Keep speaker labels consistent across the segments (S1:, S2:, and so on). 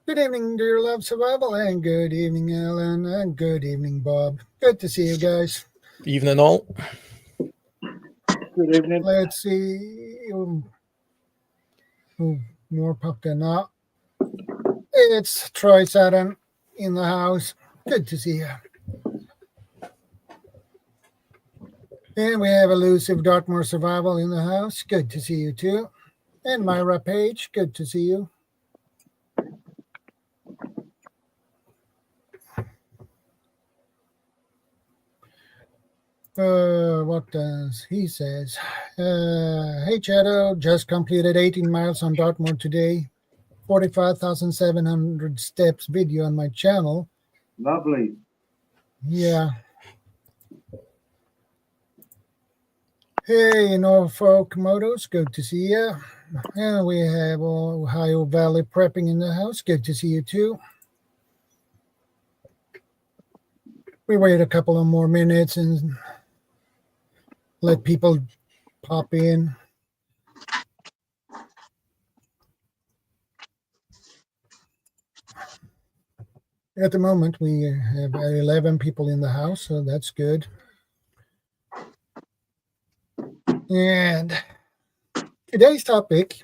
S1: Good evening, dear love survival, and good evening, Alan, and good evening, Bob. Good to see you guys.
S2: Evening all.
S3: Good evening.
S1: Let's see who more popped in now. It's Troy Saturn in the house. Good to see you. And we have Elusive Dartmoor Survival in the house. Good to see you too. And Myra Page, good to see you. What does he says? Hey Shadow, just completed 18 miles on Dartmoor today. 45,700 steps video on my channel.
S3: Lovely.
S1: Yeah. Hey, Norfolk Motos, good to see you. And we have Ohio Valley Prepping in the house. Good to see you too. We wait a couple of more minutes and let people pop in. At the moment, we have 11 people in the house, so that's good. And today's topic,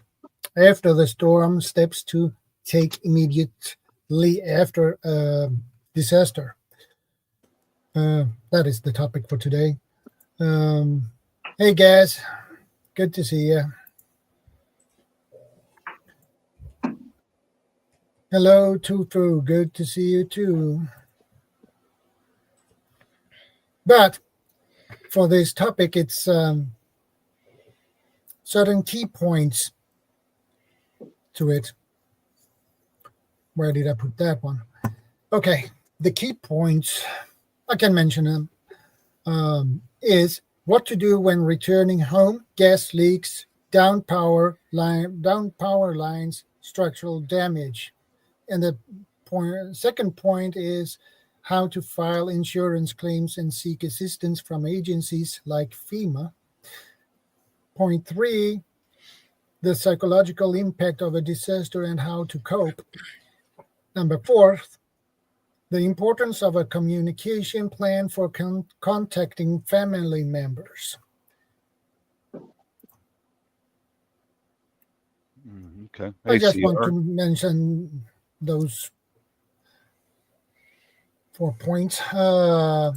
S1: after the storm, steps to take immediately after a disaster. That is the topic for today. Hey guys, good to see you. Hello, Tutu, good to see you too. But for this topic, it's certain key points to it. Where did I put that one? Okay, the key points, I can mention them, is what to do when returning home, gas leaks, down power lines, structural damage. And the second point is how to file insurance claims and seek assistance from agencies like FEMA. Point 3, the psychological impact of a disaster and how to cope. Number 4, the importance of a communication plan for contacting family members.
S4: Okay.
S1: I just want to mention those 4 points. Hey,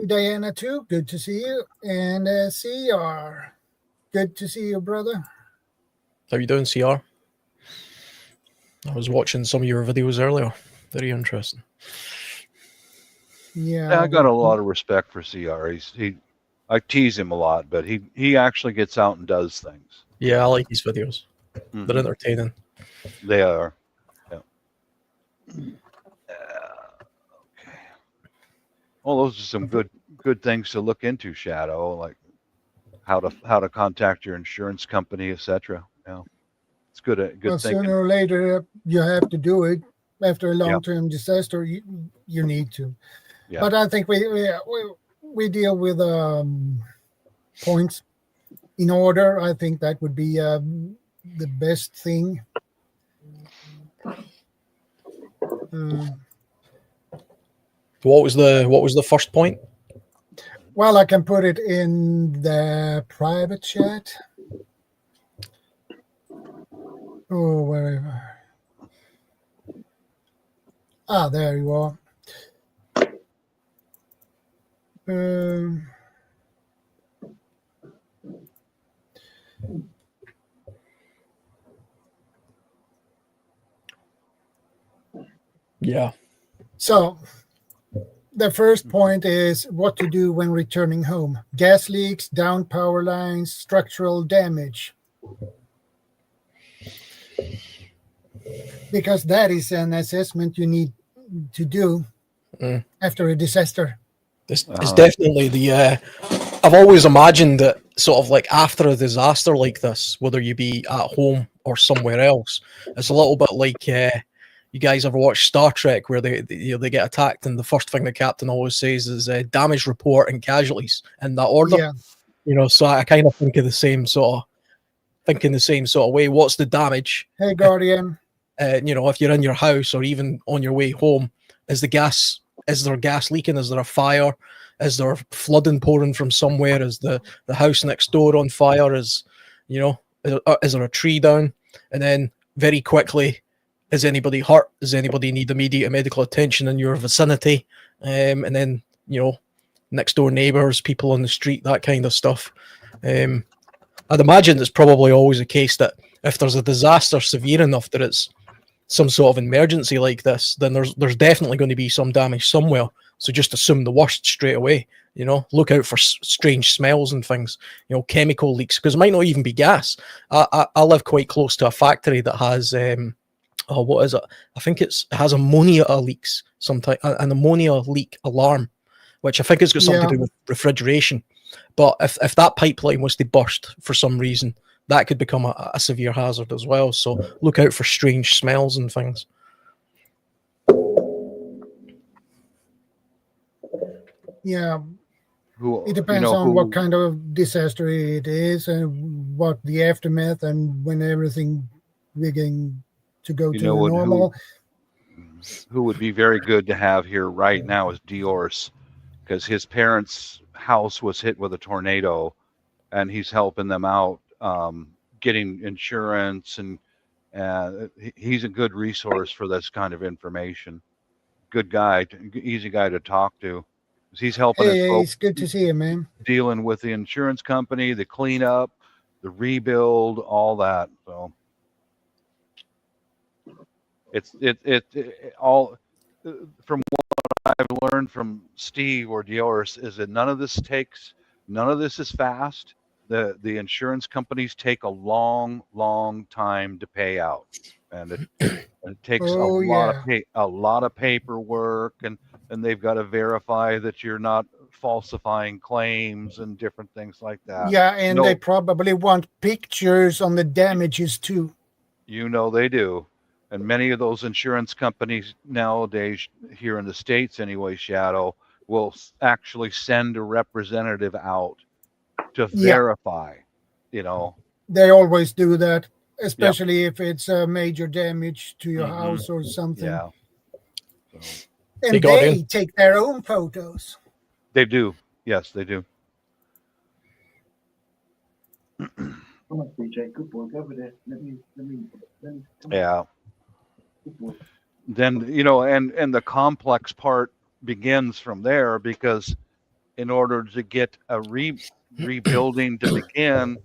S1: Diana, too. Good to see you. And CR. Good to see you, brother.
S2: How you doing, CR? I was watching some of your videos earlier. Very interesting.
S1: Yeah,
S4: I got a lot of respect for CR. I tease him a lot, but he actually gets out and does things.
S2: Yeah, I like these videos. Mm-hmm. They're entertaining.
S4: They are. Yeah. Okay. Well, those are some good things to look into, Shadow, like how to contact your insurance company, etc. Yeah, it's good. Good thing.
S1: Sooner or later, you have to do it. After a long-term disaster, you need to. Yeah. But I think we deal with points in order. I think that would be the best thing.
S2: What was the first point?
S1: Well, I can put it in the private chat. Oh, wherever. There you are.
S2: Yeah.
S1: So the first point is what to do when returning home. Gas leaks, down power lines, structural damage. Because that is an assessment you need to do after a disaster.
S2: It's definitely the... I've always imagined that sort of like after a disaster like this, whether you be at home or somewhere else, it's a little bit like... you guys ever watch Star Trek where they get attacked and the first thing the captain always says is damage report and casualties in that order? Yeah. So I kind of think of the same sort of way. What's the damage?
S1: Hey, Guardian.
S2: if you're in your house or even on your way home, is there gas leaking? Is there a fire? Is there flooding pouring from somewhere? Is the house next door on fire? Is there a tree down? And then very quickly, is anybody hurt? Does anybody need immediate medical attention in your vicinity? And then, next door neighbors, people on the street, that kind of stuff. I'd imagine it's probably always the case that if there's a disaster severe enough that it's some sort of emergency like this, then there's definitely going to be some damage somewhere. So just assume the worst straight away. Look out for strange smells and things. Chemical leaks, because it might not even be gas. I live quite close to a factory that has what is it? I think it has ammonia leaks sometimes, an ammonia leak alarm, which I think has got something to do with refrigeration. But if that pipeline was to burst for some reason, that could become a severe hazard as well. So look out for strange smells and things.
S1: Yeah. It depends on what kind of disaster it is and what the aftermath and when everything begins to go to normal.
S4: Who would be very good to have here right now is Dior's, because his parents' house was hit with a tornado, and he's helping them out getting insurance, and he's a good resource for this kind of information. Good guy, easy guy to talk to. He's helping us.
S1: It's good to see him, man.
S4: Dealing with the insurance company, the cleanup, the rebuild, all that. So it's all from what I've learned from Steve or Dioris is that none of this is fast. The insurance companies take a long time to pay out, and it takes a lot of paperwork, and they've got to verify that you're not falsifying claims and different things like that.
S1: Yeah, and they probably want pictures on the damages too.
S4: They do. And many of those insurance companies nowadays, here in the States anyway, Shadow, will actually send a representative out to verify,
S1: They always do that, especially if it's a major damage to your house or something.
S4: Yeah. So.
S1: And they take their own photos.
S4: They do. Yes, they do.
S3: Come on, CJ. Good boy. Go over there. Let me.
S4: Yeah. Then, and the complex part begins from there, because in order to get a rebuilding to begin,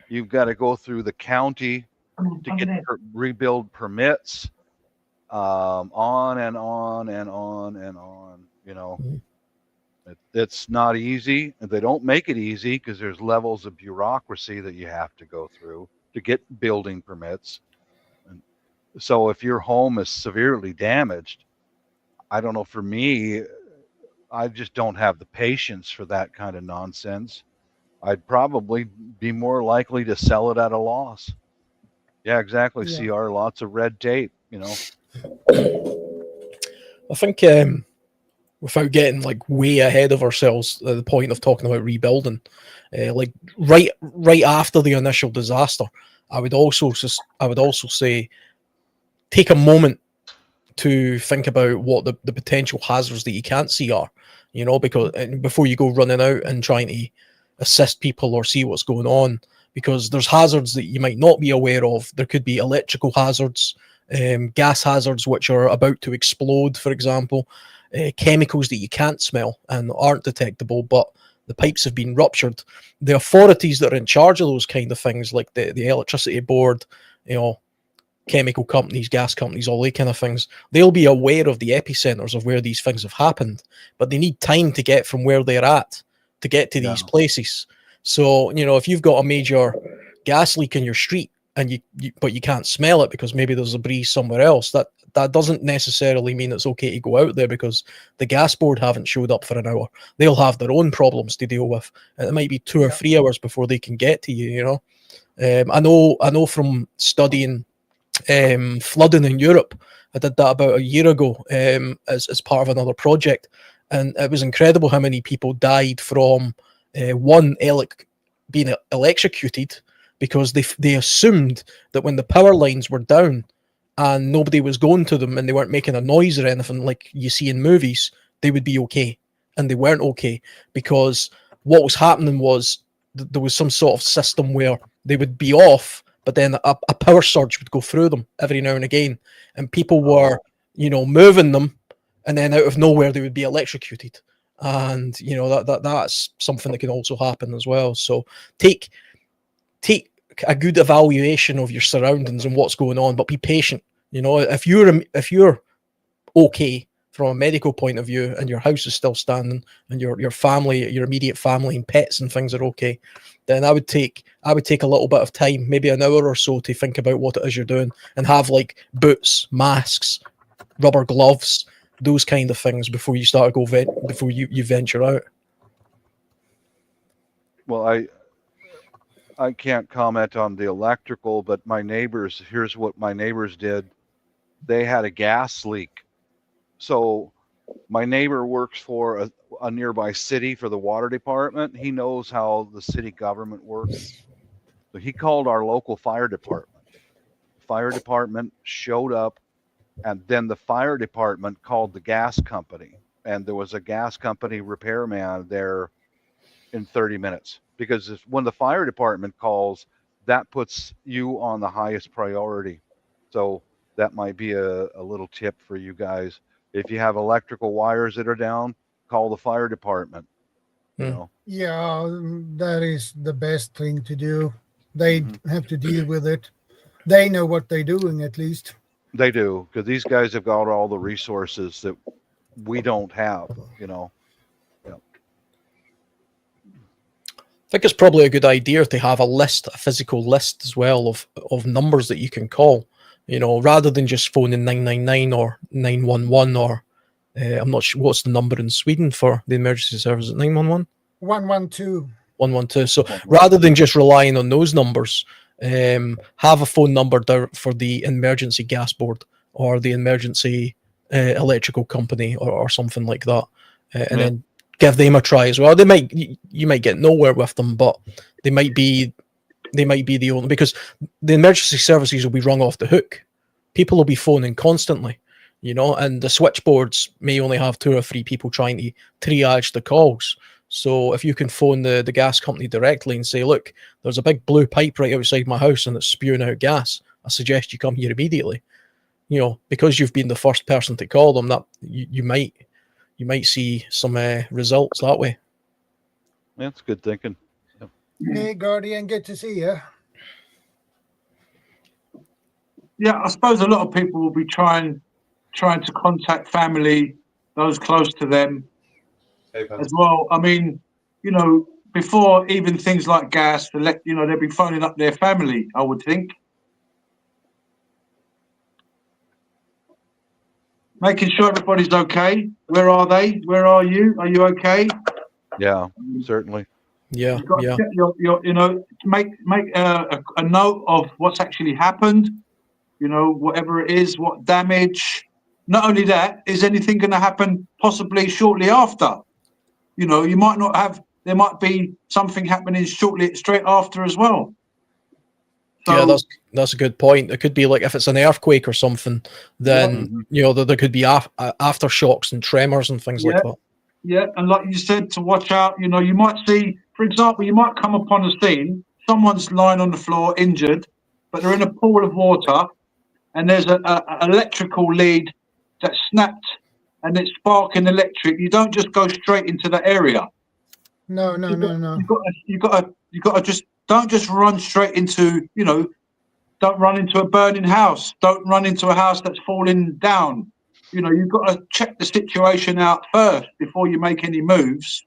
S4: you've got to go through the county to get rebuild permits, on and on and on and on. It's not easy. They don't make it easy because there's levels of bureaucracy that you have to go through to get building permits. And so if your home is severely damaged, I don't know, for me, I just don't have the patience for that kind of nonsense. I'd probably be more likely to sell it at a loss. Yeah, exactly.
S1: Yeah.
S4: CR, lots of red tape,
S2: I think without getting way ahead of ourselves at the point of talking about rebuilding, right after the initial disaster, I would also say take a moment to think about what the potential hazards that you can't see are, because before you go running out and trying to assist people or see what's going on, because there's hazards that you might not be aware of. There could be electrical hazards, gas hazards which are about to explode, for example, chemicals that you can't smell and aren't detectable, but the pipes have been ruptured. The authorities that are in charge of those kind of things, like the electricity board, chemical companies, gas companies, all these kind of things, they'll be aware of the epicenters of where these things have happened, but they need time to get from where they're at to get to these places. So, if you've got a major gas leak in your street and but you can't smell it because maybe there's a breeze somewhere else, that doesn't necessarily mean it's okay to go out there because the gas board haven't showed up for an hour. They'll have their own problems to deal with, and it might be 2 or 3 hours before they can get to you. I know from studying flooding in Europe. I did that about a year ago as part of another project, and it was incredible how many people died from being electrocuted, because they assumed that when the power lines were down and nobody was going to them and they weren't making a noise or anything like you see in movies, they would be okay. And they weren't okay, because what was happening was there was some sort of system where they would be off, but then a power surge would go through them every now and again, and people were, moving them, and then out of nowhere they would be electrocuted. And that's something that can also happen as well. So take a good evaluation of your surroundings and what's going on, but be patient. If you're okay from a medical point of view and your house is still standing and your family, your immediate family and pets and things are okay, then I would take a little bit of time, maybe an hour or so, to think about what it is you're doing, and have like boots, masks, rubber gloves, those kind of things before you start before you venture out.
S4: Well, I can't comment on the electrical, but here's what my neighbors did. They had a gas leak. So my neighbor works for a nearby city for the water department. He knows how the city government works. So he called our local fire department. Fire department showed up, and then the fire department called the gas company. And there was a gas company repairman there in 30 minutes. Because when the fire department calls, that puts you on the highest priority. So that might be a little tip for you guys. If you have electrical wires that are down, call the fire department.
S1: Yeah, that is the best thing to do. They have to deal with it. They know what they're doing, at least.
S4: They do, because these guys have got all the resources that we don't have.
S2: I think it's probably a good idea to have a physical list as well of numbers that you can call, rather than just phoning 999 or 911 or I'm not sure what's the number in Sweden for the emergency service. 911?
S1: 112.
S2: 112. So rather than just relying on those numbers, have a phone number for the emergency gas board or the emergency electrical company or something like that, and then give them a try as well. You might get nowhere with them, but they might be the only, because the emergency services will be rung off the hook. People will be phoning constantly, and the switchboards may only have 2 or 3 people trying to triage the calls. So if you can phone the gas company directly and say, look, there's a big blue pipe right outside my house and it's spewing out gas, I suggest you come here immediately. Because you've been the first person to call them, that you might see some results that way.
S4: That's good thinking.
S1: Hey, Guardian, good to see you.
S5: Yeah, I suppose a lot of people will be trying to contact family, those close to them as well. I mean, before even things like gas, they'd be phoning up their family, I would think. Making sure everybody's okay. Where are they? Where are you? Are you okay?
S4: Yeah, certainly.
S2: Yeah,
S5: You've got to get make a note of what's actually happened. Whatever it is, what damage. Not only that, is anything going to happen possibly shortly after? You might not have. There might be something happening straight after as well. So,
S2: yeah, that's a good point. It could be like if it's an earthquake or something, then there could be aftershocks and tremors and things like that.
S5: Yeah, and like you said, to watch out. You might see, for example, you might come upon a scene. Someone's lying on the floor injured, but they're in a pool of water, and there's an electrical lead that's snapped, and it's sparking electric. You don't just go straight into the area.
S1: No.
S5: You got to just don't just run straight into. Don't run into a burning house. Don't run into a house that's falling down. You've got to check the situation out first before you make any moves.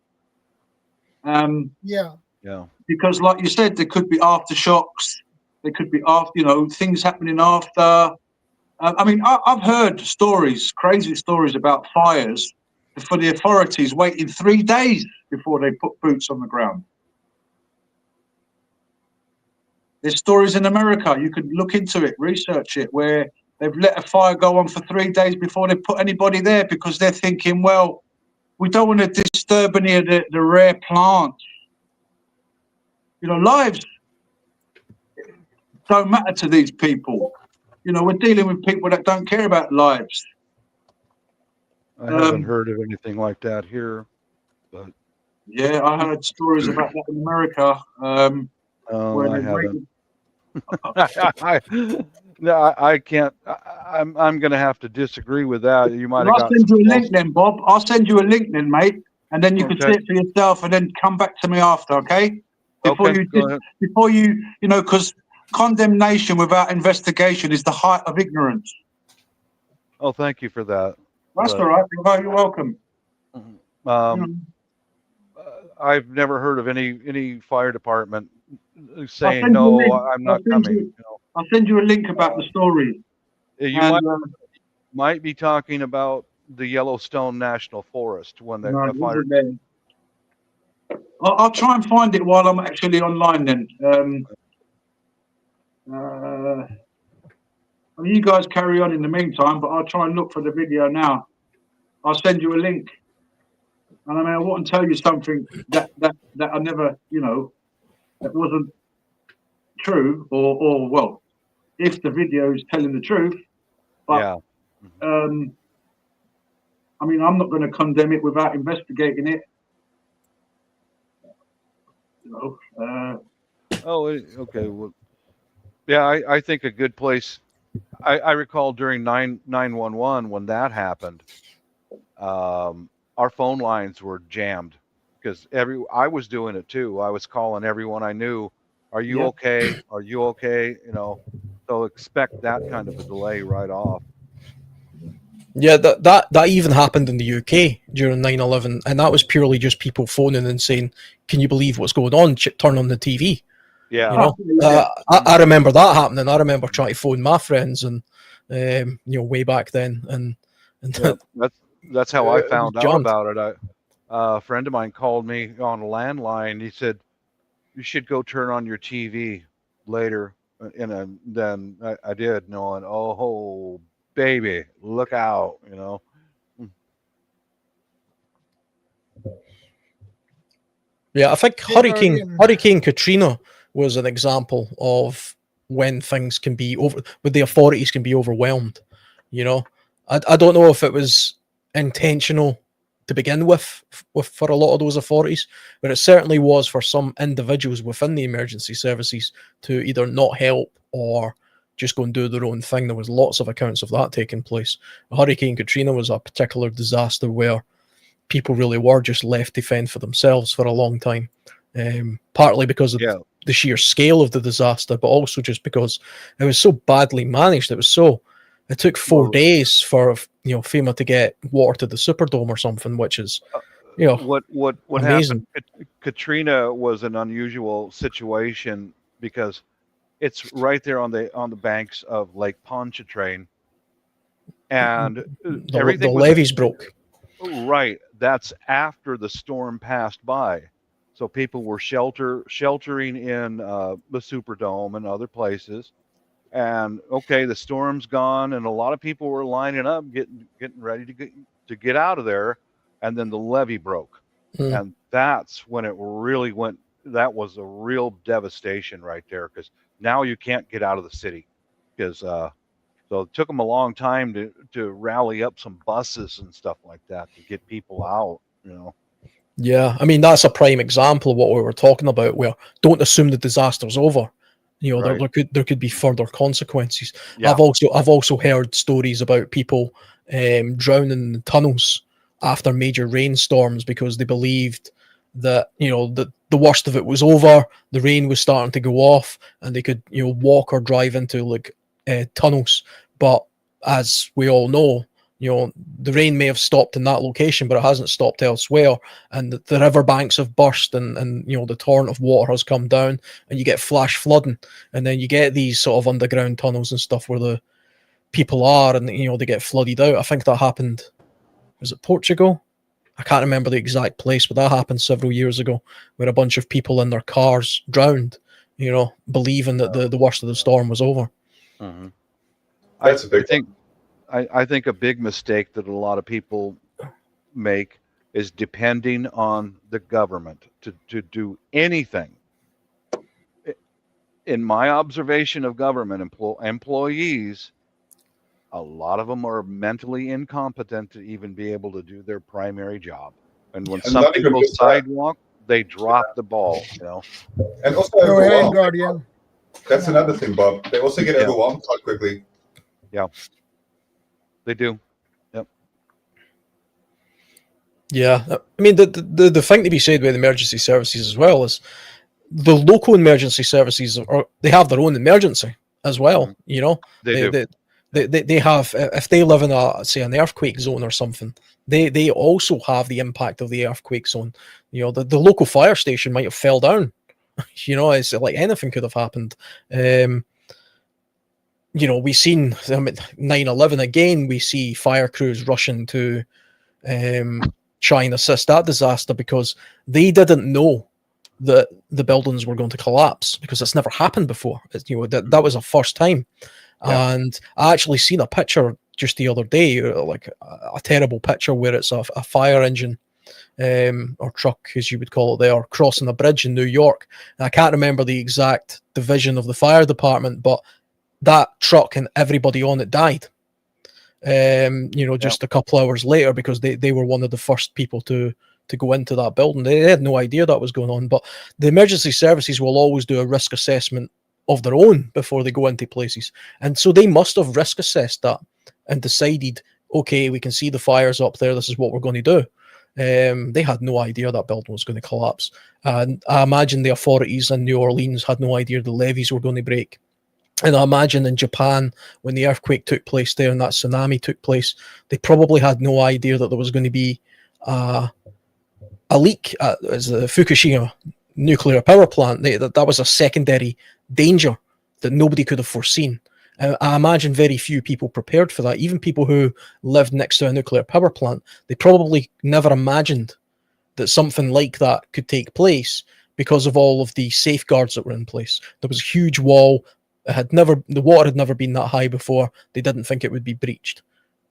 S1: Yeah.
S5: Because, like you said, there could be aftershocks. There could be things happening after. I've heard crazy stories about fires for the authorities waiting 3 days before they put boots on the ground. There's stories in America, you could look into it, research it, where they've let a fire go on for 3 days before they put anybody there because they're thinking, well, we don't want to disturb any of the rare plants. Lives don't matter to these people. you know, we're dealing with people that don't care about lives.
S4: I haven't heard of anything like that here, but
S5: Yeah, I heard stories about that in America. Where
S4: I
S5: they
S4: haven't.
S5: raided.
S4: No, I can't. I'm going to have to disagree with that. You might
S5: Well,
S4: have
S5: I'll
S4: got
S5: send
S4: some
S5: you a
S4: false.
S5: link then, Bob. I'll send you a link then, mate, and then you can see
S4: Okay.
S5: it for yourself, and then come back to me after, okay? Before
S4: Okay,
S5: you,
S4: go ahead.
S5: before you know, because condemnation without investigation is the height of ignorance.
S4: Oh, thank you for that.
S5: That's
S4: But,
S5: all right. You're welcome.
S4: I've never heard of any fire department
S5: I'll
S4: saying
S5: send you a
S4: no.
S5: link.
S4: I'm not coming.
S5: I'll send you a link about the story.
S4: You
S5: And,
S4: might be talking about the Yellowstone National Forest when
S5: no,
S4: a
S5: it
S4: fire.
S5: isn't there. I'll try and find it while I'm actually online then. Well, you guys carry on in the meantime, but I'll try and look for the video now. I'll send you a link. And I mean, I want to tell you something that I never, you know, that wasn't true, or well, if the video is telling the truth. But
S4: Yeah.
S5: I mean, I'm not going to condemn it without investigating it. You know.
S4: Oh, okay. Well, yeah, I think a good place. I recall during 911 when that happened, our phone lines were jammed because I was doing it too. I was calling everyone I knew. Are you
S5: Yep.
S4: okay? Are you okay? You know, so expect that kind of a delay right off.
S2: Yeah, that even happened in the UK during 9/11, and that was purely just people phoning and saying, "Can you believe what's going on? Turn on the TV."
S4: Yeah.
S2: You know, I remember that happening. I remember trying to phone my friends, and you know, way back then, and
S4: Yeah, that's how I
S2: it was
S4: found out
S2: jammed.
S4: about it. A friend of mine called me on a landline. He said, "You should go turn on your TV later." And then I did, knowing, oh baby, look out, you know.
S2: Yeah, I think
S1: Yeah, Ian.
S2: Hurricane Katrina was an example of when things can be over, when the authorities can be overwhelmed. You know, I don't know if it was intentional to begin with for a lot of those authorities, but it certainly was for some individuals within the emergency services to either not help or just go and do their own thing. There was lots of accounts of that taking place. Hurricane Katrina was a particular disaster where people really were just left to fend for themselves for a long time, partly because of the sheer scale of the disaster, but also just because it was so badly managed. It took 4 days for FEMA to get water to the Superdome or something, which is
S4: what
S2: amazing.
S4: happened. Katrina was an unusual situation because it's right there on the banks of Lake Pontchartrain, and
S2: The levees broke.
S4: Right. That's after the storm passed by. So people were sheltering in the Superdome and other places. And okay, the storm's gone, and a lot of people were lining up, getting ready to get out of there, and then the levee broke. And that's when it really went. That was a real devastation right there, because now you can't get out of the city, because so it took them a long time to rally up some buses and stuff like that to get people out, you know.
S2: Yeah, I mean, that's a prime example of what we were talking about, where don't assume the disaster's over. You know,
S4: Right.
S2: there could be further consequences.
S4: Yeah.
S2: I've also heard stories about people drowning in tunnels after major rainstorms because they believed that the worst of it was over, the rain was starting to go off, and they could walk or drive into tunnels. But as we all know, the rain may have stopped in that location, but it hasn't stopped elsewhere, and the riverbanks have burst, and the torrent of water has come down, and you get flash flooding, and then you get these sort of underground tunnels and stuff where the people are, and they get flooded out. I think that happened. Was it Portugal? I can't remember the exact place, but that happened several years ago, where a bunch of people in their cars drowned, believing that the worst of the storm was over.
S4: Mm-hmm.
S6: That's a big
S4: thing. I think a big mistake that a lot of people make is depending on the government to do anything. In my observation of government employees, a lot of them are mentally incompetent to even be able to do their primary job. And when
S6: And
S4: some
S6: not even
S4: people
S6: just that.
S4: sidewalk, they drop the ball, you know.
S6: And also
S1: Go ahead,
S6: overwhelmed.
S1: Guardian.
S6: That's another thing, Bob. They also get
S4: Yeah.
S6: overwhelmed quite quickly.
S4: They do.
S2: Yeah, I mean the thing to be said with emergency services as well is the local emergency services they have their own emergency as well. You know,
S4: They do.
S2: they have, if they live in a, say, an earthquake zone or something, they also have the impact of the earthquake zone. You know, the local fire station might have fell down. You know, it's like anything could have happened. You know, we've seen 9/11 again. We see fire crews rushing to try and assist that disaster because they didn't know that the buildings were going to collapse because it's never happened before. You know, that was a first time.
S4: Yeah.
S2: And I actually seen a picture just the other day, like a terrible picture where it's a fire engine or truck, as you would call it there, crossing a bridge in New York. And I can't remember the exact division of the fire department, but that truck and everybody on it died. You know, just a couple hours later because they were one of the first people to go into that building. They had no idea that was going on. But the emergency services will always do a risk assessment of their own before they go into places. And so they must have risk assessed that and decided, okay, we can see the fires up there. This is what we're going to do. They had no idea that building was going to collapse. And I imagine the authorities in New Orleans had no idea the levees were going to break. And I imagine in Japan, when the earthquake took place there and that tsunami took place, they probably had no idea that there was going to be a leak at the Fukushima nuclear power plant. That was a secondary danger that nobody could have foreseen. I imagine very few people prepared for that. Even people who lived next to a nuclear power plant, they probably never imagined that something like that could take place because of all of the safeguards that were in place. There was a huge wall. The water had never been that high before. They didn't think it would be breached.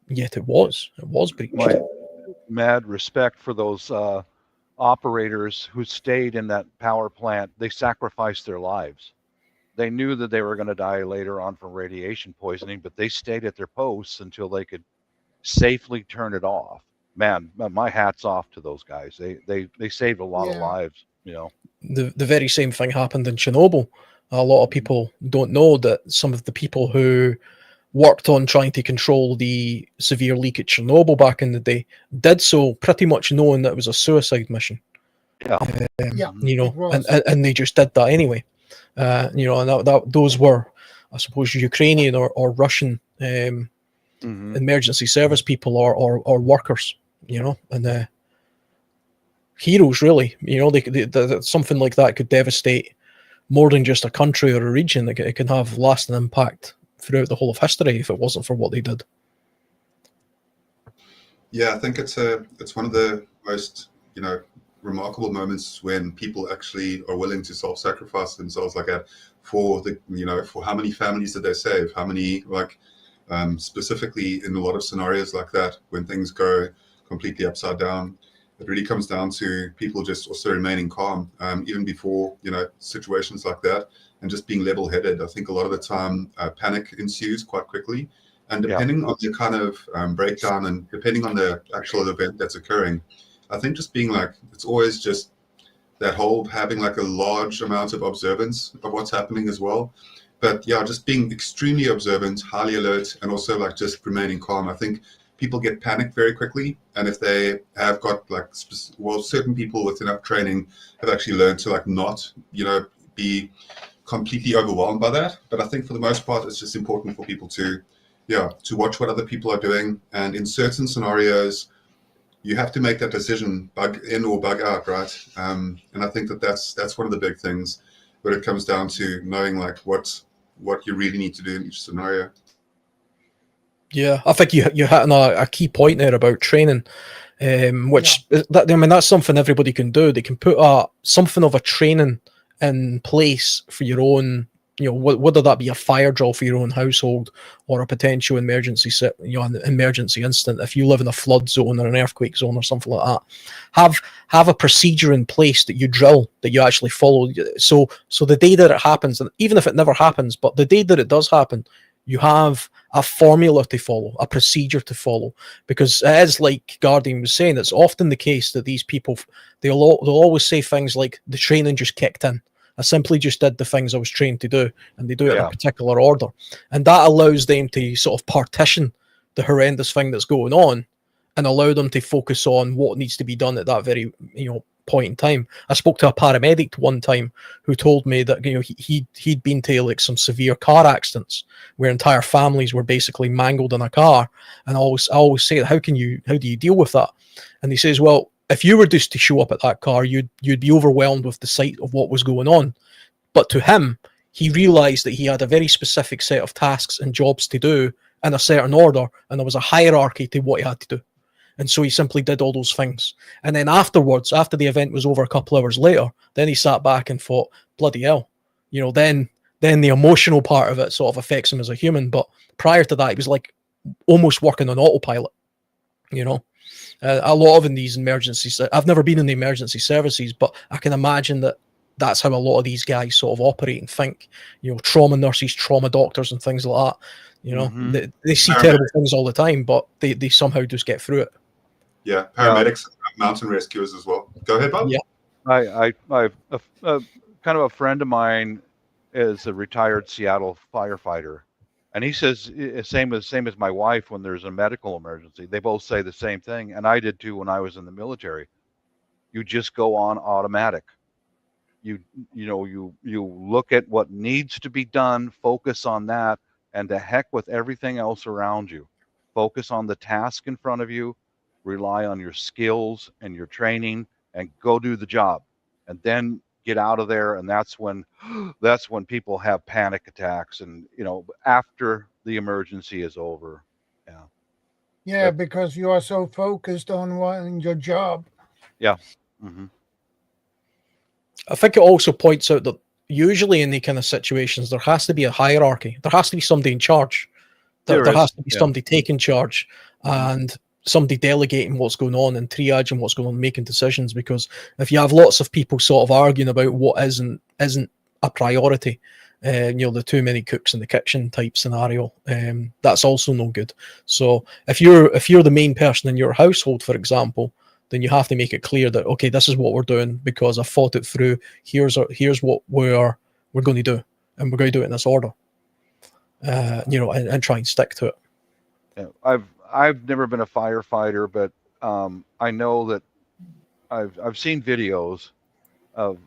S2: Yet it was breached.
S4: My mad respect for those operators who stayed in that power plant. They sacrificed their lives. They knew that they were going to die later on from radiation poisoning, but they stayed at their posts until they could safely turn it off. Man, my hat's off to those guys. They saved a lot of lives, you know.
S2: The very same thing happened in Chernobyl. A lot of people don't know that some of the people who worked on trying to control the severe leak at Chernobyl back in the day did so pretty much knowing that it was a suicide mission.
S4: Yeah.
S2: You know, and they just did that anyway. You know, and those were, I suppose, Ukrainian or Russian emergency service people or workers, you know, and heroes, really. You know, something like that could devastate more than just a country or a region. It can have lasting impact throughout the whole of history if it wasn't for what they did.
S6: Yeah, I think it's one of the most, you know, remarkable moments when people actually are willing to self-sacrifice themselves like that for the, you know, for how many families did they save? How many, like, specifically in a lot of scenarios like that, when things go completely upside down, it really comes down to people just also remaining calm, even before, you know, situations like that, and just being level-headed. I think a lot of the time panic ensues quite quickly, and depending on the kind of breakdown and depending on the actual event that's occurring, I think just being like, it's always just that whole having like a large amount of observance of what's happening as well. But yeah, just being extremely observant, highly alert, and also like just remaining calm. I think people get panicked very quickly, and if they have got like, well, certain people with enough training have actually learned to like not, you know, be completely overwhelmed by that. But I think for the most part, it's just important for people to watch what other people are doing, and in certain scenarios, you have to make that decision, bug in or bug out, right? And I think that's one of the big things when it comes down to knowing like what you really need to do in each scenario.
S2: Yeah, I think you're hitting a key point there about training, which I mean, that's something everybody can do. They can put something of a training in place for your own, you know, whether that be a fire drill for your own household or a potential emergency, you know, an emergency incident. If you live in a flood zone or an earthquake zone or something like that, have a procedure in place that you drill, that you actually follow. So the day that it happens, and even if it never happens, but the day that it does happen, You have a formula to follow, a procedure to follow, because it is like Guardian was saying. It's often the case that these people they'll always say things like the training just kicked in. I simply just did the things I was trained to do, and they do it in a particular order, and that allows them to sort of partition the horrendous thing that's going on, and allow them to focus on what needs to be done at that very point in time. I spoke to a paramedic one time who told me that he'd been to like some severe car accidents where entire families were basically mangled in a car, and I always say, how do you deal with that? And he says, well, if you were just to show up at that car, you'd be overwhelmed with the sight of what was going on. But to him, he realized that he had a very specific set of tasks and jobs to do in a certain order, and there was a hierarchy to what he had to do. And so he simply did all those things. And then afterwards, after the event was over a couple hours later, then he sat back and thought, bloody hell. Then the emotional part of it sort of affects him as a human. But prior to that, he was like almost working on autopilot. A lot of in these emergencies, I've never been in the emergency services, but I can imagine that that's how a lot of these guys sort of operate and think. Trauma nurses, trauma doctors, and things like that. They see terrible things all the time, but they somehow just get through it.
S6: Yeah, paramedics, mountain rescuers as well. Go ahead, Bob.
S2: Yeah,
S4: I kind of a friend of mine is a retired Seattle firefighter, and he says same as my wife when there's a medical emergency. They both say the same thing, and I did too when I was in the military. You just go on automatic. You look at what needs to be done, focus on that, and to heck with everything else around you. Focus on the task in front of you, rely on your skills and your training, and go do the job. And then get out of there, and that's when people have panic attacks, and after the emergency is over.
S1: Yeah, because you are so focused on your job.
S4: Yeah.
S2: I think it also points out that usually in these kind of situations, there has to be a hierarchy. There has to be somebody in charge. There has to be somebody taking charge and somebody delegating what's going on and triaging what's going on, making decisions. Because if you have lots of people sort of arguing about what isn't a priority, the too many cooks in the kitchen type scenario, that's also no good. So if you're the main person in your household, for example, then you have to make it clear that, okay, this is what we're doing because I've thought it through. Here's what we're going to do, and we're going to do it in this order. And try and stick to it.
S4: Yeah, I've never been a firefighter, but I know that I've seen videos of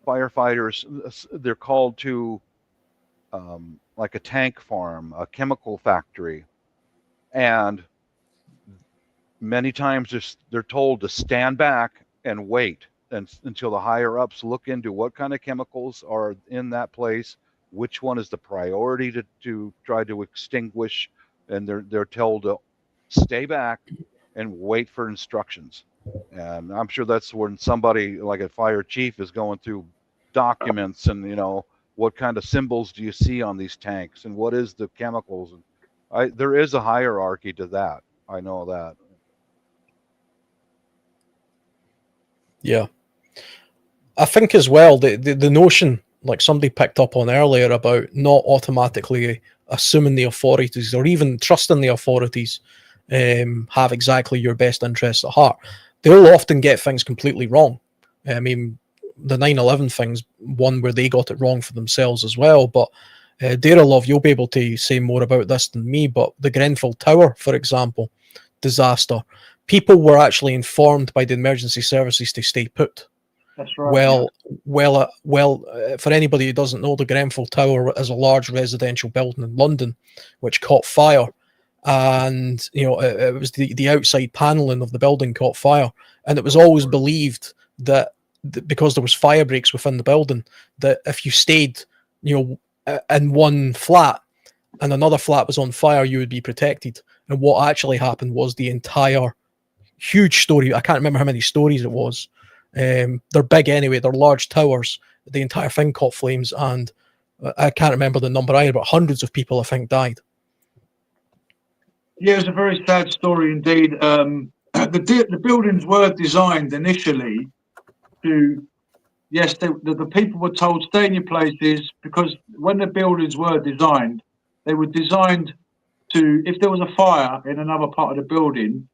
S4: firefighters. They're called to like a tank farm, a chemical factory, and many times they're told to stand back and wait until the higher ups look into what kind of chemicals are in that place, which one is the priority to try to extinguish, and they're told to stay back and wait for instructions. And I'm sure that's when somebody like a fire chief is going through documents and what kind of symbols do you see on these tanks and what is the chemicals. There is a hierarchy to that. I know that.
S2: Yeah, I think as well the notion, like somebody picked up on earlier, about not automatically assuming the authorities or even trusting the authorities have exactly your best interests at heart. They'll often get things completely wrong. I mean, the 9/11 thing's one where they got it wrong for themselves as well. But Darylov, you'll be able to say more about this than me, but the Grenfell Tower, for example, disaster, people were actually informed by the emergency services to stay put.
S5: That's right.
S2: Well, for anybody who doesn't know, the Grenfell Tower is a large residential building in London, which caught fire, and it was the outside paneling of the building caught fire, and it was always believed that because there was fire breaks within the building, that if you stayed, in one flat and another flat was on fire, you would be protected. And what actually happened was the entire huge story. I can't remember how many stories it was. They're big anyway. They're large towers. The entire thing caught flames, and I can't remember the number either, but hundreds of people, I think, died.
S5: Yeah, it's a very sad story indeed. The buildings were designed initially to, yes, the people were told stay in your places, because when the buildings were designed, they were designed to, if there was a fire in another part of the building,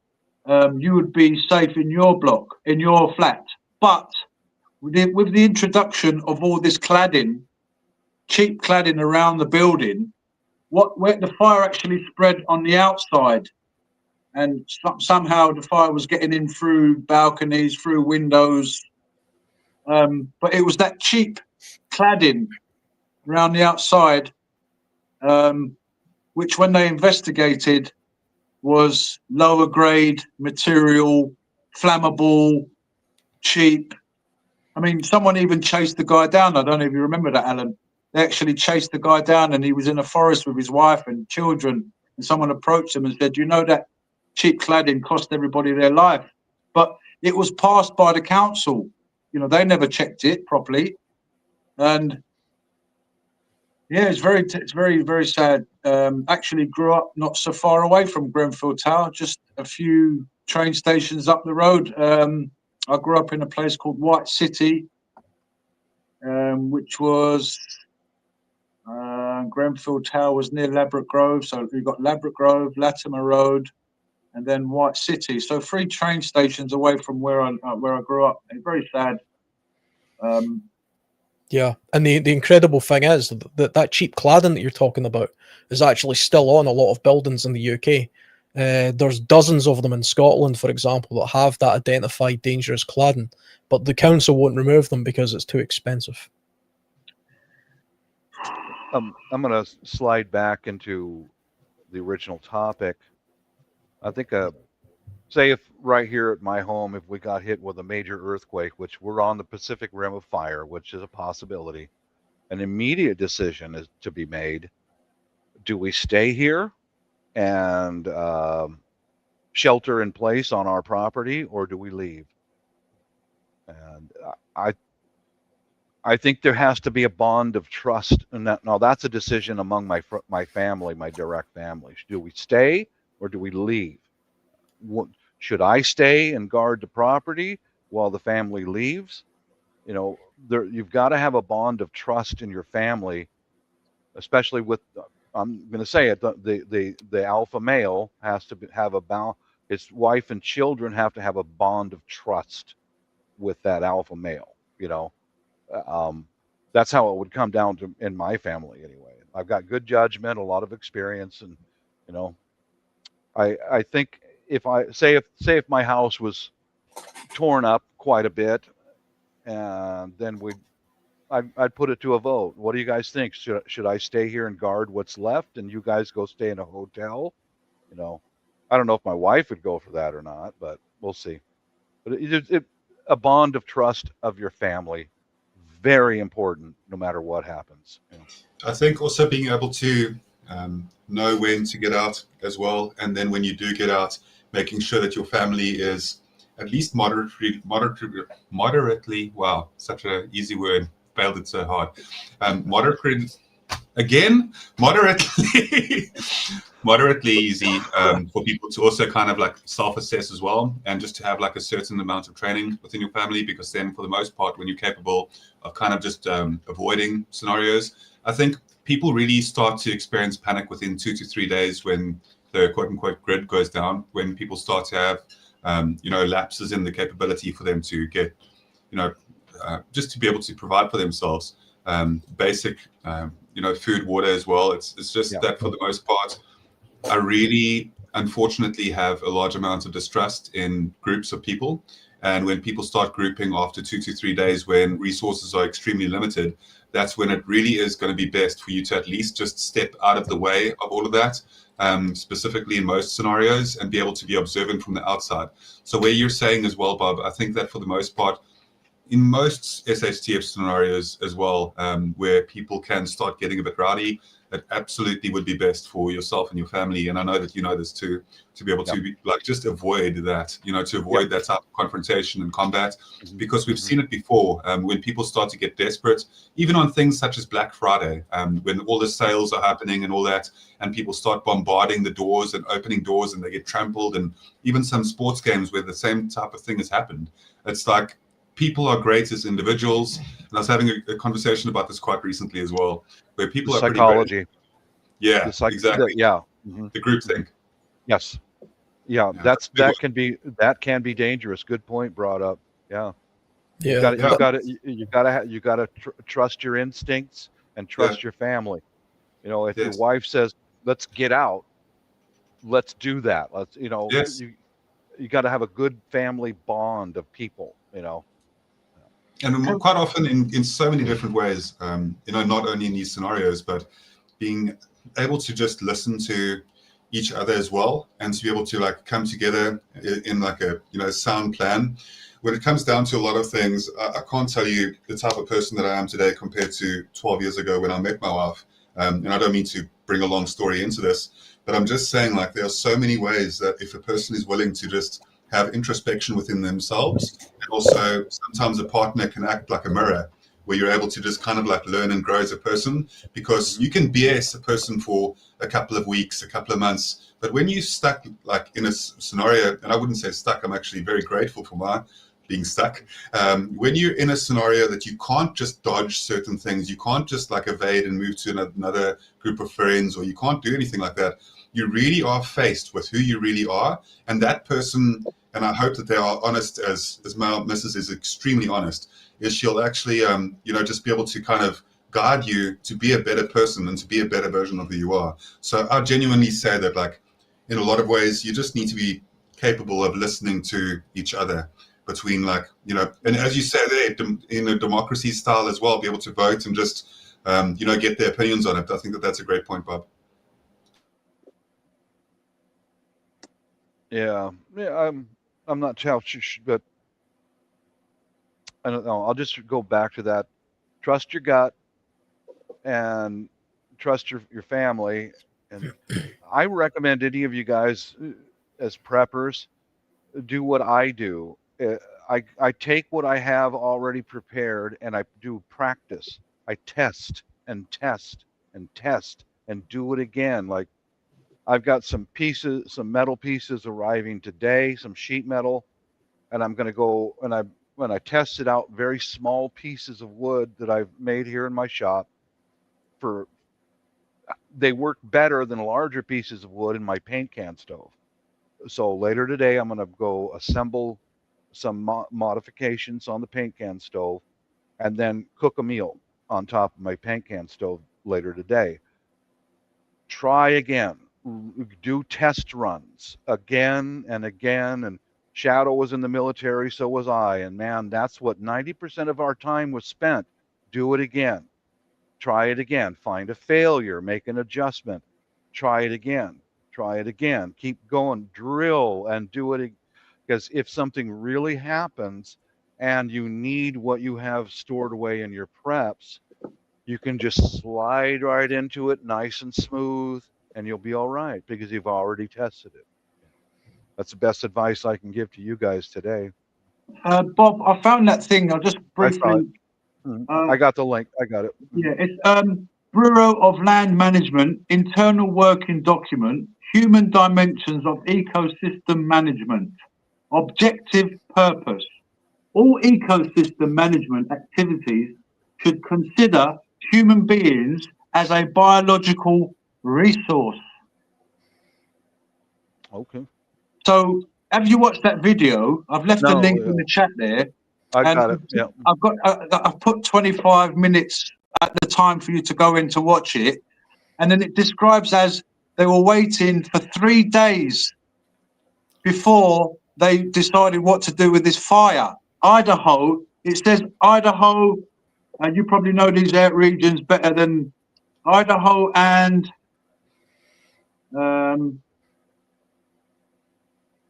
S5: you would be safe in your block, in your flat. But with the introduction of all this cladding, cheap cladding around the building, where the fire actually spread on the outside, and somehow the fire was getting in through balconies, through windows. But it was that cheap cladding around the outside, which when they investigated was lower grade material, flammable, cheap. I mean, someone even chased the guy down. I don't know if you remember that, Alan. They actually chased the guy down, and he was in a forest with his wife and children. And someone approached him and said, "You know that cheap cladding cost everybody their life." But it was passed by the council. You know, they never checked it properly. And yeah, it's very, very sad. Actually grew up not so far away from Grenfell Tower, just a few train stations up the road. I grew up in a place called White City, which was Grenfell Tower was near Ladbroke Grove. So we've got Ladbroke Grove, Latimer Road, and then White City. So 3 train stations away from where I grew up. It's very sad.
S2: Yeah, and the incredible thing is that cheap cladding that you're talking about is actually still on a lot of buildings in the UK. There's dozens of them in Scotland, for example, that have that identified dangerous cladding, but the council won't remove them because it's too expensive.
S4: I'm going to slide back into the original topic. I think, say if right here at my home, if we got hit with a major earthquake, which we're on the Pacific Rim of Fire, which is a possibility, an immediate decision is to be made. Do we stay here and shelter in place on our property, or do we leave? And I think there has to be a bond of trust, and now that's a decision among my family, my direct family. Do we stay or do we leave? Should I stay and guard the property while the family leaves? You know, you've got to have a bond of trust in your family, especially with, I'm going to say it, the alpha male has to have his wife and children have to have a bond of trust with that alpha male, you know. That's how it would come down to in my family anyway. I've got good judgment, a lot of experience, and you know, I think if if my house was torn up quite a bit, and then I'd put it to a vote. What do you guys think? Should I stay here and guard what's left, and you guys go stay in a hotel? You know, I don't know if my wife would go for that or not, but we'll see. But a bond of trust of your family, very important, no matter what happens. You know?
S6: I think also being able to know when to get out as well, and then when you do get out, making sure that your family is at least moderately. Wow, such an easy word. Failed it so hard. Moderately easy for people to also kind of like self-assess as well, and just to have like a certain amount of training within your family, because then for the most part, when you're capable of kind of just avoiding scenarios, I think people really start to experience panic within 2 to 3 days when the quote-unquote grid goes down, when people start to have lapses in the capability for them to get, just to be able to provide for themselves basic food, water as well. It's just that for the most part, I really unfortunately have a large amount of distrust in groups of people. And when people start grouping after 2 to 3 days, when resources are extremely limited, that's when it really is going to be best for you to at least just step out of the way of all of that, specifically in most scenarios, and be able to be observant from the outside. So where you're saying as well, Bob, I think that for the most part, in most SHTF scenarios as well, where people can start getting a bit rowdy, it absolutely would be best for yourself and your family. And I know that you know this too, to be able to be, just avoid that, to avoid that type of confrontation and combat, because we've seen it before when people start to get desperate, even on things such as Black Friday, when all the sales are happening and all that, and people start bombarding the doors and opening doors and they get trampled, and even some sports games where the same type of thing has happened. It's like, people are great as individuals, and I was having a conversation about this quite recently as well, where people are
S4: psychology.
S6: pretty great. Yeah,
S4: It's like
S6: exactly.
S4: yeah. Mhm.
S6: The group think.
S4: Yes. Yeah,
S6: Yeah,
S4: that's
S6: big one.
S4: that can be dangerous. Good point brought up. Yeah.
S2: Yeah,
S4: Got
S6: Yeah.
S4: you got to you got to trust your instincts and trust your family. You know, if your
S6: Yes.
S4: wife says, "Let's get out," let's do that. Let's,
S6: Yes.
S4: you got to have a good family bond of people,
S6: And quite often in so many different ways, not only in these scenarios, but being able to just listen to each other as well, and to be able to like come together in like a sound plan. When it comes down to a lot of things, I can't tell you the type of person that I am today compared to 12 years ago when I met my wife. And I don't mean to bring a long story into this, but I'm just saying, like, there are so many ways that if a person is willing to just have introspection within themselves, and also sometimes a partner can act like a mirror, where you're able to just kind of like learn and grow as a person, because you can BS a person for a couple of weeks, a couple of months, but when you're stuck like in a scenario, and I wouldn't say stuck, I'm actually very grateful for my being stuck. When you're in a scenario that you can't just dodge certain things, you can't just like evade and move to another group of friends, or you can't do anything like that. You really are faced with who you really are, and that person, and I hope that they are honest, as my missus is extremely honest, is she'll actually just be able to kind of guide you to be a better person and to be a better version of who you are. So I genuinely say that, like, in a lot of ways, you just need to be capable of listening to each other between, like, and as you say there, in a democracy style as well, be able to vote and just get their opinions on it. I think that's a great point, Bob.
S4: Yeah, I'm not sure, but I don't know. I'll just go back to that. Trust your gut and trust your family. And I recommend any of you guys, as preppers, do what I do. I take what I have already prepared and I do practice. I test and test and test and do it again. Like, I've got some metal pieces arriving today, some sheet metal, and I'm going to go and when I tested out very small pieces of wood that I've made here in my shop, they work better than larger pieces of wood in my paint can stove. So later today, I'm going to go assemble some modifications on the paint can stove, and then cook a meal on top of my paint can stove later today. Try again. Do test runs again and again. And Shadow was in the military, so was I. And man, that's what 90% of our time was spent. Do it again. Try it again. Find a failure. Make an adjustment. Try it again. Try it again. Keep going. Drill and do it. Because if something really happens and you need what you have stored away in your preps, you can just slide right into it nice and smooth, and you'll be all right because you've already tested it. That's the best advice I can give to you guys today.
S5: Bob, I found that thing. I'll just
S4: I saw it.
S5: briefly.
S4: I got the link. I got it.
S5: Yeah, it's Bureau of Land Management, internal working document, human dimensions of ecosystem management, objective purpose. All ecosystem management activities should consider human beings as a biological resource.
S4: Okay.
S5: So, have you watched that video? I've left the
S4: No,
S5: link in the chat there.
S4: I
S5: And
S4: got it. Yeah.
S5: I've put 25 minutes at the time for you to go in to watch it, and then it describes as they were waiting for 3 days before they decided what to do with this fire. Idaho, it says Idaho, and you probably know these regions better than Idaho and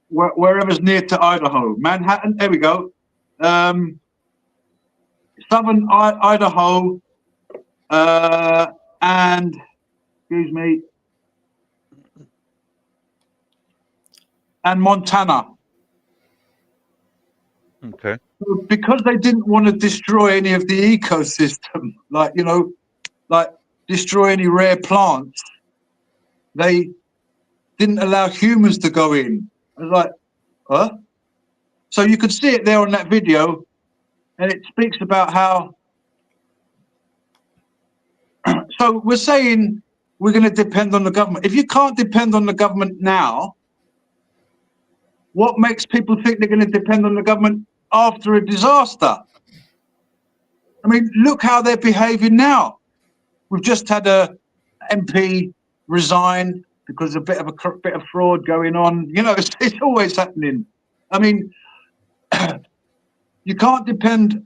S5: wherever's near to Idaho, Manhattan. There we go. Southern Idaho, and excuse me, and Montana.
S4: Okay.
S5: Because they didn't want to destroy any of the ecosystem, like destroy any rare plants, they didn't allow humans to go in. I was like, huh? So you could see it there on that video, and it speaks about how. So we're saying we're going to depend on the government. If you can't depend on the government now, what makes people think they're going to depend on the government after a disaster? I mean, look how they're behaving now. We've just had a MP resign because a bit of fraud going on. You know, it's always happening. I mean, you can't depend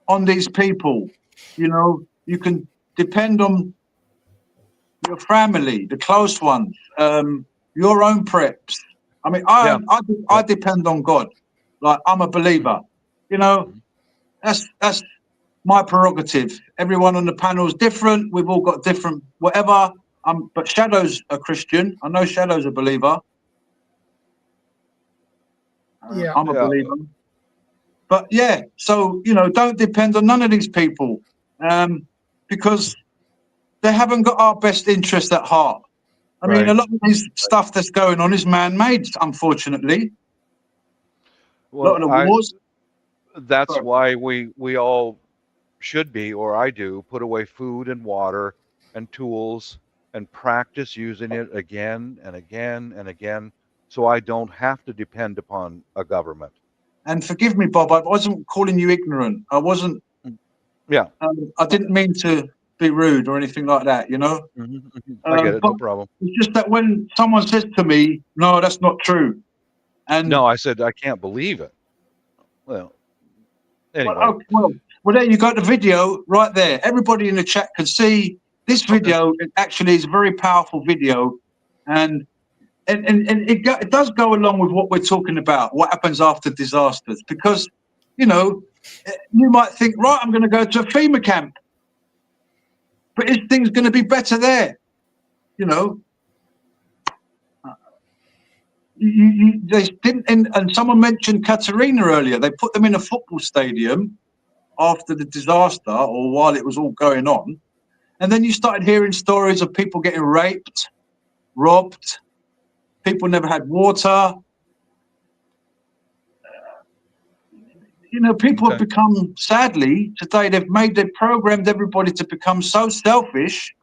S5: on these people. You know, you can depend on your family, the close ones, your own preps. I mean, I depend on God. Like, I'm a believer. You know, that's my prerogative. Everyone on the panel is different. We've all got different whatever. But Shadow's a Christian. I know Shadow's a believer.
S1: Yeah.
S5: I'm a believer. But yeah, so, you know, don't depend on none of these people, because they haven't got our best interest at heart. I mean, a lot of this stuff that's going on is man-made, unfortunately.
S4: Well,
S5: a lot of the wars.
S4: That's
S5: Sorry.
S4: why we all should be, or I do, put away food and water and tools and practice using it again and again and again, so I don't have to depend upon a government.
S5: And forgive me, Bob, I wasn't calling you ignorant. I wasn't.
S4: Yeah.
S5: I didn't mean to be rude or anything like that, you know?
S4: I get it, no problem.
S5: It's just that when someone says to me, no, that's not true. And
S4: no, I said, I can't believe it. Well, anyway.
S5: Well, there you got the video right there. Everybody in the chat can see this video. It actually is a very powerful video. And it does go along with what we're talking about, what happens after disasters. Because, you know, you might think, right, I'm going to go to a FEMA camp. But is things going to be better there? You know? They didn't, and someone mentioned Katerina earlier. They put them in a football stadium after the disaster or while it was all going on. And then you started hearing stories of people getting raped, robbed, people never had water. You know, people have become, sadly, today they've programmed everybody to become so selfish,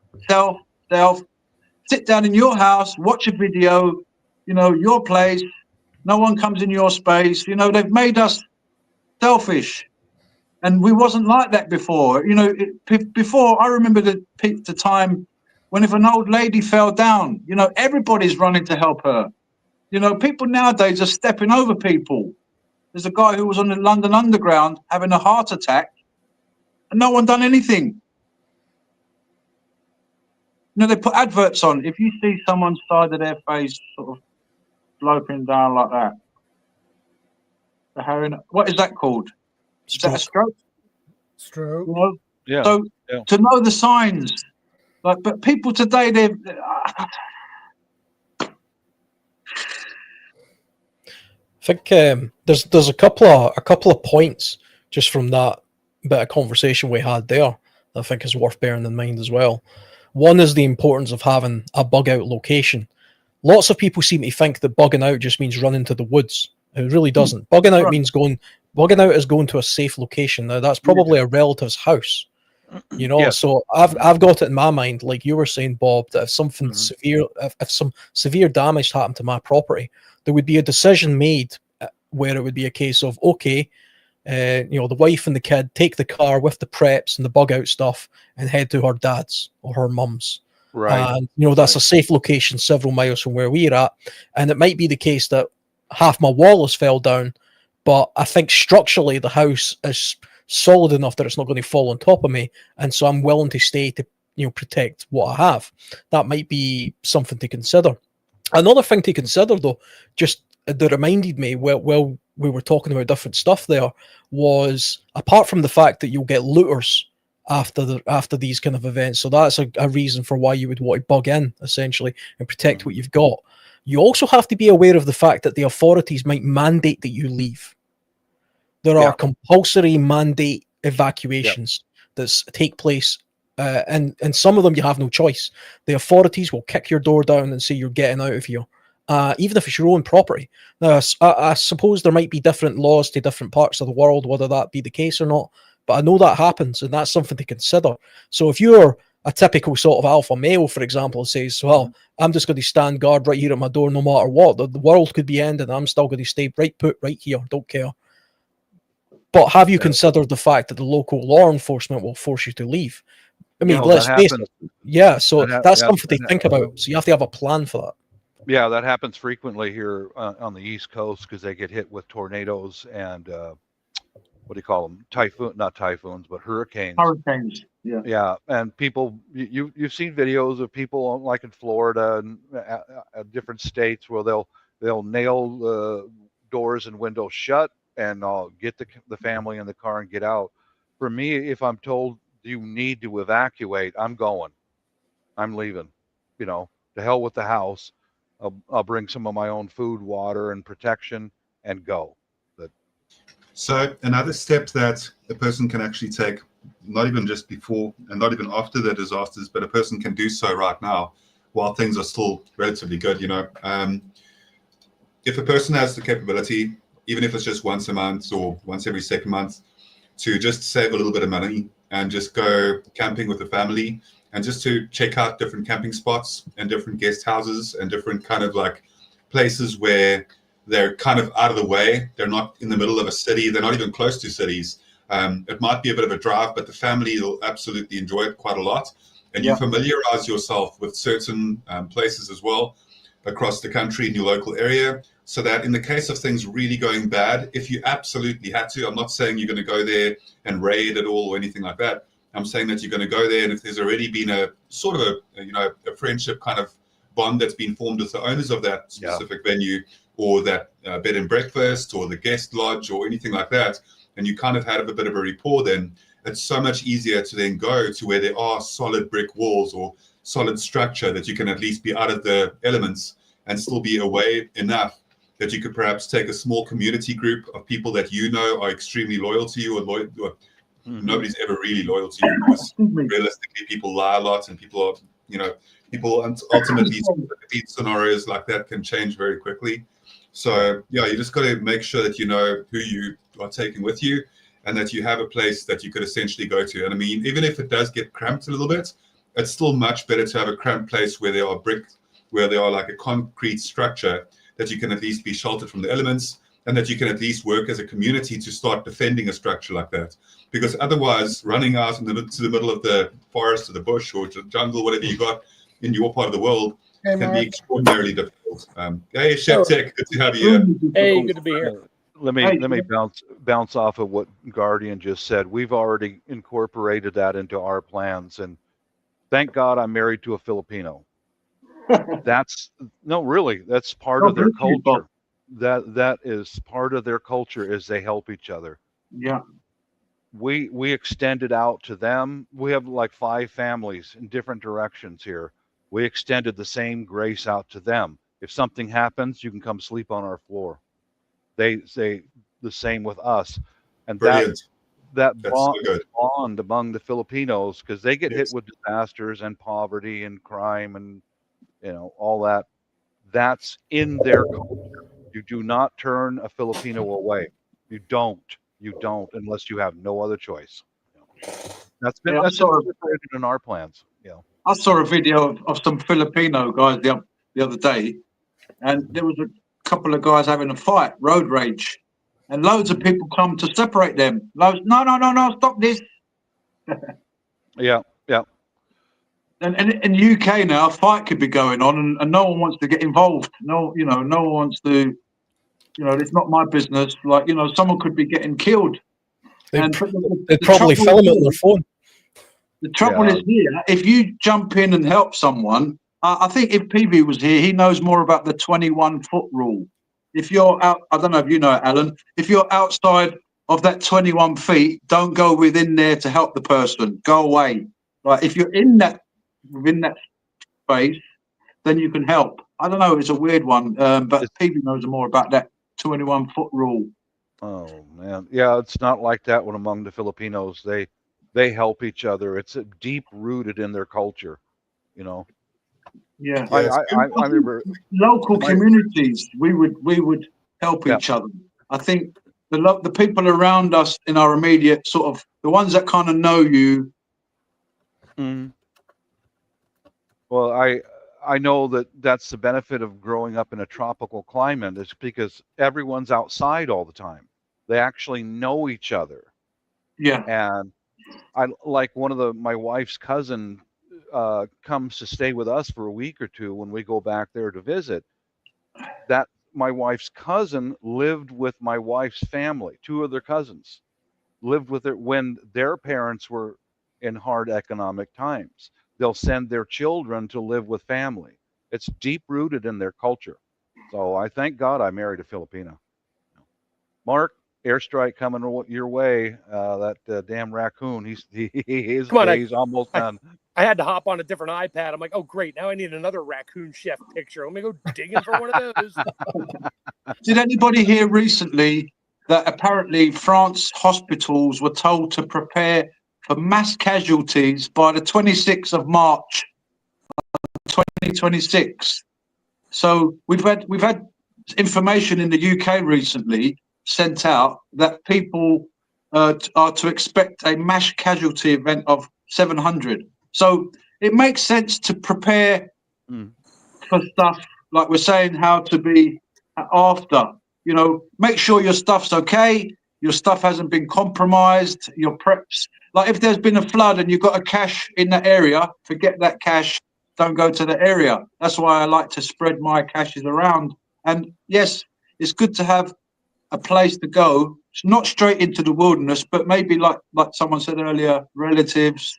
S5: sit down in your house, watch a video, you know, your place, no one comes in your space. You know, they've made us selfish. And we wasn't like that before. You know, before, I remember the time when if an old lady fell down, you know, everybody's running to help her. You know, people nowadays are stepping over people. There's a guy who was on the London Underground having a heart attack and no one done anything. You know, they put adverts on. If you see someone's side of their face sort of sloping down like that, what is that called? Is that a stroke?
S1: Stroke.
S5: You know?
S4: Yeah.
S5: So to know the signs, like, but people today,
S2: I think there's a couple of points just from that bit of conversation we had there that I think is worth bearing in mind as well. One is the importance of having a bug out location. Lots of people seem to think that bugging out just means running to the woods. It really doesn't. Bugging out means bugging out is going to a safe location. Now that's probably a relative's house. You know, so I've got it in my mind, like you were saying, Bob, that if something severe, if some severe damage happened to my property, there would be a decision made where it would be a case of, okay, you know, the wife and the kid take the car with the preps and the bug out stuff and head to her dad's or her mum's.
S4: Right.
S2: And, you know, that's a safe location several miles from where we're at. And it might be the case that half my wall has fell down, but I think structurally the house is solid enough that it's not going to fall on top of me, and so I'm willing to stay to, you know, protect what I have. That might be something to consider. Another thing to consider, though, just that reminded me while we were talking about different stuff there, was apart from the fact that you'll get looters after these kind of events, so that's a reason for why you would want to bug in essentially and protect what you've got. You also have to be aware of the fact that the authorities might mandate that you leave. There are compulsory mandate evacuations that take place, and some of them you have no choice. The authorities will kick your door down and say you're getting out of here, even if it's your own property. Now, I suppose there might be different laws to different parts of the world, whether that be the case or not, but I know that happens, and that's something to consider. So if you're a typical sort of alpha male, for example, says, well, I'm just going to stand guard right here at my door no matter what. The world could be ending. I'm still going to stay put right here. Don't care. But have you considered the fact that the local law enforcement will force you to leave? I mean, let's face it. Yeah, so that's something to think about. So you have to have a plan for that.
S4: Yeah, that happens frequently here on the East Coast because they get hit with tornadoes and what do you call them? Not typhoons, but hurricanes.
S5: Hurricanes. Yeah.
S4: Yeah, and people, you've seen videos of people like in Florida and different states where they'll nail doors and windows shut and I'll get the family in the car and get out. For me, if I'm told you need to evacuate, I'm going. I'm leaving. You know, to hell with the house. I'll bring some of my own food, water, and protection and go.
S6: So another step that a person can actually take, not even just before and not even after the disasters, but a person can do so right now while things are still relatively good. You know, if a person has the capability, even if it's just once a month or once every second month, to just save a little bit of money and just go camping with the family and just to check out different camping spots and different guest houses and different kind of like places where they're kind of out of the way. They're not in the middle of a city. They're not even close to cities. It might be a bit of a drive, but the family will absolutely enjoy it quite a lot. And you familiarize yourself with certain places as well across the country in your local area, so that in the case of things really going bad, if you absolutely had to, I'm not saying you're going to go there and raid it all or anything like that. I'm saying that you're going to go there, and if there's already been a sort of a friendship kind of bond that's been formed with the owners of that specific venue, or that bed and breakfast or the guest lodge or anything like that, and you kind of had a bit of a rapport, then it's so much easier to then go to where there are solid brick walls or solid structure that you can at least be out of the elements and still be away enough that you could perhaps take a small community group of people that you know are extremely loyal to you, or nobody's ever really loyal to you, because realistically people lie a lot and people are, people ultimately scenarios like that can change very quickly. So yeah, you just got to make sure that you know who you are taking with you and that you have a place that you could essentially go to. And I mean, even if it does get cramped a little bit, it's still much better to have a cramped place where there are where there are like a concrete structure that you can at least be sheltered from the elements, and that you can at least work as a community to start defending a structure like that. Because otherwise, running out to the middle of the forest or the bush or the jungle, whatever you got in your part of the world, can be extraordinarily difficult. Hey, Chef Tech, good to have you here.
S7: Hey, good to be here.
S4: Let me bounce off of what Guardian just said. We've already incorporated that into our plans, and thank God I'm married to a Filipino. That's part of their culture. That is part of their culture, is they help each other.
S5: Yeah.
S4: We extended out to them. We have like 5 families in different directions here. We extended the same grace out to them. If something happens, you can come sleep on our floor. They say the same with us. And
S6: Brilliant.
S4: that bond among the Filipinos, because they get hit with disasters and poverty and crime and all that. That's in their culture. You do not turn a Filipino away. You don't unless you have no other choice. That's been incorporated in our plans.
S5: I saw a video of some Filipino guys the other day, and there was a couple of guys having a fight, road rage, and loads of people come to separate them. No, stop this.
S4: Yeah.
S5: And in the UK now, a fight could be going on, and no one wants to get involved. No one wants to. It's not my business. Like, someone could be getting killed.
S2: They'd probably film it on their phone.
S5: The trouble is here, if you jump in and help someone, I think if PB was here, he knows more about the 21-foot rule. If you're out, I don't know if you know it, Alan, if you're outside of that 21 feet, don't go within there to help the person. Go away. Like, if you're within that space, then you can help. I don't know, it's a weird one, but PB knows more about that 21-foot rule.
S4: Oh man, yeah, it's not like that when among the Filipinos. They help each other. It's deep rooted in their culture,
S5: Yeah,
S4: I remember
S5: local communities. We would help each other. I think the people around us in our immediate sort of the ones that kind of know you.
S4: Well, I know that that's the benefit of growing up in a tropical climate. It's because everyone's outside all the time. They actually know each other.
S5: Yeah.
S4: And I like one of my wife's cousin comes to stay with us for a week or two when we go back there to visit. That my wife's cousin lived with my wife's family. Two of their cousins lived with her when their parents were in hard economic times. They'll send their children to live with family. It's deep rooted in their culture. So I thank God I married a Filipino. Mark, airstrike coming your way. That damn raccoon. His
S7: Come on,
S4: day's almost done.
S7: I had to hop on a different iPad. I'm like, oh, great. Now I need another raccoon chef picture. Let me go digging for one of those.
S5: Did anybody hear recently that apparently France hospitals were told to prepare for mass casualties by the 26th of March 2026? So we've had information in the UK recently sent out that people are to expect a mass casualty event of 700. So it makes sense to prepare for stuff like we're saying, how to be after. You know, make sure your stuff's okay, your stuff hasn't been compromised, your preps. Like if there's been a flood and you've got a cache in that area, forget that cache, don't go to the area. That's why I like to spread my caches around. And yes, it's good to have a place to go. It's not straight into the wilderness, but maybe like someone said earlier, relatives,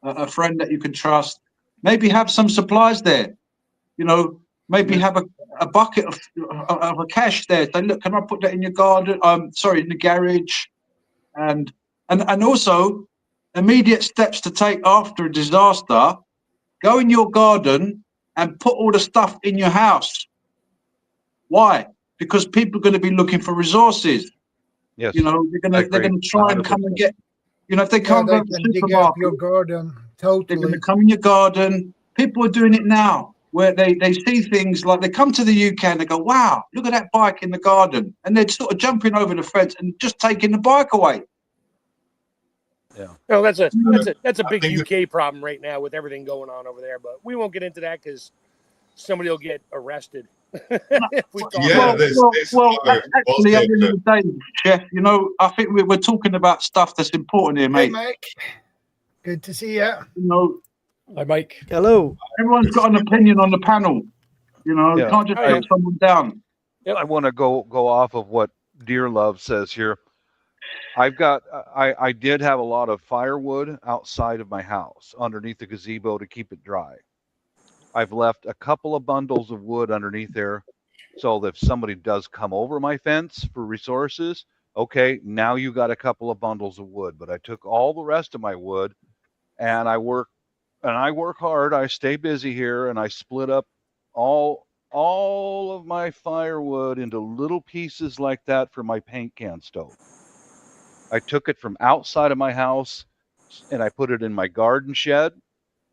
S5: a friend that you can trust. Maybe have some supplies there. You know, maybe have a bucket of a cache there. Say, look, can I put that in your garden? In the garage, and also immediate steps to take after a disaster. Go in your garden and put all the stuff in your house. Why? Because people are going to be looking for resources.
S4: Yes.
S5: You know, they're gonna try and come and get. You know, if they come
S1: they
S5: from the
S1: can dig up
S5: supermarket,
S1: your garden.
S5: they're going
S1: Totally.
S5: to come in your garden. People are doing it now, where they see things like they come to the UK and they go, "Wow, look at that bike in the garden," and they're sort of jumping over the fence and just taking the bike away.
S4: Yeah.
S7: No, that's a
S6: I
S7: big
S6: think
S7: UK problem right now with everything going on over there. But we won't get into that because somebody will get arrested. If we talk
S6: Yeah,
S7: about it.
S5: Actually, at the end of the day, Chef, you know, I think we're talking about stuff that's important here,
S1: Hey,
S5: mate.
S1: Mike. Good to see you.
S5: You know,
S2: Hi, Mike.
S8: Hello.
S5: everyone's got an opinion on the panel. You know, you
S4: Yeah.
S5: can't just put someone down.
S4: I want to go off of what Dear Love says here. I did have a lot of firewood outside of my house underneath the gazebo to keep it dry. I've left a couple of bundles of wood underneath there so that if somebody does come over my fence for resources, okay, now you got a couple of bundles of wood. But I took all the rest of my wood and I work hard. I stay busy here and I split up all of my firewood into little pieces like that for my paint can stove. I took it from outside of my house and I put it in my garden shed.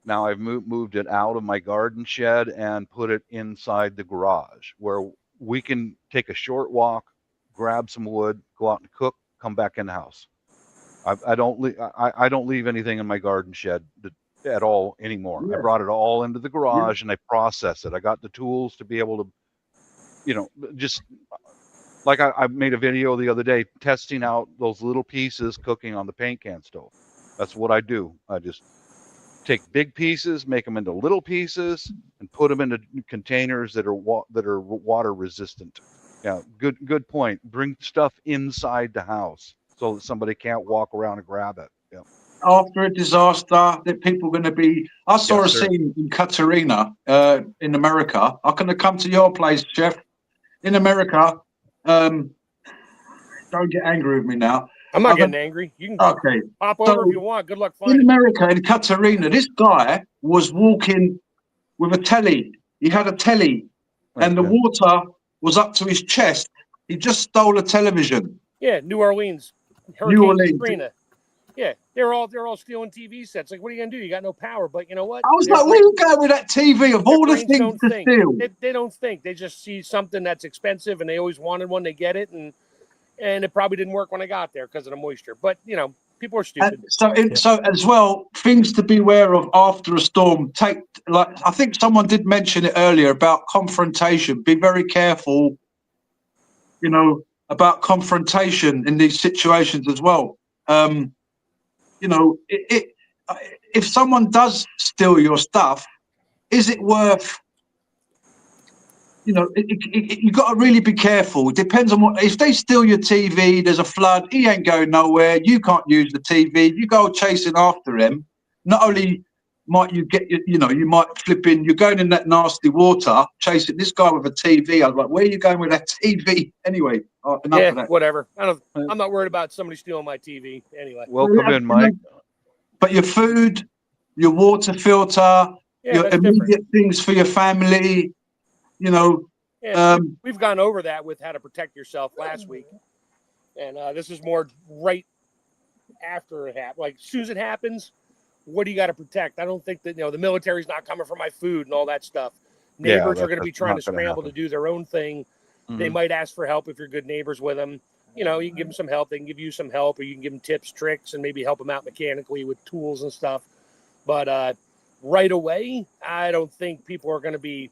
S4: Now I've moved it out of my garden shed and put it inside the garage where we can take a short walk, grab some wood, go out and cook, come back in the house. I don't leave anything in my garden shed at all anymore.
S5: Yeah.
S4: I brought it all into the garage and I process it. I got the tools to be able to, you know, just like I made a video the other day testing out those little pieces cooking on the paint can stove. That's what I do. I just take big pieces, make them into little pieces, and put them into containers that are water resistant. Yeah, good point. Bring stuff inside the house so that somebody can't walk around and grab it. Yeah.
S5: After a disaster, that people are going to be. I saw
S4: Yes,
S5: a
S4: sir.
S5: scene in Katarina in America. I'm going to come to your place, Chef. In America, don't get angry with me now.
S7: I'm not getting angry. You can
S5: Okay.
S7: pop over
S5: So,
S7: if you want. Good luck
S5: in
S7: finding it.
S5: America, in Katarina, this guy was walking with a telly. He had a telly, and the
S4: Okay.
S5: water was up to his chest. He just stole a television.
S7: Yeah, New Orleans,
S5: New
S7: Hurricane
S5: Orleans.
S7: Katrina. Yeah, they're all stealing TV sets. Like, what are you gonna do? You got no power. But you know what?
S5: I was
S7: Their
S5: like, where you going with that TV of
S7: their
S5: all the
S7: brains
S5: things
S7: don't
S5: to
S7: think.
S5: steal?
S7: They don't think. They just see something that's expensive, and they always wanted one. They get it, and it probably didn't work when I got there because of the moisture. But you know, People are stupid.
S5: So as well, things to be aware of after a storm. I think someone did mention it earlier about confrontation. Be very careful, about confrontation in these situations as well. If someone does steal your stuff, is it worth? You got to really be careful. It depends on if they steal your TV, there's a flood, he ain't going nowhere. You can't use the TV. You go chasing after him. Not only might you get, you might flip in, you're going in that nasty water, chasing this guy with a TV. I was like, where are you going with that TV? Anyway, enough of that.
S7: Whatever. I'm not worried about somebody stealing my TV anyway.
S4: Welcome in, Mike.
S5: But your food, your water filter, your immediate things for your family,
S7: we've gone over that with how to protect yourself last week, and this is more right after it happens. Like as soon as it happens, what do you got to protect? I don't think that the military's not coming for my food and all that stuff. Neighbors are going to be trying to scramble to do their own thing. Mm-hmm. They might ask for help if you're good neighbors with them. You can give them some help. They can give you some help, or you can give them tips, tricks, and maybe help them out mechanically with tools and stuff. But right away, I don't think people are going to be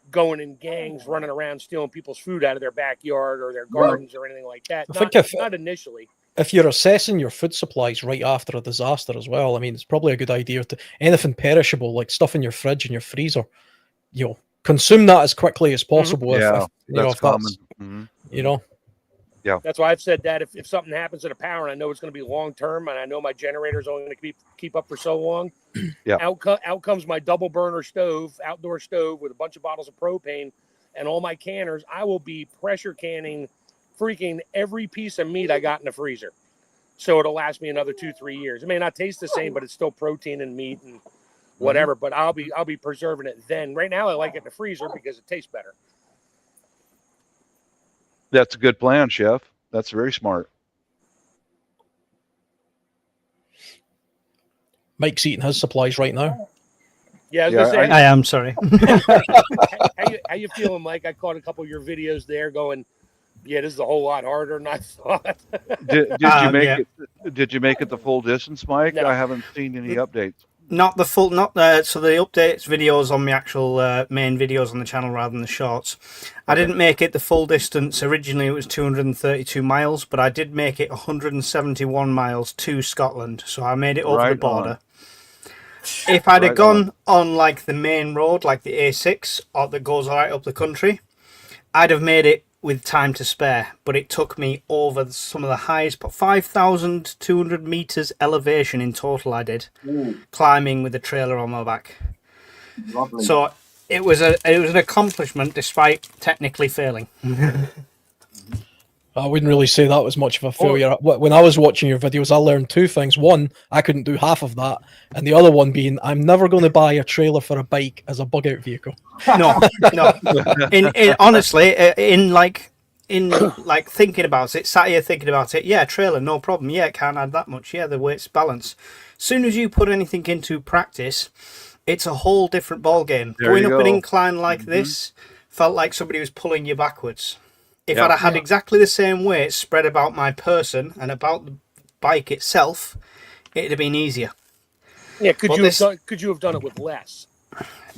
S7: going in gangs, running around stealing people's food out of their backyard or their gardens or anything like that. Not initially.
S2: If you're assessing your food supplies right after a disaster as well, I mean, it's probably a good idea to anything perishable, like stuff in your fridge and your freezer, consume that as quickly as possible.
S4: Mm-hmm. That's common.
S2: Yeah.
S7: That's why I've said that if something happens to the power and I know it's going to be long term and I know my generator is only going to keep up for so long, out comes my double burner stove, outdoor stove with a bunch of bottles of propane and all my canners. I will be pressure canning freaking every piece of meat I got in the freezer. So it'll last me another 2-3 years. It may not taste the same, but it's still protein and meat and whatever, but I'll be preserving it then. Right now I like it in the freezer because it tastes better.
S4: That's a good plan, Chef. That's very smart.
S2: Mike's eating his supplies right now.
S7: Yeah, I was gonna say,
S8: I am sorry.
S7: how you feeling, Mike? I caught a couple of your videos there going, yeah, this is a whole lot harder than I thought.
S4: Did you make it the full distance, Mike?
S7: No.
S4: I haven't seen any updates.
S8: So the updates videos on the actual main videos on the channel rather than the shorts. I didn't make it the full distance. Originally it was 232 miles, but I did make it 171 miles to Scotland. So I made it over the border. If I'd have gone on like the main road, like the A6, or that goes right up the country, I'd have made it with time to spare, but it took me over some of the highest, 5,200 meters elevation in total I did, climbing with a trailer on my back.
S5: Lovely.
S8: So it was an accomplishment despite technically failing.
S2: I wouldn't really say that was much of a failure. When I was watching your videos, I learned two things. One, I couldn't do half of that, and the other one being, I'm never going to buy a trailer for a bike as a bug-out vehicle.
S8: No. Honestly, in thinking about it, sat here thinking about it. Yeah, trailer, no problem. Yeah, it can't add that much. Yeah, the weight's balanced. Soon as you put anything into practice, it's a whole different ball game. Going up an incline like this felt like somebody was pulling you backwards. If I'd had exactly the same weight spread about my person and about the bike itself, it'd have been easier.
S7: Yeah, could you have done it with less?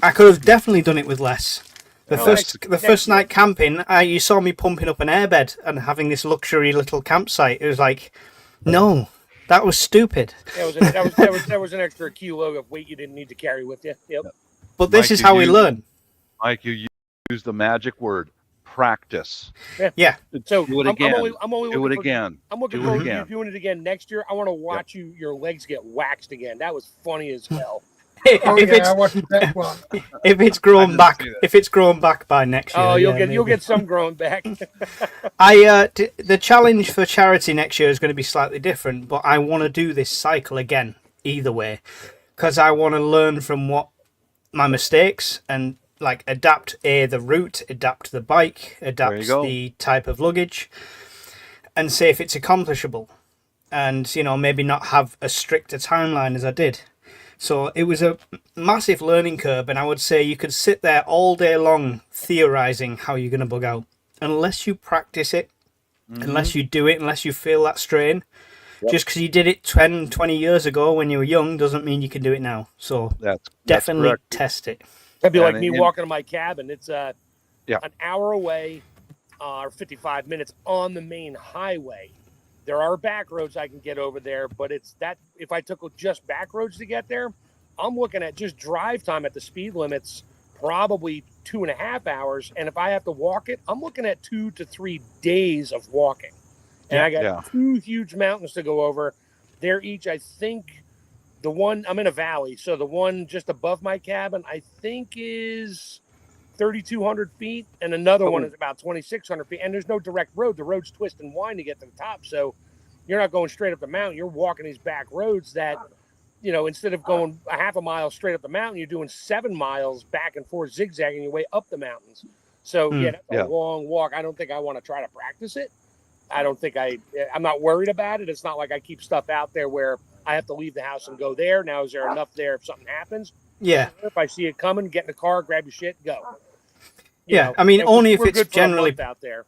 S8: I could have definitely done it with less. The first night camping, you saw me pumping up an airbed and having this luxury little campsite. It was like, no, that was stupid.
S7: That was an extra kilo of weight you didn't need to carry with you. Yep.
S8: But this is how we learn.
S4: Mike, you use the magic word. Practice.
S8: Yeah.
S7: So
S4: do it again.
S7: I'm only
S4: do it again.
S7: I'm looking forward to you doing it again next year. I want to watch your legs get waxed again. That was funny as hell.
S1: I wasn't that one.
S8: If it's grown back by next year.
S7: You'll get some grown back.
S8: The challenge for charity next year is going to be slightly different, but I want to do this cycle again either way, because I want to learn from what my mistakes and adapt the route, adapt the bike, adapt the type of luggage, and see if it's accomplishable. And, maybe not have as strict a timeline as I did. So it was a massive learning curve, and I would say you could sit there all day long theorizing how you're going to bug out. Unless you practice it, unless you do it, unless you feel that strain,
S4: Yep.
S8: Just because you did it 10, 20 years ago when you were young doesn't mean you can do it now. So
S4: That's
S8: definitely
S4: correct.
S8: test it.
S7: That'd be like
S4: And
S7: me
S4: in-
S7: walking to my cabin. It's
S4: Yeah.
S7: an hour away, or 55 minutes on the main highway. There are back roads I can get over there, but it's that if I took just back roads to get there, I'm looking at just drive time at the speed limits, probably 2.5 hours. And if I have to walk it, I'm looking at 2 to 3 days of walking. And I got
S4: Yeah.
S7: 2 huge mountains to go over. They're each, I think, the one, I'm in a valley. So the one just above my cabin, I think is 3,200 feet. And another one is about 2,600 feet. And there's no direct road. The roads twist and wind to get to the top. So you're not going straight up the mountain. You're walking these back roads that, instead of going a half a mile straight up the mountain, you're doing 7 miles back and forth, zigzagging your way up the mountains. So, that's a long walk. I don't think I want to try to practice it. I don't think I'm not worried about it. It's not like I keep stuff out there where I have to leave the house and go there. Now, is there enough there if something happens?
S8: Yeah.
S7: If I see it coming, get in the car, grab your shit, go.
S8: I mean, only if
S7: we're
S8: it's
S7: good for a
S8: generally
S7: month out there,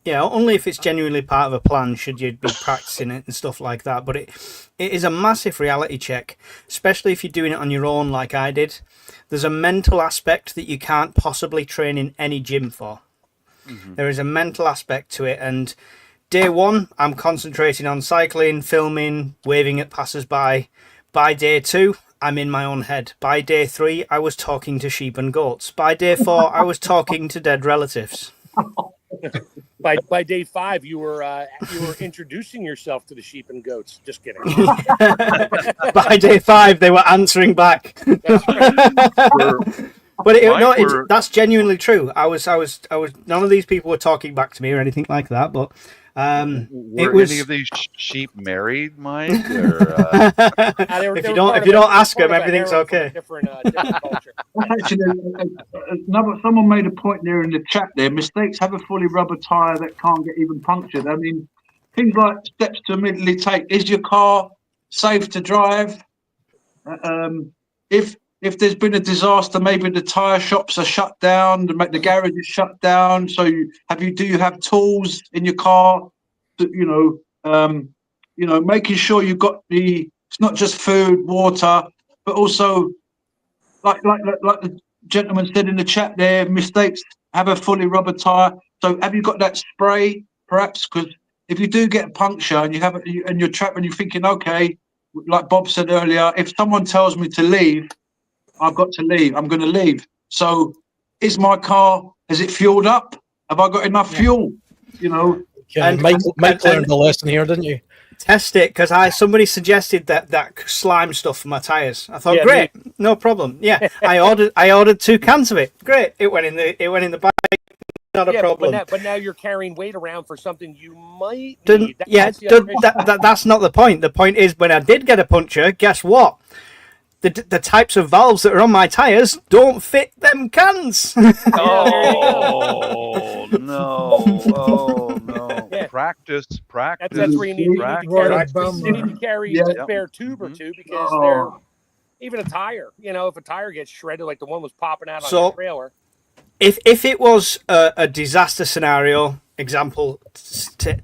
S8: Yeah, only if it's genuinely part of a plan should you be practicing it and stuff like that. But it is a massive reality check, especially if you're doing it on your own like I did. There's a mental aspect that you can't possibly train in any gym for.
S4: Mm-hmm.
S8: There is a mental aspect to it. And day one, I'm concentrating on cycling, filming, waving at passers-by. By day 2, I'm in my own head. By day 3, I was talking to sheep and goats. By day 4, I was talking to dead relatives.
S7: By day 5, you were introducing yourself to the sheep and goats. Just kidding.
S8: By day 5, they were answering back.
S7: That's right.
S8: But that's genuinely true. I was. None of these people were talking back to me or anything like that. But
S4: were any of these sheep married, Mike? Or,
S8: if you don't ask them, everything's okay.
S5: Different culture. Actually, someone made a point there in the chat. There, mistakes have a fully rubber tire that can't get even punctured. I mean, things like steps to immediately take. Is your car safe to drive? If there's been a disaster, maybe the tire shops are shut down, the garage is shut down. So do you have tools in your car? Making sure you've got it's not just food, water, but also like the gentleman said in the chat there, mistakes have a fully rubber tire. So have you got that spray, perhaps? Because if you do get a puncture and you're trapped and you're thinking, okay, like Bob said earlier, if someone tells me to leave, I've got to leave. I'm going to leave. So is my car, is it fueled up? Have I got enough fuel?
S2: And Mike learned the lesson here, didn't you?
S8: Test it, because somebody suggested that slime stuff for my tires. I thought, great, no problem. Yeah, I ordered 2 cans of it. Great, it went in the bike. Not a problem.
S7: But now you're carrying weight around for something you might need.
S8: That's not the point. The point is, when I did get a puncture, guess what? The types of valves that are on my tires don't fit them cans.
S4: Oh no!
S7: Yeah.
S4: Practice.
S7: That's where you need to carry a spare tube or two, because they're even a tire. If a tire gets shredded, like the one was popping out on the trailer.
S8: If it was a disaster scenario, example,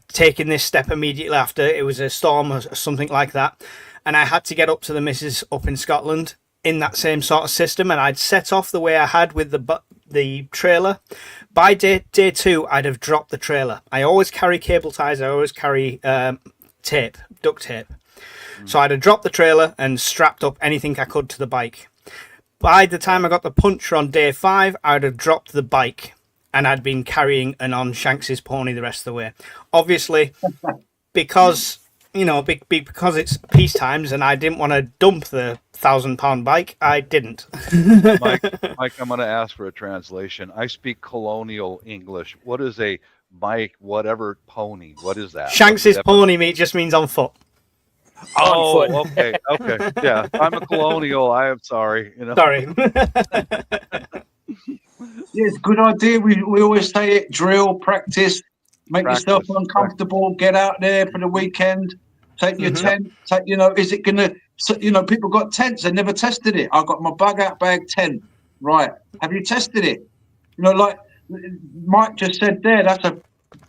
S8: taking this step immediately after it was a storm or something like that, and I had to get up to the missus up in Scotland in that same sort of system, and I'd set off the way I had with the trailer. By day 2, I'd have dropped the trailer. I always carry cable ties. I always carry duct tape. So I'd have dropped the trailer and strapped up anything I could to the bike. By the time I got the puncture on day 5, I'd have dropped the bike, and I'd been carrying an on Shanks's pony the rest of the way. Obviously, because it's peace times and I didn't want to dump the 1,000-pound bike, I didn't.
S4: Mike, I'm going to ask for a translation. I speak colonial English. What is a bike, whatever pony? What is that?
S8: Shanks's pony just means on foot.
S4: Oh, okay. Yeah, I'm a colonial. I am sorry.
S8: Sorry.
S5: Yes, good idea. We always say it: drill, practice, make yourself uncomfortable. Get out there for the weekend. Take your tent. Is it gonna? People got tents. They never tested it. I got my bug out bag tent. Right? Have you tested it? Like Mike just said there. That's a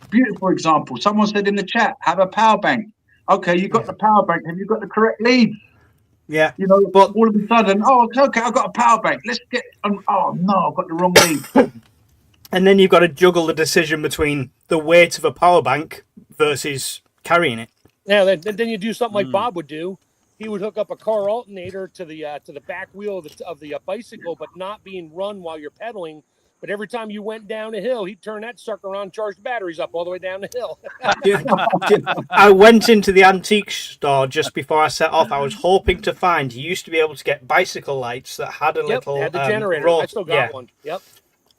S5: beautiful example. Someone said in the chat, have a power bank. Okay, you got the power bank. Have you got the correct leads?
S8: Yeah.
S5: You know,
S8: But
S5: all of a sudden, oh, okay, I've got a power bank. Let's get. Oh no, I've got the wrong lead.
S8: and then you've got to juggle the decision between the weight of a power bank versus carrying it.
S7: Now then you do something like Bob would do. He would hook up a car alternator to the back wheel of the bicycle, but not being run while you're pedaling. But every time you went down a hill, he'd turn that sucker on, charge the batteries up all the way down the hill.
S8: I went into the antique store just before I set off. I was hoping to find. You used to be able to get bicycle lights that had a little
S7: had the generator.
S8: road.
S7: I still got one. Yep.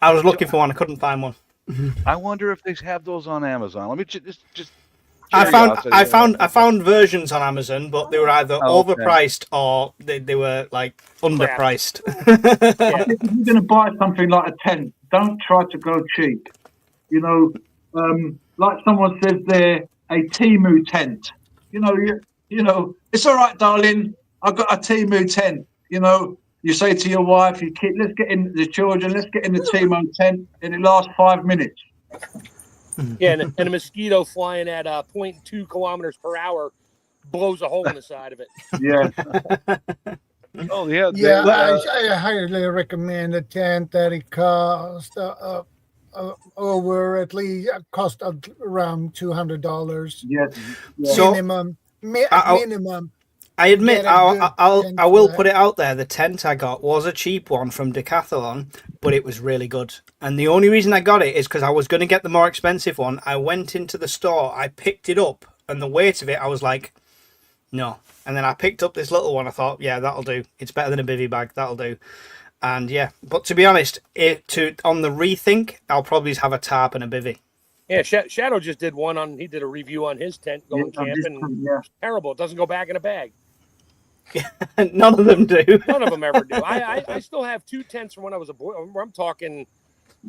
S8: I was looking for one. I couldn't find one.
S4: I wonder if they have those on Amazon. Let me just.
S8: I
S4: curiosity.
S8: found versions on Amazon, but they were either
S4: okay.
S8: overpriced or they were like underpriced.
S5: I think if you're going to buy something like a tent, don't try to go cheap. You know, like someone says there, a Temu tent. You know, it's all right, darling. I've got a Temu tent. You know, you say to your wife, your kid, let's get in the children, let's get in the Temu tent, and it lasts 5 minutes.
S7: Yeah, and a mosquito flying at 0.2 kilometers per hour blows a hole in the side of it.
S5: Yeah.
S4: Oh yeah.
S1: Yeah, I highly recommend a tent that it costs over at least cost around $200.
S5: Yes.
S8: So,
S1: minimum. Minimum.
S8: I admit,
S1: Get a good
S8: I
S1: tent
S8: will
S1: for
S8: put it out there. The tent I got was a cheap one from Decathlon, but it was really good. And the only reason I got it is because I was going to get the more expensive one. I went into the store, I picked it up, and the weight of it, I was like, no. And then I picked up this little one. I thought, yeah, that'll do. It's better than a bivy bag. That'll do. And yeah, but to be honest, on the rethink, I'll probably have a tarp and a bivy.
S7: Yeah, Shadow just did he did a review on his tent going camping. It's terrible. It doesn't go back in a bag.
S8: None of them do.
S7: None of them ever do. I still have 2 tents from when I was a boy. I'm talking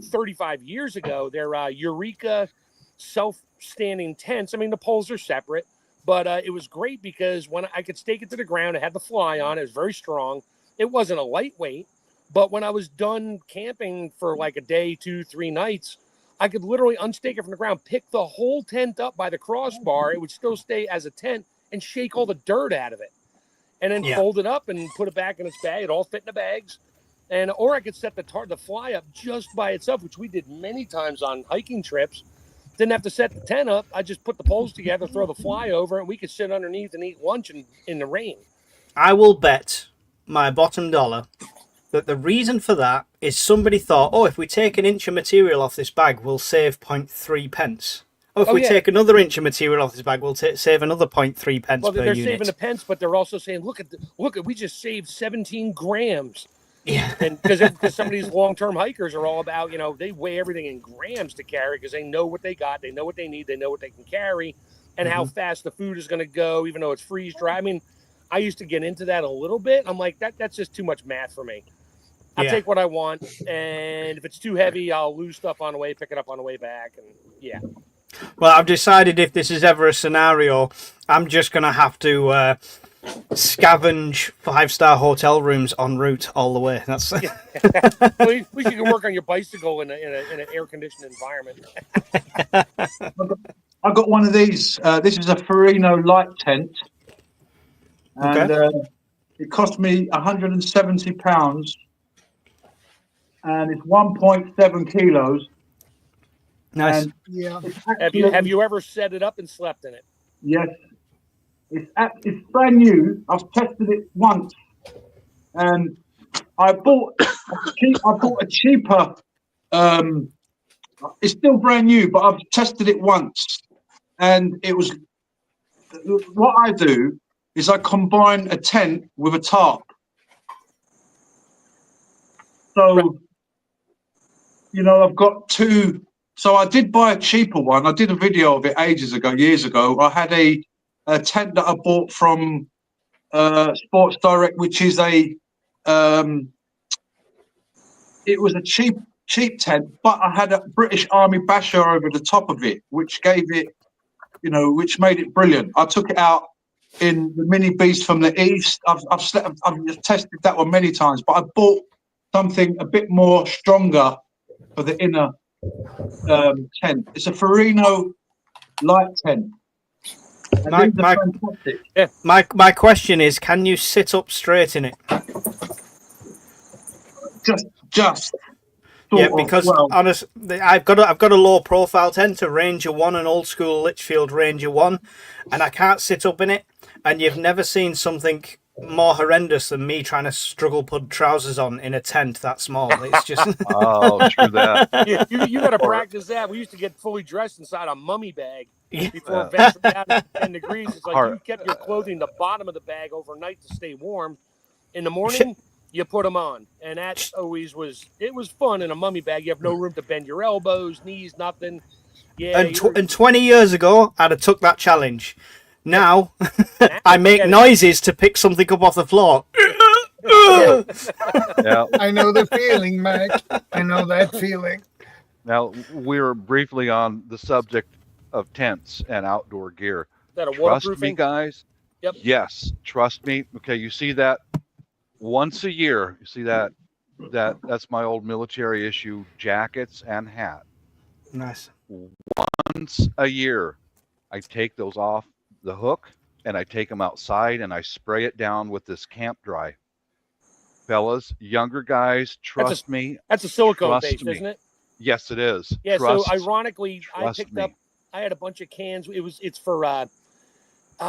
S7: 35 years ago. They're Eureka self-standing tents. I mean, the poles are separate, but it was great because when I could stake it to the ground, it had the fly on. It was very strong. It wasn't a lightweight, but when I was done camping for like a day, 2, 3 nights, I could literally unstake it from the ground, pick the whole tent up by the crossbar. It would still stay as a tent and shake all the dirt out of it. And then fold it up and put it back in its bag. It all fit in the bags. Or I could set the fly up just by itself, which we did many times on hiking trips. Didn't have to set the tent up. I just put the poles together, throw the fly over, and we could sit underneath and eat lunch in the rain.
S8: I will bet my bottom dollar that the reason for that is somebody thought, if we take an inch of material off this bag, we'll save 0.3 pence. If we take another inch of material off this bag, we'll save another 0.3 pence per unit.
S7: They're saving the pence, but they're also saying, look, we just saved 17 grams.
S8: Yeah.
S7: And because some of these long-term hikers are all about, they weigh everything in grams to carry because they know what they got, they know what they need, they know what they can carry, and how fast the food is going to go, even though it's freeze dry. I mean, I used to get into that a little bit. I'm like, that's just too much math for me. I'll take what I want, and if it's too heavy, I'll lose stuff on the way, pick it up on the way back, and yeah.
S8: Well, I've decided if this is ever a scenario, I'm just going to have to scavenge 5-star hotel rooms en route all the way. That's
S7: At least you can work on your bicycle in an air-conditioned environment.
S5: I've got one of these. This is a Ferrino light tent. And it cost me £170. And it's 1.7 kilos.
S8: Nice.
S5: And
S1: Yeah.
S7: Have you ever set it up and slept in it?
S5: Yes. It's brand new. I've tested it once. And I bought a cheaper it's still brand new, but I've tested it once. And it was what I do is I combine a tent with a tarp. So I've got 2. So I did buy a cheaper one. I did a video of it years ago. I had a tent that I bought from Sports Direct, which is it was a cheap tent, but I had a British Army basher over the top of it, which gave it, which made it brilliant. I took it out in the Mini Beast from the East. I've tested that one many times, but I bought something a bit more stronger for the inner tent. It's a Ferrino light tent.
S8: My,
S5: these are
S8: my,
S5: fantastic.
S8: my question is, can you sit up straight in it?
S5: Just
S8: Yeah,
S5: sort of,
S8: because
S5: well,
S8: honestly, I've got a low profile tent, to Ranger 1, an old school Litchfield Ranger 1, and I can't sit up in it. And you've never seen something more horrendous than me trying to struggle put trousers on in a tent that small. It's just
S4: Oh, true that.
S7: You got to
S4: Or-
S7: practice that. We used to get fully dressed inside a mummy bag before
S4: Yeah.
S7: venturing out to 10 degrees. It's like
S4: Hard.
S7: you kept your clothing the bottom of the bag overnight to stay warm. In the morning, you put them on, and that always was. It was fun in a mummy bag. You have no room to bend your elbows, knees, nothing. Yeah,
S8: and 20 years ago, I'd have took that challenge. Now, I make
S7: forget it.
S8: noises to pick something up off the floor.
S4: Yeah.
S1: I know the feeling, Mac. I know that feeling.
S4: Now we were briefly on the subject of tents and outdoor gear.
S7: Is that a
S4: Trust me,
S7: waterproofing?
S4: guys.
S7: Yep.
S4: Yes, trust me. Okay, you see that once a year. You see that's my old military issue jackets and hat.
S8: Nice.
S4: Once a year, I take those off the hook and I take them outside and I spray it down with this camp dry. Fellas, younger guys, trust me.
S7: That's a silicone
S4: Trust
S7: base,
S4: me.
S7: isn't it?
S4: Yes, it is.
S7: Yeah.
S4: Trust,
S7: So ironically, I
S4: trust
S7: picked
S4: me.
S7: up. I had a bunch of cans. It's for I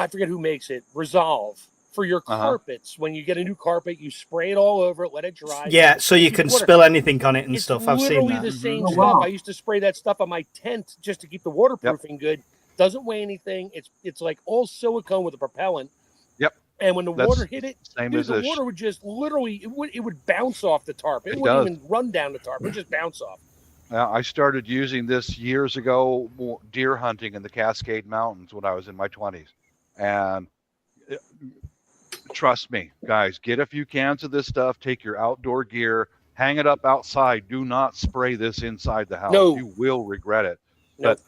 S7: forget who makes it. Resolve for your carpets. When you get a new carpet, you spray it all over it, let it dry.
S8: Yeah, so you can
S7: water.
S8: spill anything on it and
S7: It's
S8: stuff. I've seen
S7: literally
S8: that.
S7: the same
S5: Oh,
S7: stuff.
S5: wow.
S7: I used to spray that stuff on my tent just to keep the waterproofing good. Doesn't weigh anything. It's like all silicone with a propellant.
S4: Yep.
S7: And when the
S4: That's
S7: water hit it,
S4: Same
S7: dude,
S4: as
S7: the
S4: this.
S7: water would just literally it would bounce off the tarp. It
S4: It
S7: wouldn't
S4: does.
S7: even run down the tarp. It would just bounce off.
S4: I started using this years ago, deer hunting in the Cascade Mountains when I was in my 20s. And trust me, guys, get a few cans of this stuff, take your outdoor gear, hang it up outside. Do not spray this inside the house.
S7: No.
S4: You will regret it.
S7: Nope.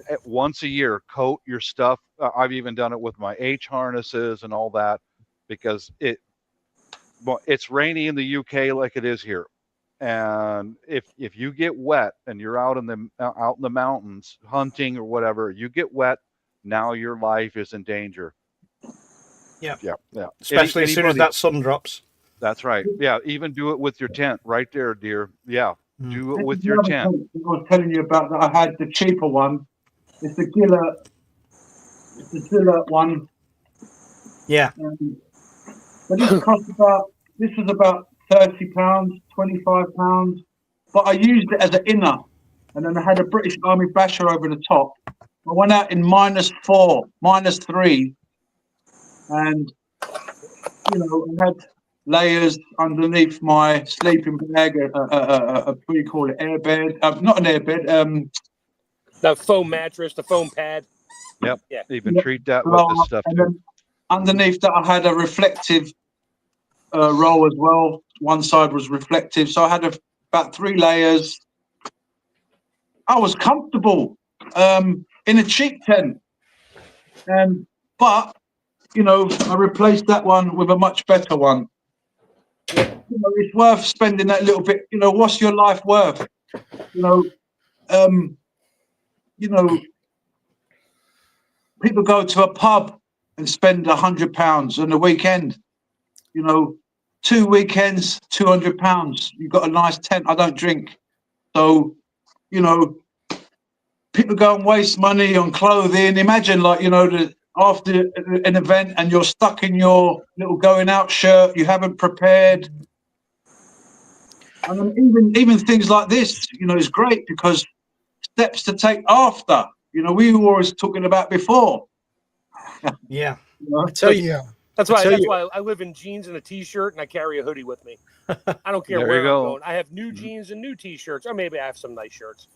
S4: But once a year, coat your stuff. I've even done it with my H harnesses and all that because it's rainy in the UK like it is here. And if you get wet and you're out in the mountains hunting or whatever, you get wet, now your life is in danger.
S8: Yeah.
S4: Yeah.
S8: Especially as soon as that sun drops.
S4: That's right. Yeah. Even do it with your tent right there, dear. Yeah. Do it with
S5: This is
S4: your
S5: the other
S4: tent.
S5: thing I was telling you about that I had the cheaper one. It's the Gillett one.
S8: Yeah.
S5: But this was about £30, £25. But I used it as an inner, and then I had a British Army basher over the top. I went out in -4, -3, and I had layers underneath my sleeping bag. What do you call it? Airbed? Not an airbed.
S7: The foam mattress, the foam pad.
S4: Yep.
S7: Yeah.
S4: Even treat that with this stuff
S5: And
S4: too.
S5: then underneath that, I had a reflective roll as well. One side was reflective, so I had about 3 layers. I was comfortable in a cheap tent, but I replaced that one with a much better one. It's worth spending that little bit. What's your life worth? People go to a pub and spend £100 on a weekend. 2 weekends, £200. You've got a nice tent. I don't drink, so people go and waste money on clothing. Imagine, after an event and you're stuck in your little going out shirt, you haven't prepared. And then even things like this, is great because steps to take after. We were always talking about before.
S8: Yeah.
S2: I tell you,
S1: Yeah.
S7: That's why I live in jeans and a t-shirt, and I carry a hoodie with me. I don't care
S4: There
S7: where
S4: you
S7: I'm
S4: go.
S7: going. I have new jeans and new t-shirts, or maybe I have some nice shirts.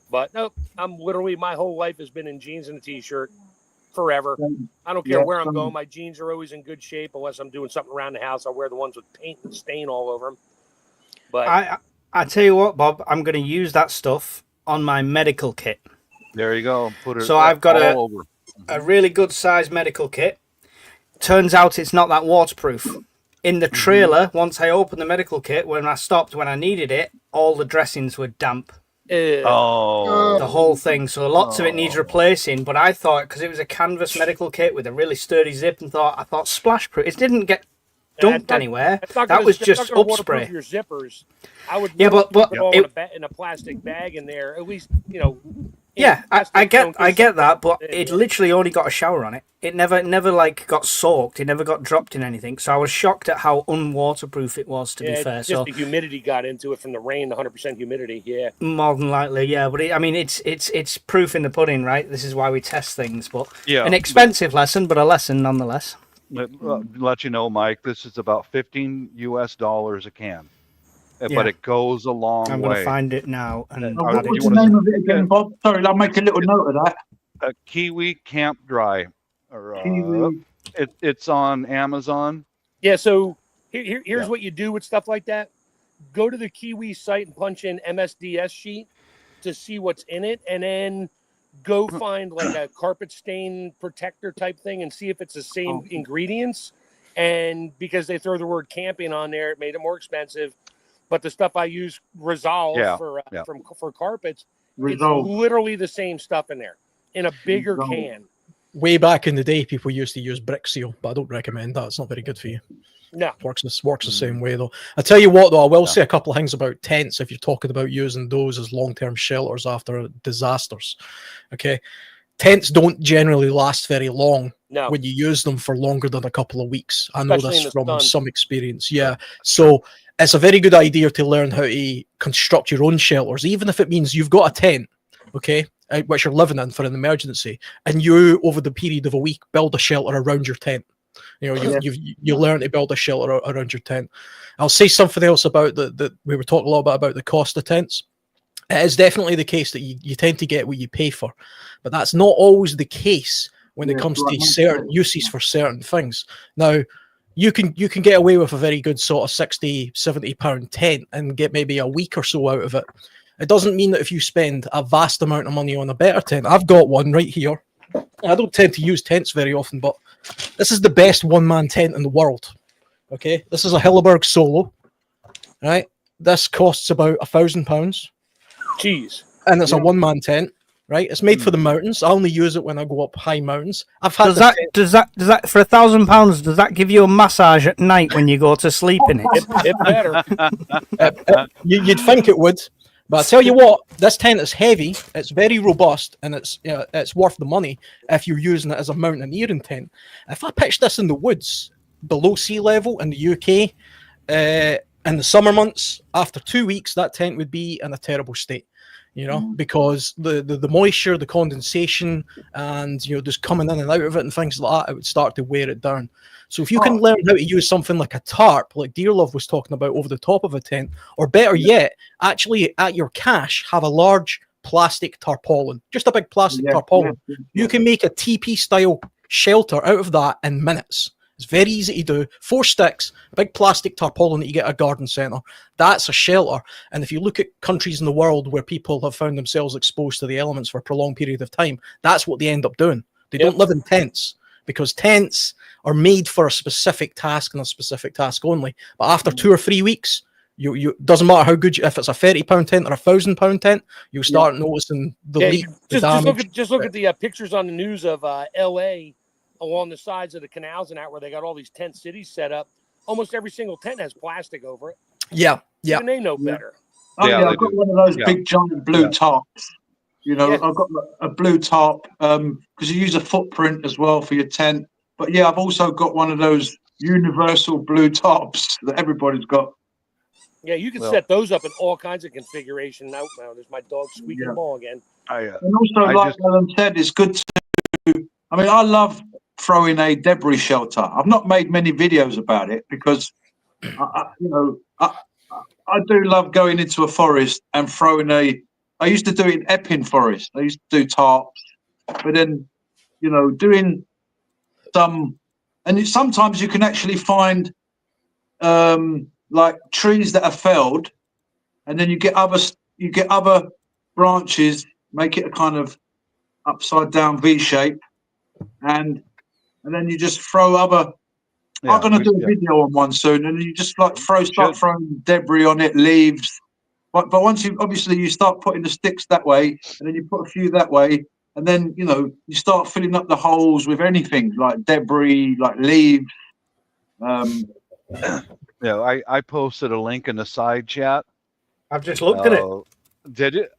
S7: But no, I'm literally, my whole life has been in jeans and a t-shirt forever. I don't care where I'm going. My jeans are always in good shape unless I'm doing something around the house. I wear the ones with paint and stain all over them. But
S8: I tell you what, Bob, I'm going to use that stuff on my medical kit.
S4: There you go. Put it
S8: So I've got
S4: all over.
S8: a really good size medical kit. Turns out it's not that waterproof. In the trailer, once I opened the medical kit, when I stopped, when I needed it, all the dressings were damp.
S4: Oh,
S8: the whole thing. So lots of it needs replacing. But I thought, because it was a canvas medical kit with a really sturdy zip, and I thought splash proof. It didn't get dumped anywhere. That was just up
S7: waterproof
S8: spray.
S7: your zippers. I would
S8: Yeah, but
S7: put it all in a plastic bag in there. At least
S8: Yeah, I get that, but
S7: Yeah.
S8: it literally only got a shower on it. It never like got soaked. It never got dropped in anything. So I was shocked at how unwaterproof it was. To be fair,
S7: just the humidity got into it from the rain, the 100% humidity. Yeah,
S8: more than likely, yeah. But it's proof in the pudding, right? This is why we test things. But
S4: yeah,
S8: an expensive lesson, but a lesson nonetheless.
S4: Let you know, Mike. This is about $15 a can.
S8: Yeah.
S4: But it goes a long way.
S8: I'm going to find it now. And
S5: what's the name of it again, Bob? Sorry, I'll make a little note of that.
S4: Kiwi Camp Dry.
S5: Kiwi.
S4: It's on Amazon.
S7: Yeah. So here's what you do with stuff like that. Go to the Kiwi site and punch in MSDS sheet to see what's in it, and then go find like a carpet stain protector type thing and see if it's the same ingredients. And because they throw the word camping on there, it made it more expensive. But the stuff I use, Resolve, for carpets,
S5: Resolve.
S7: It's literally the same stuff in there in a bigger can.
S2: Way back in the day, people used to use Brick Seal, but I don't recommend that. It's not very good for you.
S7: No.
S2: Works the same way, though. I tell you what, though, I will say a couple of things about tents if you're talking about using those as long-term shelters after disasters. Okay? Tents don't generally last very long when you use them for longer than a couple of weeks. I know this from some experience. Yeah. So it's a very good idea to learn how to construct your own shelters, even if it means you've got a tent, okay, which you're living in for an emergency, and you, over the period of a week, build a shelter around your tent. You know, you learn to build a shelter around your tent. I'll say something else about we were talking a lot about the cost of tents. It is definitely the case that you tend to get what you pay for, but that's not always the case when it comes to certain uses for certain things. Now, you can get away with a very good sort of 60, 70 pound tent and get maybe a week or so out of it. It doesn't mean that if you spend a vast amount of money on a better tent. I've got one right here. I don't tend to use tents very often, but this is the best one-man tent in the world. Okay, this is a Hilleberg Solo. Right, this costs about £1,000.
S7: Jeez.
S2: And it's a one-man tent. Right, it's made for the mountains. I only use it when I go up high mountains. I've had
S8: does that for £1,000? Does that give you a massage at night when you go to sleep in it?
S7: It better.
S2: You'd think it would, but I tell you what, this tent is heavy. It's very robust, and it's worth the money if you're using it as a mountaineering tent. If I pitched this in the woods below sea level in the UK in the summer months, after 2 weeks, that tent would be in a terrible state. You know, because the moisture, the condensation, and just coming in and out of it and things like that, it would start to wear it down. So if you can learn how to use something like a tarp, like Dearlove was talking about, over the top of a tent, or better yet, actually at your cache have a large plastic tarpaulin, just a big plastic tarpaulin. You can make a teepee style shelter out of that in minutes. It's very easy to do. 4 sticks, a big plastic tarpaulin that you get at a garden centre. That's a shelter. And if you look at countries in the world where people have found themselves exposed to the elements for a prolonged period of time, that's what they end up doing. They don't live in tents, because tents are made for a specific task and a specific task only. But after 2 or 3 weeks, you doesn't matter how good if it's a £30 tent or a £1,000 tent, you'll start noticing the leak.
S7: Just look at the pictures on the news of LA along the sides of the canals and out where they got all these tent cities set up. Almost every single tent has plastic over it.
S2: Yeah.
S7: Even they know better.
S5: I've got one of those big giant blue tarps. I've got a blue tarp because you use a footprint as well for your tent. But I've also got one of those universal blue tarps that everybody's got.
S7: Yeah, you can set those up in all kinds of configuration. Now there's my dog squeaking the ball again.
S5: And also, like Alan said, it's good to. I love throwing a debris shelter. I've not made many videos about it because, I do love going into a forest and throwing I used to do it in Epping Forest. I used to do tarps, but then, doing some, and sometimes you can actually find, like trees that are felled, and then you get other branches, make it a kind of upside down V shape, and then you just throw other. I'm going to do a video on one soon, and you just start throwing debris on it, leaves. but once you obviously you start putting the sticks that way, and then you put a few that way, and then you start filling up the holes with anything like debris, like leaves.
S4: I posted a link in the side chat.
S8: I've just looked at it.
S4: Did it?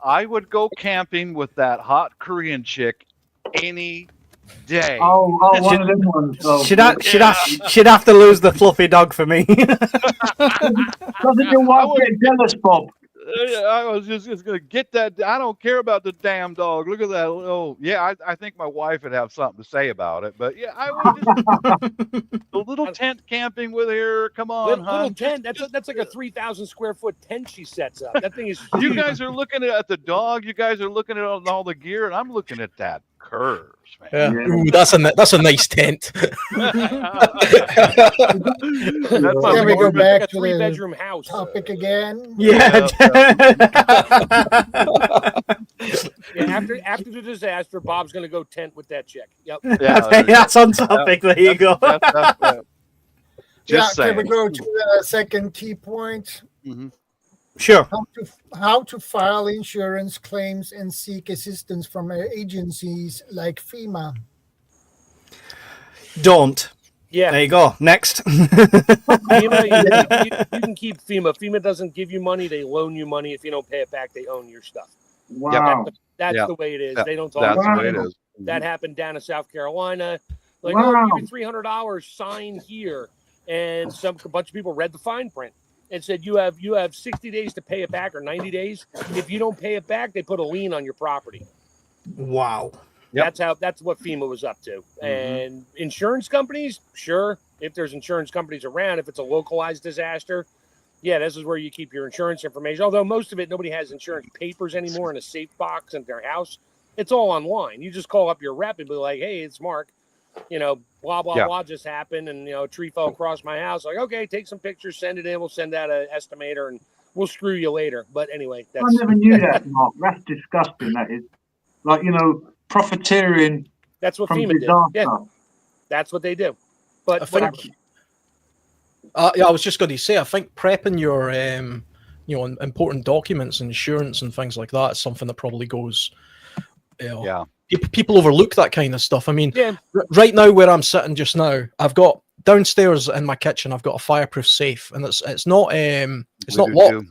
S4: I would go camping with that hot Korean chick any day.
S5: Oh, one of them ones. Oh,
S8: She'd have to lose the fluffy dog for me.
S5: Doesn't your wife get jealous, Bob?
S4: I was just gonna get that. I don't care about the damn dog. Look at that. Oh, yeah. I think my wife would have something to say about it. But yeah, I would just a little tent camping with her. Come on,
S7: little
S4: hon.
S7: tent. That's like a 3,000 square foot tent she sets up. That thing is huge.
S4: You guys are looking at the dog. You guys are looking at all the gear, and I'm looking at that curves, man.
S2: Yeah. Ooh, that's a nice tent.
S1: Can we go back to the
S7: 3-bedroom house
S1: topic again?
S8: Yeah.
S7: After the disaster, Bob's gonna go tent with that chick. Yep.
S8: That's on topic. There you go.
S4: Just
S1: Can we
S4: saying.
S1: go to the second key point?
S4: Mm-hmm.
S8: Sure.
S1: How to file insurance claims and seek assistance from agencies like FEMA.
S8: Don't.
S7: Yeah.
S8: There you go. Next.
S7: FEMA, you can keep FEMA. FEMA doesn't give you money; they loan you money. If you don't pay it back, they own your stuff.
S5: Wow.
S7: That's the way it is. They don't talk
S4: That's
S7: about
S4: the way
S7: it.
S4: it is.
S7: That happened down in South Carolina. Like,
S5: Wow.
S7: oh, give you $300, sign here, and a bunch of people read the fine print and said you have 60 days to pay it back or 90 days. If you don't pay it back, they put a lien on your property.
S8: Wow.
S4: Yep.
S7: That's what FEMA was up to. And insurance companies, sure, if there's insurance companies around, if it's a localized disaster, yeah, this is where you keep your insurance information. Although most of it, nobody has insurance papers anymore in a safe box in their house. It's all online. You just call up your rep and be like, hey, it's Mark. Blah, blah, blah just happened. And, a tree fell across my house. Like, okay, take some pictures, send it in. We'll send out an estimator and we'll screw you later. But anyway,
S5: I never knew that, Mark. That's disgusting. That is, like, profiteering.
S7: That's what
S5: from
S7: FEMA did.
S5: disaster.
S7: Yeah, that's what they do. But
S2: I think, I was just going to say, I think prepping your, important documents, insurance, and things like that is something that probably goes. People overlook that kind of stuff. I mean, right now where I'm sitting just now, I've got downstairs in my kitchen. I've got a fireproof safe, and it's not locked.
S4: Too.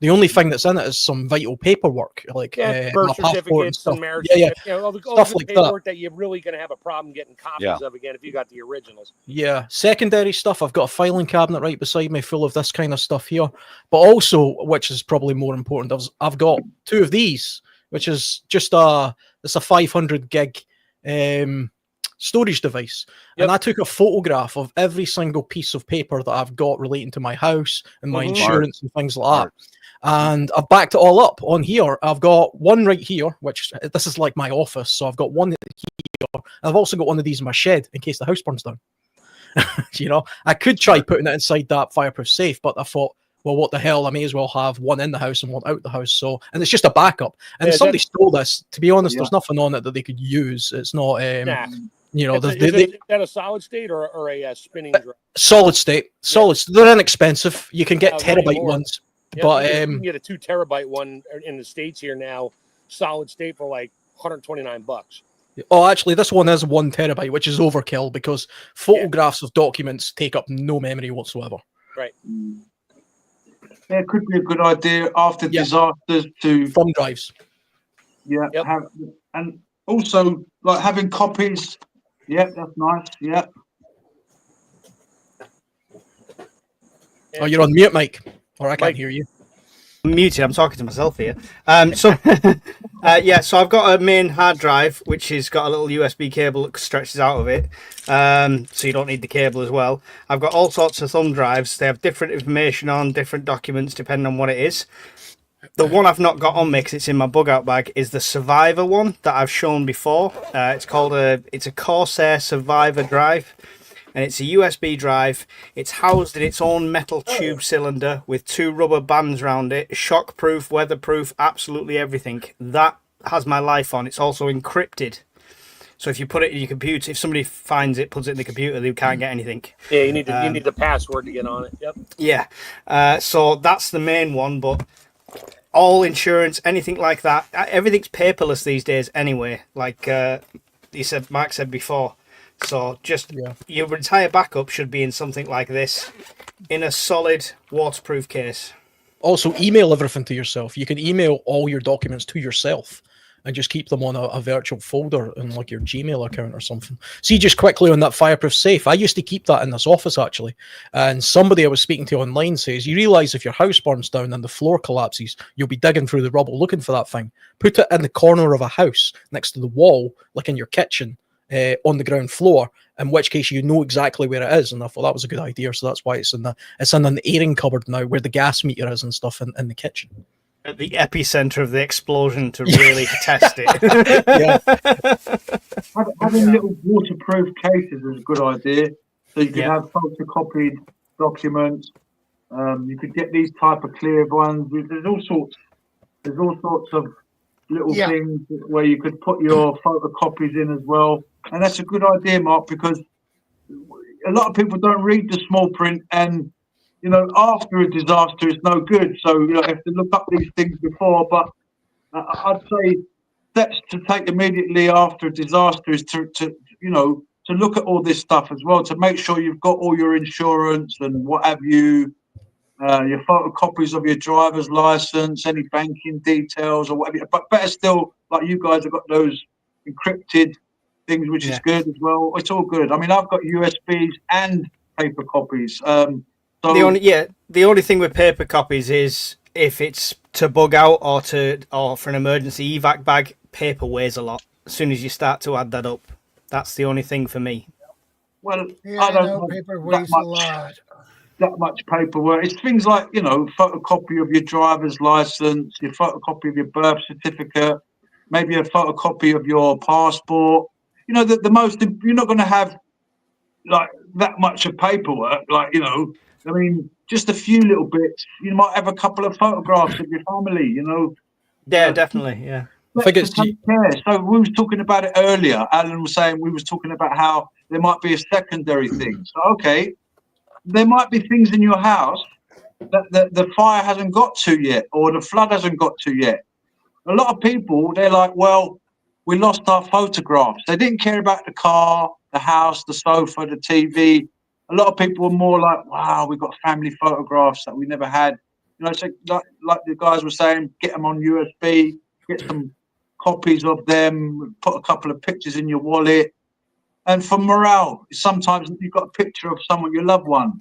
S2: The only thing that's in it is some vital paperwork, like
S7: birth
S2: my passport and
S7: certificates
S2: stuff.
S7: and marriage
S2: Yeah,
S7: certificates, all the
S2: stuff like
S7: paperwork that you're really going to have a problem getting copies
S4: Yeah.
S7: of again if you got the originals.
S2: Yeah, secondary stuff. I've got a filing cabinet right beside me full of this kind of stuff here. But also, which is probably more important, I've got two of these, which is just it's a 500 gig storage device. And I took a photograph of every single piece of paper that I've got relating to my house and my insurance and things like that. And I've backed it all up on here. I've got one right here, which this is like my office. So I've got one here. I've also got one of these in my shed in case the house burns down. I could try putting it inside that fireproof safe, but I thought, well, what the hell? I may as well have one in the house and one out the house. So, and it's just a backup. And if somebody stole this, to be honest, there's nothing on it that they could use. It's not,
S7: Is that a solid state or a spinning drive?
S2: solid state. Solid. They're inexpensive. You can get
S7: Not
S2: terabyte
S7: anymore.
S2: ones.
S7: Yeah,
S2: But
S7: you can get a 2 terabyte one in the States here now, solid state for like $129.
S2: Oh, actually, this one is 1 terabyte, which is overkill because photographs of documents take up no memory whatsoever.
S7: Right.
S5: Yeah, it could be a good idea after disasters to
S2: thumb drives.
S5: Yeah, and also like having copies. Yeah, that's nice. Yeah.
S2: Oh, you're on mute, Mike, or I can't hear you.
S8: I'm muted. I'm talking to myself here. So I've got a main hard drive which has got a little USB cable that stretches out of it, so you don't need the cable as well. I've got all sorts of thumb drives. They have different information on different documents depending on what it is. The one I've not got on me because it's in my bug out bag is the Survivor one that I've shown before. It's a Corsair Survivor drive. And it's a USB drive. It's housed in its own metal tube cylinder with 2 rubber bands around it. Shockproof, weatherproof, absolutely everything. That has my life on. It's also encrypted. So if you put it in your computer, if somebody finds it, puts it in the computer, they can't get anything.
S7: Yeah, you need the password to get on it. Yep.
S8: Yeah. So that's the main one, but all insurance, anything like that, everything's paperless these days anyway, like Mark said before. So just your entire backup should be in something like this, in a solid waterproof case.
S2: Also, email everything to yourself. You can email all your documents to yourself and just keep them on a virtual folder in like your Gmail account or something. See, just quickly on that fireproof safe, I used to keep that in this office actually. And somebody I was speaking to online says, you realize if your house burns down and the floor collapses, you'll be digging through the rubble looking for that thing. Put it in the corner of a house next to the wall, like in your kitchen, on the ground floor, in which case you know exactly where it is. And I thought that was a good idea. So that's why it's in an airing cupboard now where the gas meter is and stuff in the kitchen.
S8: At the epicenter of the explosion to really test it.
S5: Having little waterproof cases is a good idea. So you can have photocopied documents. You could get these type of clear ones. There's all sorts of little things where you could put your photocopies in as well. And that's a good idea, Mark, because a lot of people don't read the small print, and after a disaster is no good. So you have to look up these things before. But I'd say steps to take immediately after a disaster is to look at all this stuff as well, to make sure you've got all your insurance and what have you, your photocopies of your driver's license, any banking details or whatever. But better still, like you guys have got those encrypted things, which is good as well. It's all good. I mean, I've got USBs and paper copies.
S8: The only thing with paper copies is if it's to bug out or for an emergency evac bag, paper weighs a lot. As soon as you start to add that up, that's the only thing for me.
S5: Well, I don't know
S1: paper weighs a lot.
S5: That much paperwork. It's things like photocopy of your driver's license, your photocopy of your birth certificate, maybe a photocopy of your passport. The most, you're not going to have like that much of paperwork. I mean, just a few little bits. You might have a couple of photographs of your family.
S8: Yeah, definitely. Yeah.
S2: I think it's
S5: So we was talking about it earlier. Alan was saying we was talking about how there might be a secondary thing. So okay, there might be things in your house that the fire hasn't got to yet, or the flood hasn't got to yet. A lot of people, they're like, well, we lost our photographs. They didn't care about the car, the house, the sofa, the TV. A lot of people were more like, wow, we've got family photographs that we never had. So like the guys were saying, get them on USB, get some copies of them, put a couple of pictures in your wallet. And for morale, sometimes you've got a picture of someone, your loved one,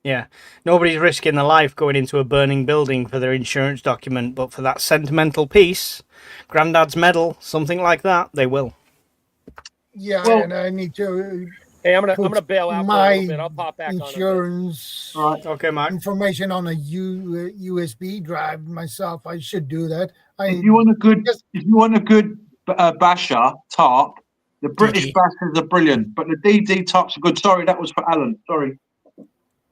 S8: Yeah, nobody's risking their life going into a burning building for their insurance document, but for that sentimental piece, Grandad's medal, something like that, they will.
S1: Yeah,
S5: Well,
S1: and I need to
S7: Hey, I'm gonna bail out for a little bit. I'll pop back
S1: insurance
S7: on.
S8: Okay, Mark.
S1: information on a USB drive myself. I should do that.
S5: If you want a good basher tarp, the British bashers are brilliant, but the DD tarps are good. Sorry, that was for Alan. Sorry.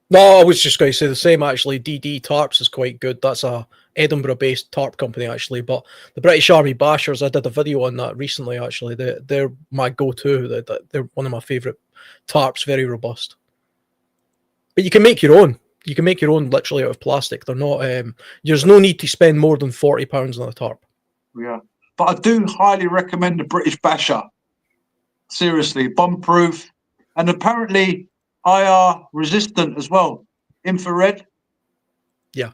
S2: No, I was just going to say the same actually. DD Tarps is quite good. That's a Edinburgh-based tarp company actually. But the British Army Bashers, I did a video on that recently actually. They're my go-to. They're one of my favourite tarps. Very robust. But you can make your own. You can make your own literally out of plastic. They're not. There's no need to spend more than £40 on a tarp.
S5: Yeah, but I do highly recommend the British Basher. Seriously, bomb-proof, and apparently IR resistant as well. Infrared.
S2: Yeah.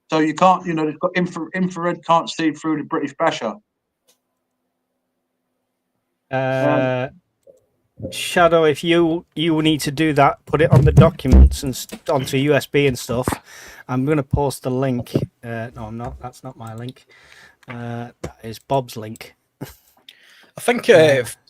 S5: So you can't, it's got infrared can't see through the British Basher.
S8: Shadow, if you need to do that, put it on the documents and onto USB and stuff. I'm going to post the link. No, I'm not. That's not my link. That is Bob's link.
S2: I think,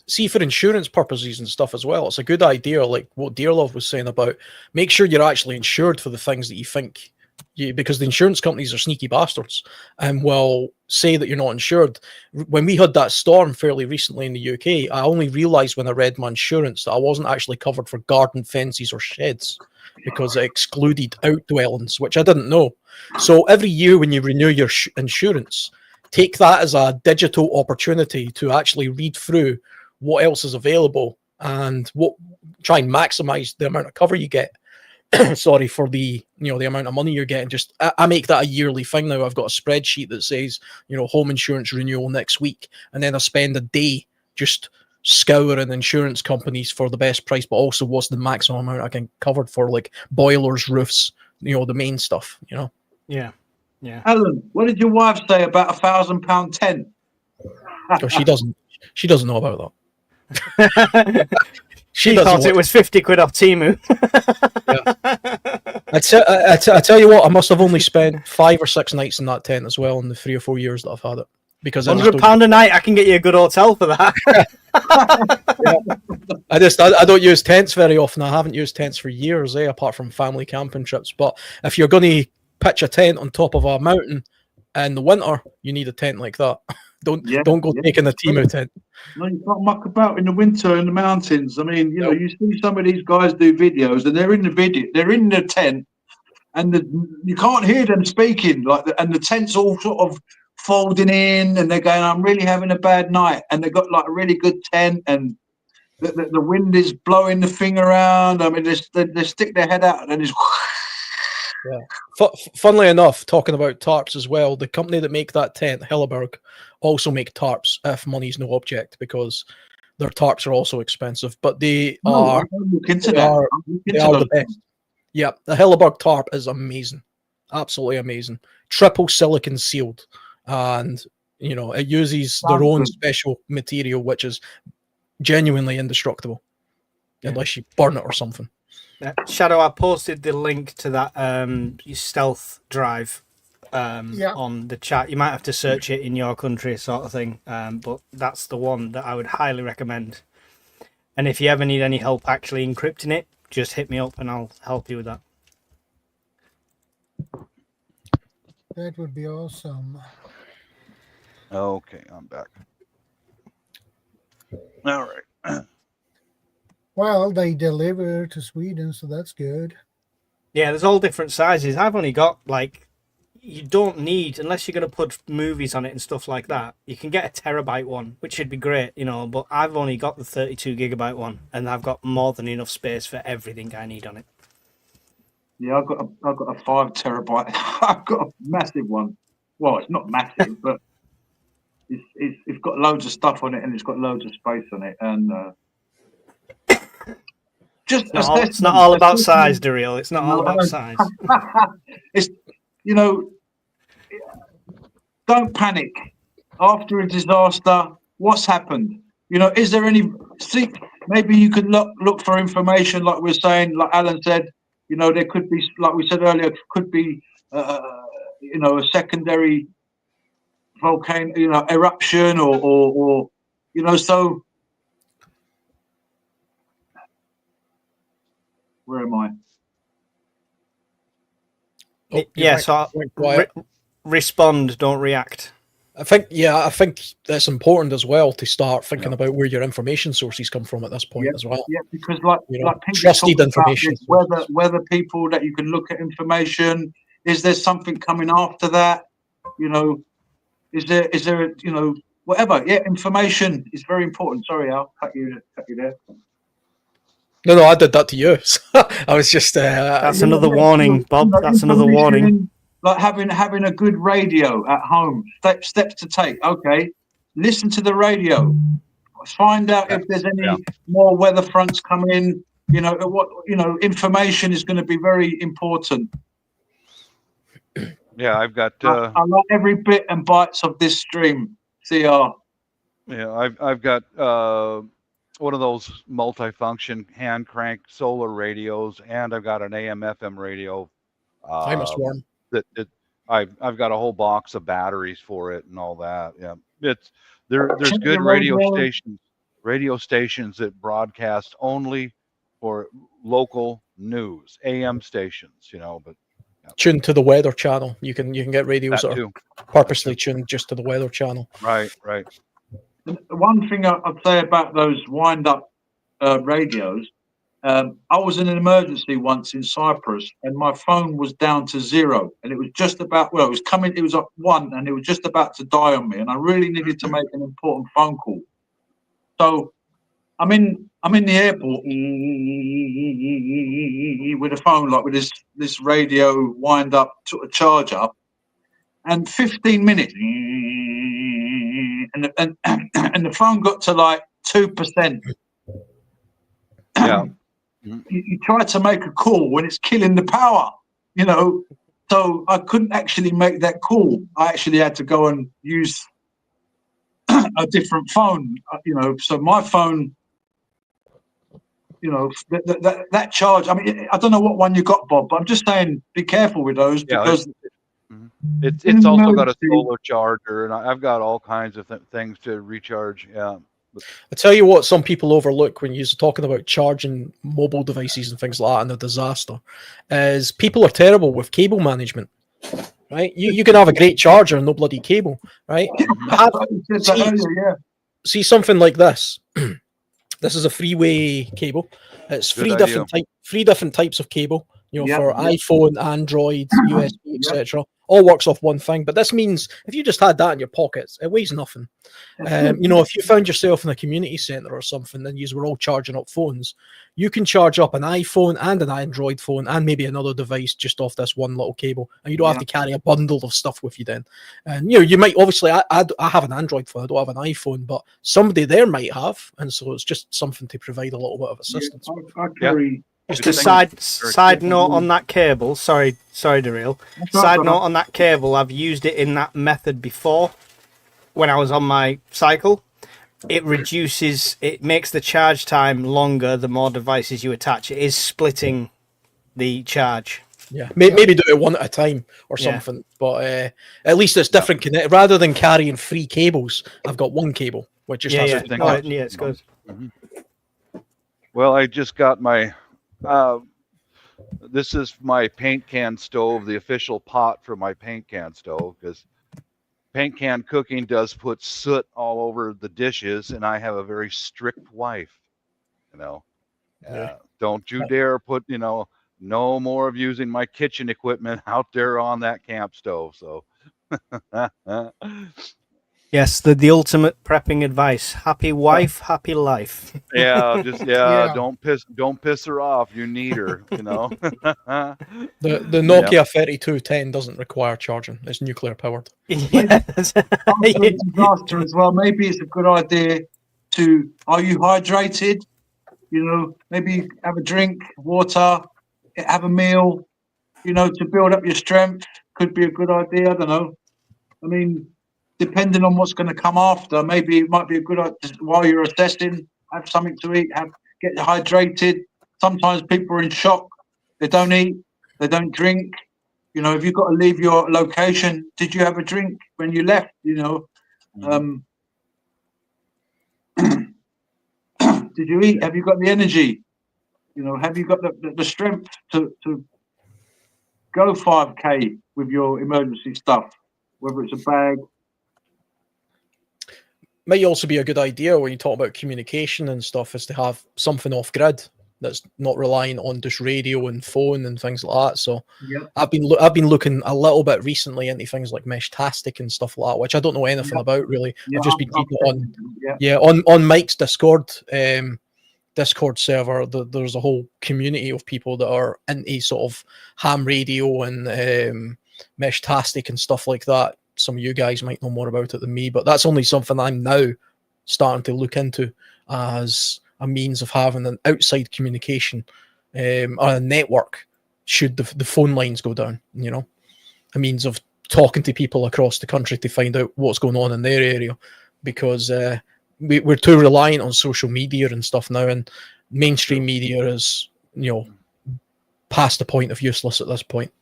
S2: see, for insurance purposes and stuff as well, it's a good idea, like what Dearlove was saying about make sure you're actually insured for the things that you think because the insurance companies are sneaky bastards and will say that you're not insured. When we had that storm fairly recently in the UK, I only realised when I read my insurance that I wasn't actually covered for garden fences or sheds because it excluded outdwellings, which I didn't know. So every year when you renew your insurance, take that as a digital opportunity to actually read through what else is available and try and maximize the amount of cover you get. Sorry, for the the amount of money you're getting. Just I make that a yearly thing now. I've got a spreadsheet that says home insurance renewal next week, and then I spend a day just scouring insurance companies for the best price, but also what's the maximum amount I can cover for, like boilers, roofs, the main stuff.
S8: Yeah.
S5: Alan, what did your wife say about £1,000 tent?
S2: So she doesn't know about that.
S8: She thought it was 50 quid off Temu.
S2: I tell you what, I must have only spent 5 or 6 nights in that tent as well in the 3 or 4 years that I've had it. Because
S8: £100 a night, I can get you a good hotel for that.
S2: I don't use tents very often. I haven't used tents for years, apart from family camping trips. But if you're going to pitch a tent on top of a mountain in the winter, you need a tent like that. Don't go taking a Temu tent.
S5: No, you can't muck about in the winter in the mountains. I mean, you see some of these guys do videos, and they're in the tent, and you can't hear them speaking, and the tent's all sort of folding in, and they're going, "I'm really having a bad night," and they've got like a really good tent, and the wind is blowing the thing around. I mean, they stick their head out, and it's.
S2: Yeah. Funnily enough, talking about tarps as well, the company that make that tent, Hilleberg, also make tarps if money's no object, because their tarps are also expensive, but they are the best. Yeah, the Hilleberg tarp is amazing, absolutely amazing. Triple silicon sealed, and it uses their own special material, which is genuinely indestructible, unless you burn it or something.
S8: Shadow, I posted the link to that stealth drive on the chat. You might have to search it in your country, sort of thing, but that's the one that I would highly recommend. And if you ever need any help actually encrypting it, just hit me up and I'll help you with that.
S1: That would be awesome.
S4: Okay, I'm back. All right.
S1: Well, they deliver to Sweden, so that's good.
S8: Yeah, there's all different sizes. I've only got, you don't need, unless you're going to put movies on it and stuff like that, you can get a terabyte one, which should be great, but I've only got the 32 gigabyte one, and I've got more than enough space for everything I need on it.
S5: Yeah, I've got a 5 terabyte. I've got a massive one. Well, it's not massive, but it's got loads of stuff on it, and it's got loads of space on it, and
S8: it's not all about size, Daryl. It's not all about size.
S5: It's don't panic after a disaster. What's happened? Is there any? See, maybe you could look for information, like we're saying, like Alan said. There could be, like we said earlier, could be a secondary volcano, eruption, or so. Where am I?
S8: Respond, don't react.
S2: I think that's important as well to start thinking about where your information sources come from at this point as well.
S5: Yeah, because like
S2: trusted information.
S5: Whether people that you can look at information, is there something coming after that? Is there whatever? Yeah, information is very important. Sorry, I'll cut you there.
S2: No, I did that to you. I was just.
S8: That's another warning, Bob. That's another warning.
S5: Like having a good radio at home. Steps to take. Okay, listen to the radio. Find out if there's any more weather fronts coming. Information is going to be very important.
S4: Yeah, I've got.
S5: I like every bit and bytes of this stream. CR.
S4: Yeah, I've got one of those multifunction hand crank solar radios, and I've got an AM/FM radio.
S2: Famous one.
S4: I've got a whole box of batteries for it and all that. Yeah, there's good radio stations that broadcast only for local news, AM stations. But
S2: tuned to the weather channel. You can get radios that are purposely tuned just to the weather channel.
S4: Right.
S5: One thing I'd say about those wind-up radios, I was in an emergency once in Cyprus, and my phone was down to 0, and it was just about, well, it was coming, it was at 1, and it was just about to die on me, and I really needed to make an important phone call. So I'm in the airport with a phone, like with this radio wind up to a charger, and 15 minutes, and the phone got to like 2%.
S4: Yeah.
S5: You try to make a call when it's killing the power, you know. So I couldn't actually make that call. I actually had to go and use a different phone, you know. So my phone, you know, that charge. I mean, I don't know what one you got, Bob, but I'm just saying, be careful with those because
S4: it's also got a solar charger, and I've got all kinds of things to recharge. Yeah.
S2: I tell you what, some people overlook when you're talking about charging mobile devices and things like that in a disaster, is people are terrible with cable management. Right? You can have a great charger and no bloody cable, right? See something like this. This is a three-way cable. It's three different types of cable. You know, for iPhone, Android, USB, etc. All works off one thing. But this means if you just had that in your pockets, it weighs nothing. You know, if you found yourself in a community center or something, and you were all charging up phones, you can charge up an iPhone and an Android phone and maybe another device just off this one little cable, and you don't have to carry a bundle of stuff with you then. And you know, you might obviously, I have an Android phone, I don't have an iPhone, but somebody there might have, and so it's just something to provide a little bit of assistance.
S5: I carry.
S8: Just a side note on that cable. Sorry, Daryl. Side note on that cable. I've used it in that method before when I was on my cycle. It makes the charge time longer the more devices you attach. It is splitting the charge.
S2: Yeah, maybe do it one at a time or something. But at least it's different. Connect rather than carrying 3 cables. I've got one cable, which just has
S8: it's good.
S4: Well, I just got my. This is my paint can stove, the official pot for my paint can stove, because paint can cooking does put soot all over the dishes, and I have a very strict wife. You know, don't you dare put, you know, no more of using my kitchen equipment out there on that camp stove. So,
S8: yes, the ultimate prepping advice: happy wife, happy life.
S4: Don't piss her off. You need her, you know.
S2: The Nokia 3210 doesn't require charging. It's nuclear powered.
S8: Yes.
S5: Disaster as well. Maybe it's a good idea to. Are you hydrated? You know, maybe have a drink, water, have a meal. You know, to build up your strength could be a good idea. I don't know. I mean, depending on what's going to come after, maybe it might be a good idea while you're assessing. Have something to eat. Get hydrated. Sometimes people are in shock. They don't eat. They don't drink. You know, if you've got to leave your location, did you have a drink when you left? You know, did you eat? Have you got the energy? You know, have you got the strength to go 5K with your emergency stuff, whether it's a bag.
S2: Might also be a good idea when you talk about communication and stuff, is to have something off grid that's not relying on just radio and phone and things like that. So I've been looking a little bit recently into things like Meshtastic and stuff like that, which I don't know anything about really. I've just been keeping it on Mike's Discord server. There's a whole community of people that are into sort of ham radio and Meshtastic and stuff like that. Some of you guys might know more about it than me, but that's only something I'm now starting to look into as a means of having an outside communication on a network should the phone lines go down, you know, a means of talking to people across the country to find out what's going on in their area, because we're too reliant on social media and stuff now, and mainstream media is, you know, past the point of useless at this point.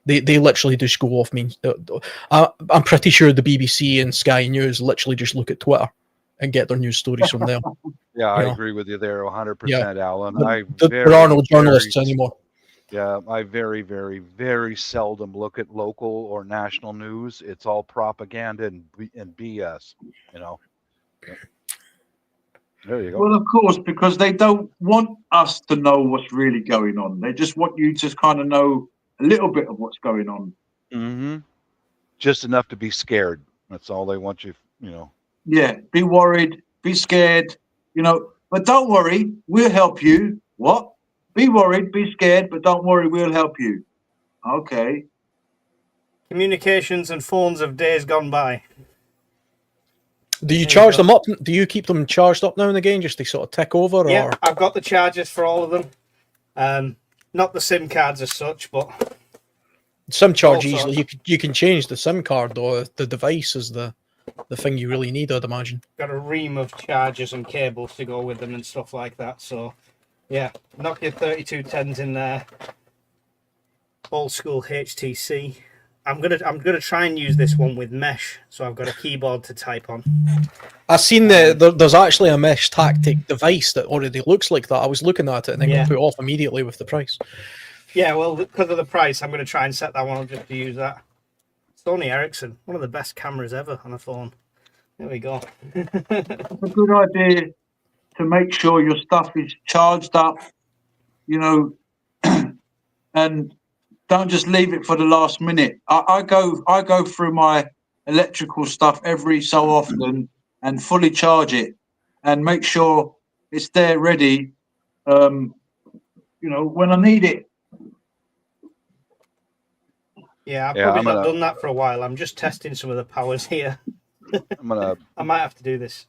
S2: They literally just go off means. I'm pretty sure the BBC and Sky News literally just look at Twitter and get their news stories from there.
S4: Yeah, I agree with you there 100%, Alan.
S2: There are no journalists anymore.
S4: Yeah, I very, very, very seldom look at local or national news. It's all propaganda and BS, you know. There you go.
S5: Well, of course, because they don't want us to know what's really going on. They just want you to kind of know a little bit of what's going on.
S4: Mm-hmm. Just enough to be scared. That's all they want you. You know.
S5: Yeah, be worried, be scared, but don't worry, we'll help you. What? Be worried, be scared, but don't worry, we'll help you. Okay.
S8: Communications and phones of days gone by.
S2: Do you
S8: There you
S2: charge
S8: go.
S2: them up? Do you keep them charged up now and again just to sort of tick over?
S8: Yeah,
S2: Or
S8: I've got the charges for all of them. Not the SIM cards as such, but
S2: SIM charge
S8: Also-
S2: easily? You can change the SIM card though. The device is the thing you really need, I'd imagine.
S8: got a ream of chargers and cables to go with them and stuff like that. So, yeah, knock your 3210s in there. Old school HTC. I'm gonna try and use this one with mesh, so I've got a keyboard to type on.
S2: I've seen there's actually a mesh tactic device that already looks like that. I was looking at it and then got put off immediately with the price.
S8: Yeah, well, because of the price, I'm going to try and set that one up just to use that. Sony Ericsson, one of the best cameras ever on a phone. There we go.
S5: It's a good idea to make sure your stuff is charged up, and don't just leave it for the last minute. I go through my electrical stuff every so often and fully charge it and make sure it's there ready, when I need it.
S8: Yeah, I've
S4: Yeah,
S8: probably
S4: I'm
S8: not
S4: gonna-
S8: done that for a while. I'm just testing some of the powers here.
S4: I'm gonna
S8: I might have to do this.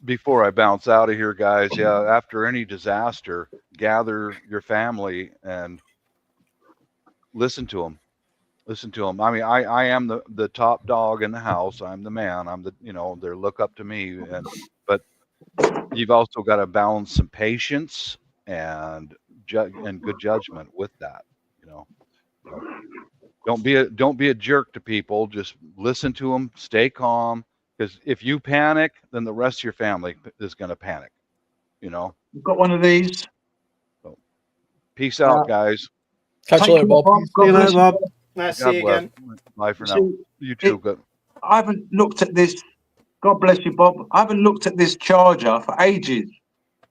S4: before I bounce out of here, guys. Yeah, after any disaster, gather your family and listen to them. Listen to them. I mean, I am the top dog in the house. I'm the man. I'm the they look up to me. But you've also got to balance some patience and good judgment with that. Don't be a jerk to people. Just listen to them. Stay calm. Because if you panic, then the rest of your family is going to panic.
S5: You've got one of these.
S4: Peace out, guys.
S2: Catch you later, Bob.
S5: God
S8: See you
S5: bless
S8: later, Bob. Nice to
S4: God
S8: see you
S4: bless.
S8: again.
S4: Bye for now.
S5: See,
S4: You too. Good.
S5: I haven't looked at this. God bless you, Bob. I haven't looked at this charger for ages,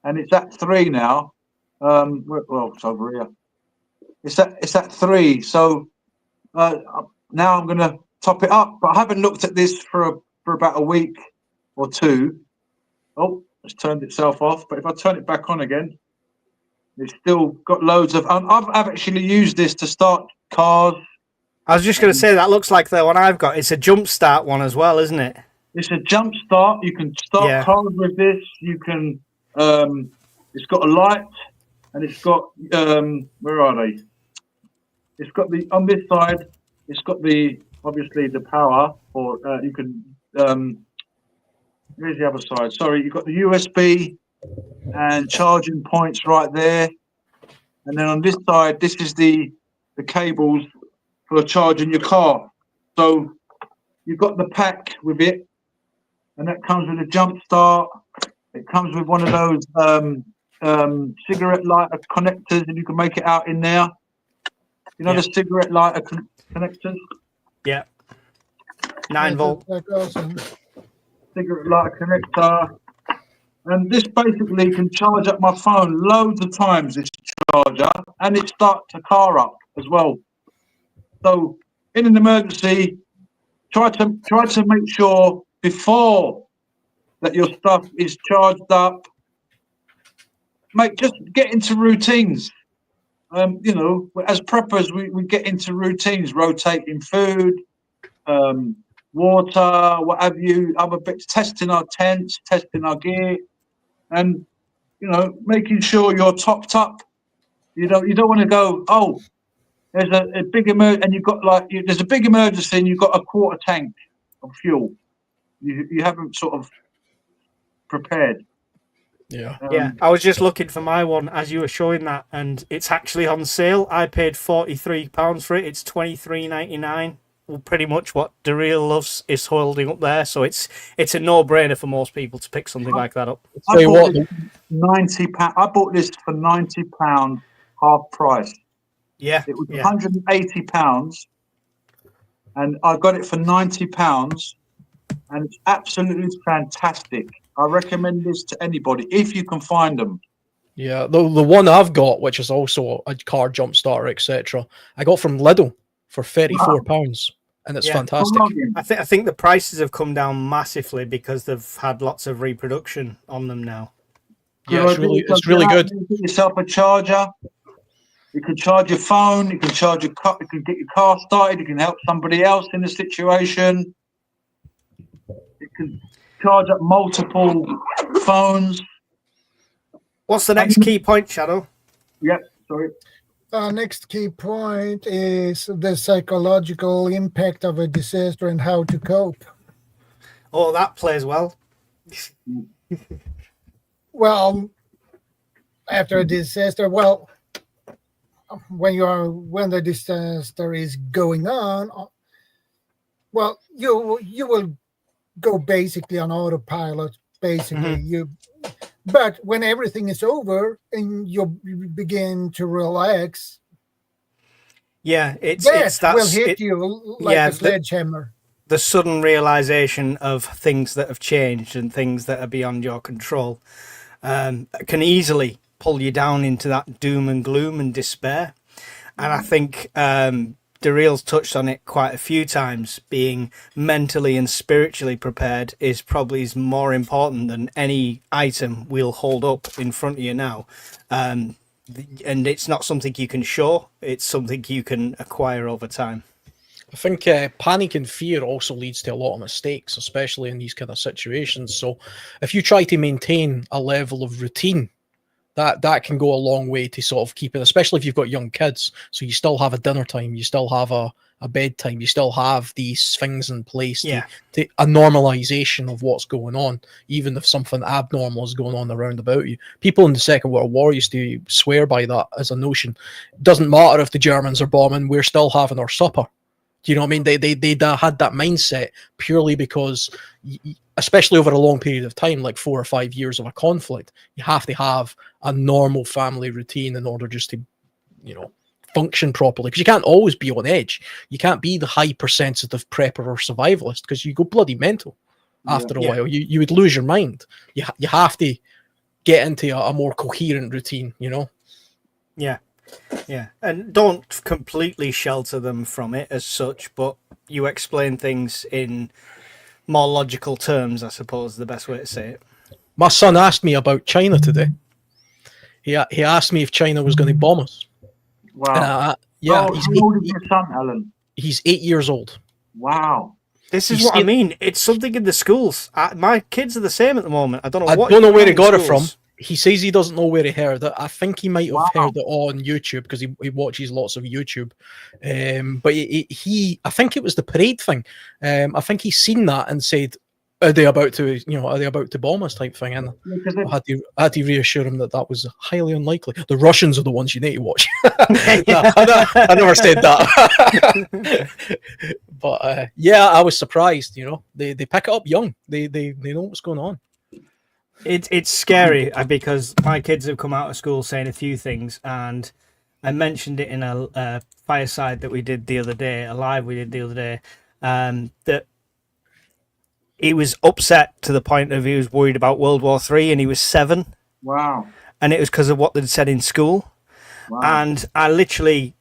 S5: and it's at 3 now. Well, it's over here. It's at 3. So now I'm going to top it up, but I haven't looked at this for about a week or two. Oh, it's turned itself off. But if I turn it back on again, it's still got loads of. I've actually used this to start cars.
S8: I was just going to say, that looks like the one I've got. It's a jump start one as well, isn't it?
S5: It's a jump start. You can start cars with this. You can. It's got a light, and it's got. Where are they? It's got on this side. It's got obviously the power, or you can. Here's the other side. Sorry, you've got the USB and charging points right there, and then on this side, this is the cables for charging your car. So you've got the pack with it, and that comes with a jump start. It comes with one of those cigarette lighter connectors, and you can make it out in there. The cigarette lighter connectors?
S8: Yeah. 9 volt.
S5: Cigarette lighter connector. And this basically can charge up my phone loads of times, this charger, and it starts the car up as well. So in an emergency, try to make sure before that your stuff is charged up. Just get into routines. As preppers, we get into routines, rotating food, water, what have you, other bits, testing our tents, testing our gear, and making sure you're topped up. You don't want to go, oh, there's a big emergency, and you've got there's a big emergency, and you've got a quarter tank of fuel. You haven't sort of prepared.
S2: Yeah.
S8: Yeah, I was just looking for my one as you were showing that, and it's actually on sale. I paid £43 for it. It's $23.99. Well, pretty much what Daryl loves is holding up there, so it's a no-brainer for most people to pick something like that up.
S2: Tell you what,
S5: £90. I bought this for £90, half price.
S8: Yeah,
S5: it was £180, and I got it for £90, and it's absolutely fantastic. I recommend this to anybody if you can find them.
S2: Yeah, the one I've got, which is also a car jump starter, etc., I got from Lidl for £34, and it's
S8: Yeah.
S2: fantastic.
S8: I think the prices have come down massively because they've had lots of reproduction on them now.
S2: Yeah, it's really good.
S5: Get yourself a charger. You can charge your phone. You can charge your car. You can get your car started. You can help somebody else in the situation. You can charge up multiple phones.
S8: What's the next key point, Shadow?
S5: Yep. Sorry.
S1: Next key point is the psychological impact of a disaster and how to cope.
S8: Oh, that plays well.
S1: Well, after a disaster, when the disaster is going on, well, you will go basically on autopilot. Basically, but when everything is over and you begin to relax,
S8: yeah, it
S1: will hit you like a sledgehammer.
S8: The sudden realization of things that have changed and things that are beyond your control can easily pull you down into that doom and gloom and despair. And I think Dareel's touched on it quite a few times. Being mentally and spiritually prepared is probably more important than any item we'll hold up in front of you now. And it's not something you can show. It's something you can acquire over time.
S2: I think panic and fear also leads to a lot of mistakes, especially in these kind of situations. So if you try to maintain a level of routine, that can go a long way to sort of keep it, especially if you've got young kids. So you still have a dinner time, you still have a bedtime, you still have these things in place to a normalization of what's going on, even if something abnormal is going on around about you. People in the Second World War used to swear by that as a notion. It doesn't matter if the Germans are bombing, we're still having our supper. Do you know what I mean? They had that mindset purely because, especially over a long period of time, like 4 or 5 years of a conflict, you have to have a normal family routine in order just to, function properly. Because you can't always be on edge. You can't be the hypersensitive prepper or survivalist because you go bloody mental after a while. You would lose your mind. You have to get into a more coherent routine,
S8: Yeah. Yeah, and don't completely shelter them from it as such, but you explain things in more logical terms, I suppose, is the best way to say it.
S2: My son asked me about China today. He asked me if China was going to bomb us.
S5: Wow.
S2: How
S5: old is your son, Alan?
S2: He's 8 years old.
S5: Wow.
S8: This is what I mean. It's something in the schools. My kids are the same at the moment. I don't know
S2: where he got it from. He says he doesn't know where he heard it. I think he might have heard it on YouTube because he watches lots of YouTube. But I think it was the parade thing. I think he's seen that and said, "Are they about to bomb us?" type thing. And I had to reassure him that was highly unlikely. The Russians are the ones you need to watch. I never said that. But I was surprised. They pick it up young. They know what's going on.
S8: It's scary because my kids have come out of school saying a few things, and I mentioned it in a fireside that we did the other day, a live we did the other day, that he was upset to the point of he was worried about World War III, and he was 7.
S5: Wow.
S8: And it was because of what they'd said in school. Wow. And I literally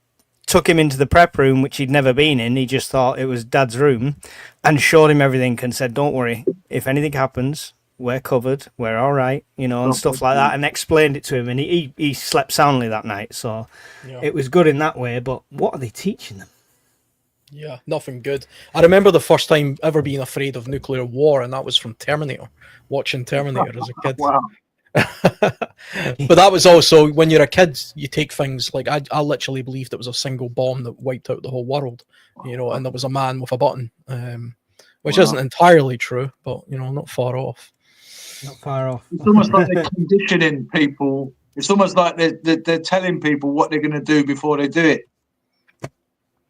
S8: took him into the prep room, which he'd never been in. He just thought it was Dad's room, and showed him everything and said, "Don't worry, if anything happens, we're covered, we're all right," and stuff like that, and explained it to him, and he slept soundly that night. So it was good in that way. But what are they teaching them?
S2: Yeah, nothing good. I remember the first time ever being afraid of nuclear war, and that was from Terminator, watching Terminator as a kid.
S5: Wow.
S2: But that was also, when you're a kid, you take things like, I literally believed it was a single bomb that wiped out the whole world, and there was a man with a button, which isn't entirely true, but not far off.
S8: Not far off.
S5: It's almost like they're conditioning people. It's almost like they're telling people what they're going to do before they do it.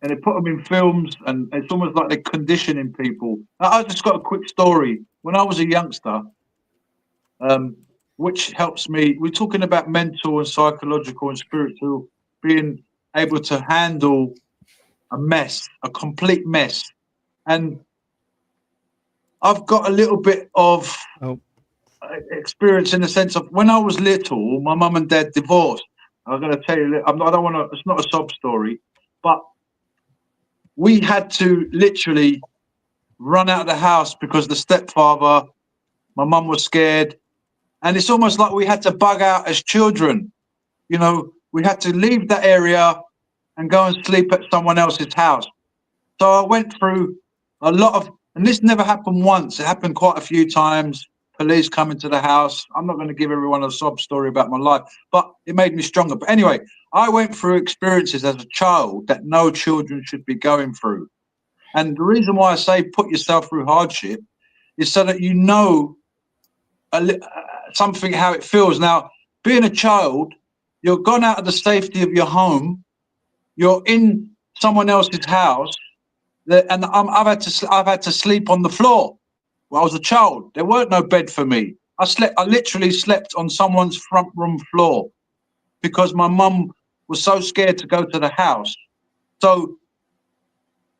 S5: And they put them in films, and it's almost like they're conditioning people. I just got a quick story. When I was a youngster, which helps me, we're talking about mental and psychological and spiritual, being able to handle a mess, a complete mess. And I've got a little bit of experience in the sense of when I was little, my mum and dad divorced. I'm going to tell you, I don't want to, it's not a sob story, but we had to literally run out of the house because the stepfather, my mum was scared. And it's almost like we had to bug out as children. You know, we had to leave that area and go and sleep at someone else's house. So I went through a lot of, and this never happened once. It happened quite a few times. Police coming to the house. I'm not going to give everyone a sob story about my life, but it made me stronger. But anyway, I went through experiences as a child that no children should be going through. And the reason why I say put yourself through hardship is so that you know something, how it feels. Now, being a child, you're gone out of the safety of your home. You're in someone else's house, and I've had to sleep on the floor. When I was a child, there weren't no bed for me. I literally slept on someone's front room floor because my mum was so scared to go to the house. So,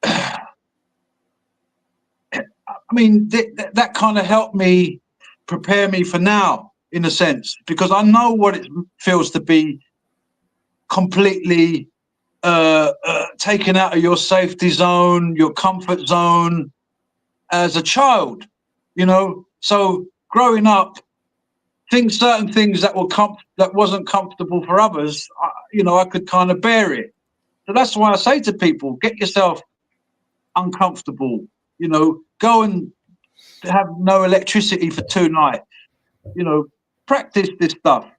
S5: I mean, that kind of helped me prepare me for now, in a sense, because I know what it feels to be completely taken out of your safety zone, your comfort zone as a child, you know. So growing up, certain things that wasn't comfortable for others, you know, I could kind of bear it. So that's why I say to people, get yourself uncomfortable, you know, go and have no electricity for 2 nights, you know, practice this stuff.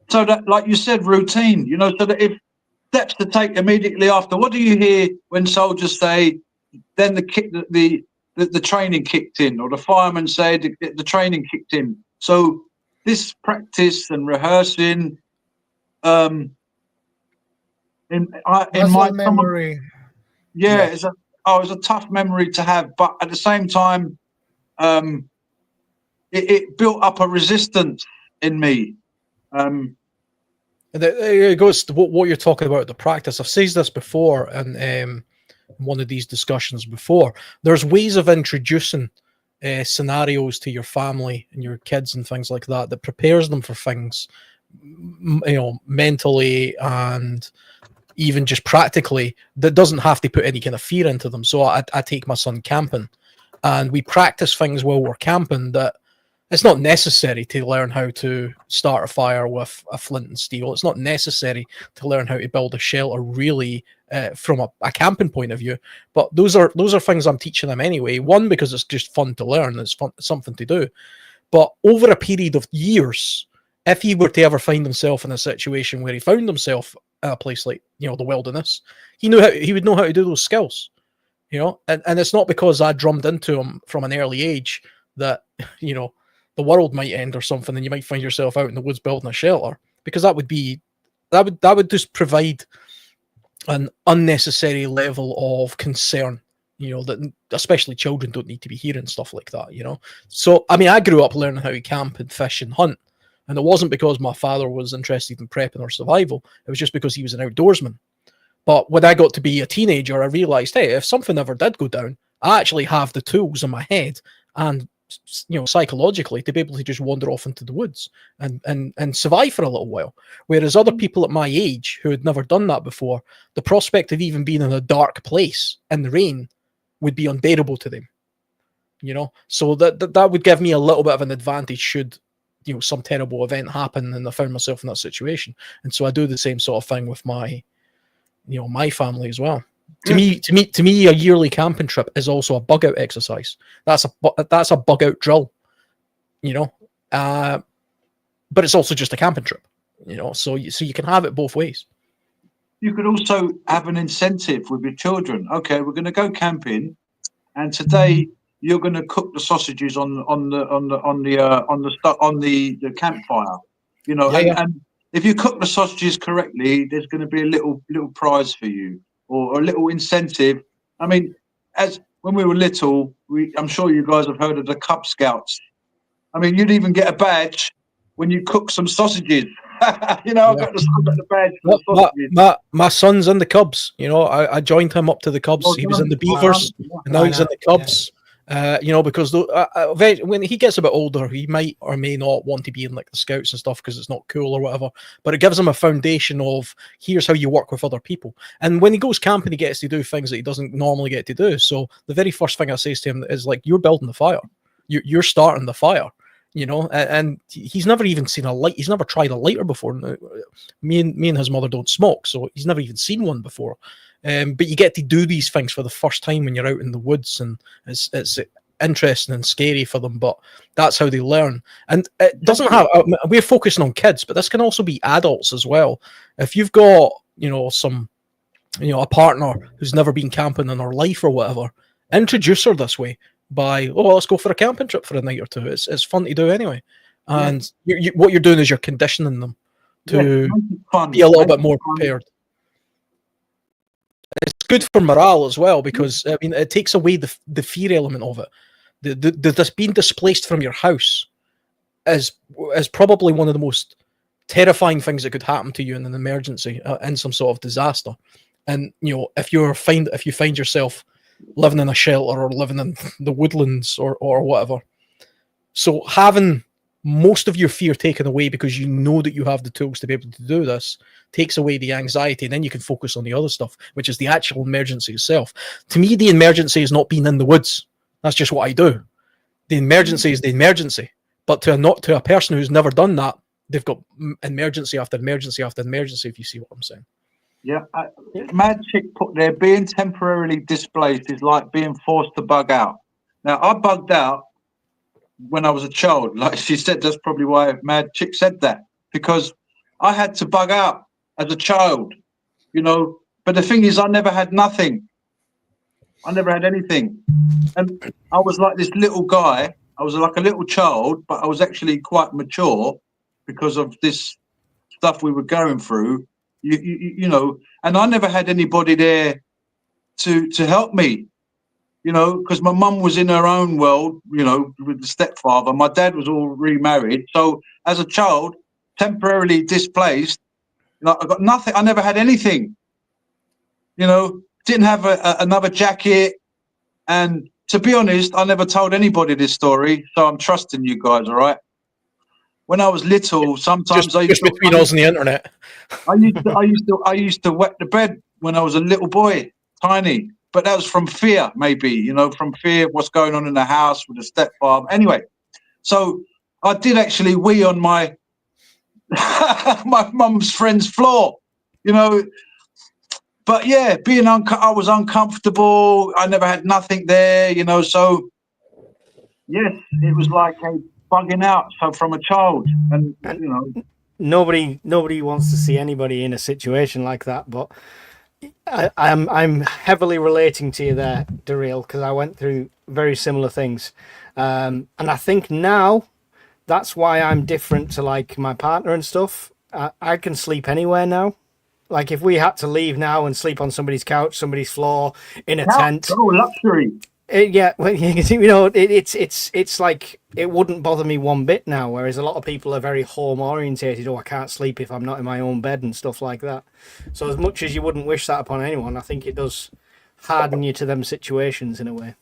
S5: So that, like you said, routine, you know, so that if steps to take immediately after, what do you hear when soldiers say, then the training kicked in, or the firemen say the training kicked in? So this practice and rehearsing, in my
S1: memory,
S5: it's a tough memory to have, but at the same time, it built up a resistance in me.
S2: It goes to what you're talking about, the practice. I've said this before in one of these discussions before. There's ways of introducing scenarios to your family and your kids and things like that that prepares them for things, you know, mentally and even just practically, that doesn't have to put any kind of fear into them. So I take my son camping, and we practice things while we're camping that it's not necessary to learn how to start a fire with a flint and steel. It's not necessary to learn how to build a shelter, really, from a camping point of view. But those are things I'm teaching them anyway. One, because it's just fun to learn. It's fun, something to do. But over a period of years, if he were to ever find himself in a situation where he found himself in a place like, you know, the wilderness, he would know how to do those skills. You know, and it's not because I drummed into him from an early age that, you know, the world might end or something, and you might find yourself out in the woods building a shelter, because that would just provide an unnecessary level of concern, you know, that especially children don't need to be hearing stuff like that, you know. So I mean, I grew up learning how to camp and fish and hunt, and it wasn't because my father was interested in prepping or survival. It was just because he was an outdoorsman. But when I got to be a teenager, I realized, hey, if something ever did go down, I actually have the tools in my head and, you know, psychologically, to be able to just wander off into the woods and survive for a little while. Whereas other people at my age who had never done that before, the prospect of even being in a dark place in the rain would be unbearable to them. You know, so that would give me a little bit of an advantage should, you know, some terrible event happen and I found myself in that situation. And so I do the same sort of thing with my, you know, my family as well. To me, a yearly camping trip is also a bug out exercise. That's a bug out drill, you know. But it's also just a camping trip, you know. So you can have it both ways.
S5: You could also have an incentive with your children. Okay, we're going to go camping, and today you're going to cook the sausages on the campfire. You know, and if you cook the sausages correctly, there's going to be a little prize for you, or a little incentive. I mean, as when we were little, I'm sure you guys have heard of the Cub Scouts. I mean, you'd even get a badge when you cook some sausages. You know, I've got the badge for the sausages.
S2: My son's in the Cubs. You know, I joined him up to the Cubs. He was in the Beavers, and now he's in the Cubs. Because when he gets a bit older, he might or may not want to be in like the scouts and stuff because it's not cool or whatever. But it gives him a foundation of here's how you work with other people. And when he goes camping, he gets to do things that he doesn't normally get to do. So the very first thing I say to him is like, you're building the fire, you're starting the fire. And he's never even seen a light. He's never tried a lighter before. Me and his mother don't smoke, so he's never even seen one before. But you get to do these things for the first time when you're out in the woods, and it's interesting and scary for them. But that's how they learn. And it doesn't have. We're focusing on kids, but this can also be adults as well. If you've got a partner who's never been camping in her life or whatever, introduce her this way. Let's go for a camping trip for a night or two. It's fun to do anyway, and what you're doing is you're conditioning them to be a little bit more prepared. It's good for morale as well because it takes away the fear element of it. The being displaced from your house is probably one of the most terrifying things that could happen to you in an emergency, in some sort of disaster. And if you find yourself living in a shelter or living in the woodlands or whatever. So having most of your fear taken away because you know that you have the tools to be able to do this takes away the anxiety, and then you can focus on the other stuff, which is the actual emergency itself. To me, the emergency is not being in the woods. That's just what I do. The emergency is the emergency. But to a person who's never done that, they've got emergency after emergency after emergency, if you see what I'm saying.
S5: Yeah, Mad Chick put there, being temporarily displaced is like being forced to bug out. Now, I bugged out when I was a child. Like she said, that's probably why Mad Chick said that, because I had to bug out as a child, But the thing is, I never had nothing. I never had anything. And I was like this little guy. I was like a little child, but I was actually quite mature because of this stuff we were going through. And I never had anybody there to help me, because my mum was in her own world, with the stepfather. My dad was all remarried. So as a child, temporarily displaced, I got nothing. I never had anything, didn't have another jacket. And to be honest, I never told anybody this story. So I'm trusting you guys, all right? When I was little, sometimes
S2: just between us and the internet.
S5: I used to wet the bed when I was a little boy, tiny. But that was from fear, maybe, from fear of what's going on in the house with the stepfather. Anyway, so I did actually wee on my my mum's friend's floor, But yeah, I was uncomfortable. I never had nothing there, So yes, it was like a bugging out. So from a child, and
S8: nobody wants to see anybody in a situation like that. But I'm heavily relating to you there, Daryl, because I went through very similar things, and I think now that's why I'm different to like my partner and stuff. I can sleep anywhere now. Like if we had to leave now and sleep on somebody's couch, somebody's floor, in a tent.
S5: Oh, luxury.
S8: It's like it wouldn't bother me one bit now. Whereas a lot of people are very home orientated. Oh, I can't sleep if I'm not in my own bed and stuff like that. So as much as you wouldn't wish that upon anyone, I think it does harden you to them situations in a way.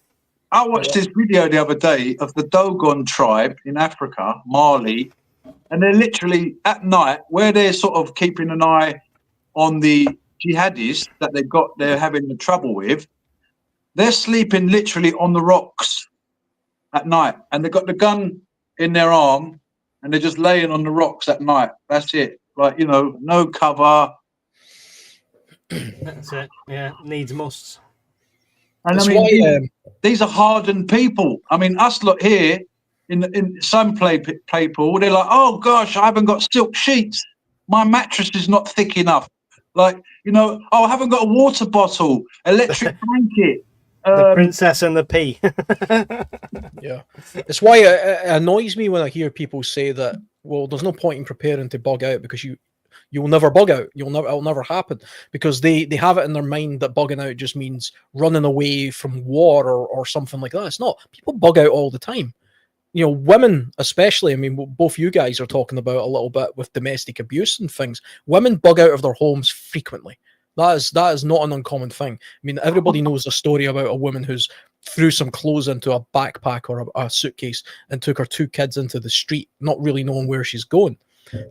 S5: I watched this video the other day of the Dogon tribe in Africa, Mali, and they're literally at night where they're sort of keeping an eye on the jihadis that they're having the trouble with. They're sleeping literally on the rocks at night, and they've got the gun in their arm, and they're just laying on the rocks at night. That's it. Like, no cover.
S8: That's it. Yeah, needs musts.
S5: And these are hardened people. I mean, us lot here in some people, they're like, oh gosh, I haven't got silk sheets. My mattress is not thick enough. Like, I haven't got a water bottle, electric blanket.
S8: The princess and the pea.
S2: Yeah. It's why it annoys me when I hear people say that, well, there's no point in preparing to bug out because you'll never bug out. It'll never happen because they have it in their mind that bugging out just means running away from war or something like that. It's not. People bug out all the time. Women especially, I mean, both you guys are talking about a little bit with domestic abuse and things. Women bug out of their homes frequently. That is not an uncommon thing. I mean, everybody knows a story about a woman who's threw some clothes into a backpack or a suitcase and took her 2 kids into the street, not really knowing where she's going.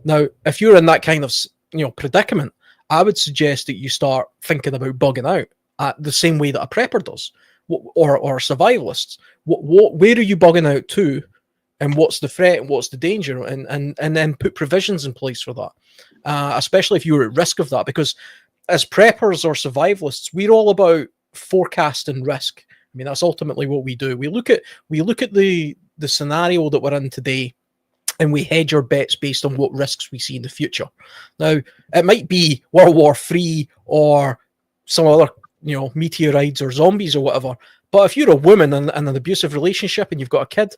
S2: Now, if you're in that kind of predicament, I would suggest that you start thinking about bugging out the same way that a prepper does, or survivalists. Where are you bugging out to, and what's the threat and what's the danger, and then put provisions in place for that, especially if you're at risk of that. Because as preppers or survivalists, we're all about forecasting risk. I mean, that's ultimately what we do. We look at the scenario that we're in today, and we hedge our bets based on what risks we see in the future. Now, it might be World War III or some other, meteorites or zombies or whatever. But if you're a woman in an abusive relationship and you've got a kid,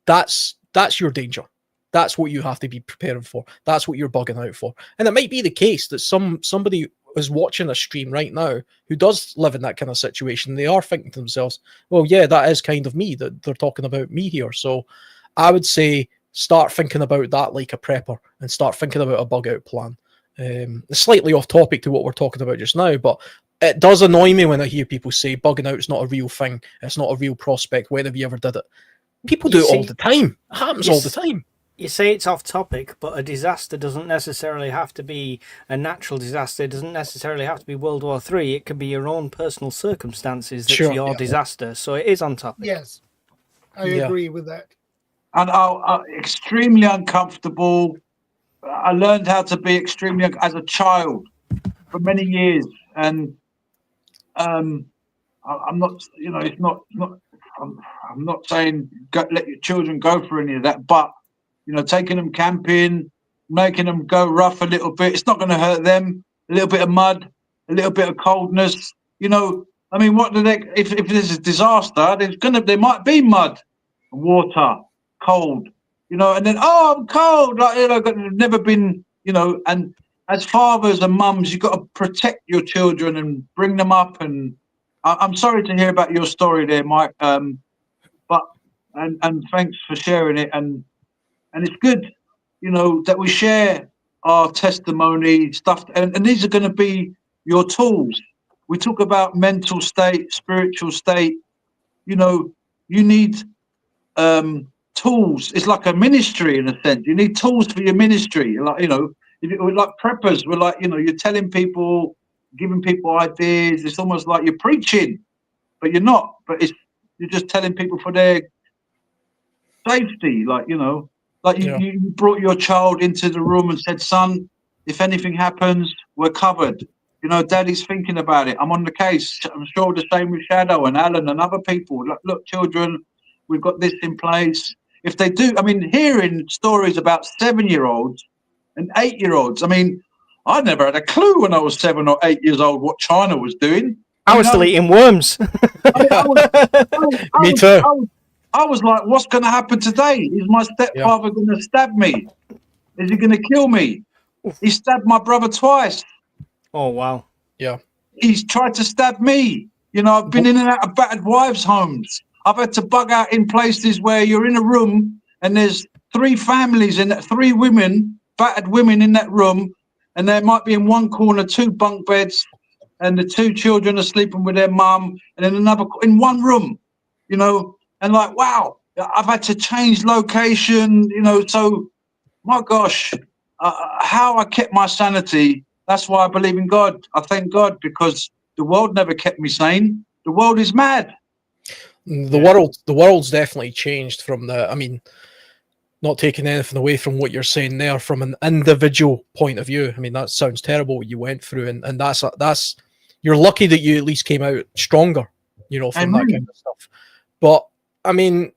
S2: that's your danger. That's what you have to be preparing for. That's what you're bugging out for. And it might be the case that somebody is watching a stream right now who does live in that kind of situation. They are thinking to themselves, well, yeah, that is kind of me, that they're talking about me here. So I would say start thinking about that like a prepper, and start thinking about a bug out plan. Slightly off topic to what we're talking about just now, but it does annoy me when I hear people say bugging out is not a real thing. It's not a real prospect. When have you ever did it? People do it all the time. It happens all the time.
S8: You say it's off topic, but a disaster doesn't necessarily have to be a natural disaster. It doesn't necessarily have to be World War III. It could be your own personal circumstances that's your disaster. So it is on topic.
S1: Yes, I agree with that.
S5: And I'm extremely uncomfortable. I learned how to be extremely as a child for many years, and I'm not, it's not. I'm not saying let your children go for any of that, but taking them camping, making them go rough a little bit, it's not going to hurt them. A little bit of mud, a little bit of coldness. I mean, what do they? If there's a disaster, there might be mud, water, cold. And then I'm cold. They've never been. And as fathers and mums, you've got to protect your children and bring them up. And I'm sorry to hear about your story there, Mike. But thanks for sharing it. And it's good, that we share our testimony stuff. And these are going to be your tools. We talk about mental state, spiritual state. You need tools. It's like a ministry in a sense. You need tools for your ministry. Like, we're like preppers. We're like, you're telling people, giving people ideas. It's almost like you're preaching, but you're not. But you're just telling people for their safety. Like, you brought your child into the room and said, son, if anything happens, we're covered. Daddy's thinking about it. I'm on the case. I'm sure the same with Shadow and Alan and other people. Look, children, we've got this in place. If they do, I mean, hearing stories about 7-year-olds and 8-year-olds. I mean, I never had a clue when I was 7 or 8 years old what China was doing.
S8: I was still eating worms.
S2: Me too.
S5: I was like, what's going to happen today? Is my stepfather going to stab me? Is he going to kill me? He stabbed my brother twice.
S8: Oh, wow.
S2: Yeah.
S5: He's tried to stab me. I've been in and out of battered wives' homes. I've had to bug out in places where you're in a room and there's 3 families and 3 women, battered women in that room, and there might be in one corner 2 bunk beds, and the 2 children are sleeping with their mum, and then another in one room, and like, wow, I've had to change location, so my gosh, how I kept my sanity. That's why I believe in God. I thank God, because the world never kept me sane. The world is mad.
S2: The world's definitely changed from I mean, not taking anything away from what you're saying there from an individual point of view. I mean, that sounds terrible what you went through, and that's you're lucky that you at least came out stronger, from that kind of stuff. But I mean,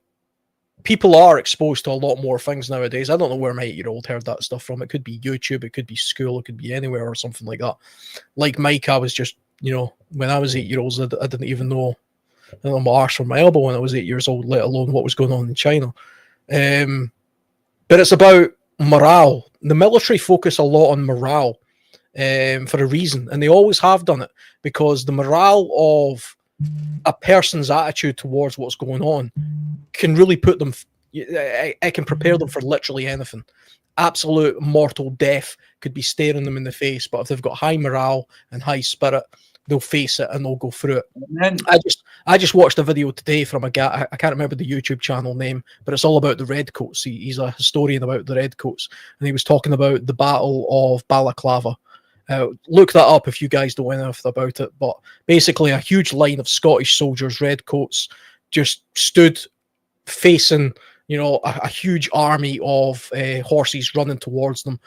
S2: people are exposed to a lot more things nowadays. I don't know where my 8-year-old heard that stuff from. It could be YouTube, it could be school, it could be anywhere or something like that. Like Mike, I was just, when I was 8 years old, I didn't even know, my arse from my elbow when I was 8 years old, let alone what was going on in China. But it's about morale. The military focus a lot on morale for a reason, and they always have done it, because the morale of a person's attitude towards what's going on can really put them, it can prepare them for literally anything. Absolute mortal death could be staring them in the face, but if they've got high morale and high spirit, they'll face it and they'll go through it.
S5: And then,
S2: I just watched a video today from a guy. I can't remember the YouTube channel name, but it's all about the Redcoats. He's a historian about the Redcoats, and he was talking about the Battle of Balaclava. Look that up if you guys don't know anything about it. But basically, a huge line of Scottish soldiers, Redcoats, just stood facing, you know, a huge army of horses running towards them.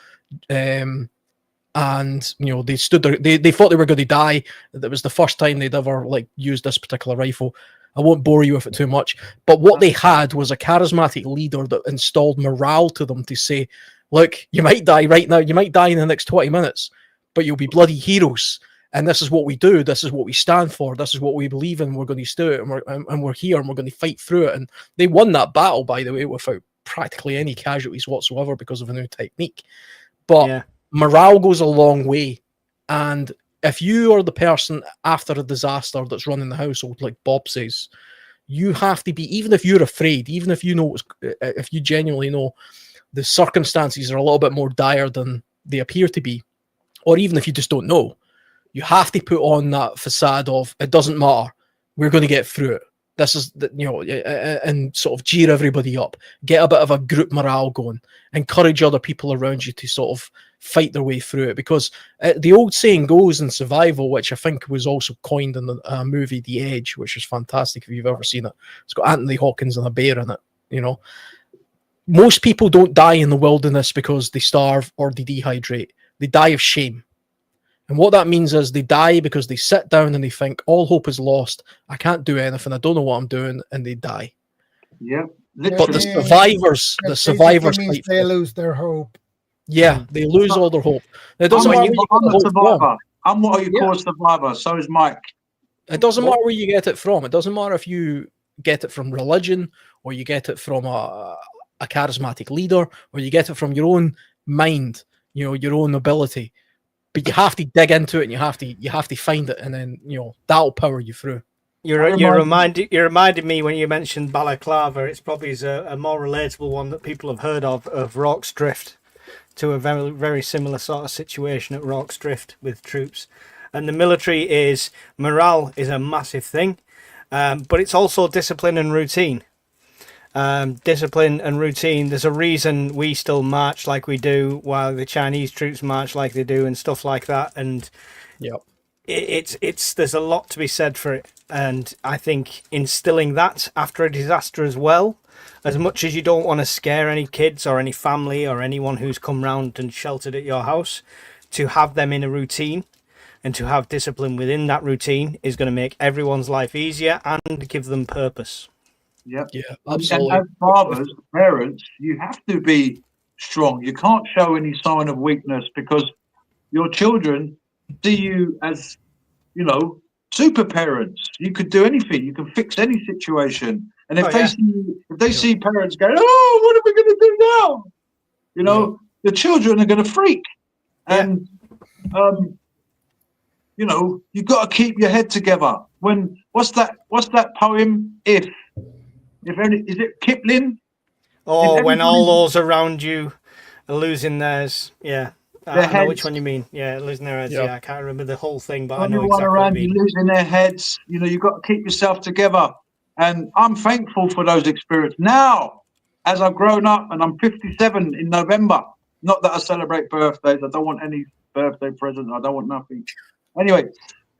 S2: And you know, they stood there. They thought they were going to die. That was the first time they'd ever like used this particular rifle. I won't bore you with it too much, but what they had was a charismatic leader that installed morale to them to say, "Look, you might die right now. You might die in the next 20 minutes, but you'll be bloody heroes. And this is what we do. This is what we stand for. This is what we believe in. We're going to do it, and we're here, and we're going to fight through it." And they won that battle, by the way, without practically any casualties whatsoever because of a new technique. But
S8: Yeah.
S2: morale goes a long way, and if you are the person after a disaster that's running the household, like Bob says, you have to be, even if you're afraid, even if you know, if you genuinely know the circumstances are a little bit more dire than they appear to be, or even if you just don't know, you have to put on that facade of it doesn't matter, we're going to get through it. This is, you know, and sort of cheer everybody up, get a bit of a group morale going, encourage other people around you to sort of fight their way through it. Because the old saying goes in survival, which I think was also coined in the movie The Edge, which is fantastic if you've ever seen it. It's got Anthony Hopkins and a bear in it. You know, most people don't die in the wilderness because they starve or they dehydrate. They die of shame. And what that means is they die because they sit down and they think all hope is lost. I can't do anything. I don't know what I'm doing, and they die.
S5: yeah,
S2: But the
S5: literally.
S2: survivors
S1: means
S2: fight
S1: they
S2: through.
S1: lose their hope.
S2: Yeah, they lose all their hope. It doesn't matter where you
S5: I'm
S2: get
S5: a
S2: the hope from.
S5: survivor. I'm what you call a survivor. So is Mike.
S2: It doesn't matter where you get it from. It doesn't matter if you get it from religion, or you get it from a charismatic leader, or you get it from your own mind, you know, your own ability. But you have to dig into it, and you have to find it, and then, you know, that'll power you through.
S8: You reminded me when you mentioned Balaclava. It's probably a more relatable one that people have heard of Rorke's Drift, to a very, very similar sort of situation at Rorke's Drift with troops. And the military morale is a massive thing, but it's also discipline and routine. Discipline and routine. There's a reason we still march like we do, while the Chinese troops march like they do, and stuff like that. And
S2: Yep.
S8: it's there's a lot to be said for it. And I think instilling that after a disaster as well, as much as you don't want to scare any kids or any family or anyone who's come round and sheltered at your house, to have them in a routine and to have discipline within that routine is going to make everyone's life easier and give them purpose.
S5: Yep.
S2: Yeah,
S5: And
S2: absolutely.
S5: as fathers, parents, you have to be strong. You can't show any sign of weakness, because your children see you as, you know, super parents. You could do anything. You can fix any situation. And if they see parents going, "Oh, what are we going to do now?" You know, the children are going to freak. And you know, you've got to keep your head together. What's that poem? If any, is it Kipling?
S8: Oh, when all those around you are losing theirs. Yeah. I know which
S5: heads.
S8: one you mean. Yeah, losing their heads.
S2: Yeah.
S8: Yeah, I can't remember the whole thing, but I know
S5: Everyone
S8: exactly what
S5: around
S8: you
S5: you
S8: mean.
S5: losing their heads. You know, you've got to keep yourself together. And I'm thankful for those experiences. Now, as I've grown up, and I'm 57 in November, not that I celebrate birthdays. I don't want any birthday present. I don't want nothing. Anyway,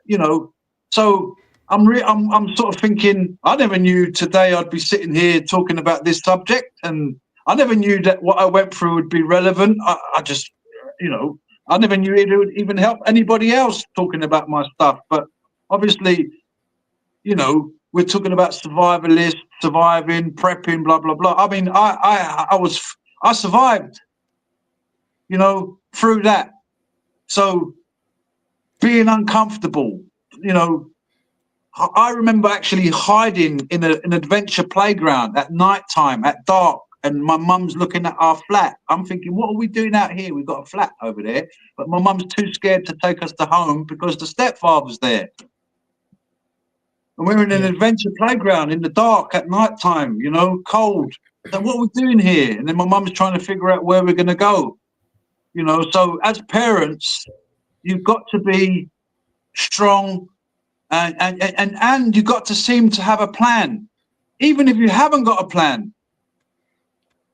S5: you know, so I'm sort of thinking, I never knew today I'd be sitting here talking about this subject, and I never knew that what I went through would be relevant. I just, you know, I never knew it would even help anybody else talking about my stuff. But obviously, you know, we're talking about survivalists, surviving, prepping, blah blah blah. I mean, I survived, you know, through that. So being uncomfortable, you know, I remember actually hiding in an adventure playground at night time, at dark, and my mum's looking at our flat. I'm thinking, what are we doing out here? We've got a flat over there, but my mum's too scared to take us to home because the stepfather's there. And we're in an adventure playground in the dark at night time, you know, cold. So what are we doing here? And then my mum's trying to figure out where we're going to go. You know, so as parents, you've got to be strong, and you got to seem to have a plan, even if you haven't got a plan.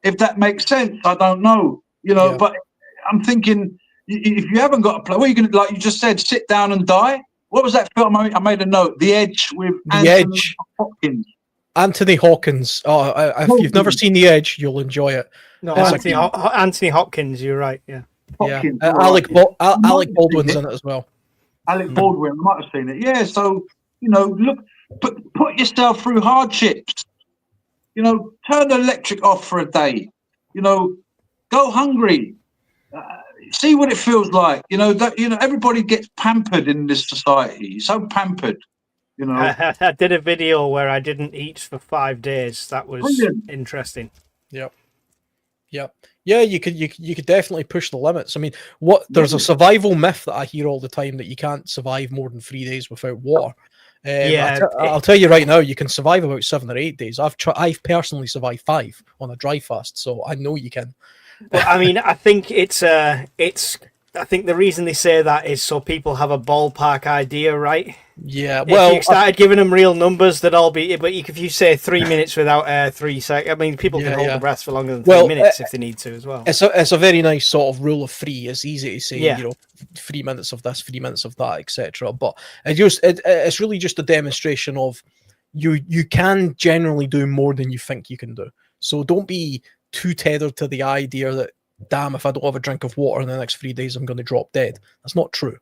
S5: If that makes sense, I don't know,
S2: Yeah.
S5: but I'm thinking, if you haven't got a plan, what are you going to, like you just said, sit down and die? What was that film? I made a note. The Edge with
S2: The
S5: Anthony
S2: Edge.
S5: Hopkins.
S2: Anthony Hawkins. If you've never seen The Edge, you'll enjoy it.
S8: No,
S2: It's
S8: Anthony Hopkins. You're right. Yeah.
S5: Hopkins,
S2: Yeah.
S5: right.
S2: Alec Baldwin's in it as well.
S5: Alec Baldwin, I might have seen it. Yeah, so look, put yourself through hardships. Turn the electric off for a day. Go hungry. See what it feels like. Everybody gets pampered in this society. So pampered.
S8: I did a video where I didn't eat for 5 days. That was
S5: Brilliant.
S8: interesting.
S2: Yep. Yeah, you could definitely push the limits. I mean, there's a survival myth that I hear all the time that you can't survive more than 3 days without water. I'll tell you right now, you can survive about 7 or 8 days. I've personally survived 5 on a dry fast, so I know you can.
S8: Well, I mean, I think I think the reason they say that is so people have a ballpark idea, right?
S2: Yeah.
S8: Well, if you started giving them real numbers, that'd all be. But if you say 3 minutes without air, 3 seconds, I mean, people can hold their breath for longer than 3 minutes if they need to as well.
S2: It's a very nice sort of rule of 3. It's easy to say, 3 minutes of this, 3 minutes of that, etc. But it's really just a demonstration of you can generally do more than you think you can do. So don't be too tethered to the idea that, damn, if I don't have a drink of water in the next 3 days, I'm going to drop dead. That's not true,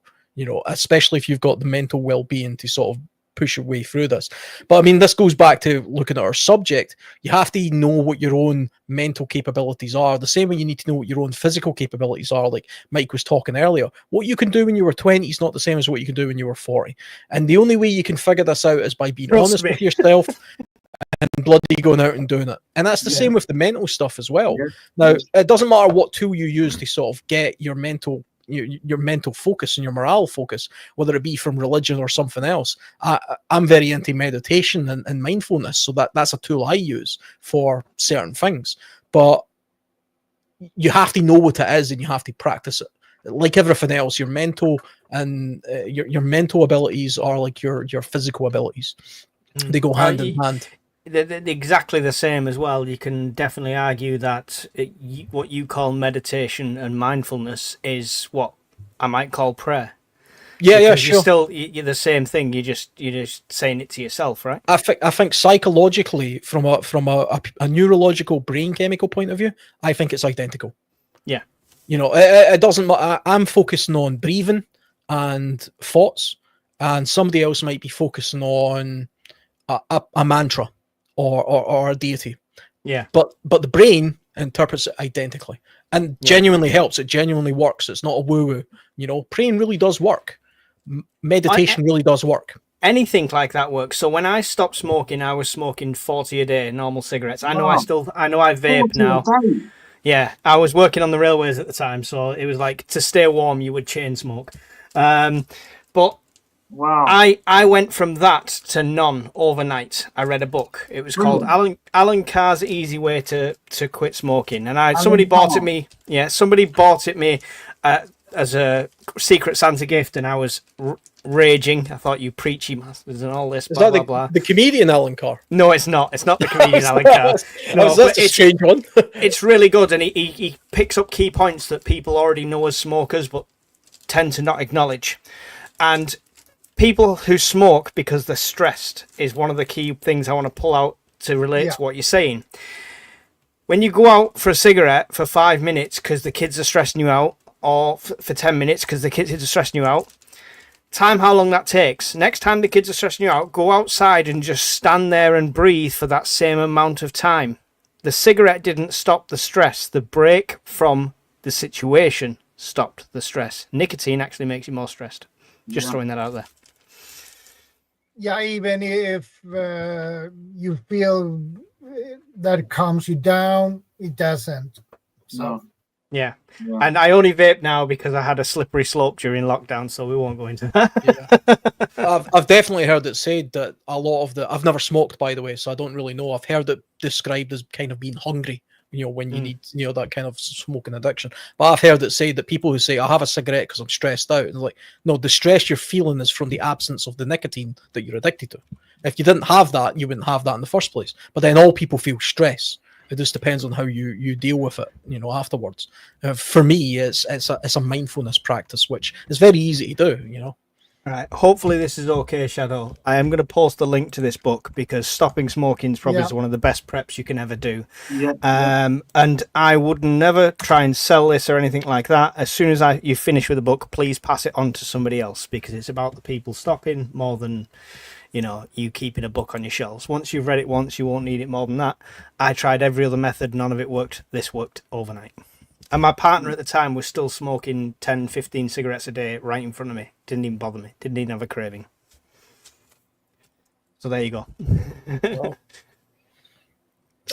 S2: especially if you've got the mental well-being to sort of push your way through this. But I mean, this goes back to looking at our subject. You have to know what your own mental capabilities are, the same way you need to know what your own physical capabilities are. Like Mike was talking earlier, what you can do when you were 20 is not the same as what you can do when you were 40. And the only way you can figure this out is by being honest with yourself and bloody going out and doing it. And that's the same with the mental stuff as well. Now, it doesn't matter what tool you use to sort of get your mental focus and your morale focus, whether it be from religion or something else. I'm very into meditation and mindfulness, so that's a tool I use for certain things. But you have to know what it is and you have to practice it. Like everything else, your mental and your mental abilities are like your physical abilities. They go hand in hand.
S8: They're exactly the same as well. You can definitely argue that what you call meditation and mindfulness is what I might call prayer.
S2: Yeah, sure.
S8: You're the same thing. You're just saying it to yourself, right?
S2: I think psychologically, from a neurological brain chemical point of view, I think it's identical.
S8: Yeah.
S2: It doesn't matter. I'm focusing on breathing and thoughts, and somebody else might be focusing on a mantra or a deity.
S8: Yeah.
S2: But the brain interprets it identically and genuinely helps. It genuinely works. It's not a woo-woo. Praying really does work. Meditation really does work.
S8: Anything like that works. So when I stopped smoking, I was smoking 40 a day, normal cigarettes. I know I vape now. Yeah, I was working on the railways at the time, so it was like to stay warm, you would chain smoke. But
S5: wow,
S8: I went from that to none overnight. I read a book. It was called Alan Carr's Easy Way to Quit Smoking, and somebody bought it me. Yeah, somebody bought it me as a Secret Santa gift, and I was raging. I thought, you preachy masters and all this.
S2: Is
S8: blah,
S2: that
S8: blah, blah.
S2: the comedian Alan Carr?
S8: No, it's not. It's not the comedian Alan Carr. No,
S2: that's a strange one.
S8: It's really good, and he picks up key points that people already know as smokers, but tend to not acknowledge. And people who smoke because they're stressed is one of the key things I want to pull out to relate to what you're saying. When you go out for a cigarette for 5 minutes because the kids are stressing you out, or for 10 minutes because the kids are stressing you out, time how long that takes. Next time the kids are stressing you out, go outside and just stand there and breathe for that same amount of time. The cigarette didn't stop the stress. The break from the situation stopped the stress. Nicotine actually makes you more stressed. Just throwing that out there.
S1: Yeah, even if you feel that it calms you down, it doesn't. So.
S8: Yeah, and I only vape now because I had a slippery slope during lockdown, so we won't go into that.
S2: I've definitely heard it said that a lot of I've never smoked, by the way, so I don't really know. I've heard it described as kind of being hungry when you need, that kind of smoking addiction. But I've heard it said that people who say, I have a cigarette because I'm stressed out, and like, no, the stress you're feeling is from the absence of the nicotine that you're addicted to. If you didn't have that, you wouldn't have that in the first place. But then all people feel stress. It just depends on how you deal with it, afterwards. For me, it's a mindfulness practice, which is very easy to do,
S8: Right. Hopefully this is okay, Shadow. I am going to post the link to this book because stopping smoking is probably one of the best preps you can ever do.
S5: Yeah.
S8: And I would never try and sell this or anything like that. As soon as you finish with the book, please pass it on to somebody else, because it's about the people stopping more than you keeping a book on your shelves. Once you've read it once, you won't need it more than that. I tried every other method, none of it worked. This worked overnight. And my partner at the time was still smoking 10, 15 cigarettes a day right in front of me. Didn't even bother me. Didn't even have a craving. So there you go.
S2: Well,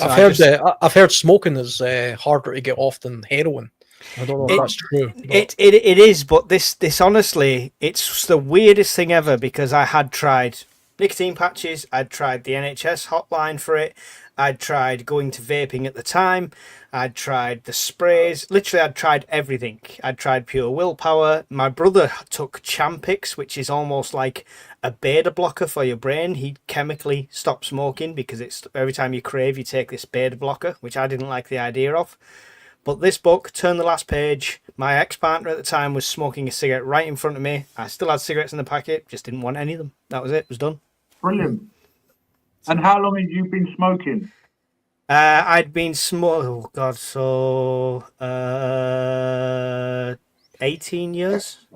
S2: I've heard smoking is harder to get off than heroin. I don't know if that's true.
S8: It is, but this honestly, it's the weirdest thing ever, because I had tried nicotine patches, I'd tried the NHS hotline for it, I'd tried going to vaping at the time, I'd tried the sprays, literally I'd tried everything. I'd tried pure willpower. My brother took Champix, which is almost like a beta blocker for your brain. He chemically stopped smoking because it's every time you crave, you take this beta blocker, which I didn't like the idea of. But this book, turn the last page, my ex-partner at the time was smoking a cigarette right in front of me. I still had cigarettes in the packet, just didn't want any of them. That was it, it was done.
S5: Brilliant. And how long have you been smoking?
S8: I'd been so 18 years,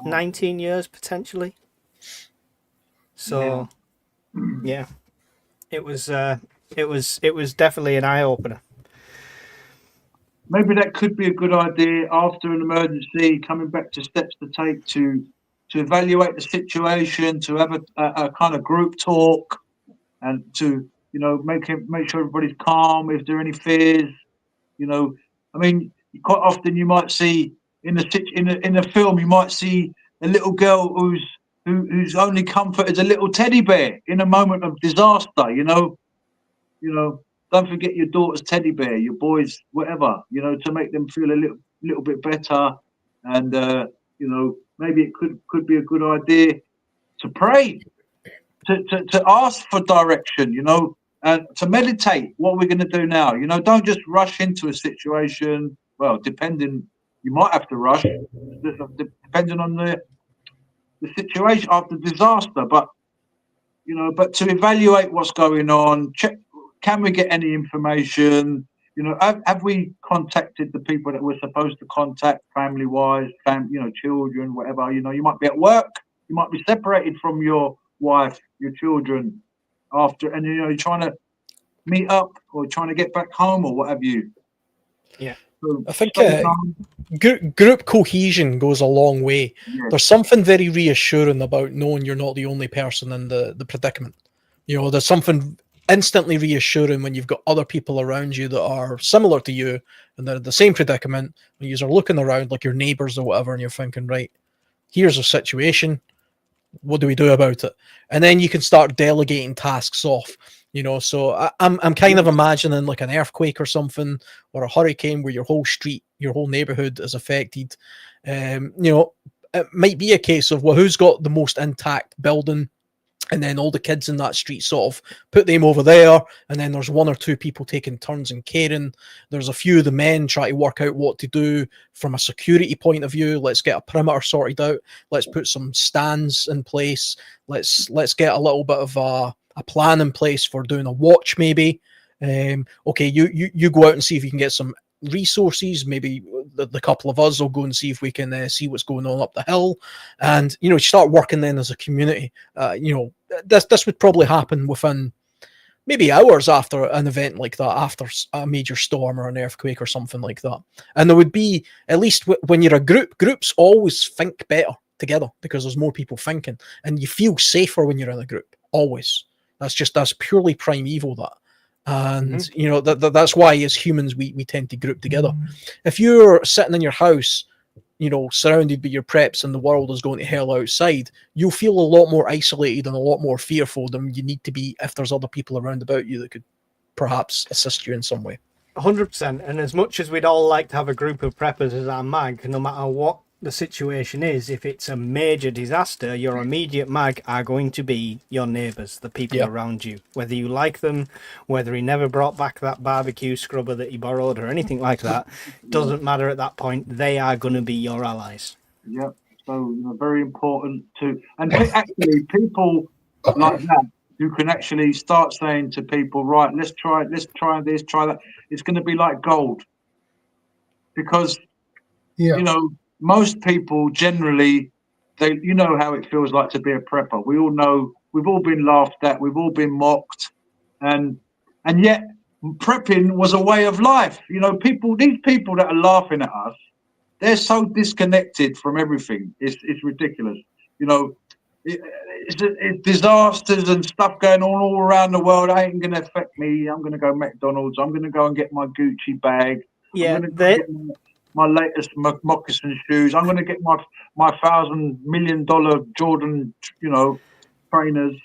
S8: 19 years potentially. So, yeah, it was definitely an eye-opener.
S5: Maybe that could be a good idea after an emergency, coming back to steps to take to evaluate the situation, to have a kind of group talk, and to make sure everybody's calm. If there are any fears, I mean, quite often you might see in a film, you might see a little girl whose only comfort is a little teddy bear in a moment of disaster. Don't forget your daughter's teddy bear, your boys, whatever, to make them feel a little bit better. And, maybe it could be a good idea to pray, to ask for direction, and to meditate what we're going to do now. Don't just rush into a situation. Well, you might have to rush, depending on the situation after disaster. But to evaluate what's going on, check, can we get any information? Have we contacted the people that we're supposed to contact, family-wise, children, whatever? You might be at work, you might be separated from your wife, your children, after, and you're trying to meet up or trying to get back home or what have you.
S8: Yeah.
S5: So
S2: I think group cohesion goes a long way.
S5: Yes.
S2: There's something very reassuring about knowing you're not the only person in the predicament. There's something instantly reassuring when you've got other people around you that are similar to you and they're in the same predicament, when you're looking around like your neighbors or whatever, and you're thinking, right, here's a situation, what do we do about it? And then you can start delegating tasks off. So I'm kind of imagining like an earthquake or something, or a hurricane where your whole street, your whole neighborhood is affected. It might be a case of, well, who's got the most intact building? And then all the kids in that street sort of put them over there. And then there's one or two people taking turns in caring. There's a few of the men try to work out what to do from a security point of view. Let's get a perimeter sorted out. Let's put some stands in place. Let's get a little bit of a plan in place for doing a watch maybe. Okay, you go out and see if you can get some resources. Maybe the couple of us will go and see if we can see what's going on up the hill, and start working then as a community. This would probably happen within maybe hours after an event like that, after a major storm or an earthquake or something like that. And there would be, at least when you're a groups always think better together because there's more people thinking, and you feel safer when you're in a group, always. That's purely primeval, that. And that's why as humans we tend to group together. If you're sitting in your house, surrounded by your preps, and the world is going to hell outside, you'll feel a lot more isolated and a lot more fearful than you need to be if there's other people around about you that could perhaps assist you in some way.
S8: 100%. And as much as we'd all like to have a group of preppers as our mag, no matter what the situation is, if it's a major disaster, your immediate mag are going to be your neighbours, the people
S2: Yeah.
S8: around you. Whether you like them, whether he never brought back that barbecue scrubber that he borrowed or anything like that, doesn't matter at that point. They are going to be your allies.
S5: Yeah. So very important to, and actually people like that who can actually start saying to people, right, let's try this, try that. It's going to be like gold, because most people generally, they how it feels like to be a prepper. We all know, we've all been laughed at, we've all been mocked, and yet prepping was a way of life. These people that are laughing at us, they're so disconnected from everything. It's ridiculous. It's disasters and stuff going on all around the world. It ain't going to affect me. I'm going to go McDonald's. I'm going to go and get my Gucci bag.
S8: Yeah,
S5: I'm going to go get my latest moccasin shoes. I'm going to get my $1,000 million Jordan, trainers.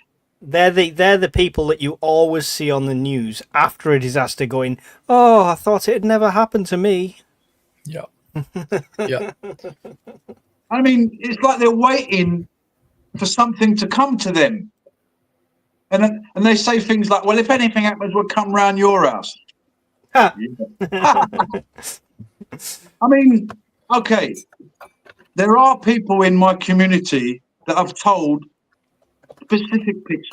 S8: They're the people that you always see on the news after a disaster going, "Oh, I thought it had never happened to me."
S2: Yeah. Yeah.
S5: I mean, it's like they're waiting for something to come to them. And they say things like, well, if anything happens, we'll come round your house. I mean, okay, there are people in my community that I've told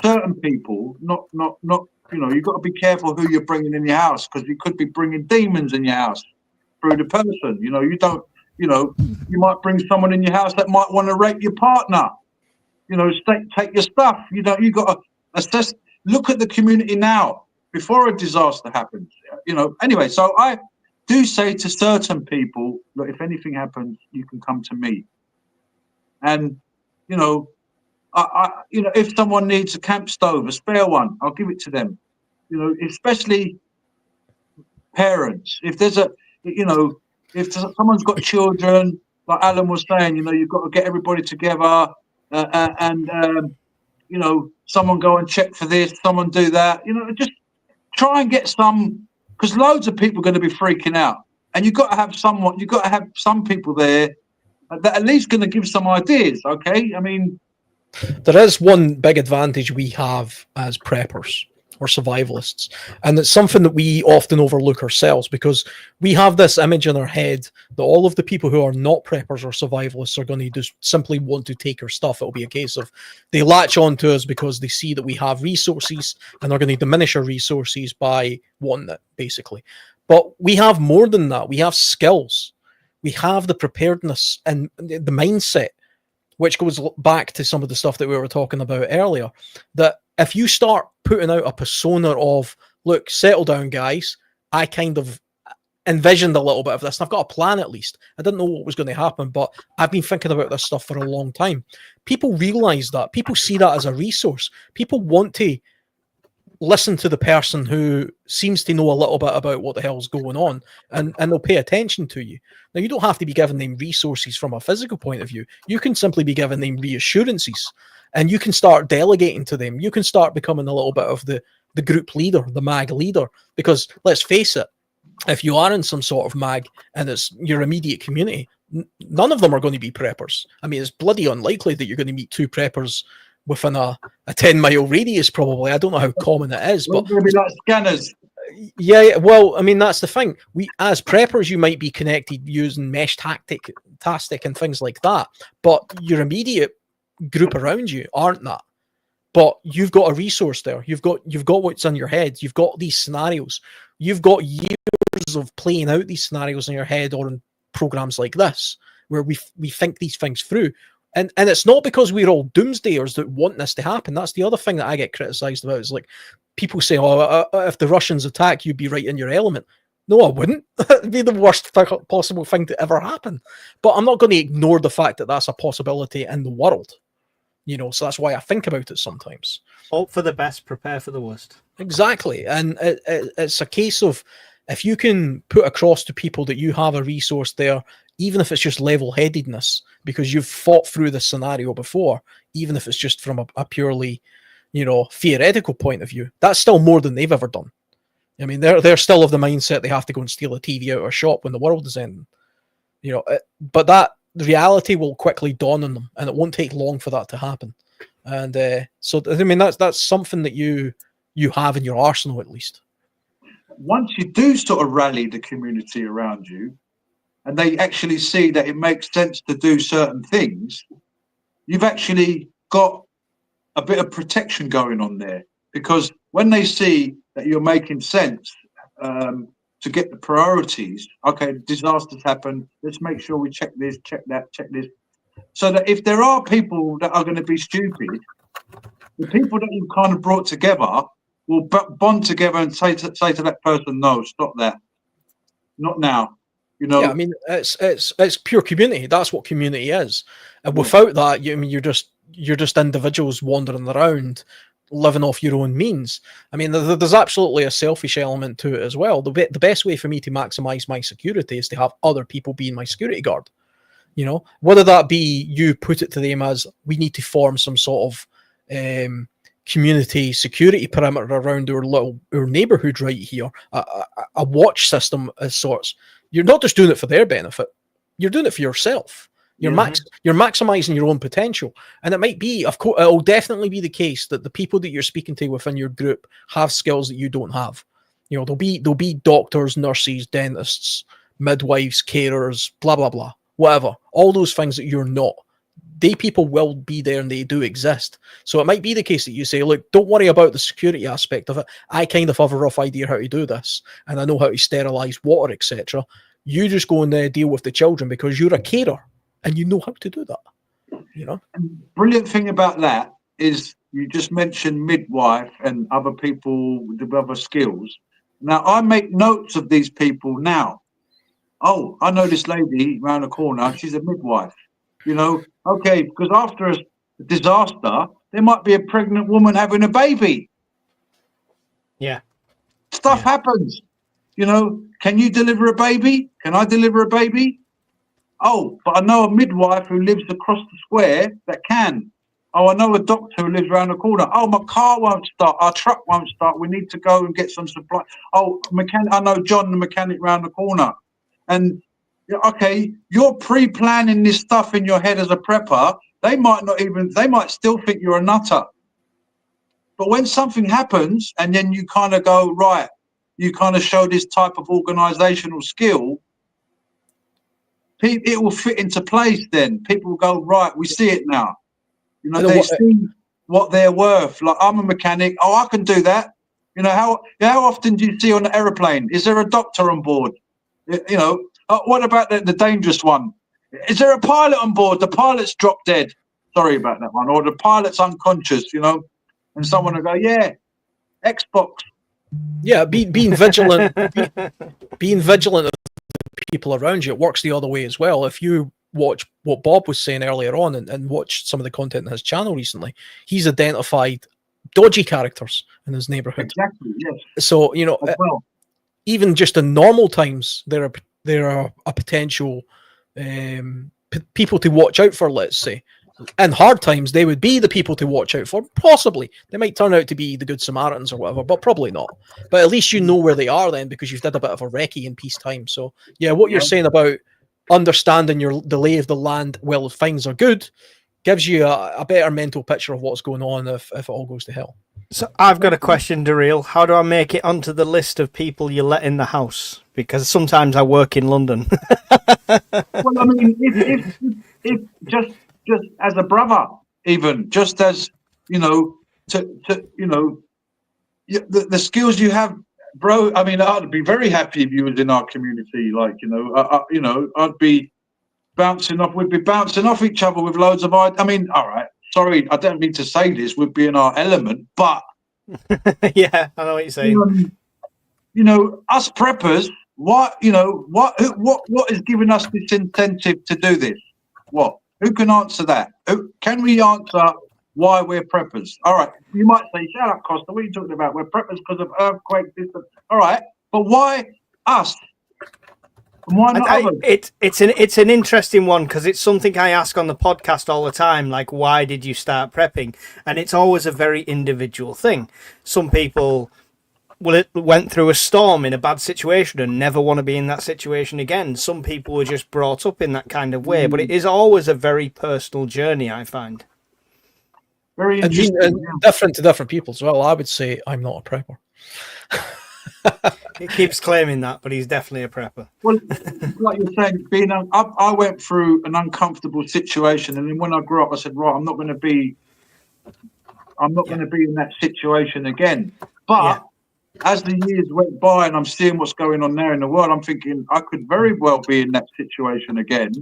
S5: certain people, not you've got to be careful who you're bringing in your house, because you could be bringing demons in your house through the person. You might bring someone in your house that might want to rape your partner. Take your stuff. You got to assess, look at the community now before a disaster happens. Anyway, so I do say to certain people, look, if anything happens, you can come to me. And if someone needs a camp stove, a spare one, I'll give it to them. Especially parents. If there's if someone's got children, like Alan was saying, you've got to get everybody together. And someone go and check for this, someone do that. Just try and get some, because loads of people are going to be freaking out, and you've got to have some people there that at least going to give some ideas. Okay, I mean,
S2: there is one big advantage we have as preppers or survivalists, and it's something that we often overlook ourselves, because we have this image in our head that all of the people who are not preppers or survivalists are going to just simply want to take our stuff. It'll be a case of they latch on to us because they see that we have resources, and they're going to diminish our resources by wanting it, basically. But we have more than that. We have skills. We have the preparedness and the mindset, which goes back to some of the stuff that we were talking about earlier, that if you start putting out a persona of, look, settle down, guys, I kind of envisioned a little bit of this, and I've got a plan at least. I didn't know what was going to happen, but I've been thinking about this stuff for a long time. People realize that. People see that as a resource. People want to listen to the person who seems to know a little bit about what the hell's going on, and they'll pay attention to you. Now, you don't have to be giving them resources from a physical point of view. You can simply be giving them reassurances, and you can start delegating to them. You can start becoming a little bit of the group leader, the mag leader, because let's face it, if you are in some sort of mag and it's your immediate community, none of them are going to be preppers. I mean, it's bloody unlikely that you're going to meet two preppers within a 10-mile radius, probably. I don't know how common it is, but
S5: going to be like scanners.
S2: Yeah, well, I mean, that's the thing. We, as preppers, you might be connected using mesh tactic and things like that, but your immediate group around you aren't that. But you've got a resource there. You've got what's in your head. You've got these scenarios. You've got years of playing out these scenarios in your head, or in programs like this, where we think these things through. And it's not because we're all doomsdayers that want this to happen. That's the other thing that I get criticized about, is like people say, oh, if the Russians attack, you'd be right in your element. No, I wouldn't. It'd be the worst possible thing to ever happen. But I'm not going to ignore the fact that that's a possibility in the world. So that's why I think about it sometimes.
S8: Hope for the best, prepare for the worst.
S2: Exactly. And it's a case of, if you can put across to people that you have a resource there, even if it's just level-headedness, because you've fought through this scenario before, even if it's just from a purely, theoretical point of view, that's still more than they've ever done. I mean, they're still of the mindset they have to go and steal a TV out of a shop when the world is ending. But that reality will quickly dawn on them, and it won't take long for that to happen. And so, I mean, that's something that you have in your arsenal, at least.
S5: Once you do sort of rally the community around you, and they actually see that it makes sense to do certain things, you've actually got a bit of protection going on there. Because when they see that you're making sense to get the priorities, okay, disasters happen, let's make sure we check this, check that, check this. So that if there are people that are going to be stupid, the people that you've kind of brought together will bond together and say to that person, no, stop that. Not now.
S2: Yeah, I mean, it's pure community. That's what community is. And without that, you're just individuals wandering around, living off your own means. I mean, there's absolutely a selfish element to it as well. The best way for me to maximize my security is to have other people being my security guard. Whether that be you put it to them as we need to form some sort of community security perimeter around our neighborhood right here, a watch system as sorts. You're not just doing it for their benefit. You're doing it for yourself. You're maximizing your own potential. And it might be, of course, it'll definitely be the case that the people that you're speaking to within your group have skills that you don't have. There'll be doctors, nurses, dentists, midwives, carers, blah, blah, blah, whatever. All those things that you're not. They people will be there and they do exist. So it might be the case that you say, look, don't worry about the security aspect of it. I kind of have a rough idea how to do this, and I know how to sterilize water, etc. You just go and deal with the children because you're a carer and you know how to do that.
S5: And brilliant thing about that is you just mentioned midwife and other people with other skills. Now I make notes of these people now. Oh, I know this lady around the corner. She's a midwife. Okay, because after a disaster, there might be a pregnant woman having a baby.
S8: Yeah.
S5: Stuff happens. Can you deliver a baby? Can I deliver a baby? Oh, but I know a midwife who lives across the square that can. Oh, I know a doctor who lives around the corner. Oh, my car won't start. Our truck won't start. We need to go and get some supply. Oh, mechanic. I know John, the mechanic around the corner. And okay, you're pre-planning this stuff in your head as a prepper. They might still think you're a nutter. But when something happens and then you kind of go, right, you kind of show this type of organizational skill, it will fit into place then. People will go, right, we see it now. They see what they're worth. Like, I'm a mechanic. Oh, I can do that. How often do you see on an aeroplane? Is there a doctor on board? What about the dangerous one? Is there a pilot on board? The pilot's dropped dead. Sorry about that one. Or the pilot's unconscious, and someone will go, yeah, Xbox.
S2: Yeah, being vigilant, being vigilant of the people around you. It works the other way as well. If you watch what Bob was saying earlier on and watch some of the content in his channel recently, he's identified dodgy characters in his neighborhood.
S5: Exactly, yes.
S2: So, even just in normal times, there are a potential people to watch out for, let's say. In hard times, they would be the people to watch out for. Possibly. They might turn out to be the Good Samaritans or whatever, but probably not. But at least you know where they are then, because you've did a bit of a recce in peacetime. So, yeah, what you're saying about understanding the lay of the land while things are good gives you a better mental picture of what's going on if it all goes to hell.
S8: So I've got a question, Daryl. How do I make it onto the list of people you let in the house? Because sometimes I work in London.
S5: Well, I mean, if just as a brother, even just as the skills you have, bro. I mean, I'd be very happy if you was in our community. Like, I'd be bouncing off. We'd be bouncing off each other with loads of. I mean, all right. Sorry, I don't mean to say this. We'd be in our element, but
S8: yeah, I know what you're saying.
S5: Us preppers. What is giving us this incentive to do this? What? Who can answer that? Can we answer why we're preppers? All right. You might say, shut up, Costa. What are you talking about? We're preppers because of earthquake. All right. But why us? And why not others?
S8: It's an interesting one because it's something I ask on the podcast all the time. Like, why did you start prepping? And it's always a very individual thing. Some people went through a storm in a bad situation and never want to be in that situation again. Some people were just brought up in that kind of way, but it is always a very personal journey, I find.
S5: Very
S2: And
S5: interesting.
S2: different to different people as well. I would say I'm not a prepper.
S8: He keeps claiming that, but he's definitely a prepper.
S5: Well, like you're saying, I went through an uncomfortable situation, and then when I grew up, I said, right, I'm not going to be in that situation again. But as the years went by, and I'm seeing what's going on there in the world, I'm thinking I could very well be in that situation again.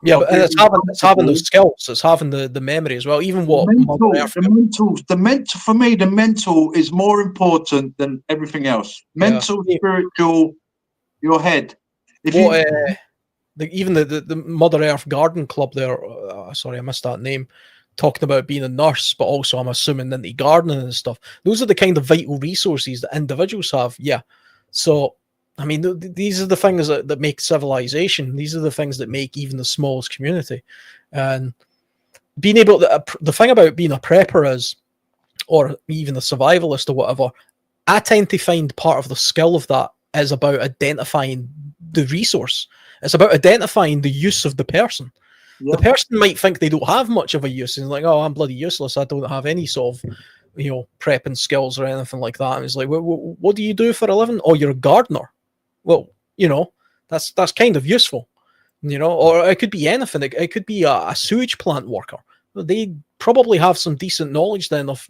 S2: Yeah, but it's having those skills. It's having the memory as well. Even what
S5: the mental for me, the mental is more important than everything else. Mental, spiritual, your head.
S2: Even the Mother Earth Garden Club there. Sorry, I missed that name. Talking about being a nurse, but also I'm assuming into gardening and stuff. Those are the kind of vital resources that individuals have. Yeah, so. I mean, these are the things that make civilization. These are the things that make even the smallest community. And being able to, the thing about being a prepper is, or even a survivalist or whatever, I tend to find part of the skill of that is about identifying the resource. It's about identifying the use of the person. Yeah. The person might think they don't have much of a use, and like, oh, I'm bloody useless. I don't have any sort of, prepping skills or anything like that. And it's like, what do you do for a living? Oh, you're a gardener. Well, that's kind of useful, or it could be anything. It could be a sewage plant worker. They probably have some decent knowledge then of,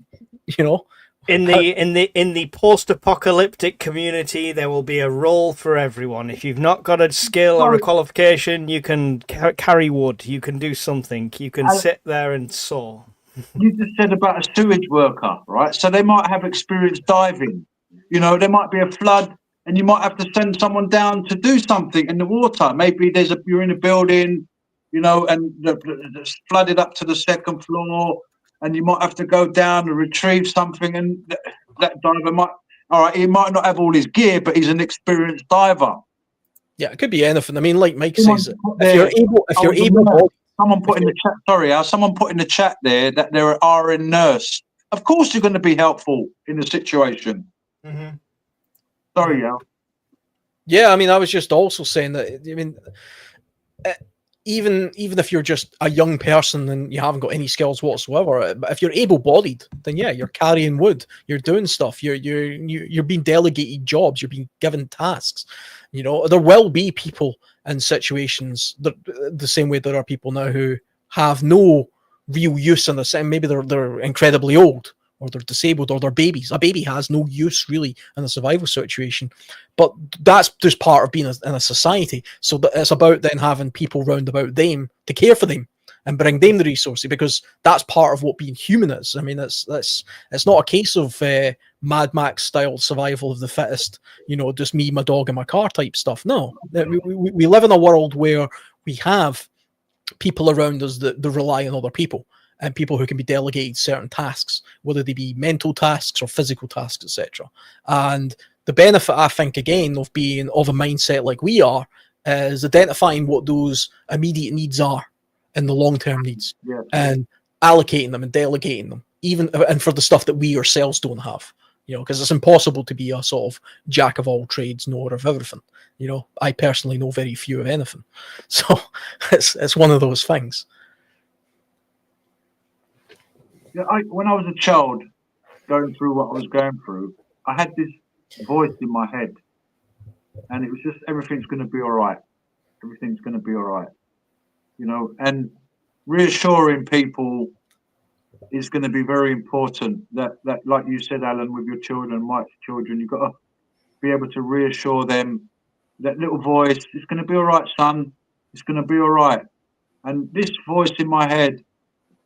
S8: In the post-apocalyptic community, there will be a role for everyone. If you've not got a skill or a qualification, you can carry wood. You can do something. You can sit there and saw.
S5: You just said about a sewage worker, right? So they might have experience diving. There might be a flood. And you might have to send someone down to do something in the water. Maybe you're in a building, and it's flooded up to the second floor, and you might have to go down and retrieve something. And that diver he might not have all his gear, but he's an experienced diver.
S2: Yeah, it could be anything. I mean, like Mike says, if you're able,
S5: someone put in the chat. Sorry, someone put in the chat there that they're an RN nurse. Of course, you're going to be helpful in the situation.
S8: Mm-hmm.
S5: Sorry, Al.
S2: Yeah, I mean, I was just also saying that, I mean, even if you're just a young person and you haven't got any skills whatsoever, if you're able-bodied, then yeah, you're carrying wood, you're doing stuff, you're being delegated jobs, you're being given tasks. There will be people in situations that, the same way there are people now who have no real use in the same. Maybe they're incredibly old, or they're disabled, or they're babies. A baby has no use really in a survival situation, but that's just part of being in a society. So it's about then having people round about them to care for them and bring them the resources, because that's part of what being human is. I mean, it's not a case of Mad Max style survival of the fittest, just me, my dog, and my car type stuff. No, we live in a world where we have people around us that rely on other people, and people who can be delegated certain tasks, whether they be mental tasks or physical tasks, etc. And the benefit, I think, again, of being of a mindset like we are, is identifying what those immediate needs are and the long-term needs, and allocating them and delegating them, and for the stuff that we ourselves don't have. Because it's impossible to be a sort of jack of all trades, knower of everything. I personally know very few of anything, so it's one of those things.
S5: Yeah, when I was a child, going through what I was going through, I had this voice in my head, and it was just, everything's going to be all right. Everything's going to be all right. And reassuring people is going to be very important. That like you said, Alan, with your children, Mike's children, you've got to be able to reassure them, that little voice, it's going to be all right, son. It's going to be all right. And this voice in my head,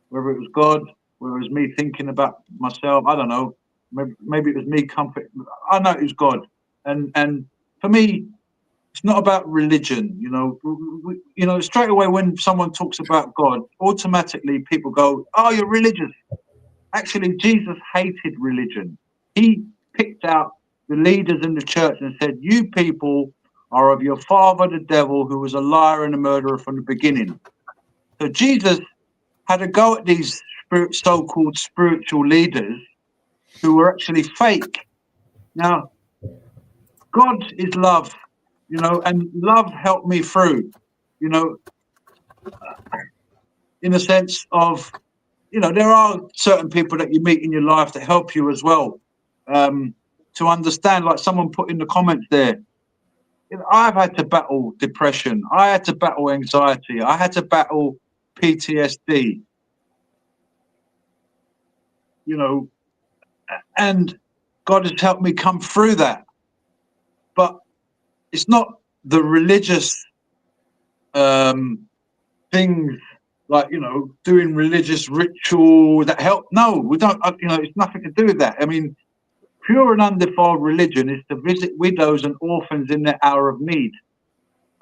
S5: whether it was God, whether it was me thinking about myself, I don't know. Maybe it was me comfort. I know it was God. And for me, it's not about religion. Straight away when someone talks about God, automatically people go, "Oh, you're religious." Actually, Jesus hated religion. He picked out the leaders in the church and said, "You people are of your father, the devil, who was a liar and a murderer from the beginning." So Jesus had a go at these so-called spiritual leaders who were actually fake. Now, God is love, and love helped me through, in the sense of, there are certain people that you meet in your life that help you as well, to understand, like someone put in the comments there. I've had to battle depression. I had to battle anxiety. I had to battle PTSD, and God has helped me come through that. But it's not the religious things, like, doing religious ritual that help. No, we don't, it's nothing to do with that. I mean, pure and undefiled religion is to visit widows and orphans in their hour of need.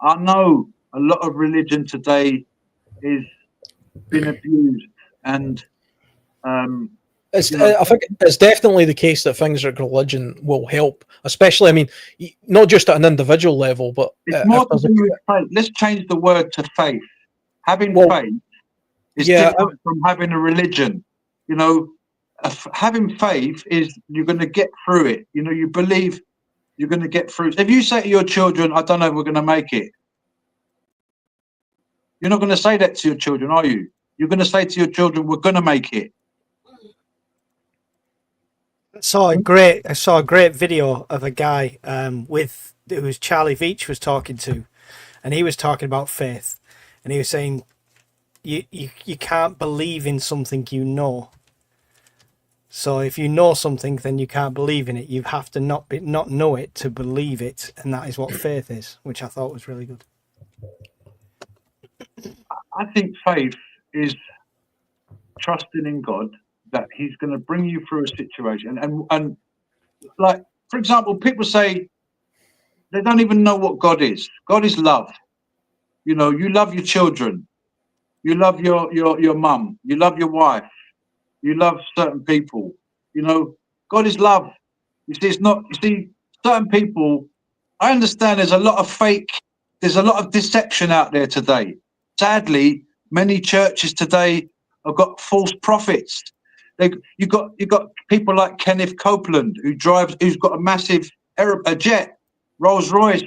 S5: I know a lot of religion today is been abused, and
S2: I think it's definitely the case that things like religion will help, especially, I mean, not just at an individual level, but
S5: it's more to do with faith. Let's change the word to faith. Having faith is different from having a religion. Having faith is you're going to get through it. You believe you're going to get through. If you say to your children, I don't know if we're going to make it, you're not going to say that to your children, are you? You're going to say to your children, we're going to make it.
S8: I saw a great video of a guy it was Charlie Veach was talking to, and he was talking about faith, and he was saying you can't believe in something you know. So if you know something, then you can't believe in it. You have to not know it to believe it, and that is what faith is, which I thought was really good.
S5: I think faith is trusting in God that He's going to bring you through a situation. And like, for example, people say they don't even know what God is. God is love. You love your children. You love your mum. You love your wife. You love certain people. God is love. You see, it's not. You see, certain people. I understand there's a lot of fake. There's a lot of deception out there today. Sadly, many churches today have got false prophets. You got people like Kenneth Copeland who's got a massive jet, Rolls Royce.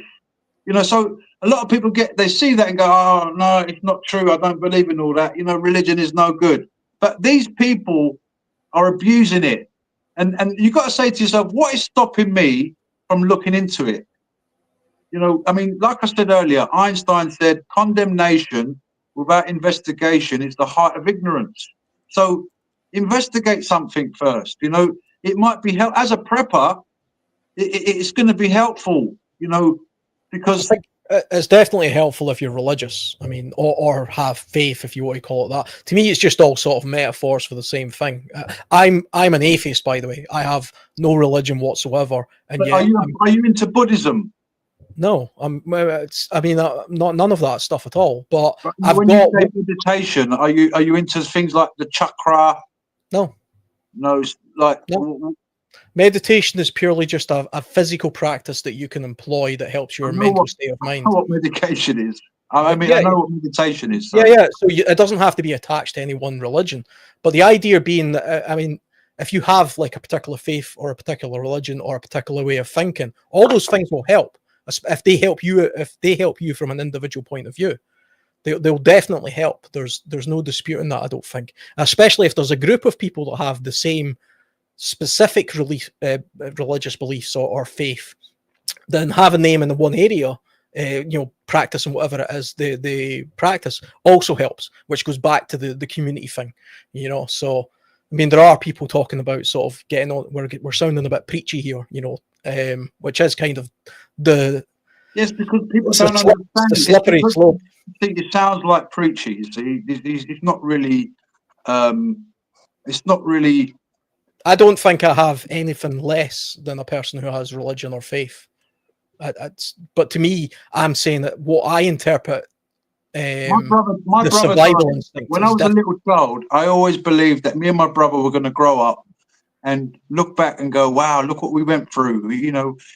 S5: So a lot of people they see that and go, oh no, it's not true. I don't believe in all that. Religion is no good. But these people are abusing it, and you've got to say to yourself, what is stopping me from looking into it? I mean, like I said earlier, Einstein said, condemnation without investigation is the height of ignorance. So investigate something first. It might be help as a prepper. It's going to be helpful. Because
S2: I think it's definitely helpful if you're religious. I mean, or have faith, if you want to call it that. To me, it's just all sort of metaphors for the same thing. I'm an atheist, by the way. I have no religion whatsoever. And yet,
S5: are you into Buddhism?
S2: No, not none of that stuff at all. But
S5: when you say meditation, are you into things like the chakra?
S2: No,
S5: like
S2: no. Meditation is purely just a physical practice that you can employ that helps your mental state of mind.
S5: I know what medication is. I know what meditation is.
S2: So. Yeah. So it doesn't have to be attached to any one religion. But the idea being that, if you have like a particular faith or a particular religion or a particular way of thinking, all those things will help. If they help you from an individual point of view, they'll definitely help. There's no disputing that, I don't think. Especially if there's a group of people that have the same specific religious beliefs or faith, then having them in the one area, practicing whatever it is they practice also helps, which goes back to the community thing, So, I mean, there are people talking about sort of getting on. We're sounding a bit preachy here, which is kind of
S5: yes, because people don't understand
S2: the slippery slope.
S5: I think it sounds like preachy. You see, it's not really. It's not really.
S2: I don't think I have anything less than a person who has religion or faith. But to me, I'm saying that what I interpret.
S5: My brother survival instinct. When I was a little child, I always believed that me and my brother were going to grow up and look back and go, wow, look what we went through.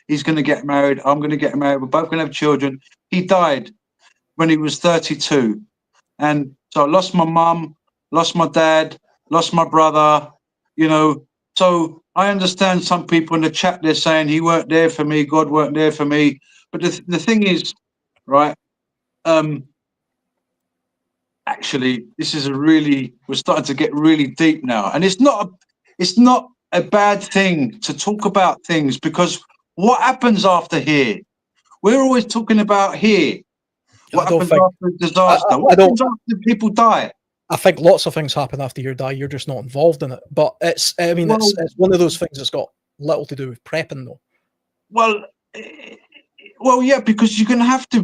S5: He's going to get married. I'm going to get married. We're both going to have children. He died when he was 32. And so I lost my mum, lost my dad, lost my brother, So I understand some people in the chat, they're saying he weren't there for me, God weren't there for me. But the thing is, right, actually, this is we're starting to get really deep now. And it's not a bad thing to talk about things, because what happens after here? We're always talking about here. What happens after a disaster? What happens after people die?
S2: I think lots of things happen after you die. You're just not involved in it. But it's one of those things that's got little to do with prepping, though.
S5: Well, yeah, because you're going to have to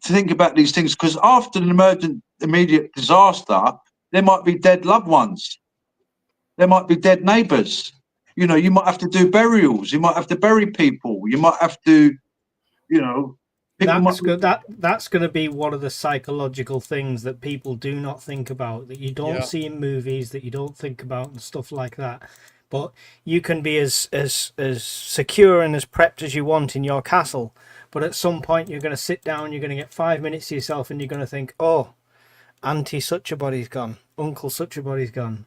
S5: think about these things, because after an immediate disaster, there might be dead loved ones. There might be dead neighbours. You know, you might have to do burials. You might have to bury people. You might have to, you know.
S8: That's going to be one of the psychological things that people do not think about, that you don't see in movies, that you don't think about, and stuff like that. But you can be as secure and as prepped as you want in your castle, but at some point you're going to sit down, you're going to get 5 minutes to yourself, and you're going to think, oh, Auntie such a body's gone, Uncle such a body's gone,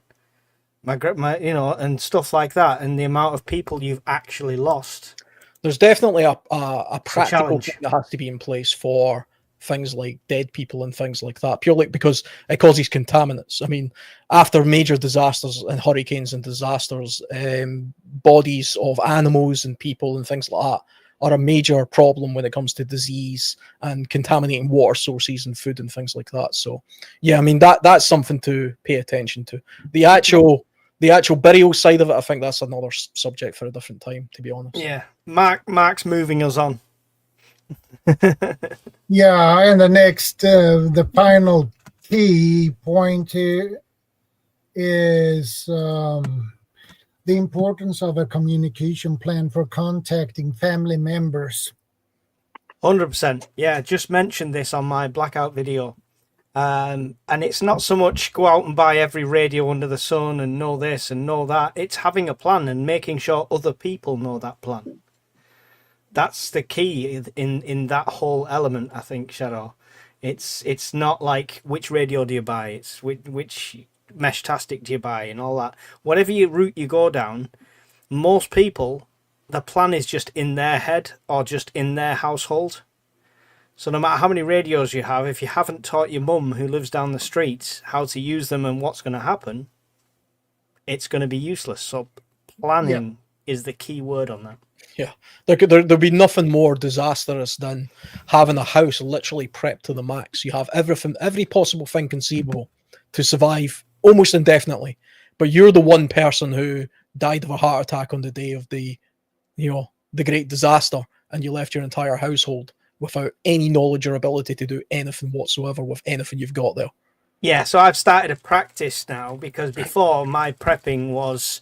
S8: my you know, and stuff like that, and the amount of people you've actually lost.
S2: There's definitely a practical thing that has to be in place for things like dead people and things like that, purely because it causes contaminants. I mean, after major disasters and hurricanes and disasters, bodies of animals and people and things like that are a major problem when it comes to disease and contaminating water sources and food and things like that. So, yeah, I mean, that's something to pay attention to. The actual burial side of it, I think that's another subject for a different time, to be honest.
S8: Yeah, Mark's moving us on.
S1: Yeah, and the final key point is the importance of a communication plan for contacting family members.
S8: 100%. Yeah, just mentioned this on my blackout video. And it's not so much go out and buy every radio under the sun and know this and know that. It's having a plan and making sure other people know that plan. That's the key in that whole element, I think, Shadow. It's not like which radio do you buy, it's which Mesh-tastic do you buy and all that. Whatever route you go down, most people, the plan is just in their head or just in their household. So no matter how many radios you have, if you haven't taught your mum who lives down the street how to use them and what's going to happen, it's going to be useless. So planning is the key word on that.
S2: Yeah, there'd be nothing more disastrous than having a house literally prepped to the max. You have every possible thing conceivable to survive almost indefinitely, but you're the one person who died of a heart attack on the day of the great disaster, and you left your entire household without any knowledge or ability to do anything whatsoever with anything you've got there.
S8: Yeah, so I've started a practice now, because before my prepping was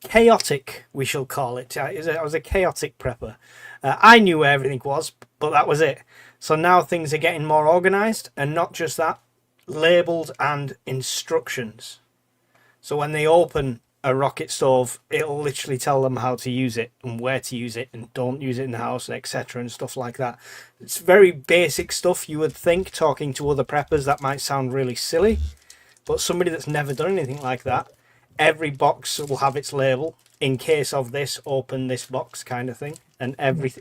S8: chaotic, we shall call it. I was a chaotic prepper. I knew where everything was, but that was it. So now things are getting more organized, and not just that, labeled and instructions. So when they open a rocket stove, it'll literally tell them how to use it and where to use it and don't use it in the house, etc. and stuff like that. It's very basic stuff. You would think, talking to other preppers, that might sound really silly, but somebody that's never done anything like that, every box will have its label. In case of this, open this box, kind of thing. And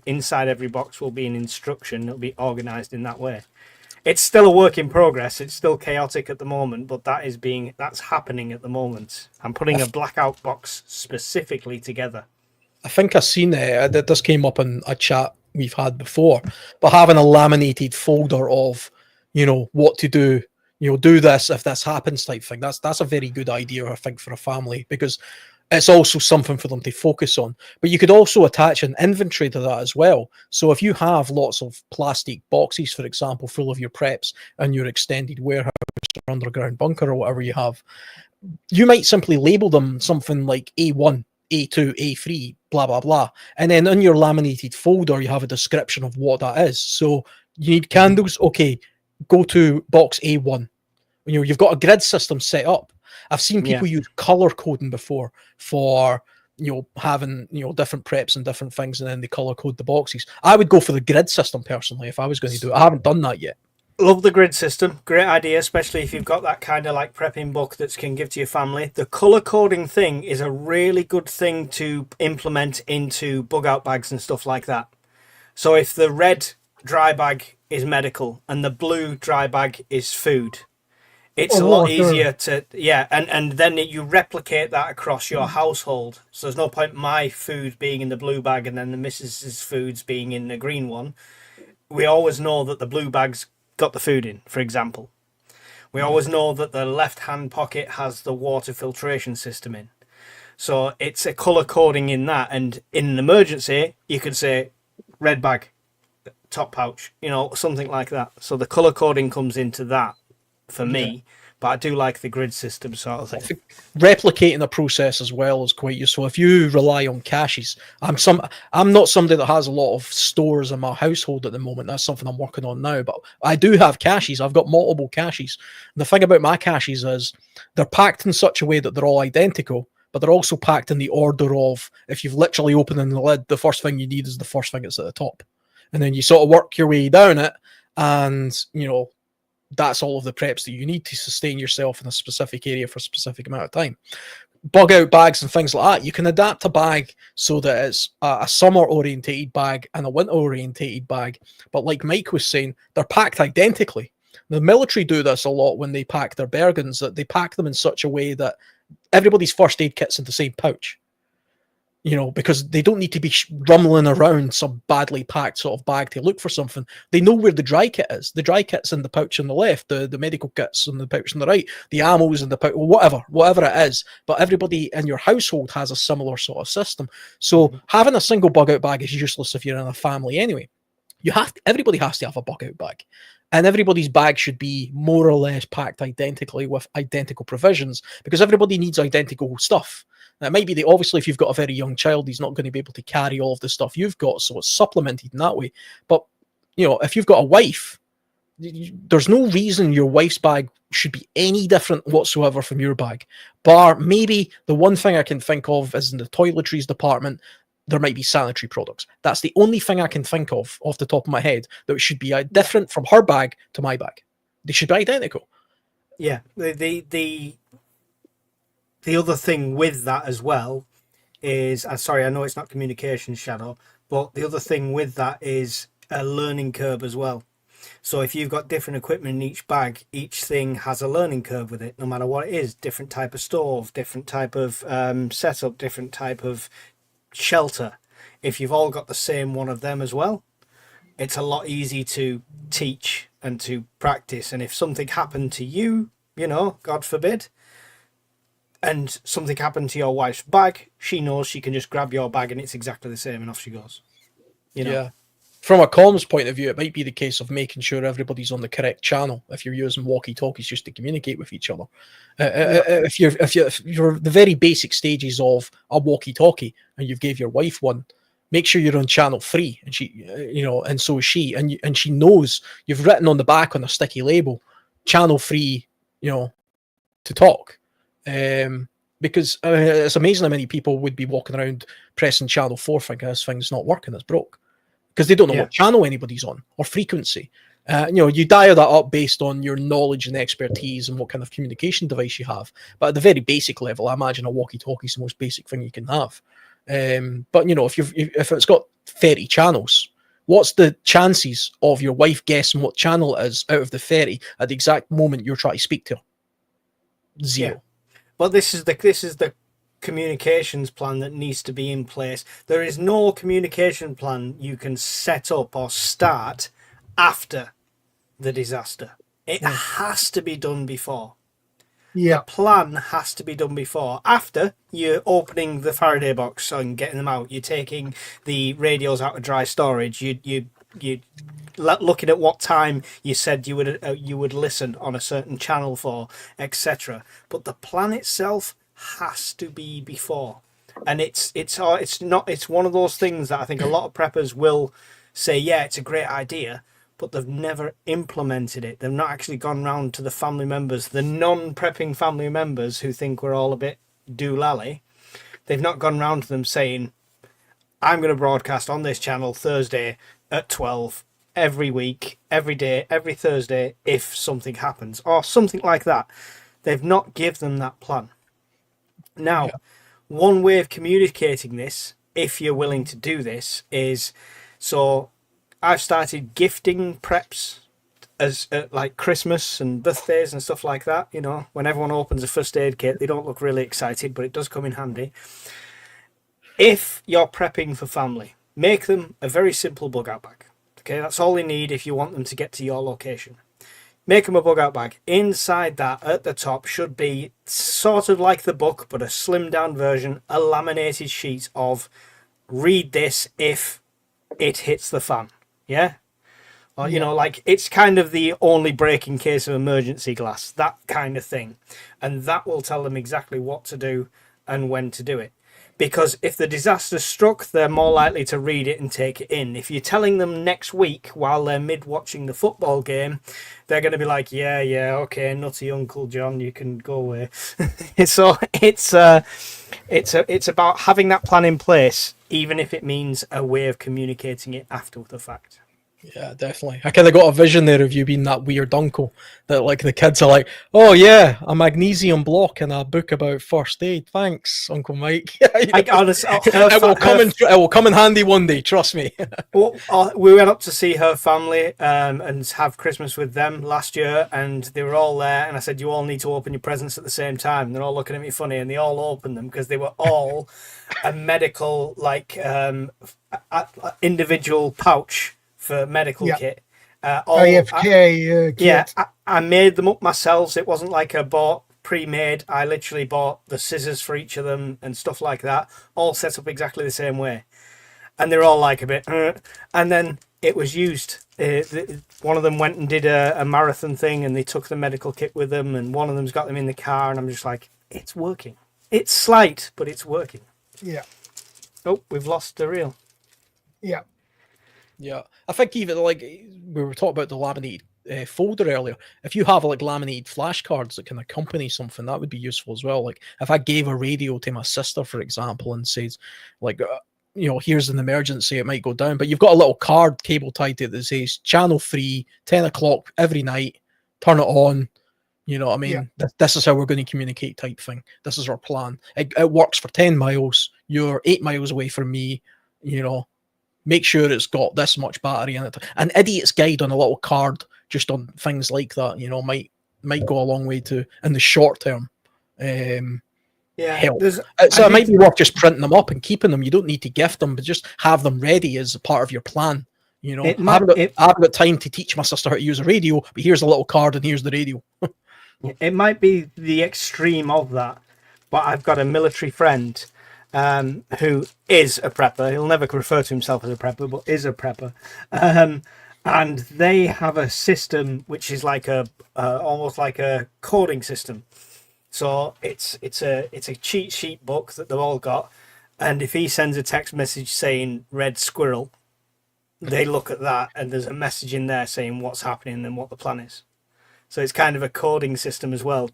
S8: inside every box will be an instruction. It'll be organized in that way. It's still a work in progress. It's still chaotic at the moment, but that's happening at the moment. I'm putting a blackout box specifically together.
S2: I think I've seen that this came up in a chat we've had before, but having a laminated folder of, what to do, do this if this happens type thing. That's a very good idea, I think, for a family, because it's also something for them to focus on. But you could also attach an inventory to that as well. So if you have lots of plastic boxes, for example, full of your preps and your extended warehouse or underground bunker or whatever you have, you might simply label them something like A1, A2, A3, blah, blah, blah. And then in your laminated folder, you have a description of what that is. So you need candles. Okay, go to box A1. You've got a grid system set up. I've seen people use color coding before for having different preps and different things, and then they color code the boxes. I would go for the grid system personally if I was going to do it. I haven't done that yet.
S8: Love the grid system. Great idea, especially if you've got that kind of like prepping book that can give to your family. The color coding thing is a really good thing to implement into bug out bags and stuff like that. So if the red dry bag is medical and the blue dry bag is food, it's
S1: Or
S8: a lot
S1: water.
S8: easier to, and then you replicate that across your household. So there's no point my food being in the blue bag and then the missus's foods being in the green one. We always know that the blue bag's got the food in, for example. We always know that the left-hand pocket has the water filtration system in. So it's a colour coding in that. And in an emergency, you could say red bag, top pouch, something like that. So the colour coding comes into that for me. But I do like the grid system sort of thing.
S2: Replicating a process as well is quite useful. If you rely on caches, I'm not somebody that has a lot of stores in my household at the moment. That's something I'm working on now. But I do have caches. I've got multiple caches. And the thing about my caches is they're packed in such a way that they're all identical, but they're also packed in the order of, if you've literally opened the lid, the first thing you need is the first thing that's at the top. And then you sort of work your way down it, and that's all of the preps that you need to sustain yourself in a specific area for a specific amount of time. Bug out bags and things like that, you can adapt a bag so that it's a summer orientated bag and a winter orientated bag. But like Mike was saying, they're packed identically. The military do this a lot when they pack their Bergens, that they pack them in such a way that everybody's first aid kit's in the same pouch. Because they don't need to be rumbling around some badly packed sort of bag to look for something. They know where the dry kit is. The dry kit's in the pouch on the left, the medical kit's in the pouch on the right, the ammo's in the pouch, whatever it is. But everybody in your household has a similar sort of system. So having a single bug out bag is useless if you're in a family anyway. Everybody has to have a bug out bag. And everybody's bag should be more or less packed identically with identical provisions, because everybody needs identical stuff. Now, it might be that obviously if you've got a very young child, he's not going to be able to carry all of the stuff you've got, so it's supplemented in that way. But, if you've got a wife, there's no reason your wife's bag should be any different whatsoever from your bag. Bar maybe the one thing I can think of is in the toiletries department, there might be sanitary products. That's the only thing I can think of off the top of my head that should be different from her bag to my bag. They should be identical.
S8: Yeah, the other thing with that as well is, sorry, I know it's not communication, Shadow, but the other thing with that is a learning curve as well. So if you've got different equipment in each bag, each thing has a learning curve with it, no matter what it is. Different type of stove, different type of setup, different type of shelter. If you've all got the same one of them as well, it's a lot easier to teach and to practice. And if something happened to you, God forbid, and something happened to your wife's bag, she knows she can just grab your bag and it's exactly the same, and off she goes.
S2: Yeah. From a comms point of view, it might be the case of making sure everybody's on the correct channel if you're using walkie-talkies just to communicate with each other. If you're the very basic stages of a walkie-talkie and you've gave your wife one, make sure you're on channel 3, and she, and so is she, and she knows you've written on the back on a sticky label, channel 3, to talk. Because it's amazing how many people would be walking around pressing channel 4 thinking this thing's not working, it's broke, because they don't know what channel anybody's on or frequency. You dial that up based on your knowledge and expertise and what kind of communication device you have. But at the very basic level, I imagine a walkie-talkie is the most basic thing you can have. But if it's got 30 channels, what's the chances of your wife guessing what channel it is out of the 30 at the exact moment you're trying to speak to her? Zero.
S8: Yeah. But this is the communications plan that needs to be in place. There is no communication plan you can set up or start after the disaster. It has to be done before.
S1: Yeah.
S8: The plan has to be done before. After, you're opening the Faraday box and getting them out. You're taking the radios out of dry storage. You looking at what time you said you would listen on a certain channel for, etc. But the plan itself has to be before, and it's one of those things that I think a lot of preppers will say, yeah, it's a great idea, but they've never implemented it. They've not actually gone round to the family members, the non-prepping family members who think we're all a bit doolally. They've not gone round to them saying, I'm going to broadcast on this channel Thursday at 12 every week, every day, every Thursday if something happens or something like that. They've not given them that plan. Now, one way of communicating this, if you're willing to do this, is so I've started gifting preps as like Christmas and birthdays and stuff like that. You know, when everyone opens a first aid kit, they don't look really excited, but it does come in handy. If you're prepping for family, make them a very simple bug out bag. Okay, that's all they need if you want them to get to your location. Make them a bug out bag. Inside that, at the top, should be sort of like the book, but a slimmed down version, a laminated sheet of read this if it hits the fan. Yeah? Or, you know, like it's kind of the only break in case of emergency glass, that kind of thing. And that will tell them exactly what to do and when to do it. Because if the disaster struck, they're more likely to read it and take it in. If you're telling them next week while they're mid-watching the football game, they're going to be like, yeah, okay, nutty Uncle John, you can go away. So it's about having that plan in place, even if it means a way of communicating it after the fact.
S2: Yeah, definitely. I kind of got a vision there of you being that weird uncle that, like, the kids are like, "Oh yeah, a magnesium block and a book about first aid. Thanks, Uncle Mike."
S8: Like, honestly,
S2: it will come in handy one day. Trust me.
S8: Well, we went up to see her family and have Christmas with them last year, and they were all there. And I said, "You all need to open your presents at the same time." And they're all looking at me funny, and they all opened them because they were all a medical, like, individual pouch for medical kit.
S1: IFK kit.
S8: Yeah, I made them up myself. It wasn't like I bought pre-made. I literally bought the scissors for each of them and stuff like that, all set up exactly the same way. And they're all like a bit, and then it was used. One of them went and did a marathon thing, and they took the medical kit with them, and one of them's got them in the car, and I'm just like, it's working. It's slight, but it's working.
S1: Yeah.
S8: Oh, we've lost the reel.
S1: Yeah.
S2: Yeah, I think even like we were talking about the laminated folder earlier. If you have like laminated flashcards that can accompany something, that would be useful as well. Like if I gave a radio to my sister, for example, and says, like, here's an emergency, it might go down, but you've got a little card cable tied to it that says channel 3, 10 o'clock every night, turn it on. You know what I mean? Yeah. This is how we're going to communicate type thing. This is our plan. It works for 10 miles. You're 8 miles away from me, make sure it's got this much battery in it. An idiot's guide on a little card just on things like that, might go a long way to in the short term. Help. So it might be worth just printing them up and keeping them. You don't need to gift them, but just have them ready as a part of your plan. I haven't got time to teach my sister how to use a radio, but here's a little card and here's the radio.
S8: It might be the extreme of that, but I've got a military friend who is a prepper. He'll never refer to himself as a prepper, but is a prepper. And they have a system which is like almost like a coding system. So it's a cheat sheet book that they've all got. And if he sends a text message saying red squirrel, they look at that and there's a message in there saying what's happening and what the plan is. So it's kind of a coding system as well.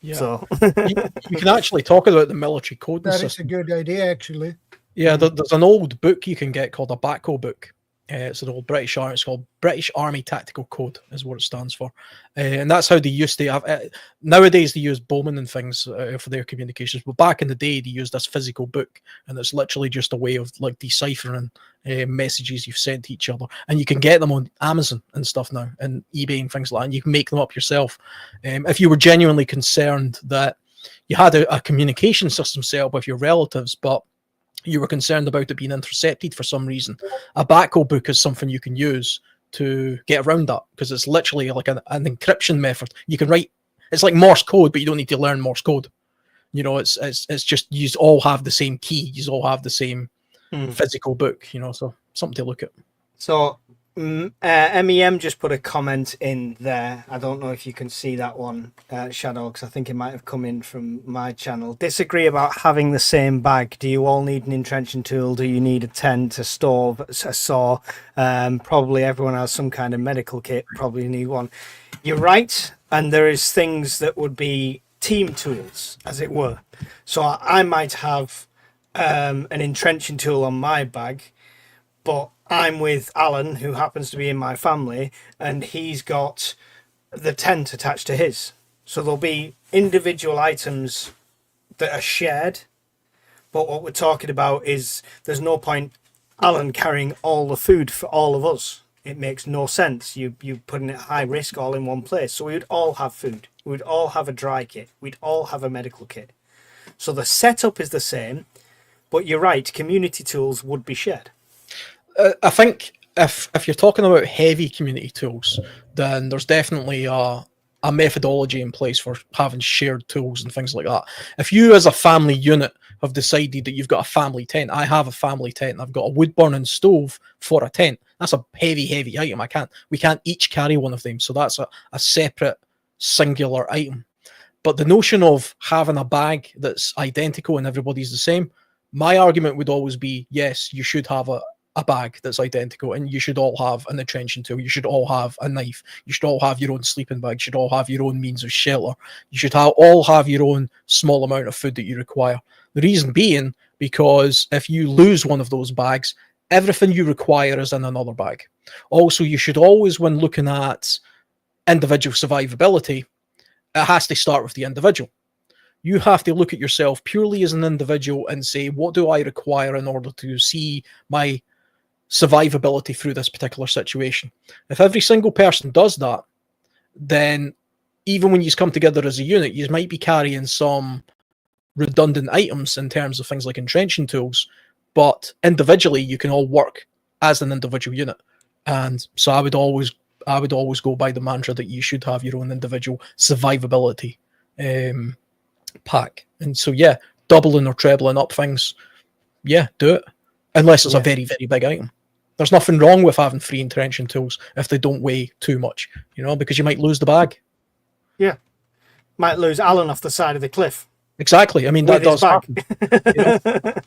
S2: Yeah.
S8: So
S2: you can actually talk about the military coding system.
S1: That is a good idea, actually.
S2: Yeah, there's an old book you can get called a BACO book. It's an old British Army. It's called British Army Tactical Code, is what it stands for. And that's how they used to have. Nowadays, they use Bowman and things for their communications. But back in the day, they used this physical book. And it's literally just a way of like deciphering messages you've sent to each other. And you can get them on Amazon and stuff now, and eBay and things like that. And you can make them up yourself. If you were genuinely concerned that you had a communication system set up with your relatives, but you were concerned about it being intercepted for some reason, a BACO book is something you can use to get around that, because it's literally like an encryption method. You can write, it's like Morse code, but you don't need to learn Morse code. It's just, you all have the same key, you all have the same physical book, so something to look at.
S8: So MEM just put a comment in there. I don't know if you can see that one, Shadow, because I think it might have come in from my channel. Disagree about having the same bag. Do you all need an entrenching tool? Do you need a tent, a stove, a saw? Probably everyone has some kind of medical kit. Probably need one. You're right, and there is things that would be team tools, as it were. So I might have an entrenching tool on my bag, but I'm with Alan, who happens to be in my family, and he's got the tent attached to his. So there'll be individual items that are shared, but what we're talking about is there's no point Alan carrying all the food for all of us. It makes no sense. You putting it high risk all in one place. So we would all have food. We would all have a dry kit. We'd all have a medical kit. So the setup is the same, but you're right, community tools would be shared.
S2: I think if you're talking about heavy community tools, then there's definitely a methodology in place for having shared tools and things like that. If you as a family unit have decided that you've got a family tent, I have a family tent, I've got a wood burning stove for a tent, that's a heavy item. We can't each carry one of them, so that's a separate singular item. But the notion of having a bag that's identical and everybody's the same, my argument would always be, yes, you should have a bag that's identical, and you should all have an entrenching tool, you should all have a knife, you should all have your own sleeping bag, you should all have your own means of shelter, you should all have your own small amount of food that you require. The reason being, because if you lose one of those bags, everything you require is in another bag. Also, you should always, when looking at individual survivability, it has to start with the individual. You have to look at yourself purely as an individual and say, what do I require in order to see my survivability through this particular situation? If every single person does that, then even when you come together as a unit, you might be carrying some redundant items in terms of things like entrenching tools, but individually you can all work as an individual unit. And so I would always go by the mantra that you should have your own individual survivability pack. And so yeah, doubling or trebling up things, yeah, do it, unless it's a very, very big item. There's nothing wrong with having 3 entrenching tools if they don't weigh too much, because you might lose the bag.
S8: Yeah, might lose Alan off the side of the cliff.
S2: Exactly. I mean, that does happen.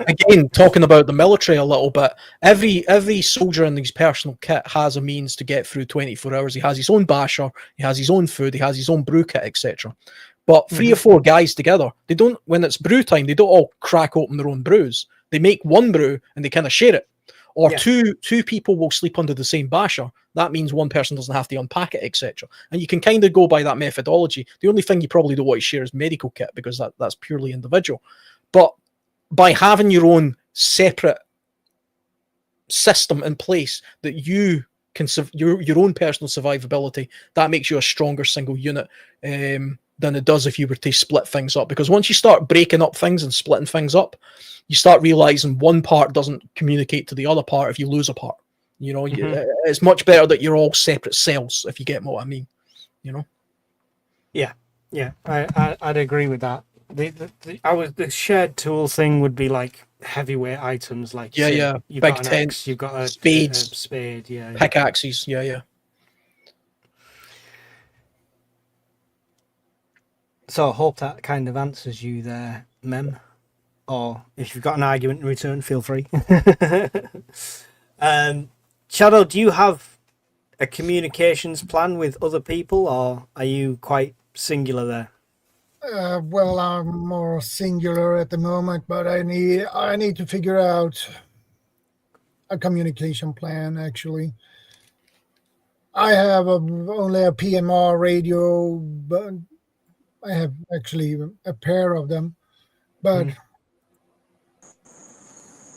S2: Again, talking about the military a little bit, every soldier in his personal kit has a means to get through 24 hours. He has his own basher, he has his own food, he has his own brew kit, etc. But 3 or 4 guys together, they don't, when it's brew time, they don't all crack open their own brews. They make one brew and they kind of share it. Or two people will sleep under the same basher. That means one person doesn't have to unpack it, etc. And you can kind of go by that methodology. The only thing you probably don't want to share is medical kit, because that's purely individual. But by having your own separate system in place that you can your own personal survivability, that makes you a stronger single unit than it does if you were to split things up. Because once you start breaking up things and splitting things up, you start realizing one part doesn't communicate to the other part if you lose a part. It's much better that you're all separate cells, if you get what I mean.
S8: Yeah, I'd agree with that. The shared tool thing would be like heavyweight items, like
S2: you've
S8: big
S2: got
S8: an
S2: tents,
S8: axe, you've got a
S2: spades,
S8: spade,
S2: pickaxes, yeah.
S8: So I hope that kind of answers you there, Mem. Or if you've got an argument in return, feel free. Shadow, do you have a communications plan with other people, or are you quite singular there?
S1: Well, I'm more singular at the moment, but I need to figure out a communication plan. Actually, I have only a PMR radio, but I have actually a pair of them. But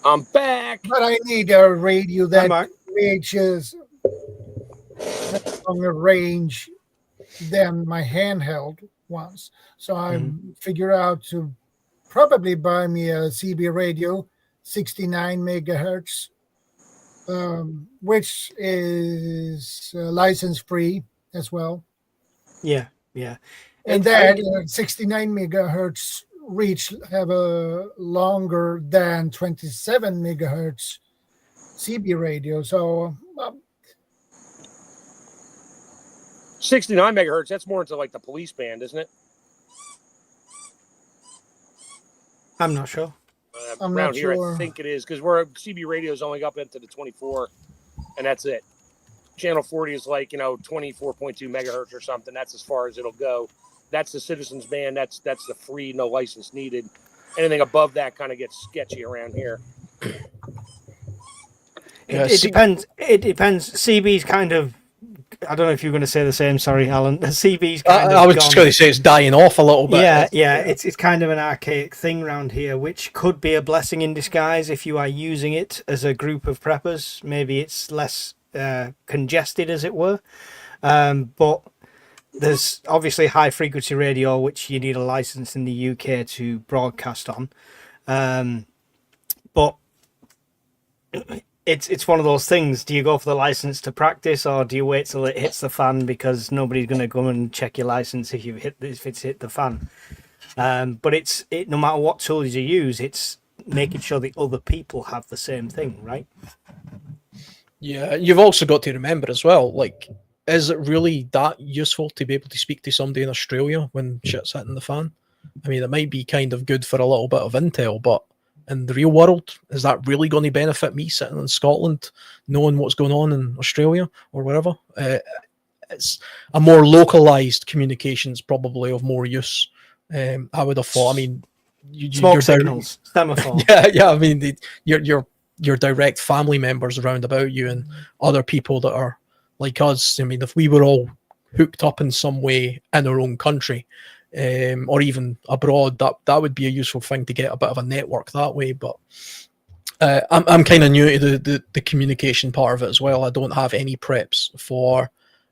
S7: I'm back.
S1: But I need a radio that reaches longer range than my handheld ones. So I figure out to probably buy me a CB radio, 69 megahertz, which is license free as well.
S8: Yeah.
S1: And that 69 megahertz reach have a longer than 27 megahertz CB radio. So
S7: 69 megahertz, that's more into like the police band, isn't it?
S8: I'm not sure.
S1: I'm
S7: around
S1: not
S7: here,
S1: sure.
S7: I think it is, because we're CB radio's only up into the 24, and that's it. Channel 40 is like 24.2 megahertz or something. That's as far as it'll go. That's the citizens band. That's the free, no license needed. Anything above that kind of gets sketchy around here.
S8: It depends. It depends. CB's kind of. I don't know if you're going to say the same. Sorry, Alan. CB's kind of.
S2: I was just going to say it's dying off a little bit.
S8: Yeah. It's kind of an archaic thing around here, which could be a blessing in disguise if you are using it as a group of preppers. Maybe it's less congested, as it were. But there's obviously high frequency radio, which you need a license in the UK to broadcast on. But it's one of those things. Do you go for the license to practice, or do you wait till it hits the fan because nobody's going to come and check your license if it's hit the fan? But it's no matter what tools you use, it's making sure that other people have the same thing, right?
S2: Yeah, you've also got to remember as well, like, is it really that useful to be able to speak to somebody in Australia when shit's hitting the fan? I mean, it might be kind of good for a little bit of intel, but in the real world, is that really going to benefit me sitting in Scotland, knowing what's going on in Australia or wherever? It's a more localized communications probably of more use. I would have thought. I mean,
S8: smoke signals, semaphore.
S2: Yeah. I mean, your direct family members around about you and other people that are like us. I mean, if we were all hooked up in some way in our own country, or even abroad, that would be a useful thing to get a bit of a network that way. But I'm kind of new to the communication part of it as well. I don't have any preps for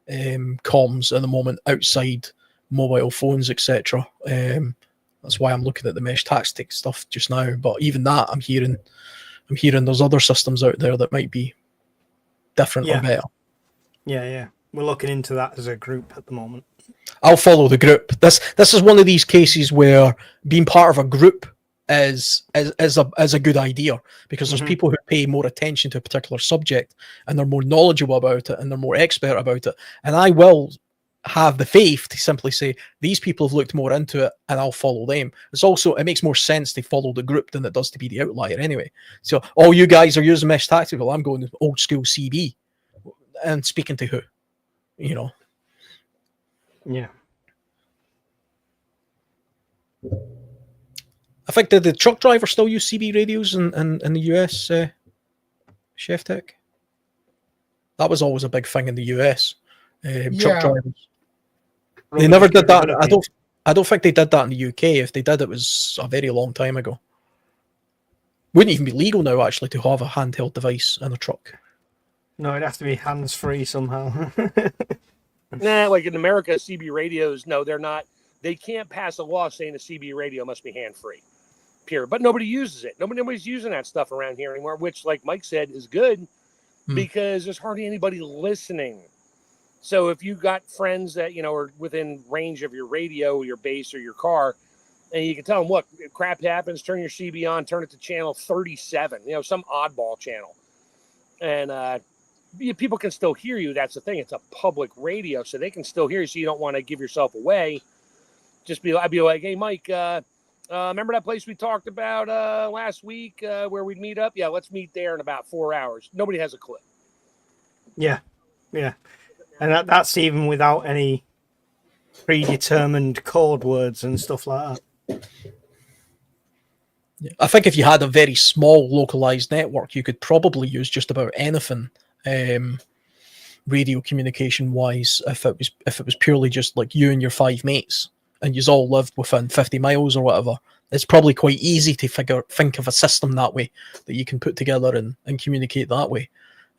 S2: comms at the moment outside mobile phones, etc. That's why I'm looking at the mesh tactic stuff just now. But even that, I'm hearing there's other systems out there that might be different or better.
S8: Yeah. We're looking into that as a group at the moment.
S2: I'll follow the group. This is one of these cases where being part of a group is a good idea, because there's people who pay more attention to a particular subject and they're more knowledgeable about it and they're more expert about it. And I will have the faith to simply say these people have looked more into it and I'll follow them. It makes more sense to follow the group than it does to be the outlier anyway. So all you guys are using mesh tactical, I'm going old school CB and speaking to who, you know.
S8: Yeah.
S2: I think the truck drivers still use CB radios in the US, Chef Tech. That was always a big thing in the US. Truck drivers. They never did that. I don't think they did that in the UK. If they did, it was a very long time ago. Wouldn't even be legal now, actually, to have a handheld device in a truck.
S8: No, it'd have to be hands-free somehow.
S7: Nah, like in America, CB radios, no, they're not. They can't pass a law saying a CB radio must be hand-free, period. But nobody uses it. Nobody's using that stuff around here anymore, which, like Mike said, is good because there's hardly anybody listening. So if you got friends that, you know, are within range of your radio, your base, or your car, and you can tell them, look, if crap happens, turn your CB on, turn it to channel 37, you know, some oddball channel. And people can still hear you. That's the thing. It's a public radio, so they can still hear you, so you don't want to give yourself away. I'd be like, hey, Mike, remember that place we talked about last week where we'd meet up? Yeah, let's meet there in about 4 hours. Nobody has a clue.
S8: Yeah. And that's even without any predetermined code words and stuff like that.
S2: I think if you had a very small localized network, you could probably use just about anything radio communication wise if it was purely just like you and your 5 mates and you all lived within 50 miles or whatever. It's probably quite easy to think of a system that way that you can put together and communicate that way.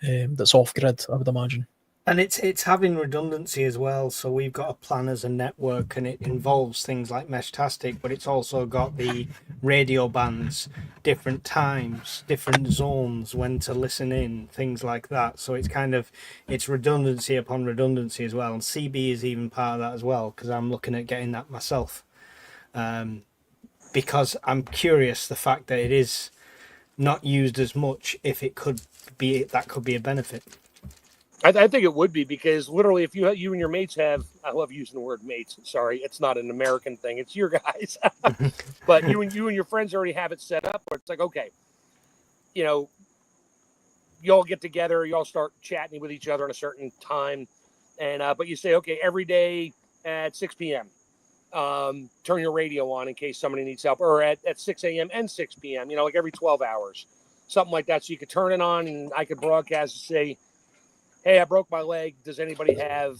S2: That's off grid, I would imagine.
S8: And it's having redundancy as well. So we've got a plan as a network, and it involves things like Meshtastic, but it's also got the radio bands, different times, different zones, when to listen in, things like that. So it's redundancy upon redundancy as well. And CB is even part of that as well, because I'm looking at getting that myself. Because I'm curious the fact that it is not used as much, if it could be, that could be a benefit.
S7: I think it would be, because literally if you and your mates have, I love using the word mates, sorry, it's not an American thing, it's your guys. But you and your friends already have it set up where it's like, okay, you know, you all get together, you all start chatting with each other at a certain time, and but you say, okay, every day at 6 p.m. Turn your radio on in case somebody needs help, or at 6 a.m. and 6 p.m., you know, like every 12 hours. something like that. So you could turn it on and I could broadcast and say, hey, I broke my leg. Does anybody have,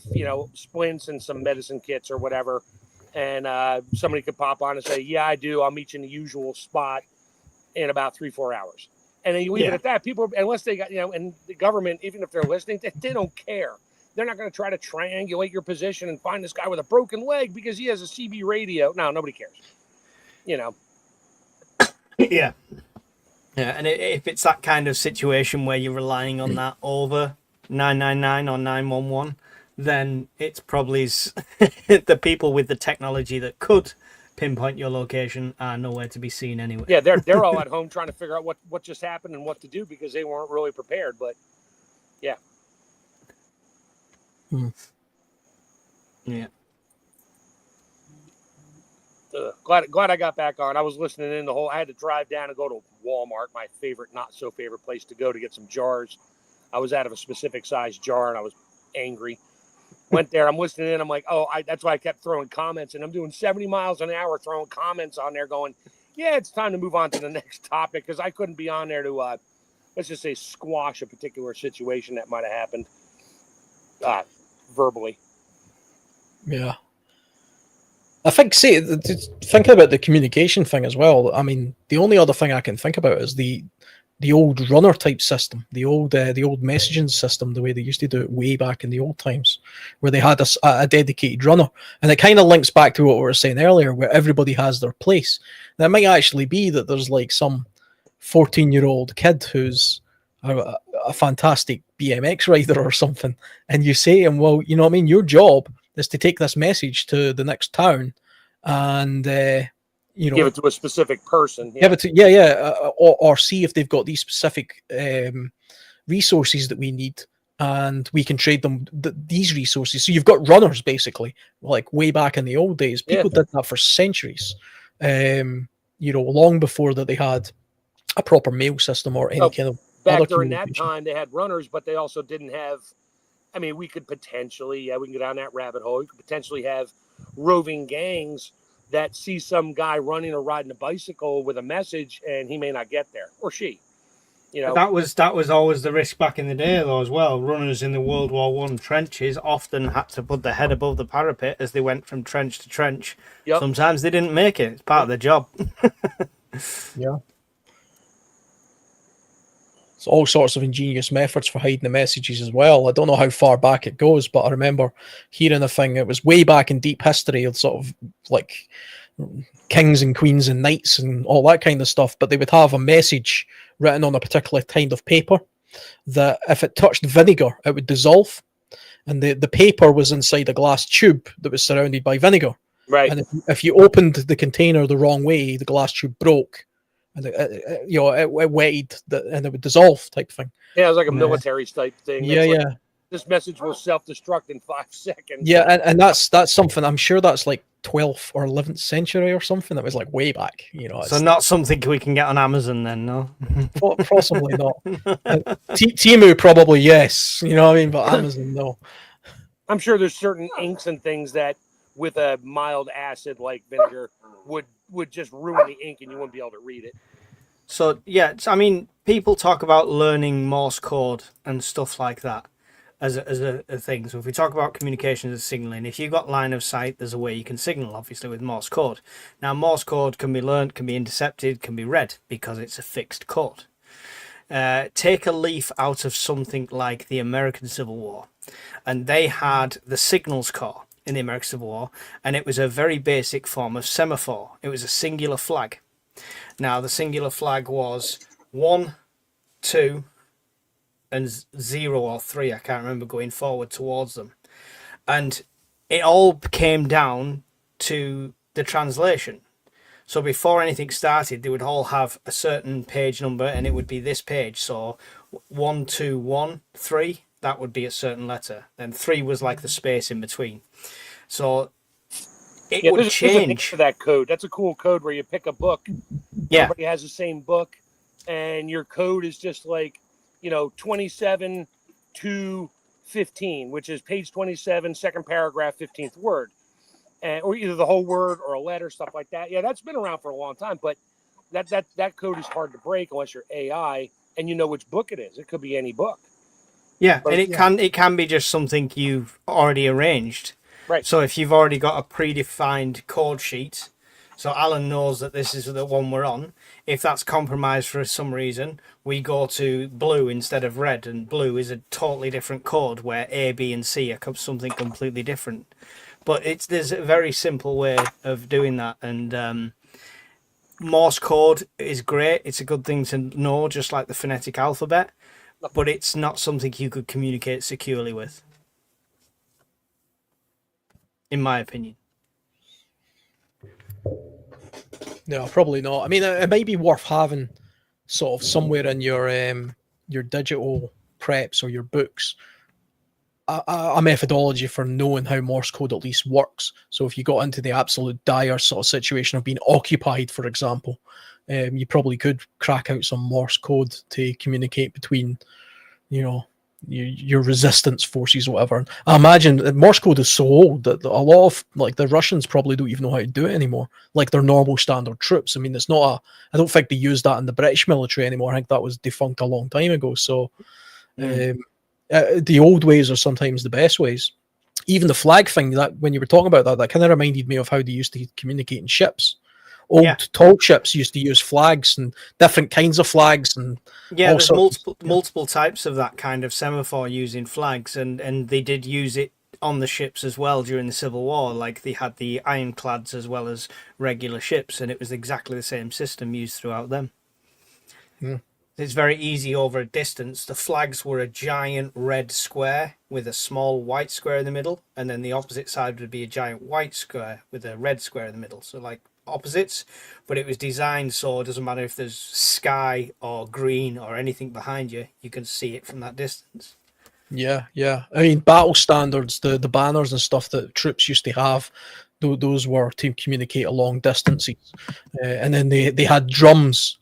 S7: splints and some medicine kits or whatever? And somebody could pop on and say, yeah, I do. I'll meet you in the usual spot in about 3-4 hours. And then you leave it at that. People, unless they got, and the government, even if they're listening, they don't care. They're not going to try to triangulate your position and find this guy with a broken leg because he has a CB radio. No, nobody cares.
S8: Yeah. Yeah, and if it's that kind of situation where you're relying on that over 999 or 911, then it's probably the people with the technology that could pinpoint your location are nowhere to be seen anyway.
S7: Yeah, they're all at home trying to figure out what just happened and what to do because they weren't really prepared. But yeah.
S8: Yeah.
S7: Glad I got back on. I was listening in I had to drive down and go to Walmart, my favorite, not so favorite place to go to get some jars. I was out of a specific size jar and I was angry. Went there, I'm listening in. I'm like, that's why I kept throwing comments, and I'm doing 70 miles an hour throwing comments on there going, yeah, it's time to move on to the next topic because I couldn't be on there to, let's just say, squash a particular situation that might have happened verbally.
S2: Yeah. I think, thinking about the communication thing as well, I mean, the only other thing I can think about is the old runner type system, the old messaging system, the way they used to do it way back in the old times, where they had a dedicated runner. And it kind of links back to what we were saying earlier, where everybody has their place. That might actually be that there's like some 14-year-old kid who's a fantastic BMX rider or something, and you say to him, well, you know what I mean, your job is to take this message to the next town and
S7: give it to a specific person.
S2: Give it to or see if they've got these specific resources that we need, and we can trade them these resources. So you've got runners basically, like way back in the old days. People did that for centuries. Long before that they had a proper mail system or any kind of
S7: back during that time. They had runners, but they also didn't have. I mean, we could potentially, we can go down that rabbit hole. We could potentially have roving gangs that see some guy running or riding a bicycle with a message, and he may not get there, or she.
S8: That was always the risk back in the day, though, as well. Runners in the World War I trenches often had to put their head above the parapet as they went from trench to trench. Yep. Sometimes they didn't make it. It's part of the job.
S2: Yeah. It's all sorts of ingenious methods for hiding the messages as well. I don't know how far back it goes, but I remember hearing a thing. It was way back in deep history of sort of like kings and queens and knights and all that kind of stuff. But they would have a message written on a particular kind of paper that if it touched vinegar, it would dissolve. And the paper was inside a glass tube that was surrounded by vinegar.
S7: Right.
S2: And if you opened the container the wrong way, the glass tube broke. And it wetted and it would dissolve type thing.
S7: Yeah, it was like a military type thing.
S2: Yeah.
S7: This message will self-destruct in 5 seconds.
S2: Yeah, and that's something. I'm sure that's like 12th or 11th century or something. That was like way back.
S8: So not something we can get on Amazon then, no?
S2: Possibly not. Temu probably yes. You know what I mean? But Amazon no.
S7: I'm sure there's certain inks and things that with a mild acid like vinegar would just ruin the ink and you wouldn't be able to read it.
S8: So, yeah, I mean, people talk about learning Morse code and stuff like that as a thing. So if we talk about communications and signaling, if you've got line of sight, there's a way you can signal, obviously, with Morse code. Now, Morse code can be learned, can be intercepted, can be read because it's a fixed code. Take a leaf out of something like the American Civil War, and they had the Signals Corps in the American Civil War, and it was a very basic form of semaphore. It was a singular flag. Now, the singular flag was 1, 2, and 0 or 3. I can't remember going forward towards them. And it all came down to the translation. So before anything started, they would all have a certain page number, and it would be this page. So 1, 2, 1, 3, that would be a certain letter. Then 3 was like the space in between. So it would change.
S7: There's a name for that code. That's a cool code where you pick a book.
S8: Yeah.
S7: Everybody has the same book, and your code is just like, 27 to 15, which is page 27, second paragraph, 15th word. Or either the whole word or a letter, stuff like that. Yeah, that's been around for a long time, but that code is hard to break unless you're AI. and you know which book it is. It could be any book.
S8: Yeah,
S7: But-
S8: and it can be just something you've already arranged.
S7: Right.
S8: So if you've already got a predefined code sheet, so Alan knows that this is the one we're on. If that's compromised for some reason, we go to blue instead of red, and blue is a totally different code where A, B, and C are something completely different. But there's a very simple way of doing that, and Morse code is great. It's a good thing to know, just like the phonetic alphabet, but it's not something you could communicate securely with, in my opinion.
S2: No, probably not. I mean, it might be worth having sort of somewhere in your digital preps or your books a methodology for knowing how Morse code at least works. So if you got into the absolute dire sort of situation of being occupied, for example, you probably could crack out some Morse code to communicate between, you know, your resistance forces or whatever. I imagine that Morse code is so old that a lot of like the Russians probably don't even know how to do it anymore. Like their normal standard troops. I mean, it's not I don't think they use that in the British military anymore. I think that was defunct a long time ago. So the old ways are sometimes the best ways. Even the flag thing, that when you were talking about that kind of reminded me of how they used to communicate in ships. Old tall ships used to use flags and different kinds of flags, and
S8: there's multiple types of that kind of semaphore using flags, and they did use it on the ships as well during the Civil War. Like they had the ironclads as well as regular ships, and it was exactly the same system used throughout them. It's very easy over a distance. The flags were a giant red square with a small white square in the middle, and then the opposite side would be a giant white square with a red square in the middle. So like opposites, but it was designed so it doesn't matter if there's sky or green or anything behind you, you can see it from that distance.
S2: Yeah. I mean, battle standards, the banners and stuff that troops used to have, those were to communicate a long distances, and then they had drums,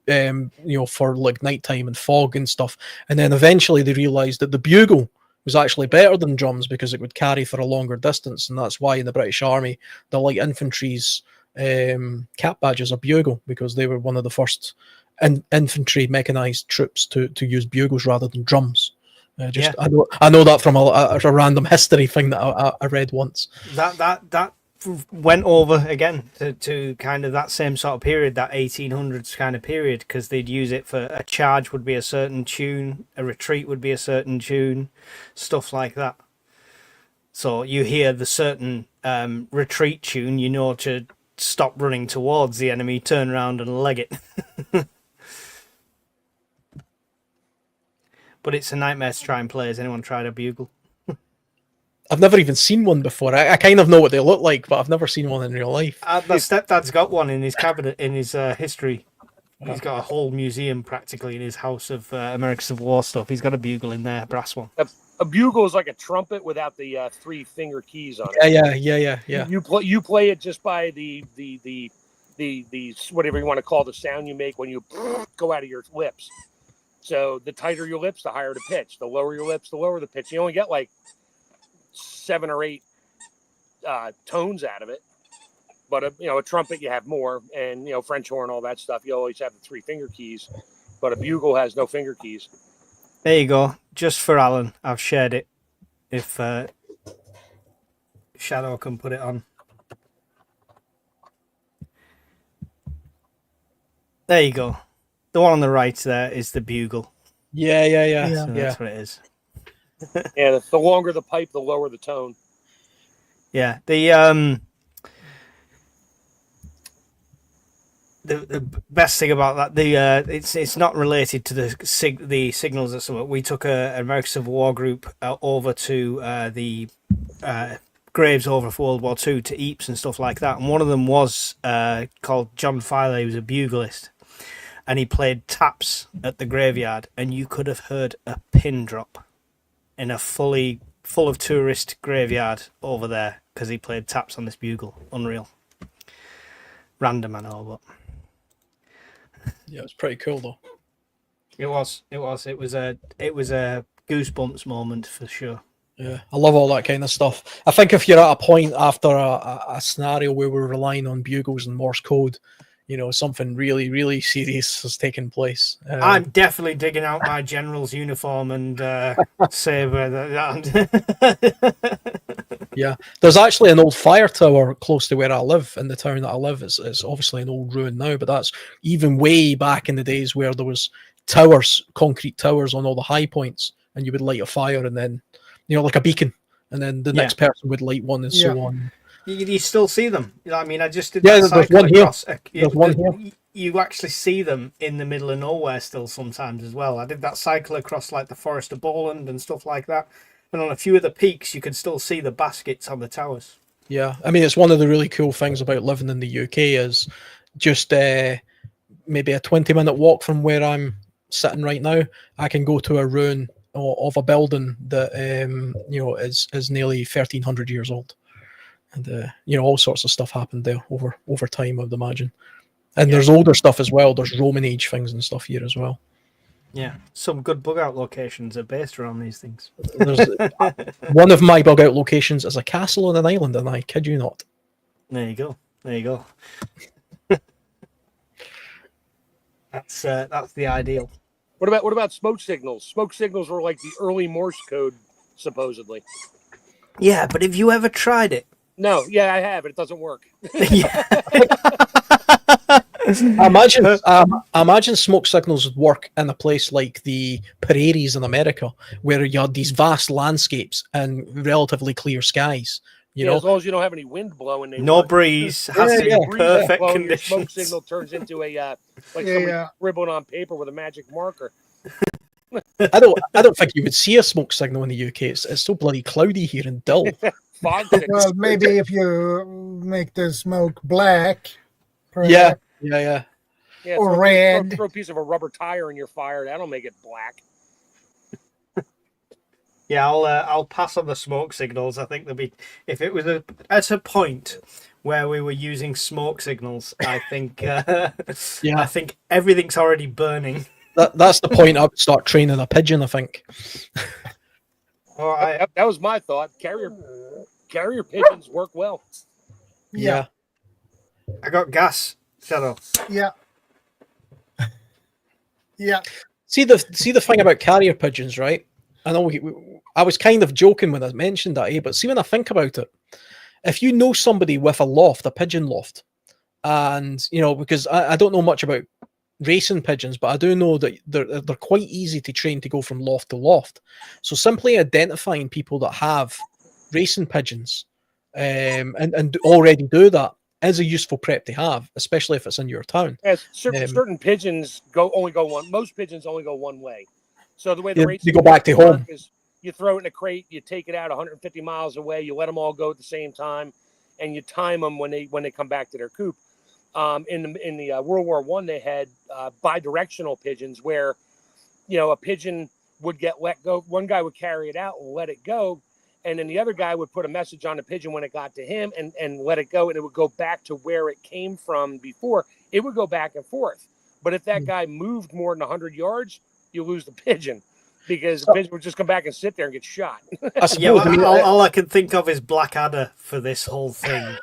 S2: for like nighttime and fog and stuff. And then eventually they realized that the bugle was actually better than drums because it would carry for a longer distance, and that's why in the British Army the light infantry's cap badges are bugle, because they were one of the first infantry mechanized troops to use bugles rather than drums. I know that from a random history thing that I read once.
S8: That went over again to kind of that same sort of period, that 1800s kind of period, because they'd use it for a charge would be a certain tune, a retreat would be a certain tune, stuff like that. So you hear the certain retreat tune, you know to stop running towards the enemy, turn around and leg it. But it's a nightmare to try and play. Has anyone tried a bugle?
S2: I've never even seen one before. I kind of know what they look like, but I've never seen one in real life.
S8: My stepdad's got one in his cabinet, in his history. He's got a whole museum practically in his house of American Civil War stuff. He's got a bugle in there, a brass one.
S7: A bugle is like a trumpet without the 3 finger keys on it.
S2: Yeah.
S7: You play it just by the whatever you want to call the sound you make when you go out of your lips. So the tighter your lips, the higher the pitch. The lower your lips, the lower the pitch. You only get like 7 or 8 tones out of it. But a trumpet you have more, and French horn, all that stuff. You always have the 3 finger keys, but a bugle has no finger keys.
S8: There you go. Just for Alan, I've shared it. If Shadow can put it on. There you go. The one on the right there is the bugle.
S2: Yeah.
S8: So that's what it is.
S7: Yeah, the longer the pipe, the lower the tone.
S8: Yeah, the best thing about that, it's not related to the signals or something. We took an American Civil War group over to the graves over for World War II to Eeps and stuff like that, and one of them was called John Filer. He was a buglist, and he played taps at the graveyard, and you could have heard a pin drop in a full of tourist graveyard over there because he played taps on this bugle. Unreal. Random, I know, but
S2: yeah, it's pretty cool though.
S8: It was a goosebumps moment for sure.
S2: Yeah, I love all that kind of stuff. I think if you're at a point after a scenario where we're relying on bugles and Morse code, something really, really serious has taken place.
S8: I'm definitely digging out my general's uniform and saber.
S2: Yeah, there's actually an old fire tower close to where I live, in the town that I live. It's obviously an old ruin now, but that's even way back in the days where there was towers, concrete towers on all the high points, and you would light a fire and then, like a beacon, and then the next person would light one and so on.
S8: You still see them. I mean, I just did
S2: Yeah,
S8: that
S2: there's
S8: cycle
S2: one here.
S8: across.
S2: There's one here.
S8: You actually see them in the middle of nowhere still sometimes as well. I did that cycle across like the Forest of Boland and stuff like that. And on a few of the peaks, you can still see the baskets on the towers.
S2: Yeah, I mean, it's one of the really cool things about living in the UK is just maybe a 20-minute walk from where I'm sitting right now. I can go to a ruin of a building that is nearly 1,300 years old, and all sorts of stuff happened there over time, I'd imagine. And there's older stuff as well. There's Roman age things and stuff here as well.
S8: Yeah, some good bug out locations are based around these things.
S2: One of my bug out locations is a castle on an island, and I kid you not.
S8: There you go. That's the ideal.
S7: What about smoke signals? Smoke signals were like the early Morse code, supposedly.
S8: Yeah, but have you ever tried it?
S7: No, yeah, I have, but it doesn't work.
S2: I imagine smoke signals would work in a place like the prairies in America, where you had these vast landscapes and relatively clear skies.
S7: As long as you don't have any wind blowing.
S8: No breeze. Has to be perfect
S7: blowing,
S8: conditions.
S7: your smoke signal turns into a somebody scribbled on paper with a magic marker.
S2: I don't think you would see a smoke signal in the UK. It's so bloody cloudy here and dull.
S1: Well, maybe if you make the smoke black.
S2: Yeah.
S1: Or red.
S7: Throw a piece of a rubber tire in your fire. That'll make it black.
S8: Yeah, I'll pass on the smoke signals. I think there'll be, if it was at a point where we were using smoke signals, I think I think everything's already burning.
S2: That's the point. I would start training a pigeon, I think.
S7: That was my thought. Carrier pigeons work well.
S2: Yeah.
S8: I got gas, Shadow.
S1: Yeah.
S2: See the thing about carrier pigeons, right? I know I was kind of joking when I mentioned that, but see, when I think about it, if you know somebody with a loft, a pigeon loft, and because I don't know much about racing pigeons, but I do know that they're quite easy to train to go from loft to loft. So simply identifying people that have racing pigeons and already do that is a useful prep to have, especially if it's in your town.
S7: Yes, certain pigeons only go one. Most pigeons only go one way. So the way
S2: you go back to home
S7: is you throw it in a crate, you take it out 150 miles away, you let them all go at the same time, and you time them when they come back to their coop. In the World War I, they had bi-directional pigeons where, a pigeon would get let go. One guy would carry it out and let it go, and then the other guy would put a message on the pigeon when it got to him and let it go, and it would go back to where it came from before. It would go back and forth. But if that guy moved more than 100 yards, you lose the pigeon, because the pigeon would just come back and sit there and get shot.
S8: All I can think of is Blackadder for this whole thing.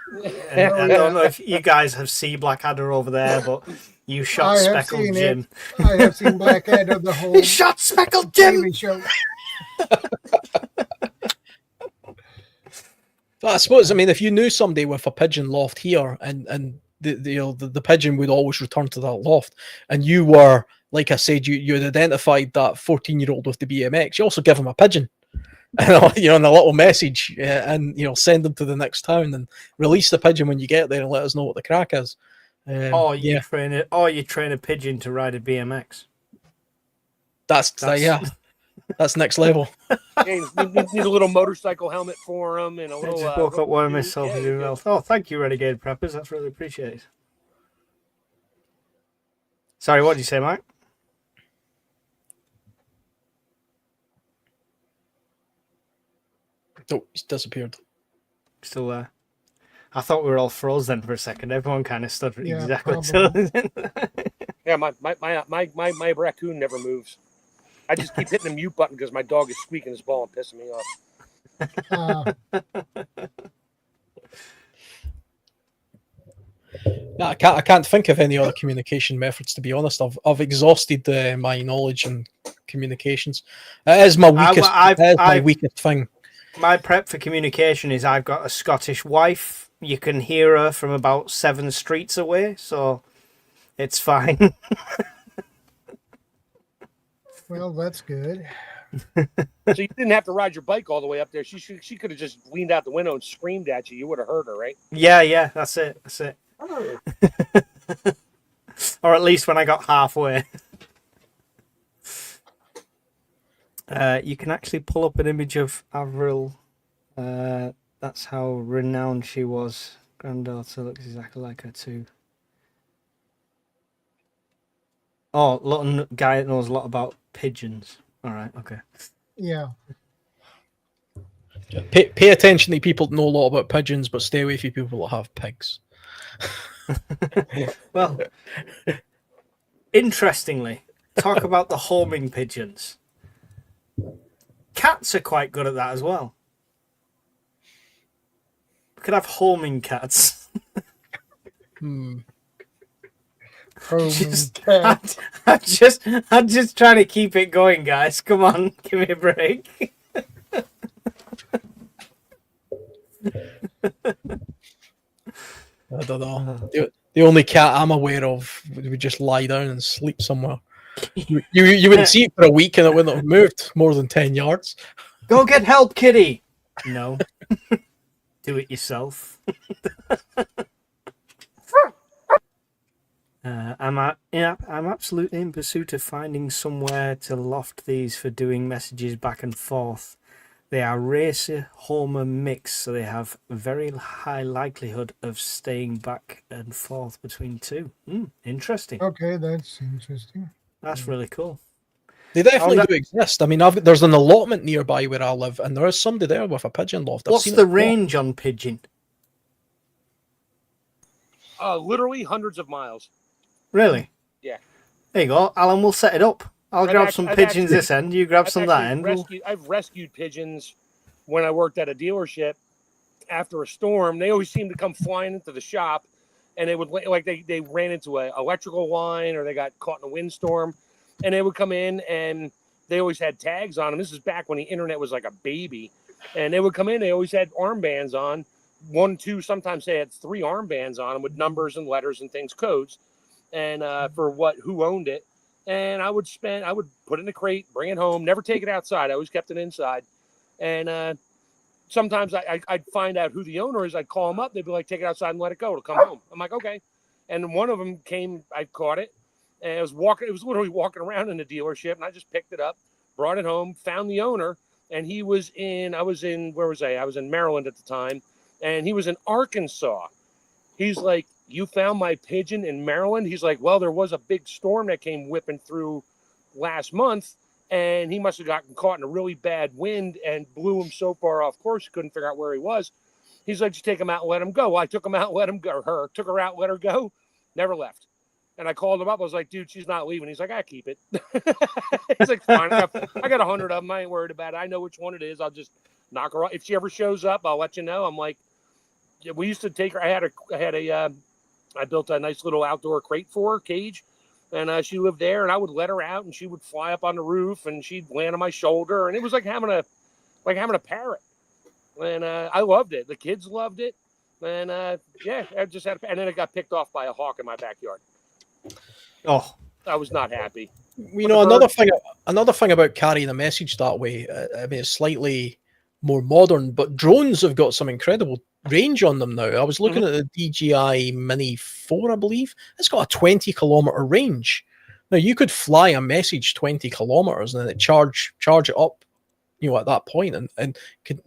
S8: And I don't know if you guys have seen Blackadder over there, but you shot Speckled Jim.
S1: I have seen Blackadder the whole.
S8: He shot Speckled Jim.
S1: Show.
S2: But I suppose, if you knew somebody with a pigeon loft here, and the pigeon would always return to that loft, and you were, like I said, you had identified that 14-year-old with the BMX, you also give him a pigeon, and a little message, and send them to the next town and release the pigeon when you get there and let us know what the crack is.
S8: You train a pigeon to ride a BMX.
S2: That's next level.
S7: You need a little motorcycle helmet for them and a little.
S8: I just woke up one of myself as well. Oh, thank you, Renegade Preppers. That's really appreciated. Sorry, what did you say, Mike?
S2: Oh, he's disappeared.
S8: Still there. I thought we were all froze then for a second. Everyone kind of stood exactly.
S7: Yeah, my raccoon never moves. I just keep hitting the mute button because my dog is squeaking his ball and pissing me off.
S2: I can't think of any other communication methods, to be honest. I've exhausted my knowledge and communications. It is my weakest. My weakest thing.
S8: My prep for communication is I've got a Scottish wife. You can hear her from about 7 streets away, so it's fine.
S1: Well, that's good.
S7: So you didn't have to ride your bike all the way up there. She could have just leaned out the window and screamed at you. You would have heard her, right?
S8: Yeah, that's it. Or at least when I got halfway. You can actually pull up an image of Avril. That's how renowned she was. Granddaughter looks exactly like her too. Oh, little guy that knows a lot about pigeons. All right, okay.
S1: Yeah.
S2: Pay attention to people that know a lot about pigeons, but stay away from people that have pigs.
S8: Well, interestingly, talk about the homing pigeons. Cats are quite good at that as well. We could have homing cats.
S1: Homing
S8: I'm just trying to keep it going, guys. Come on, give me a break.
S2: I don't know. The only cat I'm aware of would just lie down and sleep somewhere. You wouldn't see it for a week and it wouldn't have moved more than 10 yards.
S8: Go get help, kitty. No. Do it yourself. I'm absolutely in pursuit of finding somewhere to loft these for doing messages back and forth. They are racer homer mix, so they have very high likelihood of staying back and forth between two. Interesting.
S1: Okay, that's interesting.
S8: That's really cool.
S2: They definitely do exist. I mean, there's an allotment nearby where I live, and there is somebody there with a pigeon loft.
S8: What's the range on pigeon?
S7: Literally hundreds of miles.
S8: Really?
S7: Yeah.
S8: There you go, Alan. We'll set it up. I'll grab some pigeons this end. You grab some that end.
S7: I've rescued pigeons when I worked at a dealership after a storm. They always seem to come flying into the shop, and they would they ran into an electrical line or they got caught in a windstorm, and they would come in and they always had tags on them. This is back when the internet was like a baby, and they would come in. They always had armbands on, 1, 2. Sometimes they had 3 armbands on them with numbers and letters and things, codes, and for who owned it. And I would put it in a crate, bring it home, never take it outside. I always kept it inside. And sometimes I'd find out who the owner is. I'd call them up. They'd be like, take it outside and let it go. It'll come home. I'm like, okay. And one of them came, I caught it. And it was literally walking around in the dealership. And I just picked it up, brought it home, found the owner. And where was I? I was in Maryland at the time. And he was in Arkansas. He's like, you found my pigeon in Maryland? He's like, well, there was a big storm that came whipping through last month, and he must have gotten caught in a really bad wind and blew him so far off course he couldn't figure out where he was. He's like, just take him out and let him go. Well, I took him out, let him go. Or took her out, let her go. Never left. And I called him up. I was like, dude, she's not leaving. He's like, I keep it. He's like, fine. I got 100 of them. I ain't worried about it. I know which one it is. I'll just knock her off. If she ever shows up, I'll let you know. I'm like, yeah, we used to take her. I built a nice little outdoor crate for her, cage, and she lived there, and I would let her out, and she would fly up on the roof, and she'd land on my shoulder, and it was like having a parrot. And I loved it. The kids loved it, and I just had. And then it got picked off by a hawk in my backyard.
S8: Oh,
S7: I was not happy.
S2: Another thing about carrying a message that way. I mean, it's slightly more modern, but drones have got some incredible range on them now. I was looking at the DJI Mini 4, I believe. It's got a 20-kilometer range. Now, you could fly a message 20 kilometers and then charge it up, at that point and could,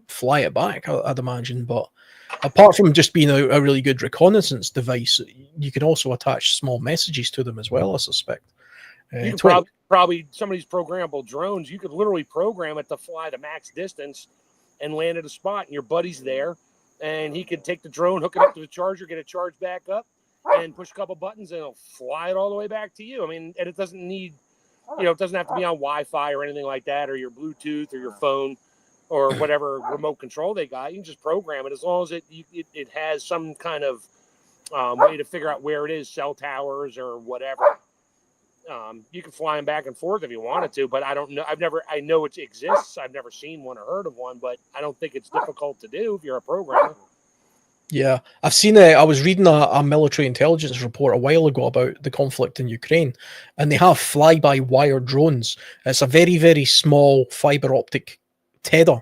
S2: fly it back, I'd imagine. But apart from just being a really good reconnaissance device, you can also attach small messages to them as well, I suspect.
S7: You could probably some of these programmable drones, you could literally program it to fly the max distance and land at a spot, and your buddy's there, and he could take the drone, hook it up to the charger, get it charged back up, and push a couple buttons, and it'll fly it all the way back to you. I mean, and it doesn't need, it doesn't have to be on Wi-Fi or anything like that, or your Bluetooth or your phone or whatever remote control they got. You can just program it as long as it has some kind of way to figure out where it is, cell towers or whatever. You can fly them back and forth if you wanted to, but I don't know. I know it exists. I've never seen one or heard of one, but I don't think it's difficult to do if you're a programmer.
S2: Yeah, I've seen I was reading a military intelligence report a while ago about the conflict in Ukraine, and they have fly-by-wire drones. It's a very, very small fiber optic tether,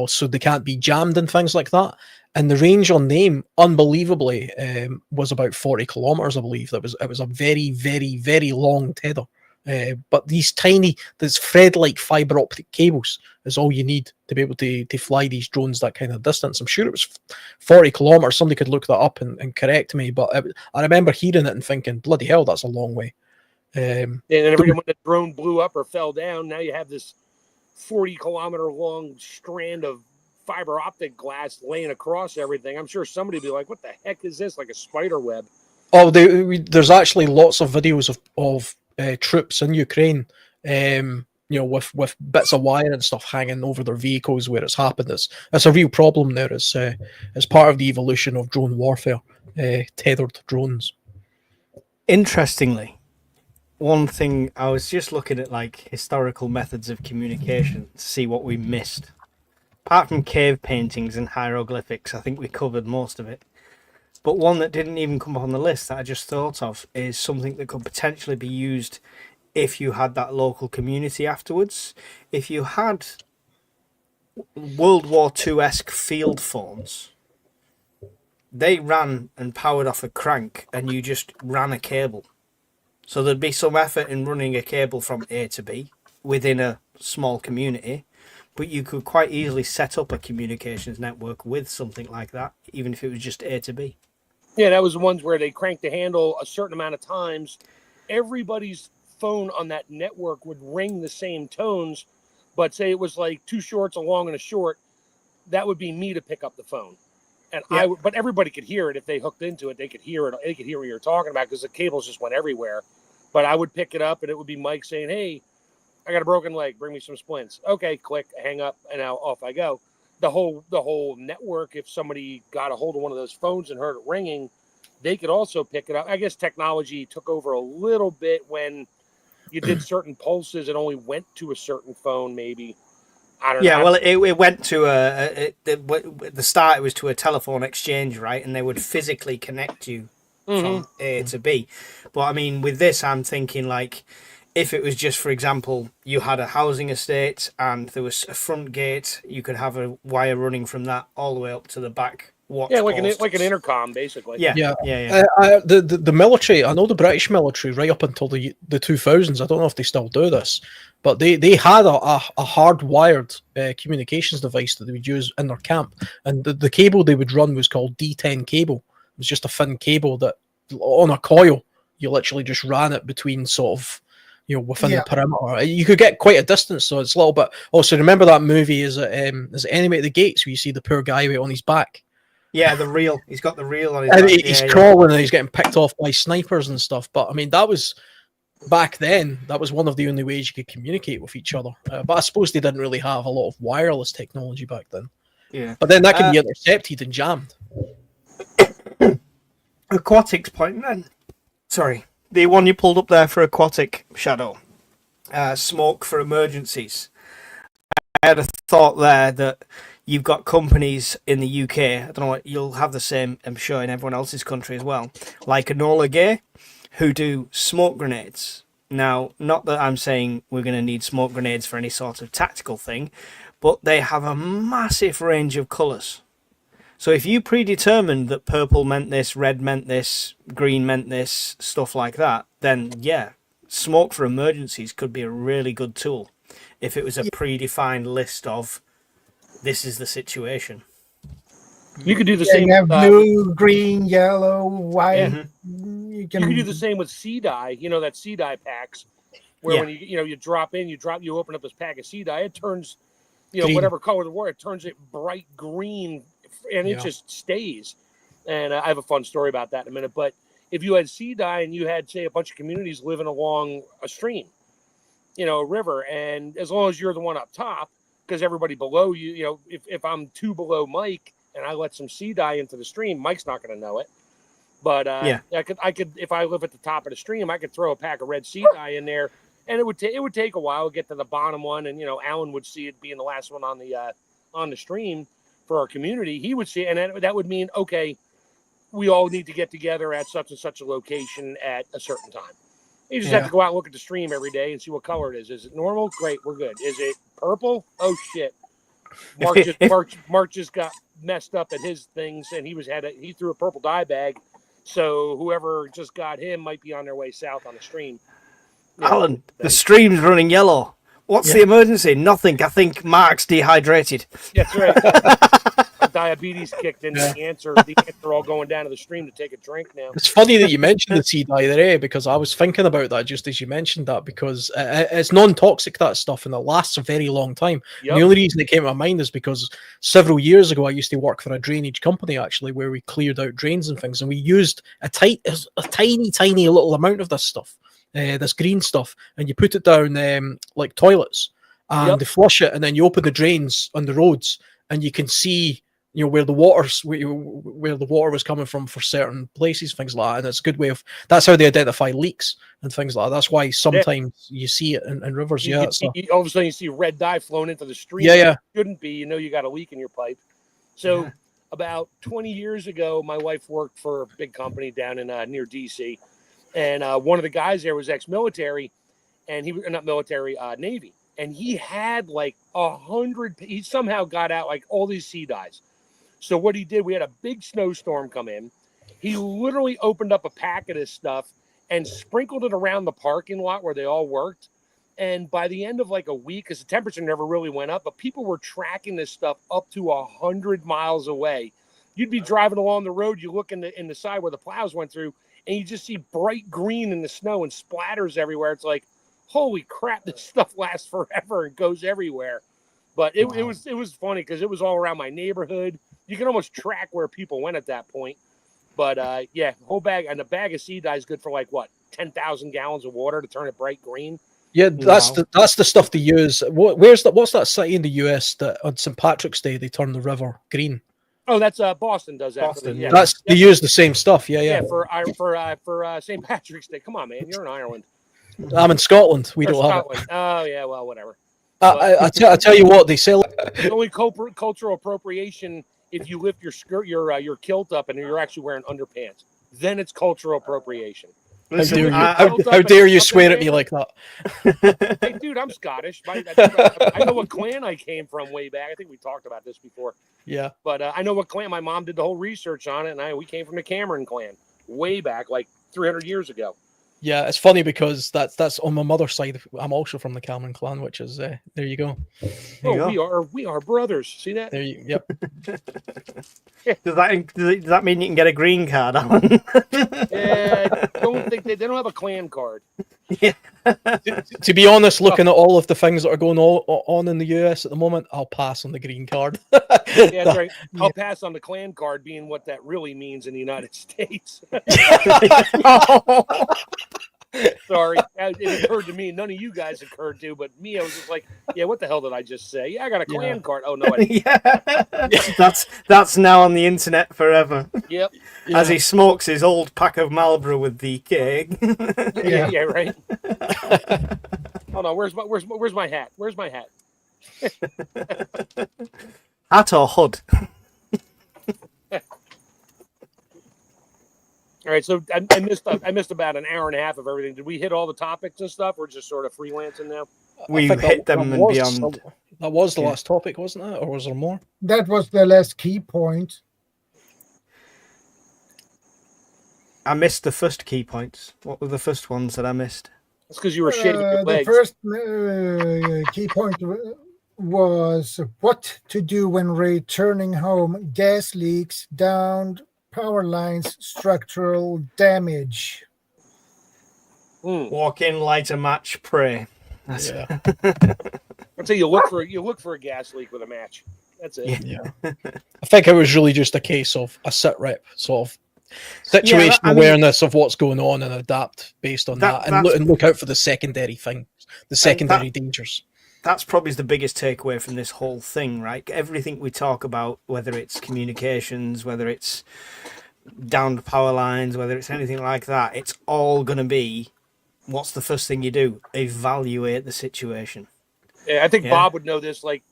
S2: so they can't be jammed and things like that. And the range on them, unbelievably, was about 40 kilometers, I believe. It was a very, very, very long tether. But these tiny, this thread-like fiber optic cables is all you need to be able to fly these drones that kind of distance. I'm sure it was 40 kilometers. Somebody could look that up and correct me, but I remember hearing it and thinking, bloody hell, that's a long way.
S7: And every time when the drone blew up or fell down, now you have this 40-kilometer long strand of fiber optic glass laying across everything. I'm sure somebody would be like, what the heck is this? Like a spider web.
S2: Oh, there's actually lots of videos of troops in Ukraine, with bits of wire and stuff hanging over their vehicles where it's happened. It's a real problem there. It's part of the evolution of drone warfare, tethered drones.
S8: Interestingly, one thing, I was just looking at like historical methods of communication to see what we missed. Apart from cave paintings and hieroglyphics, I think we covered most of it. But one that didn't even come up on the list that I just thought of is something that could potentially be used if you had that local community afterwards. If you had World War II-esque field phones, they ran and powered off a crank and you just ran a cable. So there'd be some effort in running a cable from A to B within a small community, but you could quite easily set up a communications network with something like that, even if it was just A to B.
S7: Yeah, that was the ones where they cranked the handle a certain amount of times. Everybody's phone on that network would ring the same tones, but say it was like two shorts, a long and a short, that would be me to pick up the phone. And but everybody could hear it if they hooked into it. They could hear it. They could hear what you're talking about because the cables just went everywhere. But I would pick it up and it would be Mike saying, "Hey, I got a broken leg. Bring me some splints." Okay, click, hang up, and now off I go. The whole network, if somebody got a hold of one of those phones and heard it ringing, they could also pick it up. I guess technology took over a little bit when you did certain pulses. It only went to a certain phone, maybe. I don't know.
S8: Yeah, well, it went to the start. It was to a telephone exchange, right? And they would physically connect you from A to B. But I mean, with this, I'm thinking like, if it was just, for example, you had a housing estate and there was a front gate, you could have a wire running from that all the way up to the back watch
S7: Yeah,
S8: posts.
S7: like an intercom, basically.
S8: Yeah.
S2: The military, I know the British military right up until the 2000s. I don't know if they still do this, but they had a hardwired communications device that they would use in their camp, and the cable they would run was called D10 cable. It was just a thin cable that on a coil you literally just ran it between sort of, within the perimeter. You could get quite a distance, so it's a little bit. Also, remember that movie? Is it Enemy at the Gates, where you see the poor guy on his back?
S8: Yeah, the reel. He's got the reel on his
S2: And
S8: back.
S2: he's crawling and he's getting picked off by snipers and stuff. But I mean, that was back then. That was one of the only ways you could communicate with each other. But I suppose they didn't really have a lot of wireless technology back then.
S8: Yeah.
S2: But then that can be intercepted and jammed.
S8: Aquatics point then. Sorry. The one you pulled up there for aquatic, Shadow. Smoke for emergencies. I had a thought there that you've got companies in the UK, I don't know, you'll have the same, I'm sure, in everyone else's country as well, like Enola Gay, who do smoke grenades. Now, not that I'm saying we're going to need smoke grenades for any sort of tactical thing, but they have a massive range of colours. So if you predetermined that purple meant this, red meant this, green meant this, stuff like that, then yeah, smoke for emergencies could be a really good tool if it was a predefined list of this is the situation.
S7: You could do the same.
S1: You have blue, green, yellow, white.
S8: Yeah.
S1: You
S7: could do the same with sea dye. You know that sea dye packs, where when you drop in, you open up this pack of sea dye, it turns,
S2: green.
S7: Whatever color the war, it turns it bright green, and it just stays. And I have a fun story about that in a minute. But if you had sea dye and you had, say, a bunch of communities living along a stream, a river, and as long as you're the one up top, because everybody below you, if I'm two below Mike and I let some sea dye into the stream, Mike's not going to know it. But
S8: Yeah.
S7: I could if I live at the top of the stream, I could throw a pack of red sea dye in there, and it would take a while to get to the bottom one, and Alan would see it being the last one on the stream for our community. He would see it, and that would mean, okay, we all need to get together at such and such a location at a certain time. You just have to go out and look at the stream every day and see what color it is. Is it normal? Great, we're good. Is it purple? Oh shit! Mark just got messed up at his things, and he threw a purple dye bag, so whoever just got him might be on their way south on the stream.
S8: Alan, the stream's running yellow. What's the emergency? Nothing. I think Mark's dehydrated.
S7: That's right. Diabetes kicked in. The ants are all going down to the stream to take a drink now.
S2: It's funny that you mentioned the sea dye there, because I was thinking about that just as you mentioned that, because it's non-toxic, that stuff, and it lasts a very long time.
S7: Yep.
S2: The only reason it came to my mind is because several years ago I used to work for a drainage company, actually, where we cleared out drains and things, and we used a tiny little amount of this stuff, this green stuff, and you put it down like toilets, and they flush it, and then you open the drains on the roads, and you can see where the water was coming from for certain places, things like that. And it's a good way of, that's how they identify leaks and things like that. That's why sometimes you see it in rivers.
S7: All of a sudden you see red dye flowing into the stream.
S2: Yeah.
S7: Shouldn't be. You got a leak in your pipe. So about 20 years ago, my wife worked for a big company down in near DC, and one of the guys there was ex-military, and he was not military, Navy, and he had like 100. He somehow got out like all these sea dyes. So what he did, we had a big snowstorm come in. He literally opened up a pack of this stuff and sprinkled it around the parking lot where they all worked. And by the end of like a week, because the temperature never really went up, but people were tracking this stuff up to 100 miles away. You'd be driving along the road, you look in the side where the plows went through, and you just see bright green in the snow and splatters everywhere. It's like, holy crap, this stuff lasts forever and goes everywhere. But it was funny because it was all around my neighborhood. You can almost track where people went at that point. But whole bag, and a bag of sea dye is good for like what, 10,000 gallons of water to turn it bright green.
S2: Yeah, that's the stuff they use. What's that city in the US that on St. Patrick's Day they turn the river green?
S7: Oh, that's Boston does that.
S8: Boston,
S2: They use the same stuff. Yeah.
S7: For St. Patrick's Day. Come on, man, you're in Ireland.
S2: I'm in Scotland. We don't
S7: Scotland.
S2: have it.
S7: Oh yeah, well, whatever.
S2: I tell you what, they sell.
S7: It's only cultural appropriation if you lift your skirt, your kilt up, and you're actually wearing underpants. Then it's cultural appropriation.
S2: How dare you swear at me like that?
S7: Hey, dude, I'm Scottish. I know what clan I came from way back. I think we talked about this before.
S2: Yeah.
S7: But I know what clan. My mom did the whole research on it, and we came from the Cameron clan way back, like 300 years ago.
S2: Yeah, it's funny because that's on my mother's side. I'm also from the Cameron clan, which is there you go.
S7: We are brothers. See that?
S2: There you yep.
S8: Does that mean you can get a green card, Alan?
S7: Don't think they don't have a clan card.
S8: Yeah.
S2: To be honest, looking at all of the things that are going on in the US at the moment, I'll pass on the green card.
S7: Yeah, that's right. I'll pass on the clan card, being what that really means in the United States. Sorry, it occurred to me. None of you guys occurred to, but me, I was just like, "Yeah, what the hell did I just say? Yeah, I got a clan card. Oh no, I didn't."
S8: That's now on the internet forever.
S7: Yep.
S8: As he smokes his old pack of Marlboro with the keg.
S7: Yeah, right. Hold on, where's my hat? Where's my hat?
S8: Hat or hood?
S7: All right, so I missed about an hour and a half of everything. Did we hit all the topics and stuff? We're just sort of freelancing now.
S8: We hit them and beyond.
S2: That was the last topic, wasn't it? Or was there more?
S1: That was the last key point.
S8: I missed the first key points. What were the first ones that I missed?
S7: That's because you were shaving your legs.
S1: The first key point was what to do when returning home. Gas leaks, downed power lines, structural damage.
S8: Walk in, light a match, pray.
S2: Yeah.
S7: I'll tell you, look for a gas leak with a match. That's it.
S2: Yeah. I think it was really just a case of a sit rep sort of situation awareness of what's going on and adapt based on that and look out for the secondary things, the secondary dangers.
S8: That's probably the biggest takeaway from this whole thing, right? Everything we talk about, whether it's communications, whether it's downed power lines, whether it's anything like that, it's all going to be, what's the first thing you do? Evaluate the situation.
S7: Yeah, I think
S8: Yeah.
S7: Bob would know this, like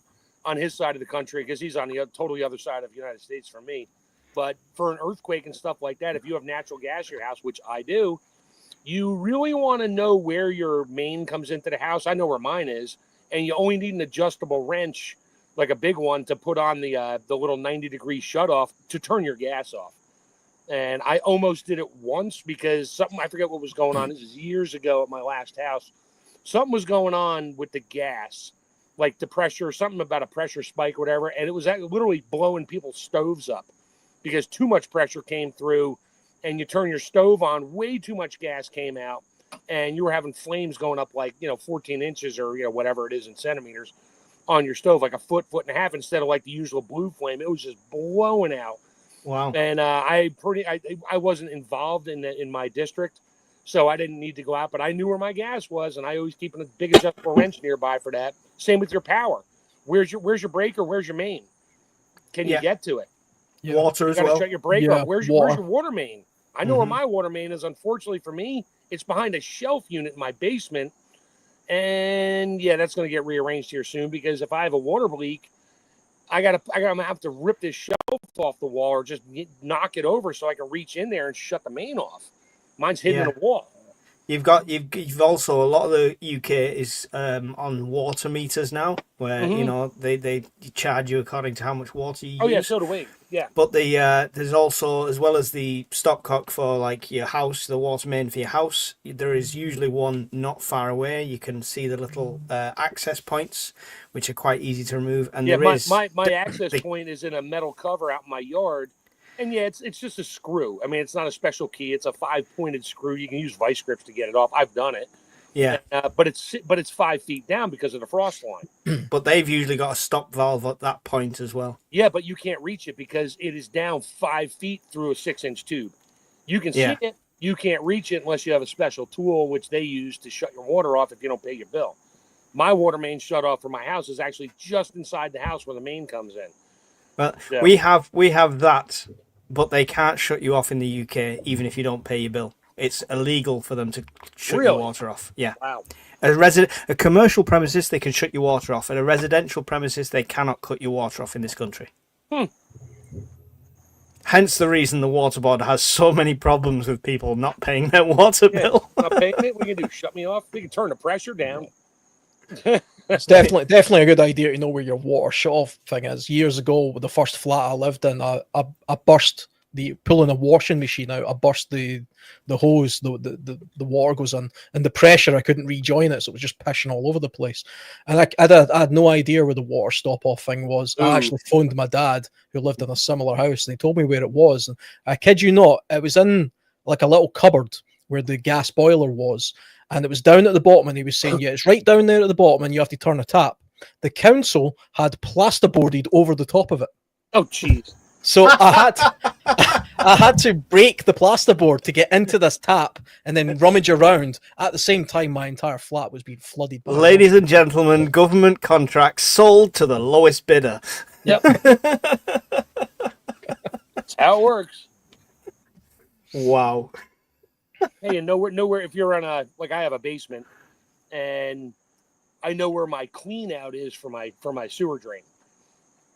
S7: on his side of the country, because he's on the totally other side of the United States from me. But for an earthquake and stuff like that, if you have natural gas in your house, which I do, you really want to know where your main comes into the house. I know where mine is, and you only need an adjustable wrench, like a big one, to put on the little 90-degree shutoff to turn your gas off. And I almost did it once because something, I forget what was going on. This is years ago at my last house. Something was going on with the gas, like the pressure, something about a pressure spike or whatever. And it was literally blowing people's stoves up because too much pressure came through, and you turn your stove on, way too much gas came out, and you were having flames going up like, 14 inches or, whatever it is in centimeters on your stove, like a foot and a half, instead of like the usual blue flame. It was just blowing out.
S8: Wow.
S7: And I wasn't involved in my district, so I didn't need to go out, but I knew where my gas was, and I always keep a big adjustable wrench nearby for that. Same with your power. Where's your breaker? Where's your main? Can you get to it?
S2: Yeah.
S8: Water
S7: You
S8: as
S7: got to
S8: well.
S7: shut your breaker
S2: Yeah,
S7: off. Where's
S2: water.
S7: your water main? I know where my water main is. Unfortunately for me, it's behind a shelf unit in my basement, and yeah, that's going to get rearranged here soon, because if I have a water leak, I'm gonna have to rip this shelf off the wall or just knock it over so I can reach in there and shut the main off. Mine's hidden in a wall.
S8: You've also, a lot of the UK is on water meters now, where they charge you according to how much water you use.
S7: Oh yeah, so do we. Yeah.
S8: But there's also, as well as the stopcock for like your house, the water main for your house, there is usually one not far away. You can see the little access points, which are quite easy to remove. And
S7: yeah,
S8: there is
S7: my access point is in a metal cover out in my yard. And yeah, it's just a screw. I mean, it's not a special key. It's a 5-pointed screw. You can use vice grips to get it off. I've done it.
S8: Yeah.
S7: But it's 5 feet down because of the frost line.
S8: But they've usually got a stop valve at that point as well.
S7: Yeah, but you can't reach it because it is down 5 feet through a 6-inch tube. You can see it. You can't reach it unless you have a special tool, which they use to shut your water off if you don't pay your bill. My water main shut off for my house is actually just inside the house where the main comes in.
S8: Well, we have that, but they can't shut you off in the UK even if you don't pay your bill. It's illegal for them to shut your water off. Yeah.
S7: Wow.
S8: A commercial premises, they can shut your water off. At a residential premises, they cannot cut your water off in this country. Hence the reason the water board has so many problems with people not paying their water bill.
S7: Not paying it. What can you do? Shut me off? We can turn the pressure down.
S2: It's definitely a good idea to know where your water shut off thing is. Years ago, with the first flat I lived in, I burst pulling a washing machine out. I burst the hose, the water goes in, and the pressure, I couldn't rejoin it, so it was just pissing all over the place. And I had no idea where the water stop off thing was. I actually phoned my dad, who lived in a similar house, and he told me where it was. And I kid you not, it was in like a little cupboard where the gas boiler was. And it was down at the bottom, and he was saying, yeah, it's right down there at the bottom, and you have to turn a tap. The council had plasterboarded over the top of it.
S7: Oh, jeez.
S2: So I had to break the plasterboard to get into this tap and then rummage around. At the same time, my entire flat was being flooded.
S8: Ladies and gentlemen, government contracts sold to the lowest bidder.
S2: Yep.
S7: That's how it works.
S8: Wow.
S7: Hey, and nowhere. If you're on I have a basement, and I know where my clean out is for my sewer drain,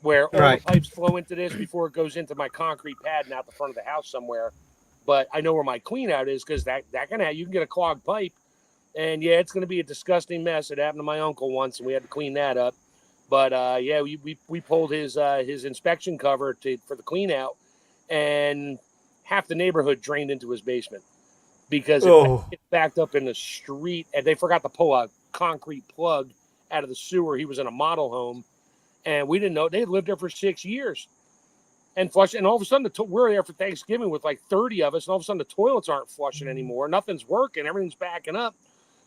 S7: where all the pipes flow into this before it goes into my concrete pad and out the front of the house somewhere. But I know where my clean out is, because that can have, you can get a clogged pipe, and yeah, it's going to be a disgusting mess. It happened to my uncle once, and we had to clean that up. But yeah, we pulled his inspection cover for the clean out, and half the neighborhood drained into his basement because it backed up in the street, and they forgot to pull a concrete plug out of the sewer. He was in a model home, and we didn't know. They had lived there for 6 years and flush. And all of a sudden, we're there for Thanksgiving with like 30 of us, and all of a sudden the toilets aren't flushing anymore. Nothing's working. Everything's backing up.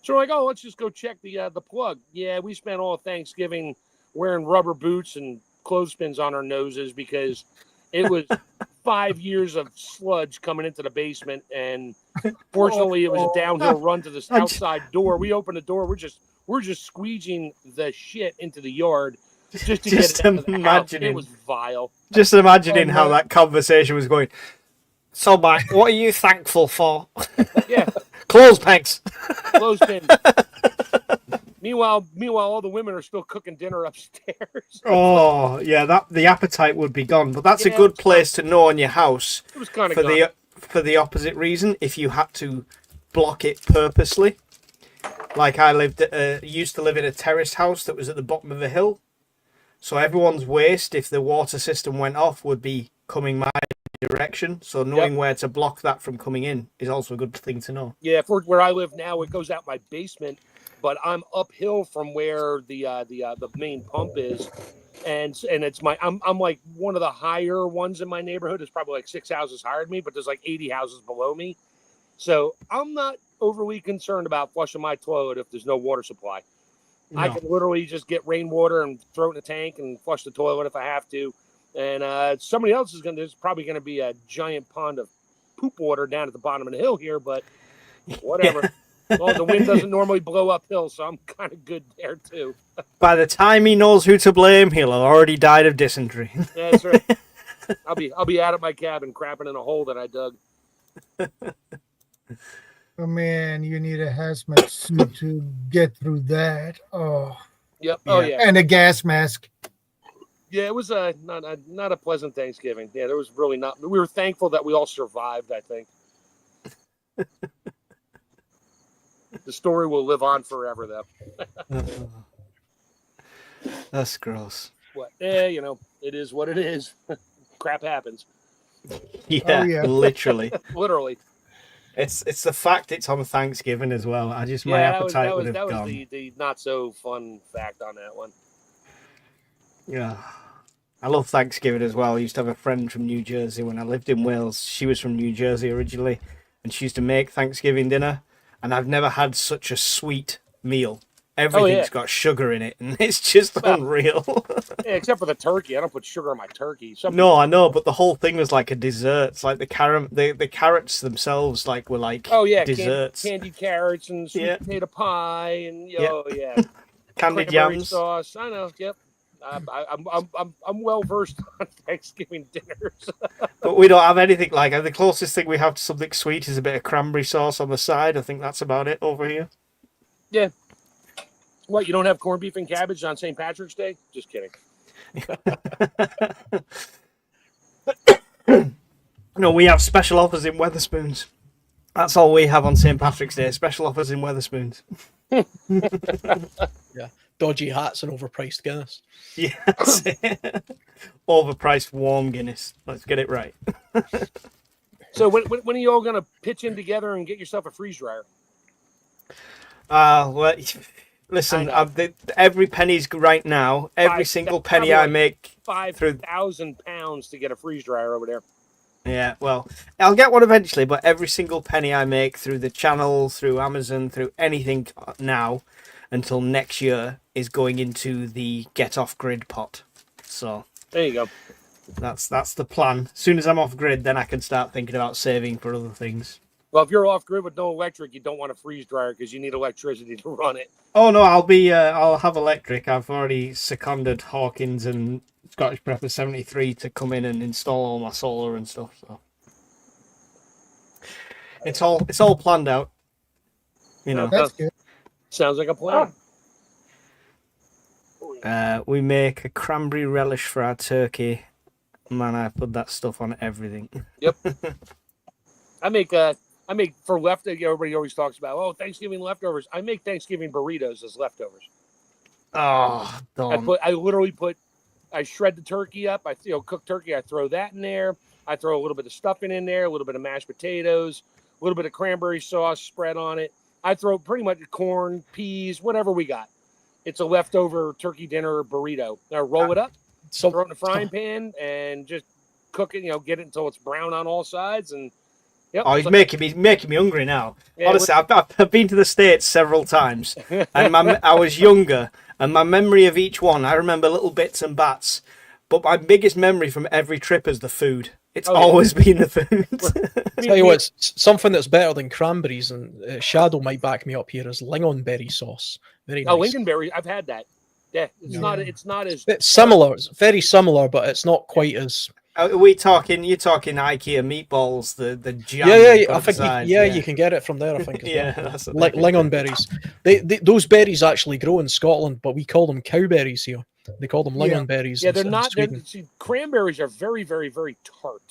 S7: So we're like, oh, let's just go check the plug. Yeah, we spent all of Thanksgiving wearing rubber boots and clothespins on our noses because it was 5 years of sludge coming into the basement. And fortunately, it was a downhill run to this outside door. We opened the door. We're just squeegeeing the shit into the yard just get it out of the house. It was vile.
S8: Just imagining how that conversation was going. So, Mike, what are you thankful for?
S7: Yeah,
S8: Clothes pegs.
S7: clothespins. Meanwhile, all the women are still cooking dinner upstairs.
S8: Oh, yeah, that the appetite would be gone. But that's a
S7: Yeah,
S8: good place to know in your house
S7: It was kind of
S8: for
S7: gone.
S8: the opposite reason. If you had to block it purposely, like I used to live in a terraced house that was at the bottom of a hill, so everyone's waste, if the water system went off, would be coming my direction. So knowing where to block that from coming in is also a good thing to know.
S7: Yeah, for where I live now, it goes out my basement, but I'm uphill from where the main pump is, and it's I'm like one of the higher ones in my neighborhood. It's probably like 6 houses higher than me, but there's like 80 houses below me, so I'm not overly concerned about flushing my toilet if there's no water supply.
S8: No.
S7: I can literally just get rainwater and throw it in a tank and flush the toilet if I have to. And somebody else there's probably going to be a giant pond of poop water down at the bottom of the hill here, but whatever. Well, the wind doesn't normally blow uphill, so I'm kind of good there too.
S8: By the time he knows who to blame, he'll have already died of dysentery.
S7: Yeah, that's right. I'll be out of my cabin crapping in a hole that I dug.
S1: Oh man, you need a hazmat suit to get through that. Oh,
S7: Yep. Oh yeah.
S1: and a gas mask.
S7: Yeah, it was not a pleasant Thanksgiving. Yeah, there was really not. We were thankful that we all survived, I think. The story will live on forever, though.
S8: That's gross.
S7: What? Yeah, it is what it is. Crap happens.
S8: Yeah,
S1: Oh, yeah.
S8: literally.
S7: Literally.
S8: It's the fact it's on Thanksgiving as well. My appetite would have gone.
S7: That was the not so fun fact on that one.
S8: Yeah. I love Thanksgiving as well. I used to have a friend from New Jersey when I lived in Wales. She was from New Jersey originally, and she used to make Thanksgiving dinner, and I've never had such a sweet meal. Everything's got sugar in it, and it's just unreal.
S7: Yeah, except for the turkey. I don't put sugar on my turkey.
S8: No, I know, but the whole thing was like a dessert. It's like the carrots themselves were like desserts.
S7: Candied carrots and sweet potato pie and
S8: candied
S7: cranberry
S8: yams.
S7: sauce. I know. Yep. I'm well versed on Thanksgiving dinners.
S8: But we don't have anything like it. The closest thing we have to something sweet is a bit of cranberry sauce on the side. I think that's about it over here.
S7: Yeah. What, you don't have corned beef and cabbage on St. Patrick's Day? Just kidding.
S8: No, we have special offers in Wetherspoons. That's all we have on St. Patrick's Day. Special offers in Wetherspoons.
S2: Yeah. Dodgy hats and overpriced Guinness.
S8: Yeah. Overpriced warm Guinness. Let's get it right.
S7: So when are you all going to pitch in together and get yourself a freeze dryer?
S8: Well, listen, every penny's right now. Every single penny I make
S7: 5,000 pounds to get a freeze dryer over there.
S8: Yeah, well, I'll get one eventually, but every single penny I make through the channel, through Amazon, through anything now until next year is going into the get off grid pot. So
S7: there you go.
S8: That's the plan. As soon as I'm off grid, then I can start thinking about saving for other things.
S7: Well, if you're off grid with no electric, you don't want a freeze dryer because you need electricity to run it.
S8: Oh no, I'll have electric. I've already seconded Hawkins and Scottish Prepper 73 to come in and install all my solar and stuff. So it's all planned out.
S1: That's good.
S7: Sounds like a plan.
S8: We make a cranberry relish for our turkey. Man, I put that stuff on everything.
S7: Yep. I make for leftovers. Everybody always talks about Thanksgiving leftovers. I make Thanksgiving burritos as leftovers.
S8: Oh, don't.
S7: I shred the turkey up. I cook turkey. I throw that in there. I throw a little bit of stuffing in there, a little bit of mashed potatoes, a little bit of cranberry sauce spread on it. I throw pretty much corn, peas, whatever we got. It's a leftover turkey dinner burrito. Now roll it up, throw it in a frying pan, and just cook it. Get it until it's brown on all sides. And
S8: he's making me hungry now. Yeah, honestly, I've been to the States several times, and I was younger, and my memory of each one, I remember little bits and bats. But my biggest memory from every trip is the food. It's always been the food.
S2: Tell you what, something that's better than cranberries, and Shadow might back me up here, is lingonberry sauce. Very nice.
S7: Oh, lingonberry, I've had that. Yeah, it's not as.
S2: It's similar. It's very similar, but it's not quite as
S8: Are we talking? You're talking IKEA meatballs, the jam.
S2: Yeah.
S8: you've got
S2: I
S8: at the
S2: think
S8: side,
S2: you can get it from there. I think. As
S8: Yeah,
S2: well.
S8: that's what
S2: Like
S8: they-
S2: lingonberries. Those berries actually grow in Scotland, but we call them cowberries here. They call them
S1: Yeah.
S2: lingonberries.
S7: Yeah, they're
S2: in
S7: not. They're,
S2: Sweden.
S7: see, cranberries are very, very, very tart.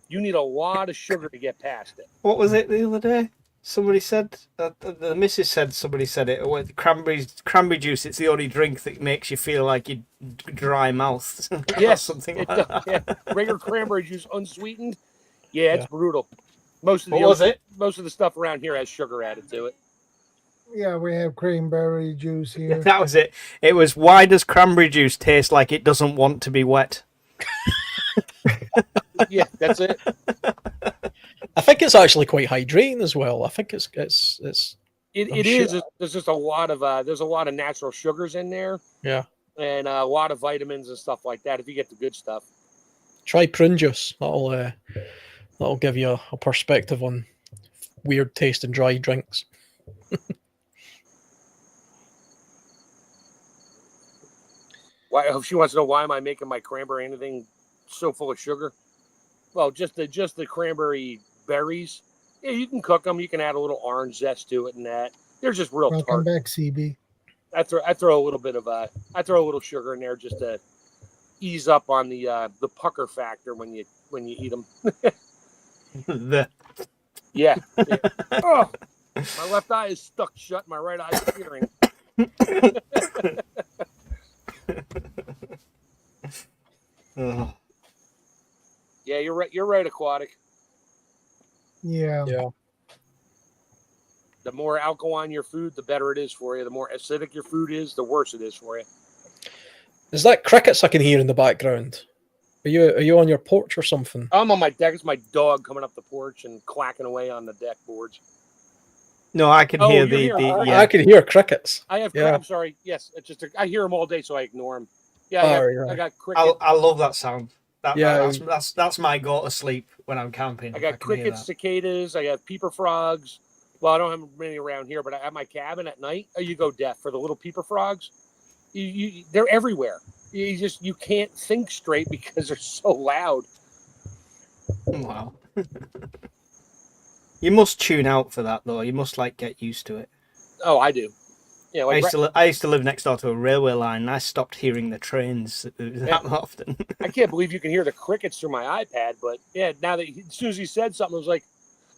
S7: You need a lot of sugar to get past it.
S8: What was it the other day? Somebody said the missus said somebody said it. With cranberry juice. It's the only drink that makes you feel like you dry mouth.
S7: Yes,
S8: something
S7: it
S8: like
S7: does.
S8: that.
S7: Yeah, regular cranberry juice unsweetened. Yeah, it's
S2: Yeah.
S7: brutal. Most of
S8: What
S7: the
S8: was it?
S7: Most of the stuff around here has sugar added to it.
S1: Yeah, we have cranberry juice here.
S8: That was it. It was, why does cranberry juice taste like it doesn't want to be wet?
S7: Yeah, that's it.
S2: I think it's actually quite hydrating as well. I think it's
S7: It
S2: I'm
S7: is.
S2: sure-
S7: There's just a lot of natural sugars in there.
S2: Yeah.
S7: And a lot of vitamins and stuff like that. If you get the good stuff.
S2: Try prune juice. That'll give you a perspective on weird taste and dry drinks.
S7: Why? She wants to know why am I making my cranberry anything so full of sugar? Well, just the cranberry berries. Yeah, you can cook them. You can add a little orange zest to it, and that they're just real
S1: Welcome
S7: tart.
S1: back, CB.
S7: I throw a little bit of I throw a little sugar in there just to ease up on the pucker factor when you eat them. Yeah. Oh, my left eye is stuck shut. My right eye is hearing.
S8: Oh.
S7: Yeah, you're right. You're right, Aquatic.
S1: Yeah.
S2: Yeah.
S7: The more alkaline your food, the better it is for you. The more acidic your food is, the worse it is for you.
S2: Is that crickets I can hear in the background? Are you on your porch or something?
S7: I'm on my deck. It's my dog coming up the porch and clacking away on the deck boards.
S8: No, I can
S7: Oh,
S8: hear
S7: you're
S8: the
S7: here.
S8: yeah.
S2: I can hear crickets.
S7: I have.
S2: Yeah.
S7: I'm sorry. Yes, it's just I hear them all day, so I ignore them. Yeah, I got crickets.
S8: I love that sound.
S2: Yeah.
S8: That's my go to sleep when I'm camping.
S7: I
S8: if
S7: got
S8: can hear
S7: crickets,
S8: that.
S7: cicadas. I have peeper frogs. Well, I don't have many around here, but at my cabin at night, you go deaf for the little peeper frogs. They're everywhere. You can't think straight because they're so loud.
S8: Wow. You must tune out for that though. You must get used to it.
S7: Oh, I do. Yeah, like
S8: I used to live next door to a railway line, and I stopped hearing the trains that often.
S7: I can't believe you can hear the crickets through my iPad, but yeah, now that as soon as he said something, I was like,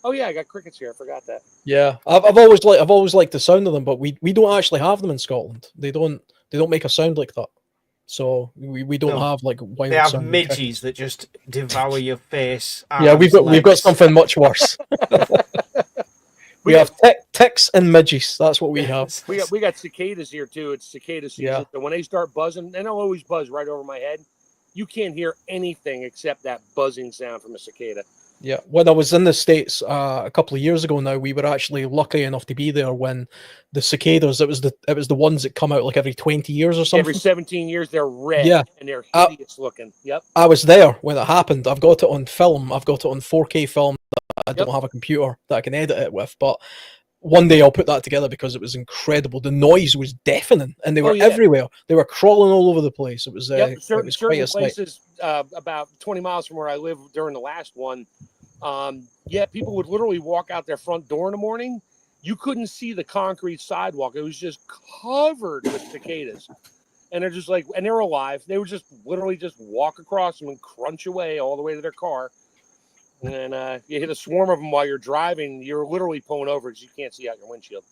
S7: oh yeah, I got crickets here. I forgot that.
S2: Yeah, I've always liked the sound of them, but we don't actually have them in Scotland. They don't make a sound like that. So we don't have wild.
S8: They have
S2: sounding
S8: midges that just devour your face.
S2: Yeah, we've got
S8: legs.
S2: something much worse. we have ticks and midges. That's what we have.
S7: We got cicadas here too. It's cicada season.
S2: Yeah.
S7: So when they start buzzing, and they'll always buzz right over my head. You can't hear anything except that buzzing sound from a cicada.
S2: Yeah, when I was in the States a couple of years ago now, we were actually lucky enough to be there when the cicadas, it was the ones that come out like every 20 years or something.
S7: Every 17 years, they're red and they're hideous looking. Yep.
S2: I was there when it happened. I've got it on film. I've got it on 4K film. I don't have a computer that I can edit it with, but one day I'll put that together because it was incredible. The noise was deafening, and they were everywhere. They were crawling all over the place. It was
S7: certain
S2: quite a sight.
S7: places about 20 miles from where I live during the last one. People would literally walk out their front door in the morning. You couldn't see the concrete sidewalk. It was just covered with cicadas. And they're just and they're alive. They would just literally just walk across them and crunch away all the way to their car. And you hit a swarm of them while you're driving. You're literally pulling over because you can't see out your windshield.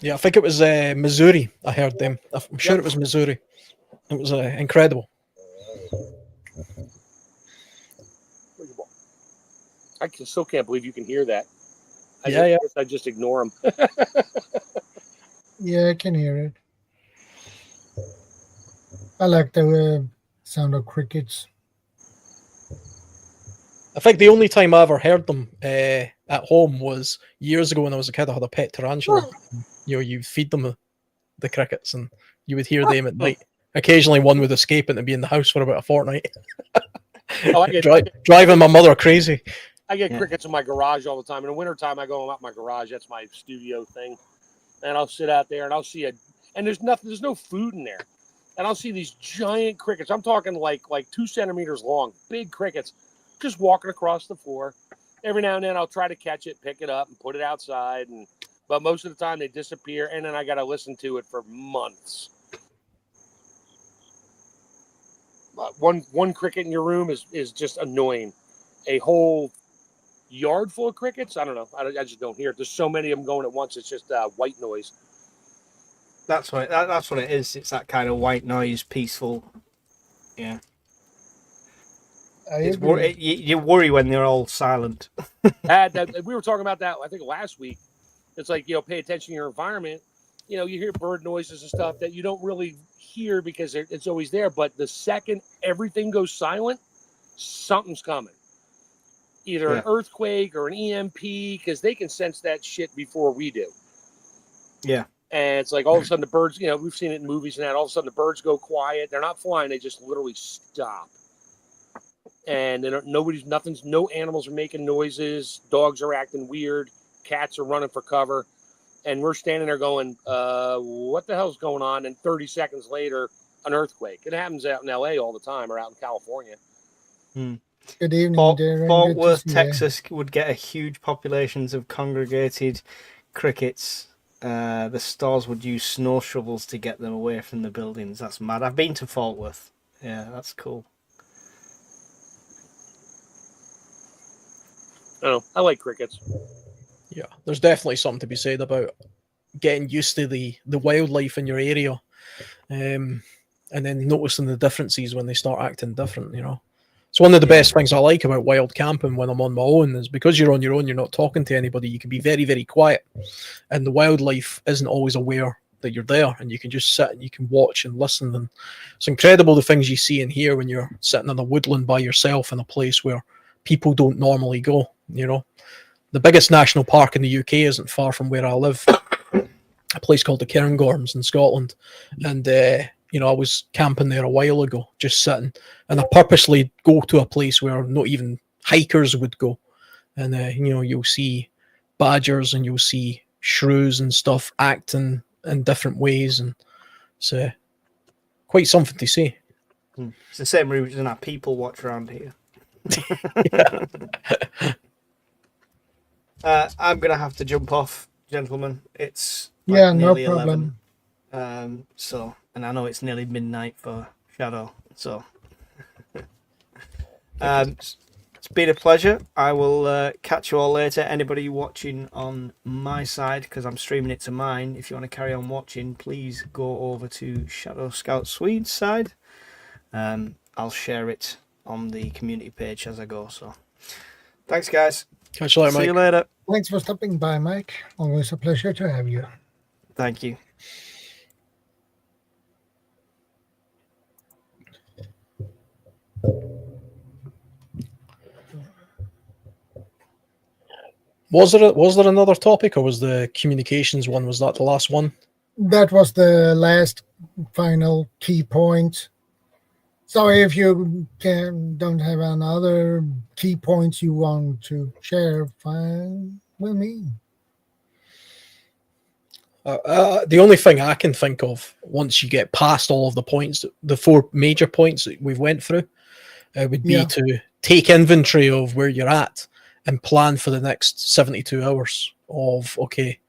S2: Yeah, I think it was Missouri. I heard them. I'm sure it was Missouri. It was incredible.
S7: I still can't believe you can hear that. I just ignore them.
S1: Yeah, I can hear it. I like the sound of crickets.
S2: I think the only time I ever heard them at home was years ago when I was a kid. I had a pet tarantula. You feed them the crickets, and you would hear them at night. Occasionally, one would escape and be in the house for about a fortnight. Driving my mother crazy.
S7: I get crickets in my garage all the time. In the wintertime, I go out my garage. That's my studio thing. And I'll sit out there and I'll see and there's no food in there. and I'll see these giant crickets. I'm talking like 2 centimeters long, big crickets, just walking across the floor. Every now and then I'll try to catch it, pick it up, and put it outside. But most of the time they disappear, and then I got to listen to it for months. One cricket in your room is just annoying. A whole yard full of crickets, I don't know. I just don't hear it. There's so many of them going at once. It's just white noise.
S8: That's what it is. It's that kind of white noise, peaceful. Yeah. You worry when they're all silent.
S7: We were talking about that, I think, last week. It's like, pay attention to your environment. You hear bird noises and stuff that you don't really hear because it's always there. But the second everything goes silent, something's coming. Either an earthquake or an EMP, because they can sense that shit before we do.
S8: Yeah. And
S7: it's like all of a sudden the birds, we've seen it in movies and that, all of a sudden the birds go quiet. They're not flying. They just literally stop. And no animals are making noises. Dogs are acting weird. Cats are running for cover. And we're standing there going, what the hell's going on? And 30 seconds later, an earthquake. It happens out in LA all the time, or out in California.
S1: Good evening, Darren.
S8: Fort Worth, Texas would get a huge populations of congregated crickets. The stores would use snow shovels to get them away from the buildings. That's mad. I've been to Fort Worth. Yeah, that's cool.
S7: I like crickets.
S2: Yeah, there's definitely something to be said about getting used to the wildlife in your area, and then noticing the differences when they start acting different. It's one of the best things I like about wild camping when I'm on my own is because you're on your own, you're not talking to anybody, you can be very, very quiet, and the wildlife isn't always aware that you're there, and you can just sit and you can watch and listen, and it's incredible the things you see and hear when you're sitting in a woodland by yourself in a place where people don't normally go. The biggest national park in the UK isn't far from where I live, a place called the Cairngorms in Scotland, and I was camping there a while ago, just sitting, and I purposely go to a place where not even hikers would go, and you'll see badgers and you'll see shrews and stuff acting in different ways, and it's quite something to see.
S8: It's the same reason our people watch around here. I'm gonna have to jump off, gentlemen. It's
S1: no problem.
S8: 11. And I know it's nearly midnight for Shadow, so it's been a pleasure. I will catch you all later. Anybody watching on my side, because I'm streaming it to mine, if you want to carry on watching, please go over to Shadow Scout Swede's side. I'll share it on the community page as I go. So thanks, guys.
S2: Catch you later, Mike.
S8: See you later.
S1: Thanks for stopping by, Mike. Always a pleasure to have you.
S8: Thank you.
S2: Was there another topic, or was the communications one? Was that the last one?
S1: That was the last final key point. So if you don't have another key points you want to share, fine with me.
S2: The only thing I can think of, once you get past all of the points, the 4 major points that we've went through, would be to take inventory of where you're at and plan for the next 72 hours of, okay,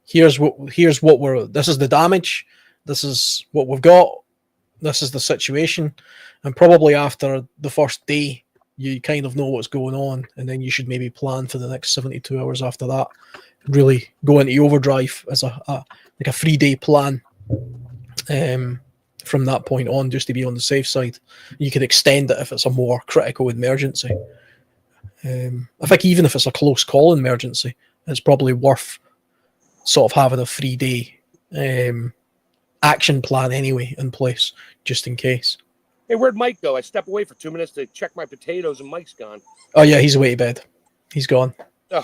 S2: here's what this is the damage, this is what we've got, this is the situation, and probably after the first day you kind of know what's going on, and then you should maybe plan for the next 72 hours after that. Really go into overdrive as a 3-day plan from that point on, just to be on the safe side. You can extend it if it's a more critical emergency. I think even if it's a close call emergency, it's probably worth sort of having a 3-day action plan anyway in place, just in case.
S7: Hey, where'd Mike go? I step away for 2 minutes to check my potatoes, and Mike's gone.
S2: Oh yeah, he's away to bed. He's gone.
S7: Oh.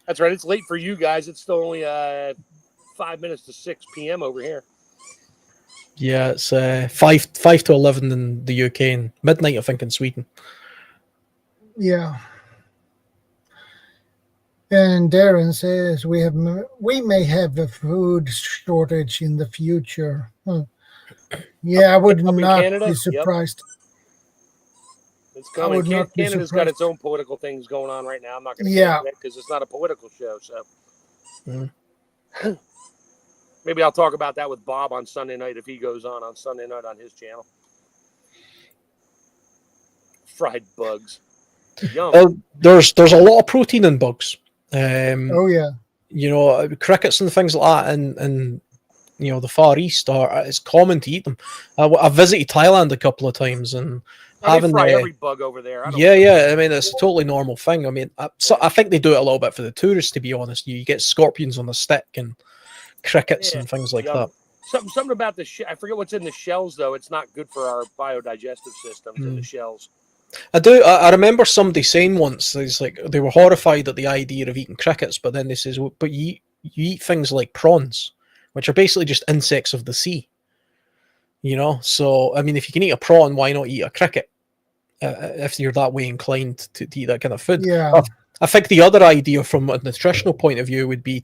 S7: That's right. It's late for you guys. It's still only 5 minutes to 6 p.m. over here.
S2: Yeah, it's 5 to 11 in the UK and midnight, I think, in Sweden.
S1: Yeah. And Darren says we may have a food shortage in the future. Yeah, I would
S7: Up in
S1: not
S7: Canada?
S1: be
S7: Yep.
S1: surprised.
S7: It's
S1: I
S7: coming.
S1: would not be
S7: Canada's got
S1: surprised.
S7: its own political things going on right now. I'm not going to
S1: Yeah.
S7: get into it because it's not a political show. So
S2: Mm.
S7: maybe I'll talk about that with Bob on Sunday night if he goes on Sunday night on his channel. Fried bugs. Yum.
S2: There's a lot of protein in bugs.
S1: Oh yeah.
S2: You know, crickets and things like that, and you know, the Far East it's common to eat them. I visited Thailand a couple of times, and
S7: They fry every bug over there.
S2: Yeah. I mean, it's a totally normal thing. I mean, I think they do it a little bit for the tourists, to be honest. You get scorpions on the stick and crickets and things like that.
S7: Something about I forget what's in the shells though. It's not good for our biodigestive systems in the shells.
S2: I remember somebody saying once, it's like they were horrified at the idea of eating crickets, but then they says, well, but you eat things like prawns, which are basically just insects of the sea. You know, so I mean, if you can eat a prawn, why not eat a cricket? If you're that way inclined to eat that kind of food.
S1: Yeah.
S2: I think the other idea from a nutritional point of view would be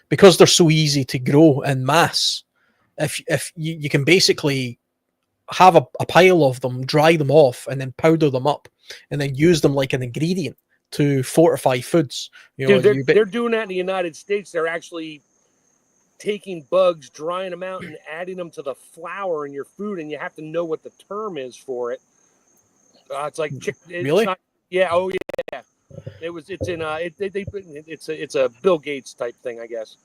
S2: because they're so easy to grow in mass, if you can basically have a pile of them, dry them off, and then powder them up, and then use them like an ingredient to fortify foods. You know,
S7: Dude, they're doing that in the United States. They're actually taking bugs, drying them out, and adding them to the flour in your food, and you have to know what the term is for it. It's like
S2: really?
S7: Yeah. Oh yeah. It's a Bill Gates type thing, I guess,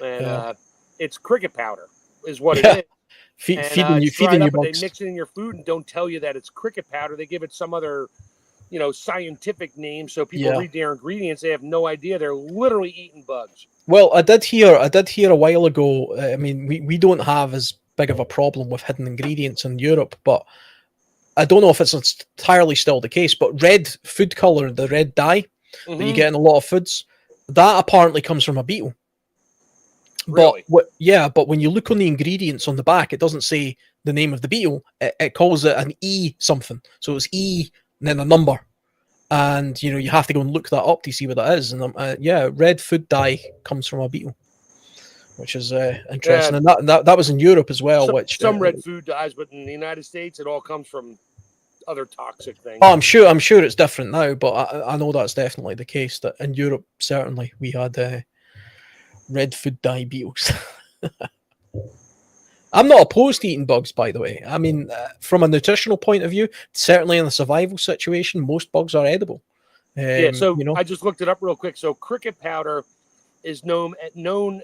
S7: and it's cricket powder is what it is.
S2: Feeding you
S7: bugs. They mix it in your food and don't tell you that it's cricket powder. They give it some other, scientific name, so people read their ingredients. They have no idea they're literally eating bugs.
S2: Well, I did hear a while ago. I mean, we don't have as big of a problem with hidden ingredients in Europe, but I don't know if it's entirely still the case. But red food color, the red dye that you get in a lot of foods, that apparently comes from a beetle.
S7: Really?
S2: But when you look on the ingredients on the back, it doesn't say the name of the beetle. It calls it an E something. So it's E and then a number. And, you have to go and look that up to see what that is. And red food dye comes from a beetle, which is interesting. And that was in Europe as well.
S7: Some red food dyes, but in the United States, it all comes from other toxic things.
S2: Oh, I'm sure it's different now, but I know that's definitely the case. That in Europe, certainly, we had red food dye beetles. I'm not opposed to eating bugs, by the way. I mean, from a nutritional point of view, certainly in a survival situation, most bugs are edible.
S7: I just looked it up real quick. So cricket powder is known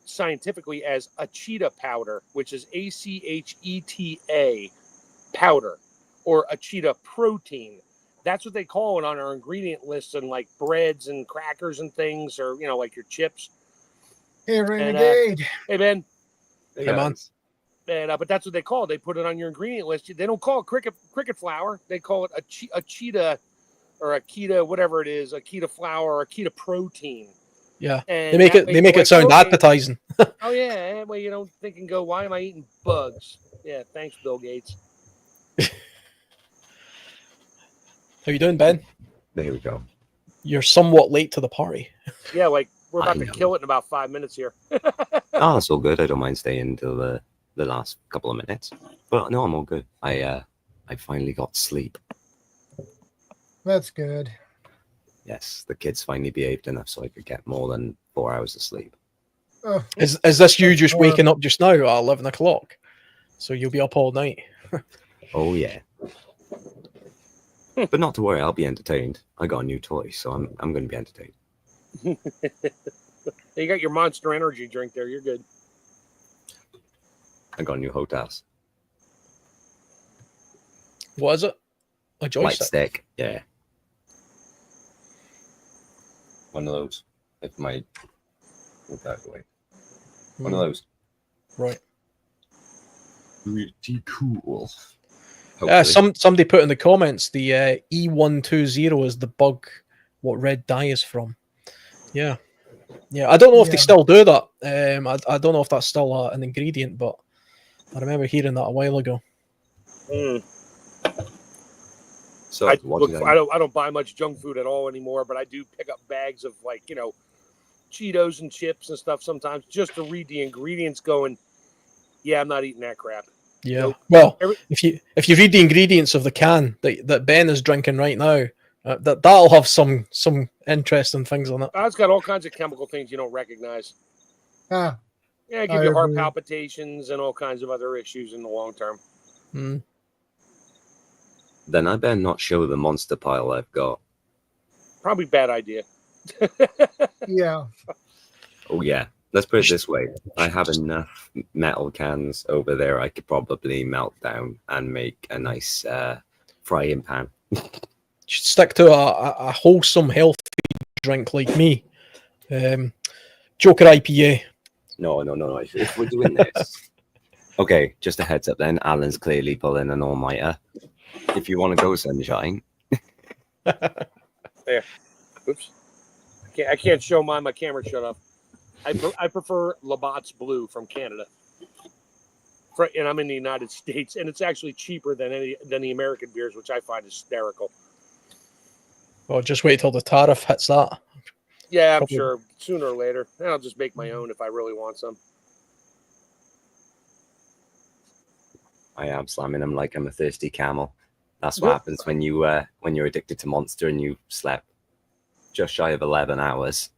S7: scientifically as acheta powder, which is ACHETA powder, or acheta protein. That's what they call it on our ingredient lists and like breads and crackers and things, or like your chips.
S1: Hey, Renegade.
S7: Hey, Ben.
S2: Hey, man.
S7: And, but that's what they call it. They put it on your ingredient list. They don't call it cricket flour. They call it acheta or acheta, whatever it is, acheta flour or acheta protein.
S2: Yeah,
S7: and
S2: they make it sound appetizing.
S7: Oh yeah, that way you don't think and go, why am I eating bugs? Yeah, thanks, Bill Gates.
S2: How you doing, Ben?
S9: There we go.
S2: You're somewhat late to the party.
S7: Yeah, like we're about to kill it in about 5 minutes here.
S9: Oh, it's all good. I don't mind staying until the last couple of minutes. But no, I'm all good. I finally got sleep.
S1: That's good.
S9: Yes, the kids finally behaved enough so I could get more than 4 hours of sleep.
S1: Oh,
S2: is this you just waking up just now at 11 o'clock? So you'll be up all night.
S9: Oh yeah. But not to worry, I'll be entertained. I got a new toy, so I'm going to be entertained.
S7: You got your Monster Energy drink there. You're good.
S9: I got a new HOTAS.
S2: What is it? A joystick?
S9: Light stick, yeah. One of those. If my... Move that away. One of those.
S2: Right.
S9: Pretty cool.
S2: Somebody put in the comments the E120 is the bug what red dye is from. Yeah. I don't know if they still do that. I don't know if that's still an ingredient, but I remember hearing that a while ago.
S9: So
S7: I
S9: what
S7: look.
S9: did
S7: I don't buy much junk food at all anymore, but I do pick up bags of like Cheetos and chips and stuff sometimes just to read the ingredients. Going, yeah, I'm not eating that crap.
S2: Yeah.
S7: Nope.
S2: Well, if you read the ingredients of the can that Ben is drinking right now, that'll have some interesting things on it.
S7: It's got all kinds of chemical things you don't recognize.
S1: Ah,
S7: Yeah, give
S1: I
S7: you heart
S1: agree.
S7: palpitations and all kinds of other issues in the long term.
S2: Mm.
S9: Then I better not show the monster pile I've got.
S7: Probably bad idea.
S1: yeah.
S9: Oh yeah. Let's put it this way. I have enough metal cans over there I could probably melt down and make a nice frying pan.
S2: You should stick to a wholesome, healthy drink like me. Joker IPA.
S9: No. If we're doing this. Okay, just a heads up then. Alan's clearly pulling an all-nighter. If you want to go sunshine.
S7: There. Oops. I can't show mine. My camera shut off. I prefer Labatt's Blue from Canada. And I'm in the United States, and it's actually cheaper than the American beers, which I find hysterical.
S2: Well, just wait till the tariff hits that.
S7: Yeah, I'm
S2: Probably.
S7: sure sooner or later. And I'll just make my own if I really want some.
S9: I am slamming them like I'm a thirsty camel. That's what happens when you're addicted to Monster and you slept just shy of 11 hours.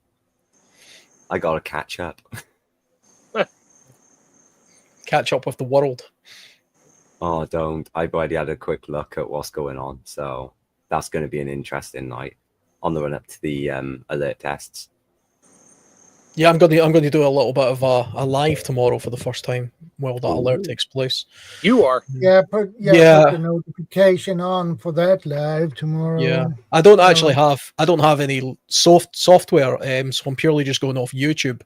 S9: I gotta catch up.
S2: Catch up with the world.
S9: Oh, don't. I've already had a quick look at what's going on, so that's going to be an interesting night on the run up to the alert tests.
S2: Yeah, I'm going to do a little bit of a live tomorrow for the first time while that alert takes place.
S7: You are?
S1: Yeah, put the notification on for that live tomorrow.
S2: Yeah, I don't have any software, so I'm purely just going off YouTube.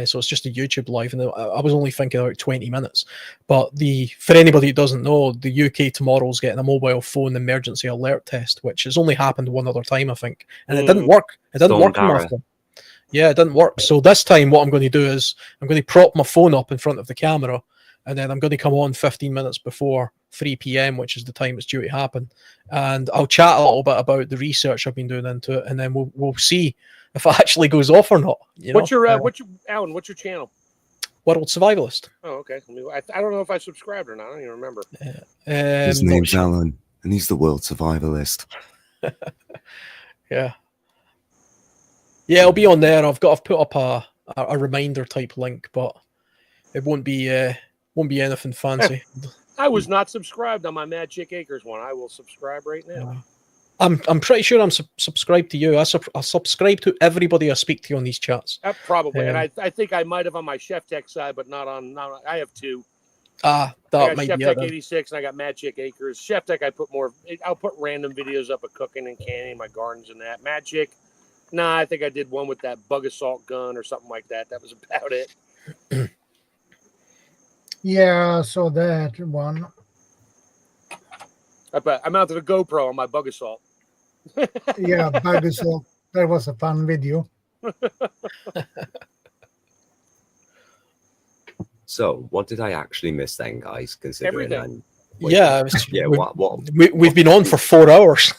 S2: So it's just a YouTube live, and I was only thinking about 20 minutes. But for anybody who doesn't know, the UK tomorrow's getting a mobile phone emergency alert test, which has only happened one other time, I think, and it didn't work. It didn't work enough. Yeah, it didn't work. So this time, what I'm going to do is I'm going to prop my phone up in front of the camera, and then I'm going to come on 15 minutes before 3 p.m., which is the time it's due to happen, and I'll chat a little bit about the research I've been doing into it, and then we'll see if it actually goes off or not.
S7: What's your Alan? What's your channel?
S2: World Survivalist.
S7: Oh, okay. I don't know if I subscribed or not. I don't even remember.
S9: His name's Alan, and he's the World Survivalist.
S2: Yeah. Yeah, it'll be on there. I've put up a reminder type link, but it won't be anything fancy.
S7: I was not subscribed on my Mad Chick Acres one. I will subscribe right now.
S2: I'm pretty sure I'm subscribed to you. I subscribe to everybody I speak to on these chats.
S7: Probably, and I think I might have on my Chef Tech side, but not on. I have two.
S2: That might
S7: Chef
S2: be
S7: Tech
S2: it.
S7: 86, and I got Mad Chick Acres. Chef Tech, I'll put random videos up of cooking and canning my gardens and that. Mad Chick. Nah, I think I did one with that bug assault gun or something like that. That was about it.
S1: Yeah, I saw that one.
S7: I mounted a GoPro on my bug assault.
S1: Yeah, bug assault. That was a fun video.
S9: So, what did I actually miss then, guys? Considering
S7: everything.
S2: We've been on for 4 hours.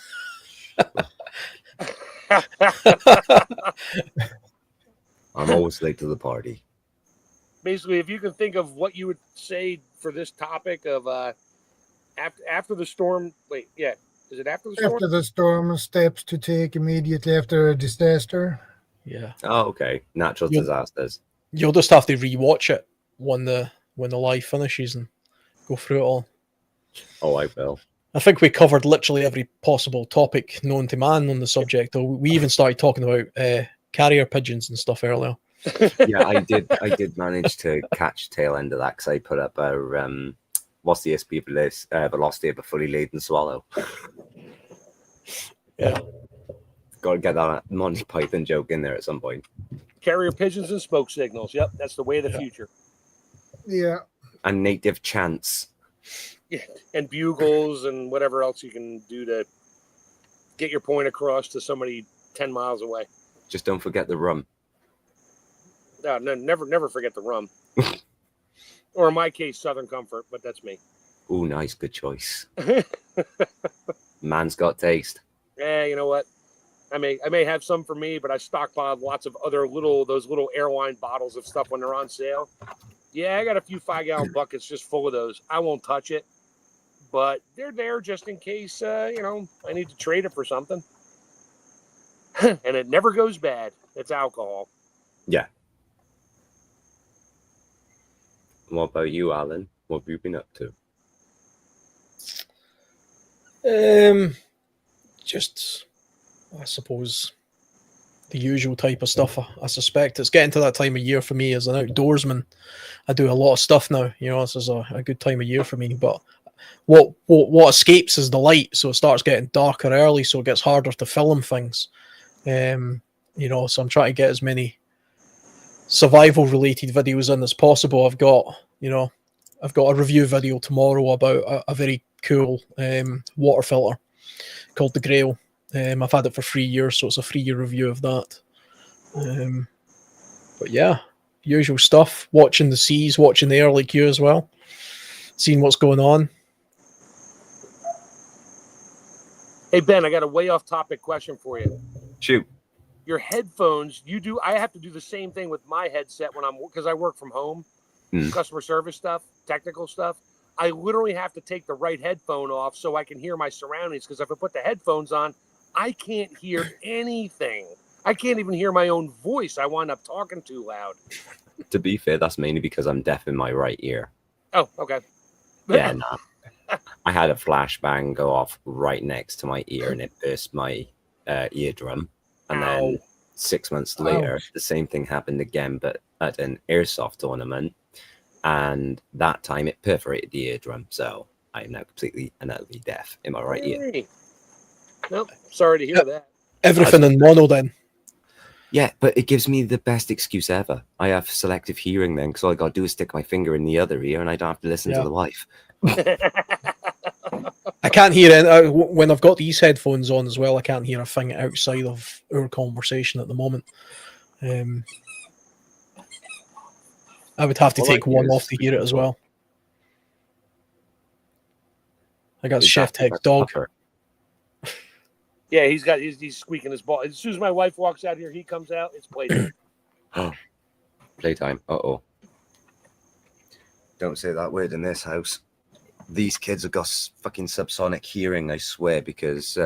S9: I'm always late to the party.
S7: Basically, if you can think of what you would say for this topic of after the storm. Wait, yeah, is it after the storm?
S1: After the storm, steps to take immediately after a disaster.
S2: Yeah.
S9: Oh, okay. Natural disasters.
S2: You'll just have to rewatch it when the live finishes and go through it all.
S9: Oh, I will.
S2: I think we covered literally every possible topic known to man on the subject. Though we even started talking about carrier pigeons and stuff earlier.
S9: Yeah, I did manage to catch tail end of that because I put up a what's the SP velocity of a fully laden swallow.
S2: Yeah,
S9: got to get that Monty Python joke in there at some point.
S7: Carrier pigeons and smoke signals. Yep, that's the way of the future.
S1: Yeah.
S9: And native chants.
S7: Yeah, and bugles and whatever else you can do to get your point across to somebody 10 miles away.
S9: Just don't forget the rum.
S7: No, never forget the rum. Or in my case, Southern Comfort, but that's me.
S9: Oh, nice. Good choice. Man's got taste.
S7: Yeah, you know what? I may have some for me, but I stockpiled lots of other those little airline bottles of stuff when they're on sale. Yeah, I got a few 5-gallon buckets just full of those. I won't touch it, but they're there just in case, I need to trade it for something. And it never goes bad. It's alcohol.
S9: Yeah. What about you, Alan? What have you been up to?
S2: Just, I suppose, the usual type of stuff. I suspect it's getting to that time of year for me as an outdoorsman. I do a lot of stuff now. This is a good time of year for me. But what escapes is the light, so it starts getting darker early, so it gets harder to film things. So I'm trying to get as many survival related videos in as possible. I've got a review video tomorrow about a very cool water filter called the Grail. I've had it for 3 years, so it's a 3-year review of that. But yeah, usual stuff. Watching the seas, watching the air like you as well. Seeing what's going on.
S7: Hey, Ben, I got a way off topic question for you.
S9: Shoot.
S7: Your headphones, I have to do the same thing with my headset because I work from home, customer service stuff, technical stuff. I literally have to take the right headphone off so I can hear my surroundings, because if I put the headphones on, I can't hear anything. I can't even hear my own voice. I wind up talking too loud.
S9: To be fair, that's mainly because I'm deaf in my right ear.
S7: Oh, okay.
S9: Yeah, no. I had a flashbang go off right next to my ear, and it burst my eardrum. And then 6 months later, the same thing happened again, but at an airsoft tournament. And that time it perforated the eardrum. So I am now completely and utterly deaf in my right ear.
S7: Nope. Sorry to hear that.
S2: Everything in mono then.
S9: Yeah, but it gives me the best excuse ever. I have selective hearing then, because all I got to do is stick my finger in the other ear and I don't have to listen to the wife.
S2: I can't hear it when I've got these headphones on as well. I can't hear a thing outside of our conversation at the moment. I would have to take one off to hear it as well. I got Chef Tech's dog.
S7: Yeah, he's squeaking his ball. As soon as my wife walks out here, he comes out. It's playtime.
S9: Playtime. Uh-oh. Don't say that word in this house. These kids have got fucking subsonic hearing, I swear, because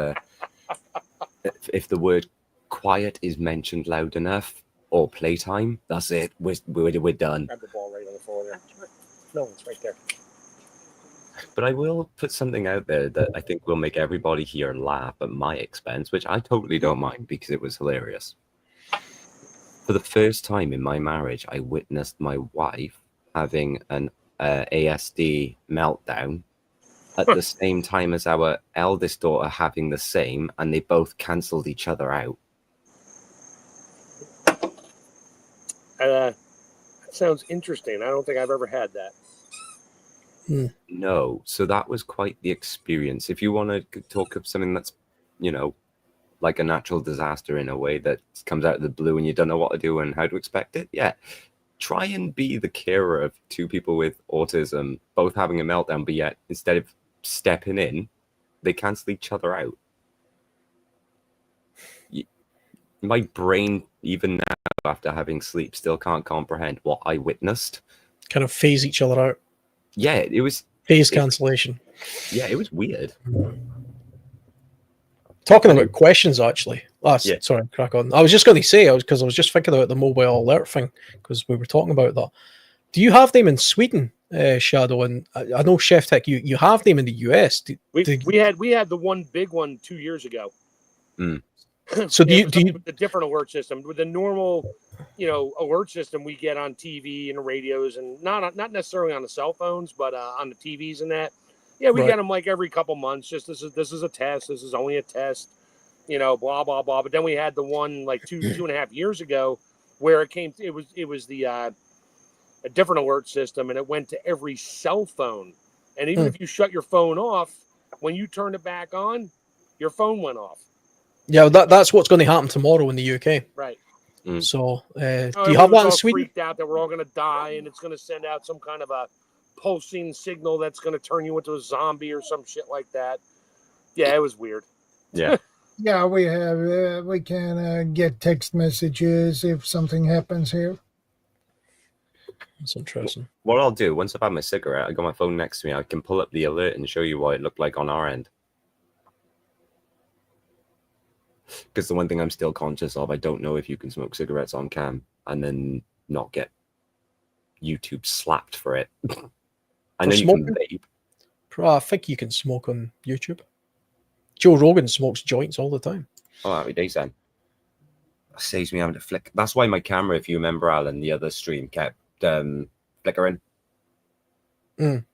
S9: if the word quiet is mentioned loud enough or playtime, that's it. We're done.
S7: Grab the ball right on the floor there. No, it's right there.
S9: But I will put something out there that I think will make everybody here laugh at my expense, which I totally don't mind because it was hilarious. For the first time in my marriage, I witnessed my wife having an ASD meltdown at the same time as our eldest daughter having the same, and they both cancelled each other out.
S7: That sounds interesting. I don't think I've ever had that.
S9: No, so that was quite the experience. If you want to talk of something that's, like a natural disaster in a way that comes out of the blue and you don't know what to do and how to expect it, yeah, try and be the carer of two people with autism, both having a meltdown, but yet instead of stepping in, they cancel each other out. My brain, even now, after having sleep, still can't comprehend what I witnessed.
S2: Kind of phase each other out.
S9: Yeah, it was
S2: phase cancellation.
S9: Yeah, it was weird.
S2: Talking about questions, actually. Sorry, crack on. I was just going to say, because I was just thinking about the mobile alert thing, because we were talking about that. Do you have them in Sweden, Shadow? And I know Chef Tech, you have them in the US.
S7: We had the one big one 2 years ago.
S2: So do you
S7: the different alert system with the normal, alert system we get on TV and radios, and not necessarily on the cell phones, but on the TVs and that. Yeah, we get them like every couple months. Just this is a test. This is only a test. Blah blah blah. But then we had the one like 2.5 years ago where it came. It was the a different alert system, and it went to every cell phone. And even if you shut your phone off, when you turned it back on, your phone went off.
S2: Yeah, that's what's going to happen tomorrow in the UK.
S7: Right.
S2: So, do you have that in Sweden?
S7: Freaked out that we're all going to die, and it's going to send out some kind of a pulsing signal that's going to turn you into a zombie or some shit like that. Yeah, it was weird.
S9: Yeah.
S1: Yeah, we can get text messages if something happens here.
S2: That's interesting.
S9: What I'll do, once I've had my cigarette, I got my phone next to me, I can pull up the alert and show you what it looked like on our end. Because the one thing I'm still conscious of, I don't know if you can smoke cigarettes on cam and then not get YouTube slapped for it. I know you can vape.
S2: I think you can smoke on YouTube. Joe Rogan smokes joints all the time.
S9: Oh, happy days then. That saves me having to flick. That's why my camera, if you remember, Alan, the other stream kept flickering.
S2: Mm.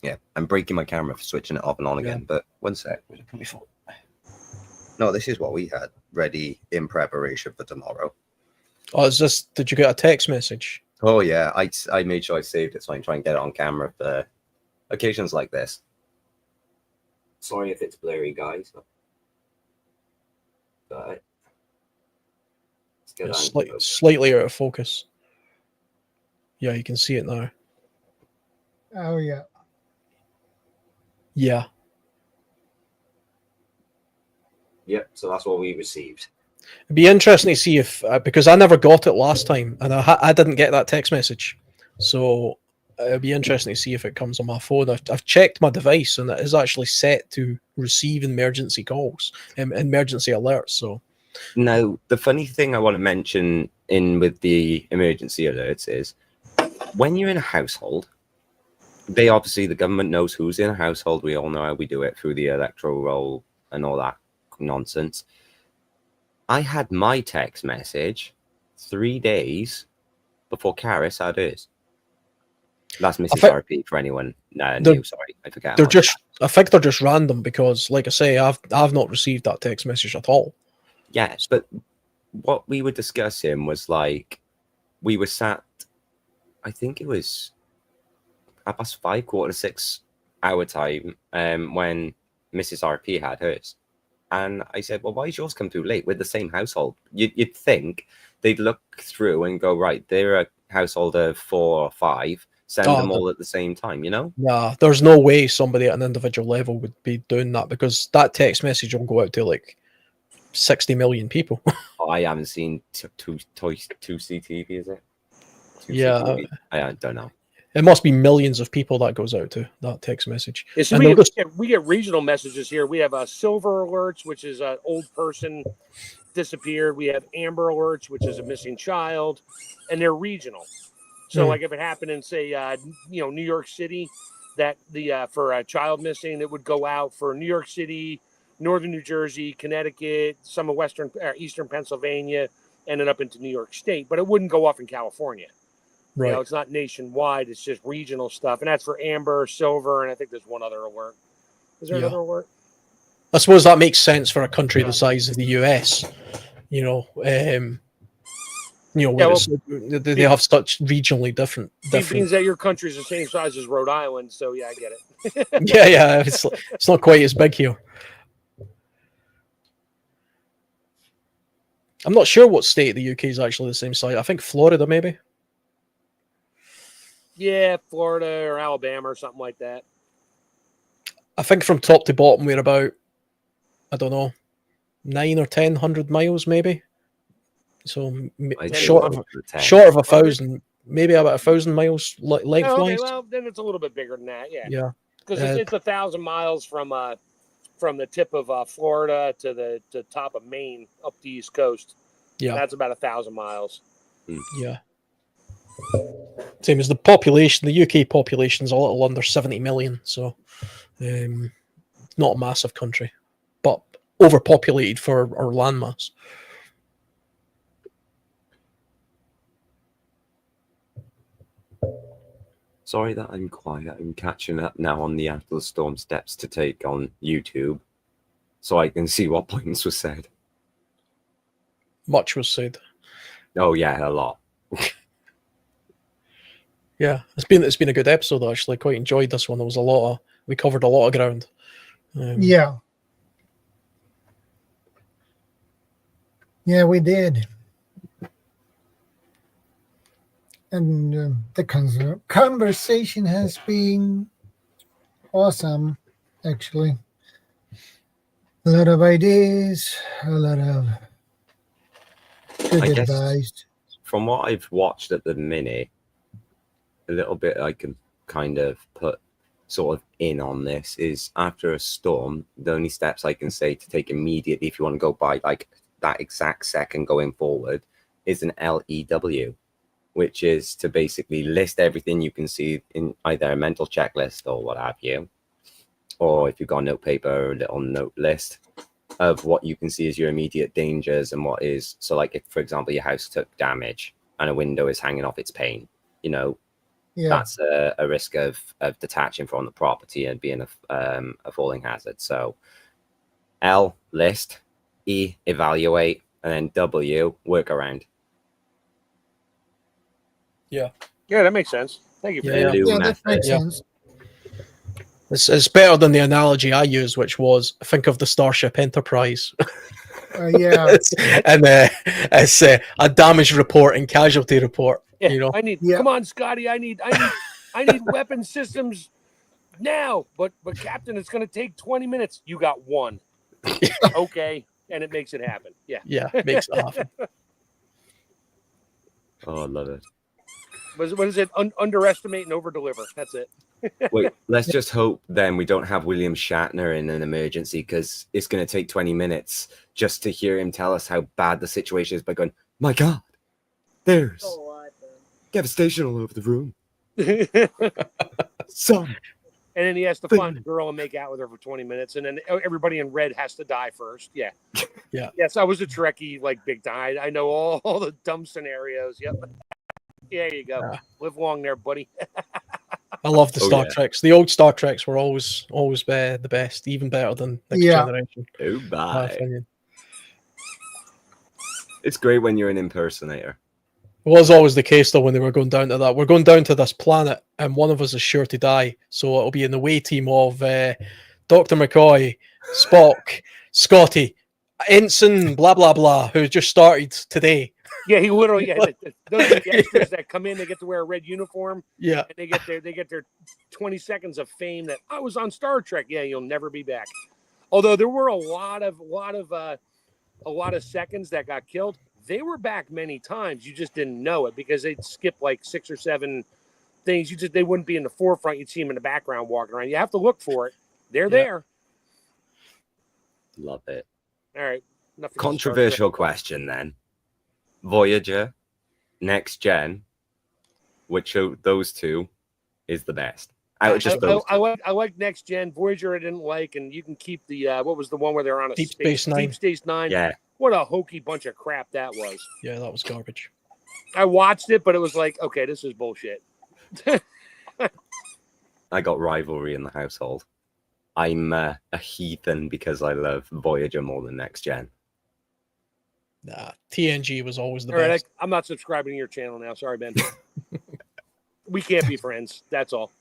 S9: Yeah, I'm breaking my camera for switching it off and on again. But one sec. Where's it coming from? No, this is what we had ready in preparation for tomorrow.
S2: Oh, is this? Did you get a text message?
S9: Oh yeah, I made sure I saved it so I can try and get it on camera for occasions like this. Sorry if it's blurry, guys. But
S2: Yeah, slightly out of focus. Yeah, you can see it now.
S1: Oh yeah.
S2: Yeah.
S9: Yep, so that's what we received.
S2: It'd be interesting to see if, because I never got it last time, and I didn't get that text message. So it'd be interesting to see if it comes on my phone. I've checked my device, and it is actually set to receive emergency calls, emergency alerts. So
S9: now, the funny thing I want to mention in with the emergency alerts is when you're in a household, they obviously, the government knows who's in a household. We all know how we do it through the electoral roll and all that nonsense. I had my text message 3 days before Karis had hers. That's Mrs. RP for anyone new. Sorry, I forgot.
S2: They're just, I think they're just random because, like I say, I've not received that text message at all.
S9: Yes, but what we were discussing was like we were sat. I think it was 5:30, 5:45 our time when Mrs. RP had hers. And I said, well, why is yours come through late? We're the same household. You'd think they'd look through and go, right, they're a household of 4 or 5. Send them all at the same time, you know?
S2: Nah, there's no way somebody at an individual level would be doing that because that text message will go out to like 60 million people.
S9: I haven't seen two CTV, is it?
S2: Yeah.
S9: CTV? I don't know.
S2: It must be millions of people that goes out to, that text message.
S7: Yeah, so we get regional messages here. We have silver alerts, which is an old person disappeared. We have amber alerts, which is a missing child, and they're regional. So, like if it happened in, say, New York City, that for a child missing, it would go out for New York City, northern New Jersey, Connecticut, some of eastern Pennsylvania, and then up into New York State. But it wouldn't go off in California.
S2: Right.
S7: You know, it's not nationwide. It's just regional stuff. And that's for amber, silver, and I think there's one other alert. Is there another alert?
S2: I suppose that makes sense for a country the size of the US. They have such regionally different.
S7: It means that your country's the same size as Rhode Island, so yeah, I get it.
S2: yeah, it's not quite as big here. I'm not sure what state the UK is actually the same size. I think Florida, maybe.
S7: Yeah, Florida or Alabama or something like that.
S2: I think from top to bottom we're about, I don't know, 9 or 1,000 miles maybe. So short of 1,000, maybe about 1,000 miles lengthwise.
S7: Oh, okay, well then it's a little bit bigger than that. Yeah.
S2: Yeah.
S7: Because it's 1,000 miles from the tip of Florida to the top of Maine up the East Coast.
S2: Yeah.
S7: That's about 1,000 miles.
S2: Yeah. Same as the population. The UK population is a little under 70 million, so not a massive country, but overpopulated for our landmass.
S9: Sorry that I'm quiet. I'm catching up now on the After the Storm steps to take on YouTube so I can see what points were said.
S2: Much was said.
S9: Oh, yeah, a lot.
S2: Yeah, it's been a good episode actually. Quite enjoyed this one. There was we covered a lot of ground.
S1: Yeah, we did, and the conversation has been awesome, actually. A lot of ideas, a lot of good
S9: I guess
S1: advice.
S9: from what I've watched at the minute, a little bit I can kind of put sort of in on this is after a storm, the only steps I can say to take immediately if you want to go by like that exact second going forward is an LEW, which is to basically list everything you can see in either a mental checklist or what have you, or if you've got a note paper or a little note list of what you can see as your immediate dangers and what is, so like if for example your house took damage and a window is hanging off its pane, you know,
S1: Yeah,
S9: that's a risk of detaching from the property and being a falling hazard. So L, list, E, evaluate, and then W, work around.
S7: Yeah, that makes sense. Thank you for
S2: Yeah.
S7: that.
S9: Lou
S1: yeah, that
S9: method.
S1: makes
S2: Yeah.
S1: sense.
S2: It's better than the analogy I used, which was think of the Starship Enterprise.
S1: Yeah,
S2: It's a damage report and casualty report.
S7: Yeah,
S2: You know,
S1: Yeah.
S7: Come on, Scotty. I need weapon systems now. But Captain, it's going to take 20 minutes. You got one. Okay, and it makes it happen. Yeah.
S2: yeah, makes it happen.
S9: Oh, I love it.
S7: What is it? Underestimate and over deliver. That's it.
S9: Wait, let's just hope then we don't have William Shatner in an emergency, because it's going to take 20 minutes just to hear him tell us how bad the situation is by going, my God, there's devastation all over the room. Son.
S7: And then he has to find a girl and make out with her for 20 minutes. And then everybody in red has to die first. Yeah.
S2: Yeah.
S7: Yes, I was a Trekkie, like big time. I know all the dumb scenarios. Yep. Yeah, there you go.
S2: Yeah.
S7: Live long there, buddy.
S2: I love the
S9: Oh,
S2: Star
S9: yeah.
S2: Treks. The old Star Treks were always the best, even better than Next
S1: Yeah.
S2: Generation.
S9: Oh,
S2: in my
S9: bye.
S2: opinion.
S9: It's great when you're an impersonator.
S2: It was always the case though when they were going down to that. We're going down to this planet, and one of us is sure to die. So it'll be in the way team of Dr. McCoy, Spock, Scotty, Ensign, blah blah blah, who just started today.
S7: Yeah, he literally. Yeah, those are the extras that come in. They get to wear a red uniform.
S2: Yeah,
S7: And they get their 20 seconds of fame that I was on Star Trek. Yeah, you'll never be back. Although there were a lot of seconds that got killed. They were back many times. You just didn't know it because they'd skip like 6 or 7 things. They wouldn't be in the forefront. You'd see them in the background walking around. You have to look for it. They're there.
S9: Love it.
S7: All right. enough of the Star
S9: Controversial
S7: Trek.
S9: question then. Voyager, Next Gen, which of those two is the best? Out of just those
S7: I
S9: two.
S7: like Next Gen. Voyager I didn't like, and you can keep the what was the one where they're on a
S2: Deep Space Nine.
S7: Deep Space Nine.
S9: Yeah.
S7: What a hokey bunch of crap that was.
S2: Yeah, that was garbage.
S7: I watched it, but it was like, okay, this is bullshit.
S9: I got rivalry in the household. I'm a heathen because I love Voyager more than Next Gen.
S2: Nah, TNG was always the
S7: All right,
S2: best.
S7: I'm not subscribing to your channel now. Sorry, Ben. We can't be friends. That's all.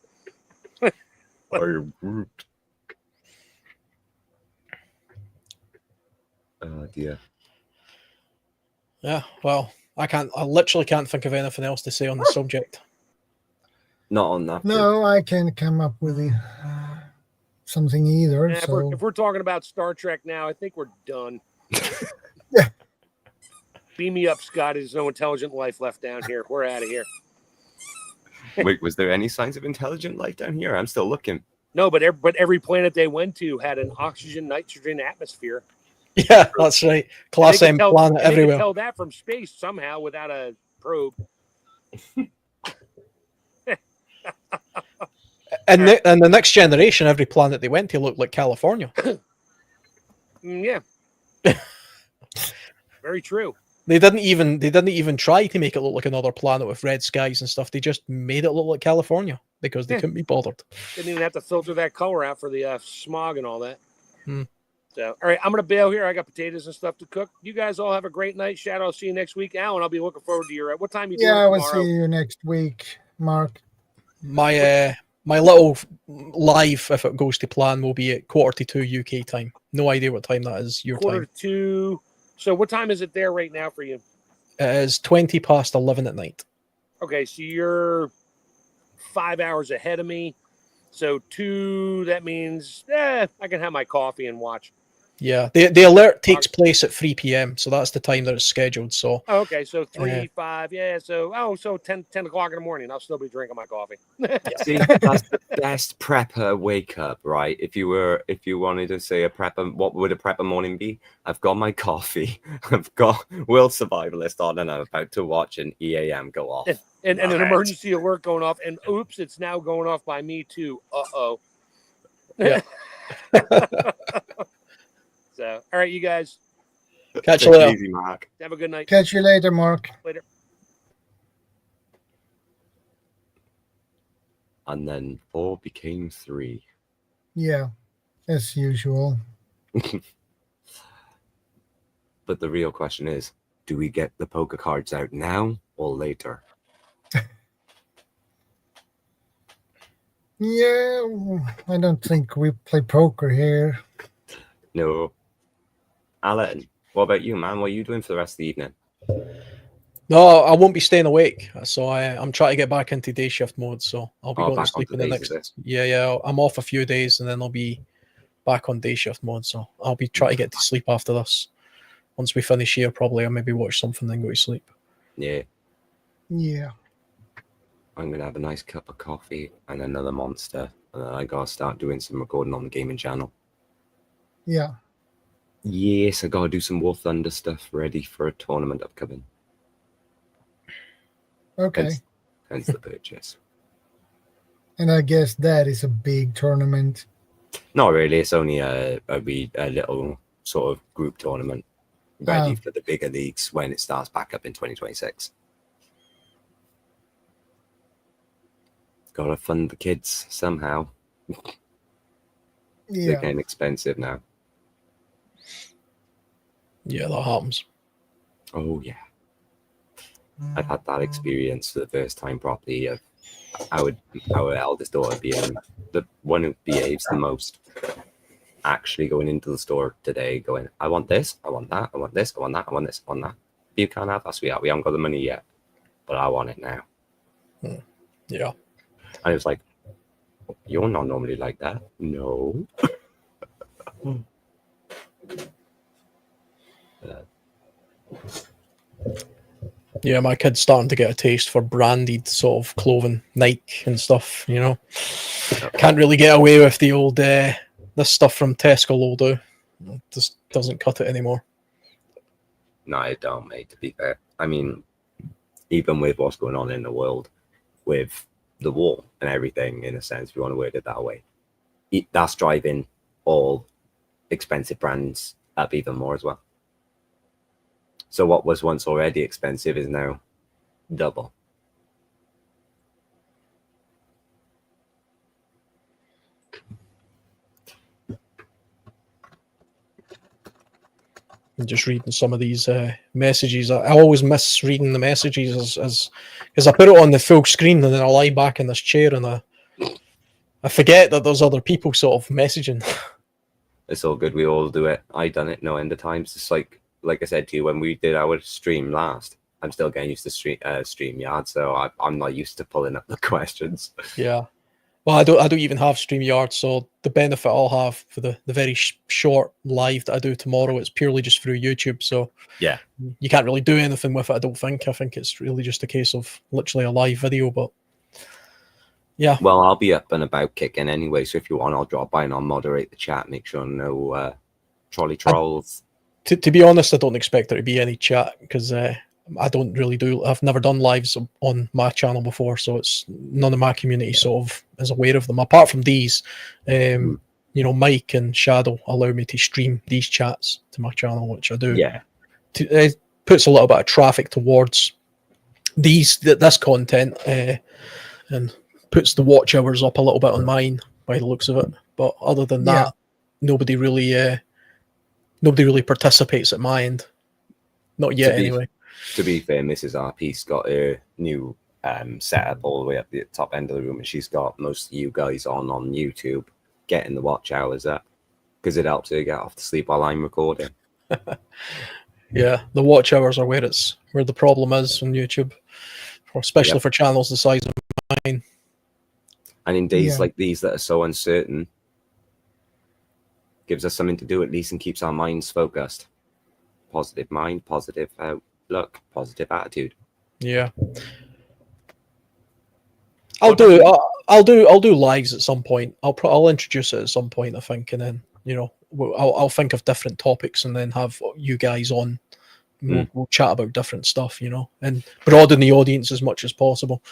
S9: Oh dear.
S2: Yeah, well, I literally can't think of anything else to say on the subject.
S9: Not on that.
S1: No, I can't come up with something either.
S7: Yeah,
S1: So
S7: if we're talking about Star Trek now, I think we're done.
S1: Yeah.
S7: Beam me up, Scott. There's no intelligent life left down here. We're out of here.
S9: Wait, was there any signs of intelligent life down here? I'm still looking.
S7: No, but every planet they went to had an oxygen, nitrogen atmosphere.
S2: Yeah, that's right. Class M planet
S7: They
S2: everywhere.
S7: could tell that from space somehow without a probe.
S2: And the Next Generation, every planet they went to looked like California.
S7: Yeah. Very true.
S2: They didn't even try to make it look like another planet with red skies and stuff. They just made it look like California because they couldn't be bothered.
S7: Didn't even have to filter that color out for the smog and all that.
S2: Hmm.
S7: So, all right, I'm going to bail here. I got potatoes and stuff to cook. You guys all have a great night. Shadow, I'll see you next week. Alan, I'll be looking forward to your what time you doing
S1: yeah, I will
S7: tomorrow?
S1: see you next week, Mark.
S2: My little live, if it goes to plan, will be at 1:45 UK time. No idea what time that is your time.
S7: 1:45. So what time is it there right now for you?
S2: It is 11:20 at night.
S7: Okay, so you're 5 hours ahead of me. So 2, that means I can have my coffee and watch.
S2: Yeah, the alert takes place at 3 p.m., so that's the time that it's scheduled. So
S7: Oh, okay, so 3, 5, yeah. So 10 o'clock in the morning, I'll still be drinking my coffee.
S9: See, that's the best prepper wake up, right? If you wanted to say a prepper, what would a prepper morning be? I've got my coffee, I've got World Survivalist on, and I'm about to watch an EAM go off.
S7: And an emergency alert going off, and oops, it's now going off by me too. Uh-oh.
S2: Yeah.
S7: So, all right, you guys.
S2: Catch
S9: Take
S2: you
S9: it
S2: later.
S9: easy, Mark.
S7: Have a good night.
S1: Catch you later, Mark.
S7: Later.
S9: And then 4 became 3.
S1: Yeah, as usual.
S9: But the real question is, do we get the poker cards out now or later?
S1: Yeah, I don't think we play poker here.
S9: No. Alan, what about you, man? What are you doing for the rest of the evening?
S2: No, I won't be staying awake. So I'm trying to get back into day shift mode. So I'll be going to
S9: back
S2: sleep
S9: onto
S2: in the
S9: days, is
S2: next.
S9: it?
S2: Yeah. I'm off a few days, and then I'll be back on day shift mode. So I'll be trying to get to sleep after this. Once we finish here, probably I'll maybe watch something and go to sleep.
S9: Yeah.
S1: Yeah.
S9: I'm going to have a nice cup of coffee and another monster. And then I got to start doing some recording on the gaming channel.
S1: Yeah.
S9: Yes, I got to do some War Thunder stuff ready for a tournament upcoming.
S1: Okay.
S9: Hence the purchase.
S1: And I guess that is a big tournament.
S9: Not really. It's only a little sort of group tournament ready for the bigger leagues when it starts back up in 2026. Got to fund the kids somehow. They're
S1: Yeah.
S9: getting expensive now.
S2: Yeah, that happens.
S9: Oh, yeah. I've had that experience for the first time properly of our eldest daughter being the one who behaves the most. Actually going into the store today going, I want this, I want that, I want this, I want that, I want this, I want that. You can't have that, sweetheart. We haven't got the money yet, but I want it now.
S2: Yeah.
S9: And it was like, you're not normally like that. No.
S2: Yeah, my kid's starting to get a taste for branded sort of clothing, Nike and stuff, you know. Can't really get away with the old, this stuff from Tesco will do. It just doesn't cut it anymore.
S9: No, I don't, mate, to be fair. I mean, even with what's going on in the world, with the war and everything, in a sense, if you want to word it that way, that's driving all expensive brands up even more as well. So what was once already expensive is now double.
S2: And just reading some of these messages, I always miss reading the messages as because I put it on the full screen and then I lie back in this chair and I forget that there's other people sort of messaging.
S9: It's all good. We all do it. I done it no end of times. It's like I said to you when we did our stream last. I'm still getting used to StreamYard, so I'm not used to pulling up the questions.
S2: Yeah. Well, I don't even have StreamYard, so the benefit I'll have for the very short live that I do tomorrow, it's purely just through YouTube. So
S9: yeah,
S2: you can't really do anything with it. I don't think. I think it's really just a case of literally a live video. But yeah.
S9: Well, I'll be up and about kicking anyway, so if you want, I'll drop by and I'll moderate the chat. Make sure no trolley trolls.
S2: To be honest, I don't expect there to be any chat because I don't really I've never done lives on my channel before, so it's none of my community sort of is aware of them. Apart from these, you know, Mike and Shadow allow me to stream these chats to my channel, which I do.
S9: Yeah,
S2: It puts a little bit of traffic towards this content and puts the watch hours up a little bit on mine by the looks of it. But other than that, nobody really participates at my end. Not yet, anyway.
S9: To be fair, Mrs. RP's got her new setup all the way up the top end of the room, and she's got most of you guys on YouTube getting the watch hours up because it helps her get off to sleep while I'm recording.
S2: Yeah, the watch hours are where the problem is on YouTube, especially for channels the size of mine.
S9: And in days like these that are so uncertain, gives us something to do at least and keeps our minds focused. Positive mind, positive outlook, positive attitude.
S2: Yeah. I'll do lives at some point. I'll introduce it at some point, I think, and then I'll think of different topics and then have you guys on. We'll chat about different stuff, and broaden the audience as much as possible.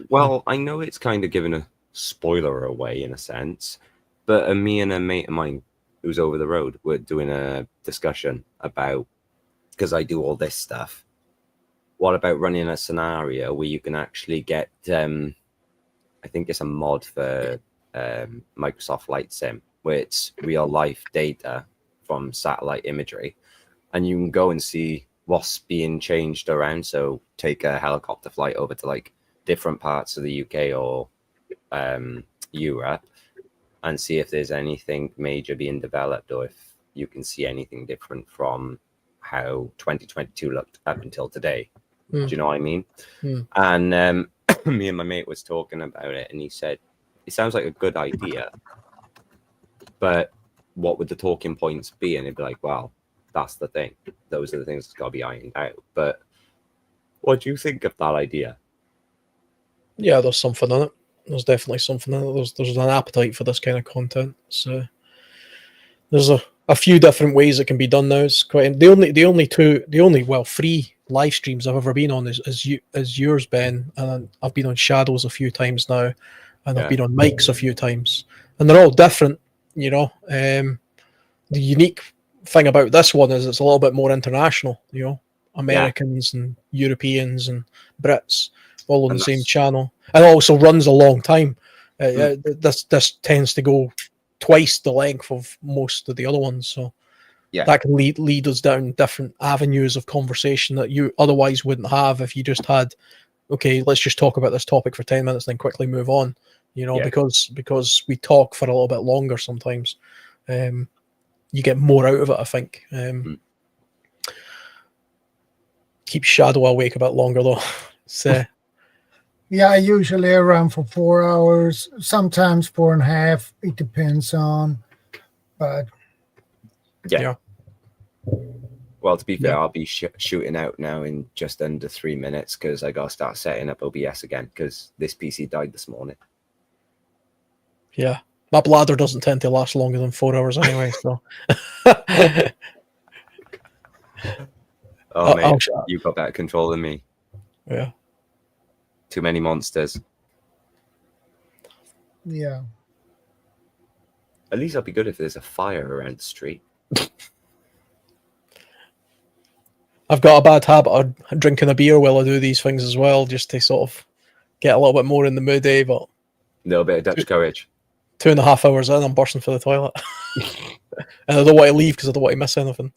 S9: Well, I know it's kind of giving a spoiler away in a sense, but me and a mate of mine who's over the road were doing a discussion about, because I do all this stuff, what about running a scenario where you can actually get, I think it's a mod for Microsoft Flight Sim, where it's real life data from satellite imagery, and you can go and see what's being changed around. So take a helicopter flight over to like different parts of the UK or Europe and see if there's anything major being developed, or if you can see anything different from how 2022 looked up until today. Do you know what I mean? And me and my mate was talking about it, and he said it sounds like a good idea, but what would the talking points be? And he'd be like, well, that's the thing. Those are the things that's got to be ironed out. But what do you think of that idea?
S2: Yeah, there's something in it. There's definitely something in it. There's an appetite for this kind of content. So there's a few different ways it can be done now. It's quite the only three live streams I've ever been on is yours, Ben, and I've been on Shadows a few times now, and I've been on Mike's a few times, and they're all different. The unique thing about this one is it's a little bit more international. Americans and Europeans and Brits all on the same channel, and it also runs a long time. This tends to go twice the length of most of the other ones, so that can lead us down different avenues of conversation that you otherwise wouldn't have if you just had, okay, let's just talk about this topic for 10 minutes, then quickly move on. Because we talk for a little bit longer sometimes. You get more out of it, I think. Keep Shadow awake a bit longer, though.
S1: Yeah, I usually around for 4 hours, sometimes 4.5. It depends on, but
S9: yeah. Well, to be fair, I'll be shooting out now in just under 3 minutes because I got to start setting up OBS again because this PC died this morning.
S2: Yeah, my bladder doesn't tend to last longer than 4 hours anyway, so.
S9: Oh, mate, you've got better control than me.
S2: Yeah.
S9: Too many monsters.
S1: Yeah.
S9: At least it'll be good if there's a fire around the street.
S2: I've got a bad habit of drinking a beer while I do these things as well, just to sort of get a little bit more in the mood, but
S9: a little bit of Dutch courage.
S2: 2.5 hours in, I'm bursting for the toilet. And I don't want to leave because I don't want to miss anything.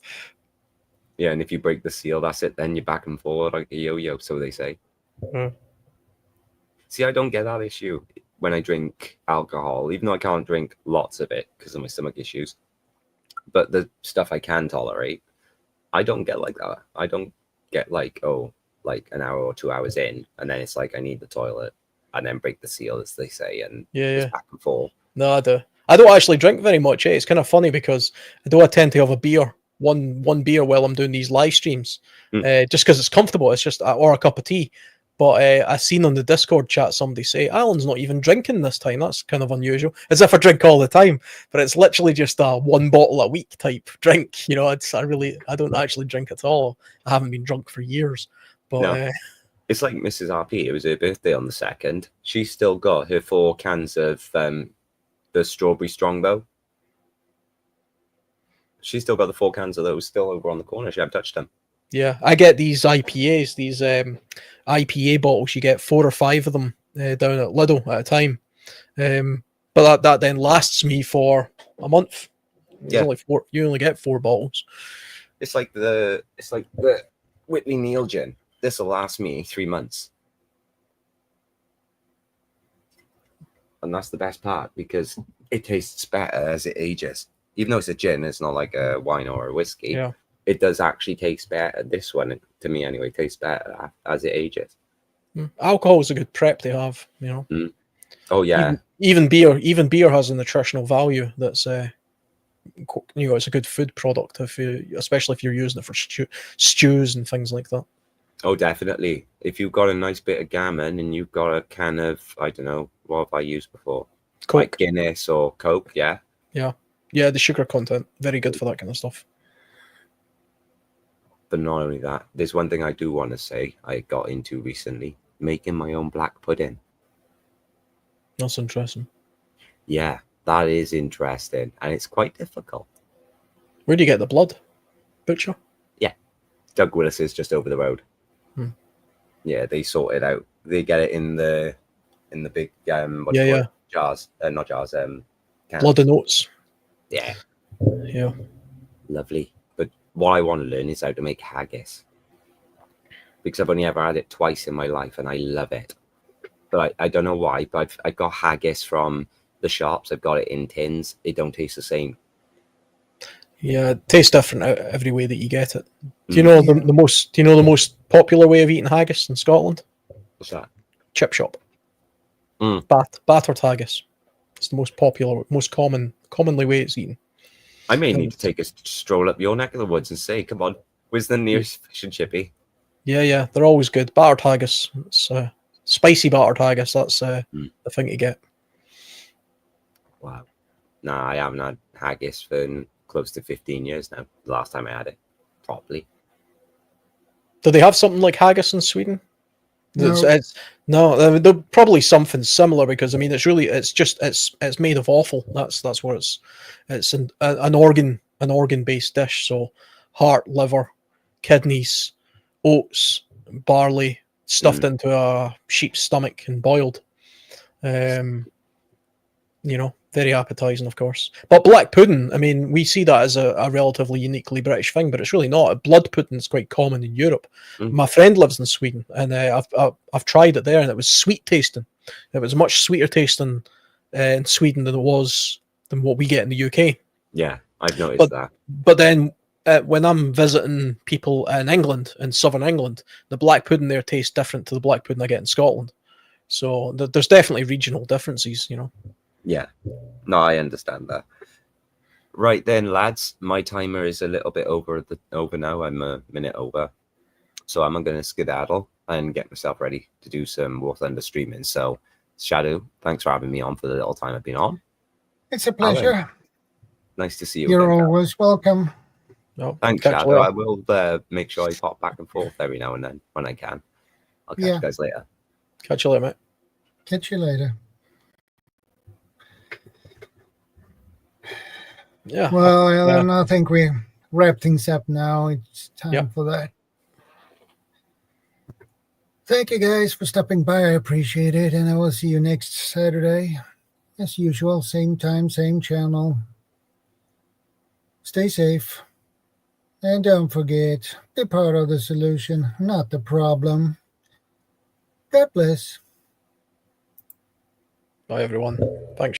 S9: Yeah, and if you break the seal, that's it. Then you're back and forward like a yo-yo, so they say. See, I don't get that issue when I drink alcohol, even though I can't drink lots of it because of my stomach issues. But the stuff I can tolerate, I don't get like that. I don't get like an hour or 2 hours in, and then it's like I need the toilet, and then break the seal, as they say, and it's back and forth.
S2: No, I do. I don't actually drink very much. It's kind of funny because I tend to have a beer, one beer while I'm doing these live streams, just because it's comfortable. It's just or a cup of tea. But I seen on the Discord chat somebody say Alan's not even drinking this time. That's kind of unusual. As if I drink all the time, but it's literally just a 1 bottle a week type drink. I don't actually drink at all. I haven't been drunk for years. But
S9: no. It's like Mrs. RP. It was her birthday on the 2nd. She still got her 4 cans of the strawberry strongbow. She's still got the 4 cans of those still over on the corner. She hasn't touched them.
S2: Yeah, I get these IPAs, these IPA bottles. You get 4 or 5 of them down at Lidl at a time. But that then lasts me for a month. You only get 4 bottles.
S9: It's like the Whitley Neal gin. This will last me 3 months. And that's the best part because it tastes better as it ages. Even though it's a gin, it's not like a wine or a whiskey.
S2: Yeah.
S9: It does actually taste better. This one, to me anyway, tastes better as it ages.
S2: Alcohol is a good prep to have,
S9: Oh yeah.
S2: Even beer has a nutritional value that's it's a good food product especially if you're using it for stews and things like that.
S9: Oh, definitely. If you've got a nice bit of gammon and you've got a can of, I don't know, what have I used before?
S2: Coke.
S9: Like Guinness or Coke, yeah.
S2: Yeah, the sugar content, very good for that kind of stuff.
S9: But not only that, there's one thing I do want to say I got into recently, making my own black pudding.
S2: That's interesting.
S9: Yeah, that is interesting, and it's quite difficult.
S2: Where do you get the blood? Butcher?
S9: Yeah, Doug Willis is just over the road. Yeah, they sort it out. They get it in the big jars, not jars, cans.
S2: Blood and oats.
S9: Yeah,
S2: lovely.
S9: But what I want to learn is how to make haggis, because I've only ever had it twice in my life, and I love it. But I don't know why. But I got haggis from the shops. I've got it in tins. It don't taste the same.
S2: Yeah, it tastes different every way that you get it. Do you know the most? Do you know the most popular way of eating haggis in Scotland?
S9: What's that?
S2: Chip shop. Battered haggis. It's the most popular, most commonly way it's eaten.
S9: I may need to take a stroll up your neck of the woods and say, "Come on, where's the nearest fish and chippy?"
S2: Yeah, they're always good. Battered haggis. It's spicy battered haggis. That's the thing to get.
S9: Wow. No, I haven't had haggis for close to 15 years now. The last time I had it properly.
S2: Do they have something like haggis in Sweden?
S1: No.
S2: They're probably something similar, because I mean it's made of offal. That's what it's an organ based dish. So heart, liver, kidneys, oats, barley stuffed into a sheep's stomach and boiled. Very appetizing, of course. But black pudding, I mean, we see that as a relatively uniquely British thing, but it's really not. Blood pudding is quite common in Europe. My friend lives in Sweden, and I've tried it there, and it was sweet tasting. It was much sweeter tasting in Sweden than what we get in the UK.
S9: Yeah, I've noticed that.
S2: But then when I'm visiting people in England, in southern England, the black pudding there tastes different to the black pudding I get in Scotland. So there's definitely regional differences,
S9: Yeah, no, I understand that. Right then, lads, my timer is a little bit over now. I'm a minute over, so I'm going to skedaddle and get myself ready to do some War Thunder streaming. So, Shadow, thanks for having me on for the little time I've been on.
S1: It's a pleasure.
S9: Alan, nice to see you.
S1: You're
S9: again,
S1: always welcome.
S2: No,
S9: thanks, Shadow. I will make sure I pop back and forth every now and then when I can. I'll catch you guys later.
S2: Catch you later, mate.
S1: Catch you later.
S2: Yeah.
S1: Well, Alan, I think we wrap things up now. It's time for that. Thank you guys for stopping by. I appreciate it. And I will see you next Saturday. As usual, same time, same channel. Stay safe. And don't forget, be part of the solution, not the problem. God bless.
S2: Bye, everyone. Thanks.